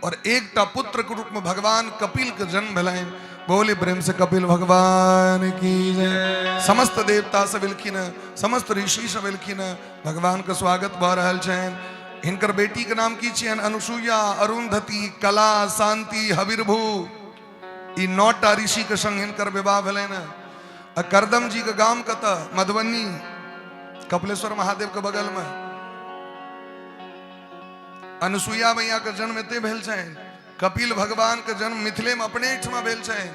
और 1टा पुत्र के रूप में भगवान कपिल के जन्म भेलैन। बोले प्रेम से कपिल भगवान की जय। समस्त देवता सब एलखिन, समस्त ऋषि सब एलखिन, भगवान के स्वागत भ रहल छनि। हिनकर बेटी के नाम की छियनि अनुसुईया, अरुंधति, कला, शांति, हविर्भू। ई 9टा ऋषि के संग हिनकर विवाह भेलैन। करदम जी के गांव कत मधुबनी, कपिलेश्वर महादेव के बगल में। अनुसुईया मैया के जन्म एते भेल छनि। कपिल भगवान के जन्म मिथिले में अपने ठमा भेल छनि।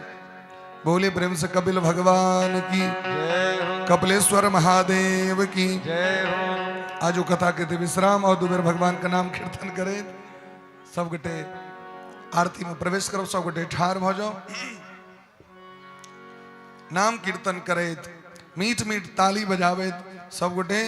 बोले प्रेम से कपिल भगवान की, कपिलेश्वर महादेव की आजो कथा के विश्राम और दुबेर भगवान का नाम कीर्तन करे। सब गोटे आरती में प्रवेश करो, सब गोटे ठाड़ भ जाओ, नाम कीर्तन करैत, मीठ मीठ ताली बजावैत सब गोटे।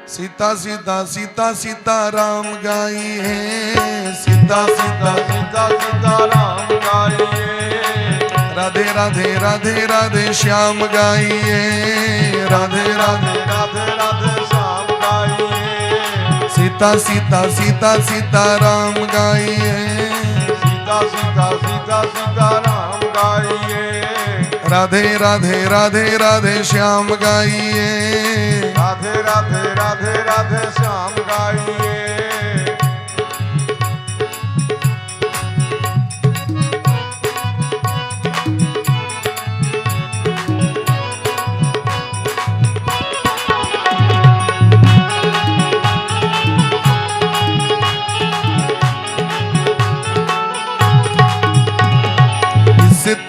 सीता सीता सीता सीता राम गाई है, सीता सीता सीता सीता राम गाई है। राधे राधे राधे राधे श्याम गाई है, राधे राधे राधे राधे श्याम गाई है। सीता सीता सीता सीता राम गाई है, सीता सीता सीता सीता राम गाई है। राधे राधे राधे राधे श्याम गाई है, राधे राधे राधे राधे श्याम गाई है।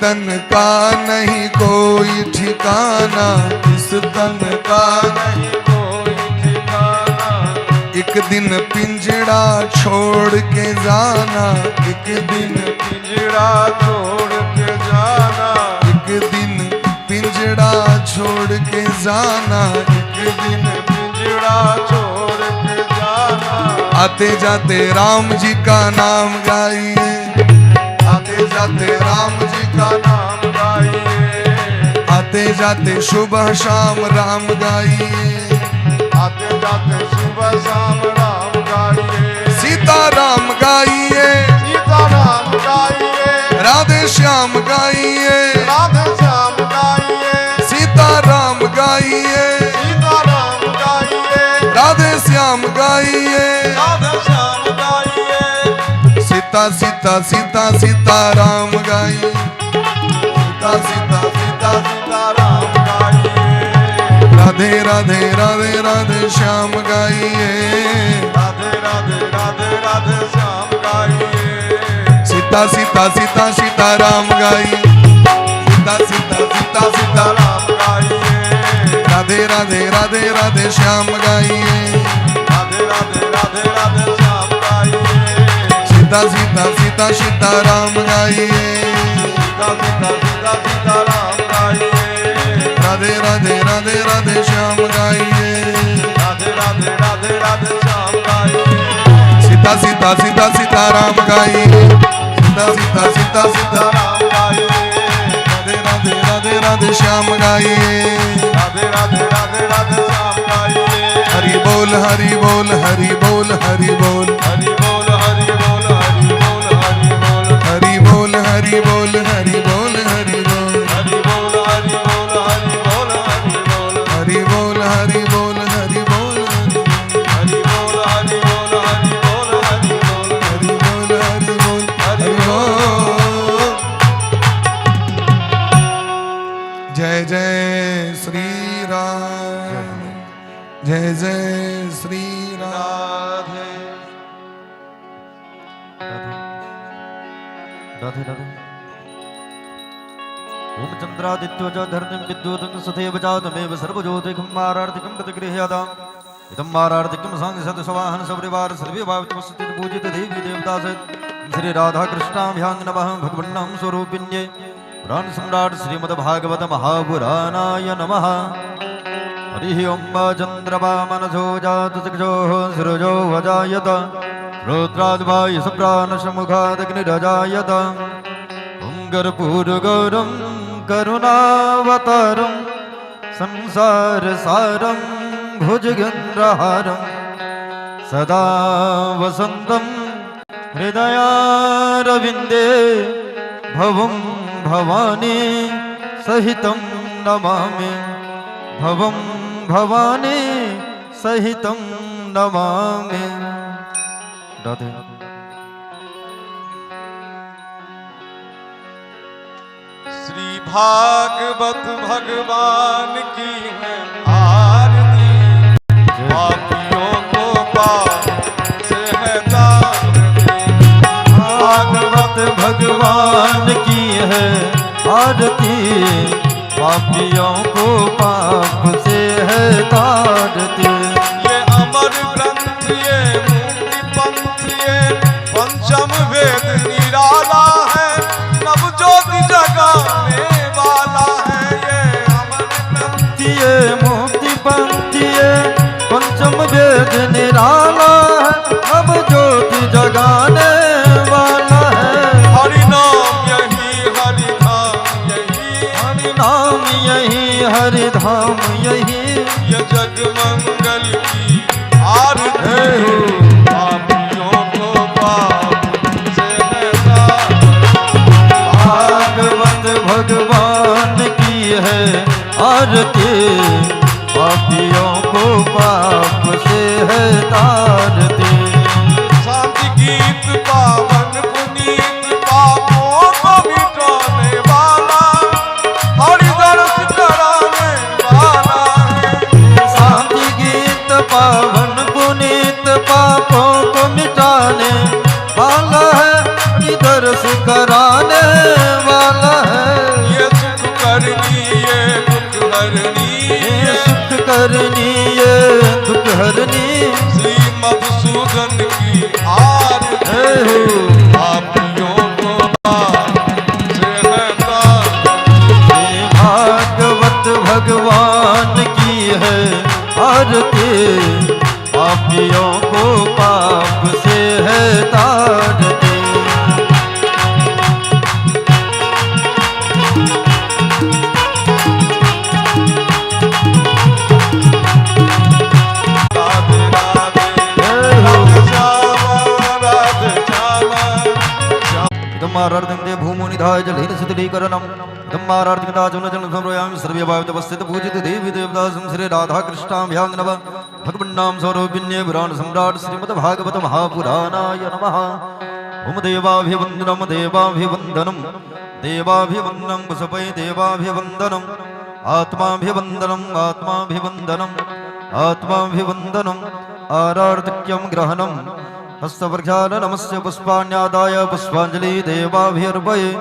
तन का नहीं कोई ठिकाना, इस तन का नहीं कोई ठिकाना, एक दिन पिंजड़ा छोड़ के जाना, एक दिन पिंजरा छोड़ के जाना, एक दिन पिंजड़ा छोड़ के जाना, एक दिन पिंजरा छोड़ के जाना। आते जाते राम जी का नाम गाइए, आते जाते राम जी का नाम गाइए, आते जाते सुबह शाम राम गाइए, आते जाते सुबह शाम राम गाइए, सीता राम गाइए, सीता राम गाइए, राधे श्याम गाइए, राधे श्याम गाइए, सीता राम गाइए, सीता राम गाइए, राधे श्याम गाइए, राधे श्याम गाइए, सीता सीता सीता सीता राम गाइए, सीता सीता सीता सीता राम गाइए, राधे राधे राधे राधे श्याम गाइए, राधे राधे राधे राधे श्याम गाइए, सीता सीता सीता सीता राम गाइए, सीता सीता सीता सीता राम गाइए, राधे राधे राधे राधे श्याम गाइए, राधे राधे राधे राधे श्याम गाइए, सीता सीता सीता सीता राम गाइए, सीता सीता सीता सीता राम गाइए, राधे राधे राधे राधे श्याम गाइए, राधे राधे राधे राधे श्याम गाइए, सीता सीता सीता सीता राम गाइए, सीता सीता सीता सीता राम गाइए, राधे राधे राधे राधे श्याम गाइए, राधे राधे राधे राधे श्याम गाइए, हरि बोल हरि बोल हरि बोल हरि बोल हरि बोल हरि बोल हरि बोल हरि बोल, हरि बोल हरि बोल हरि बोल हरि बोल हरि बोल हरि बोल हरि बोल हरि बोल, हरि बोल हरि बोल हरि बोल हरि बोल हरि बोल हरि बोल हरि बोल, हरि बोल हरि बोल हरि बोल। जय जय श्री राम, जय जय श्री राम। राधे राधे राधे। ओम चंद्रादित्यो च धर्तिं विद्युतं सथैव च तमेव सर्वज्योतिकं मारार्तिकं प्रतिगृह्यताम् इदं मारार्तिकं सांसदसवाहन सपरिवार सर्वे भावितमस्ति पूजित देवी देवता सहित श्री राधा कृष्णाभ्यां नमः भगवन्नां स्वरूपिण्ये पुराण सम्राट श्रीमद्भागवत महापुराणाय नमः। हरिः ओं चन्द्रमा मनसो जात चक्षुः सृजो वजायत रुद्राद्वायुसप्राणसमुखादग्निरजायत पुङ्गरपूरगौरं करुणावतारं संसारसारं भुजगेन्द्रहारं सदा वसन्तं हृदयारविन्दे भवं भवानी सहितं नमामि, भवं भवानी सहितं नमामि। राधे। श्री भागवत भगवान की है आरती, पापियों को पाप से है तारती, भागवत भगवान की है आरती, पापियों को पाप से है तारती। ये अमर ग्रंथ ये मुक्ति पंथ ये पंचम वेद निराला है, नवज्योति जगाने वाला है। ये अमर ग्रंथ ये मुक्ति पंथ ये पंचम वेद निराला है, अब ज्योति जगाने वाला है। हरि नाम यही हरि धाम यही, हरि नाम यही हरि धाम यही, ये जग मंगल की आरती, पापियों को पाप से है भागवत भगवान की है आरती, पापियों को पाप से है तारती। शांति गीत पावन पुनीत पापों को मिटाने वाला, हरि दर्श कराने वाला है। शांति गीत पावन पुनीत पापों को मिटाने वाला है, की दर्श कराने वाला है। ये सुख करनी ये दुख हरनी, ये सुख करनी ये दुख हरनी, श्री मधुसूदन की आरती पापियों को पाप से हटा। ये भागवत भगवान की है आरती, पापियों को पाप से है तारती। राधे राधे राधे श्यामा राधे श्यामा। इदमारार्धं भूमो निधाय जलेन शीतलीकरणम् इदमारार्धं संरोयामि सर्वे भावितवस्थित पूजित देवी देवदासं श्री राधा कृष्णाभ्यां नमः। भगवन्नाम सौरभिन्ये पुराण सम्राट श्रीमद्भागवत महापुराणाय नमः। ओम देवाभिवन्दनं देवाभिवन्दनं देवाभिवन्दनं वसुपै देवाभिवन्दनं आत्माभिवन्दनं आत्माभिवन्दनं आत्माभिवन्दनं आरार्धक्यं ग्रहणं हस्तप्रक्षालनमस्य पुष्पाण्यादाय पुष्पाञ्जलि देवाभिर्भये।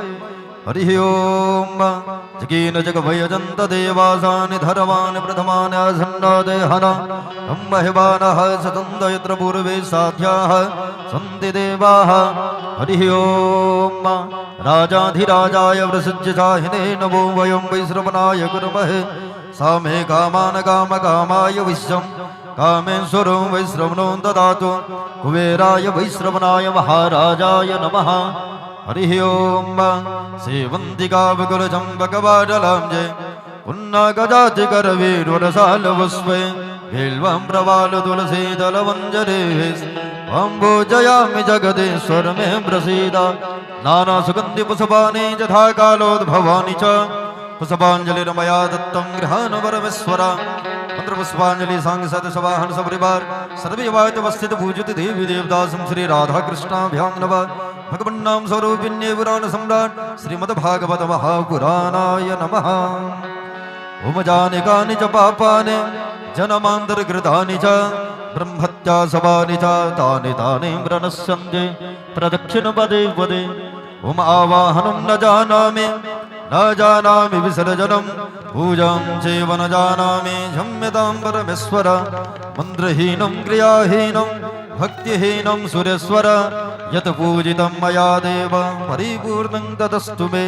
हरिः ओम जगीन जगभयजन्त देवासानि धर्मानि प्रथमानि आसन्नादेहना ब्रह्महिवानः सतन्त यत्र पूर्वे साध्याः सन्ति देवाः। हरिः ओम राजाधिराजाय वृषज्यजाहिने नमो वयं वैश्रवणाय कुर्महे। सामे कामान कामकामाय विश्वं कामेश्वरो वैश्रवणो ददातु कुबेराय वैश्रवणाय महाराजाय नमः। हरिः ओम सेवन्तिकावकुलचम्बकवाटलां जय पुन्नागजातिकरवीरवरसालपुष्पे बिल्वं प्रवालतुलसीदलमञ्जरेः अम्बोजयामि जगदीश्वर मे प्रसीद। नानासुगन्धिपुष्पाणि यथा कालोद्भवानि च पुष्पाञ्जलिर्मया दत्तं गृहाण परमेश्वर। मंत्रपुष्पांजलि सांग सदसवाहन सपरिवार सर्वे वायुवस्थित पूजित देवी देवदासं श्री राधा कृष्णाभ्यां नमः। भगवन्नाम स्वरूपिण्ये पुराण सम्राट श्रीमद्भागवत महापुराणाय नमः। ओम जानिकानि च पापानि जन्मान्तरकृतानि च ब्रह्मत्या सवानि च तानि तानि प्रणश्यन्ते प्रदक्षिण पदे पदे। ओम आवाहनं न जानामि विसर्जनं पूजां चैव न जानामि क्षम्यतां परमेश्वर। मन्त्रहीनं क्रियाहीनं भक्तिहीनं सुरेश्वर यत् पूजितं मया देव परिपूर्णं तदस्तु मे।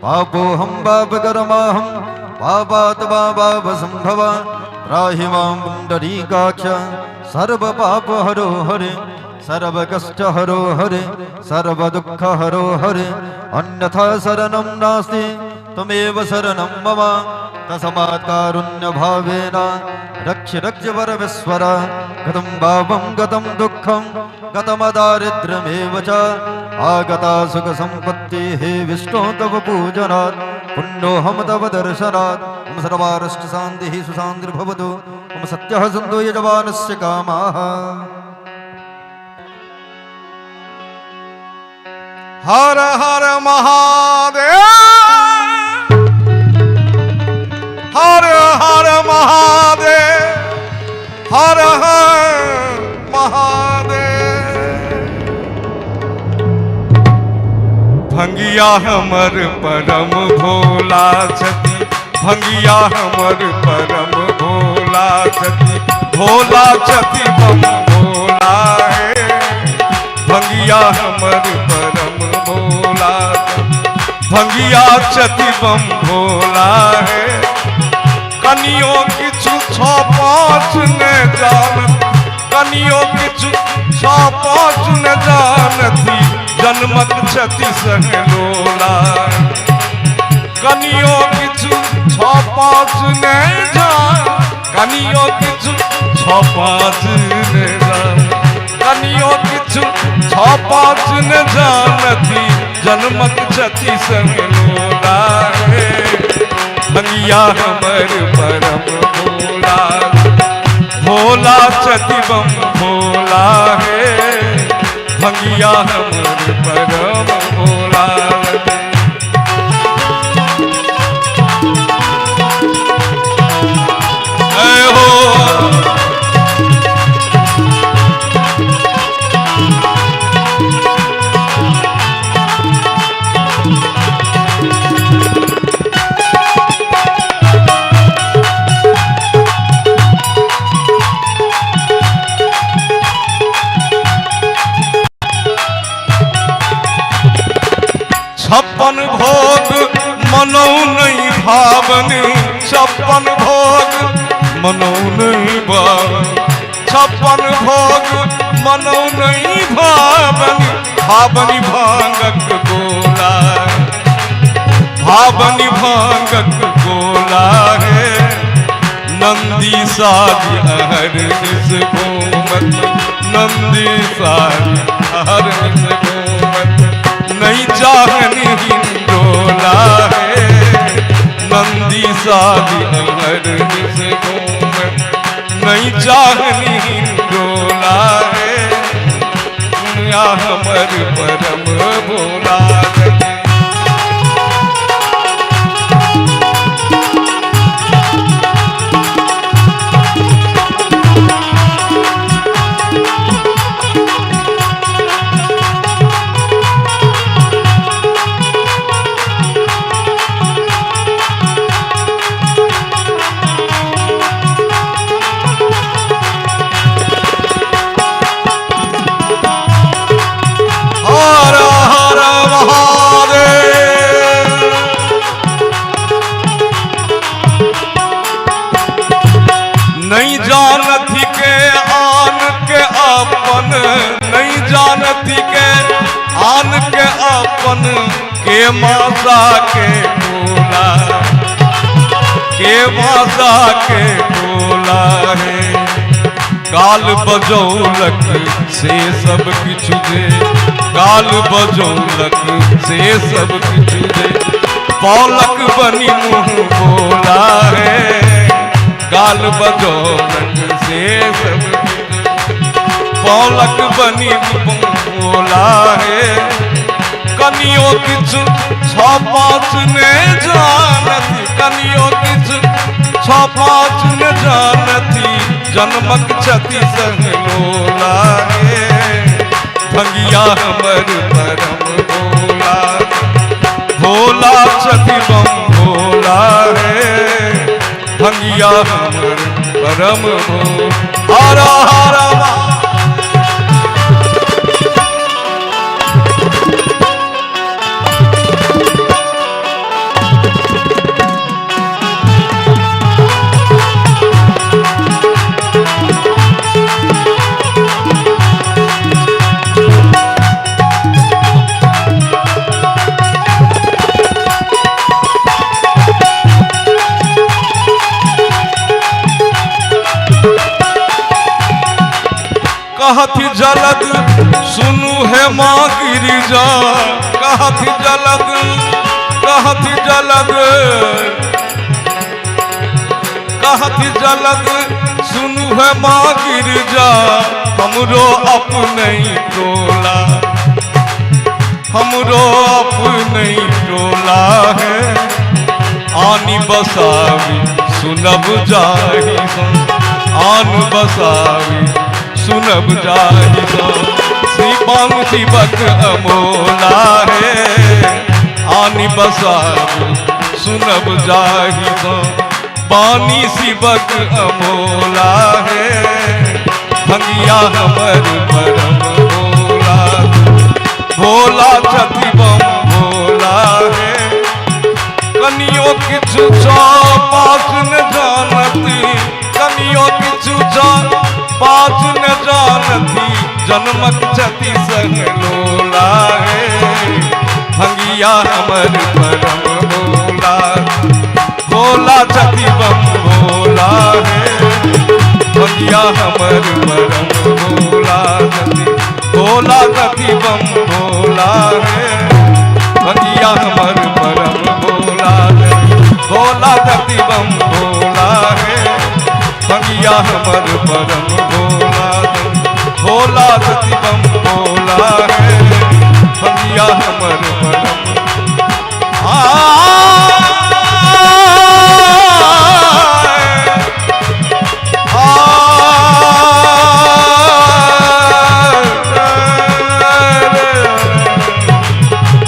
पापोऽहं पापकर्माहं पापात्मा पापसम्भव त्राहि मां पुण्डरीकाक्ष सर्वपापहरो हरे सर्वकष्टहरो हरे सर्वदुःखहरो हरे। अन्यथा शरणं नास्ति त्वमेव शरणं मम तस्मात् कारुण्यभावेन रक्ष रक्ष परमेश्वर। गतं पापं गतं दुःखं गतमदारिद्र्यमेव च आगता सुखसम्पत्तिः विष्णो तव पूजनात् पुण्योऽहं तव दर्शनात्। ओम सर्वारिष्टशान्तिः सुशान्तिर्भवतु। ओम सत्यः सन्तो यजमानस्य कामाः। हर हर महादेव हर हर महादेव हर हर महादेव। भंगिया हमर परम भोला छति भंगिया हमर परम भोला छति भोला छति बम भोला है। भंगिया हमर परम भोला भंगिया छति बम भोला है। कनियो किछु 6-5 न जानत कनियो किछु 6-5 न जानती जन्मक छति संग लोला। कनियो किछु 6-5 न जान कनियो किछु 6-5 न जान कनियो किछु 6-5 न जानती जन्मक छति संग लोला है। भंगिया हमर परम भोला भोला छति बम भोला है। भंगिया हमर परम भोला हो। छप्पन भोग मनो नहीं भावन, छप्पन भोग मनो नहीं भावन, छप्पन भोग मनो नहीं भावन, भावनी भांगक गोला, भावनी भांगक गोला है। नंदी सारी अहरनिश घूमत, नंदी सारी अहरनिश घूमत, नहीं चाहनी हिंडोला है। नंदी सारी अहरनिश घूमत, नहीं चाहनी हिंडोला है। दुनिया हमर परम भोला है। नहीं जानती के आन के अपन, नहीं जानती के आन के अपन, के माता के बोला, के माता के बोला है। काल बजौलक से सब किछु दे, काल बजौलक से सब किछु दे, पौलक बनी मुँह बोला है। काल बजौलक से सब पौलक बनी बोला है। कनियो किछु छ पाँच ने जानती, कनियो किछु छ पाँच ने जानती, जन्मक क्षति सहलोला है। भंगिया हमर परम भोला, भोला क्षति बम भोला है। भंगिया हमर परम भोला। हर हर कहत जलद सुनु है माँ गिरिजा, कहत जलद, कहत जलद, कहत जलद सुनु है माँ गिरिजा। हमरो अपने टोला, हमरो अपने टोला है। आनी बसावी सुनब जाहि, आन बसावी सुनब जाहि, शिवम शिवक अमोला है। आनी बसावी सुनब जाहि, पानी शिवक अमोला है। भंगिया हमर परम भोला, भोला छति बम भोला है। कनियो किछु पाँच न जानती, कनियो किछु पाँच न जानती, जन्मक क्षति सहलोला है। भंगिया हमर परम भोला, भोला छति बम भोला है। भंगिया हमर परम भोला, भोला छति बम भोला है। भंगिया हमर परम भोला, भोला छति बम भोला है। भंगिया हमर परम भोला, भोला छति बम भोला है। भंगिया हमर परम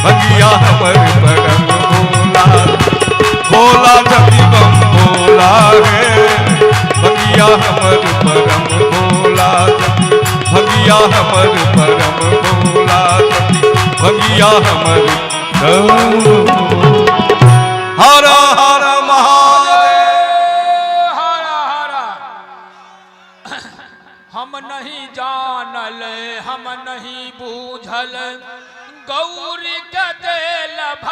भंगिया हमर परम भोला, भोला छति बम भोला है। भंगिया हमर परम भोला, भंगिया हमर परम भोला, भंगिया हमर हरा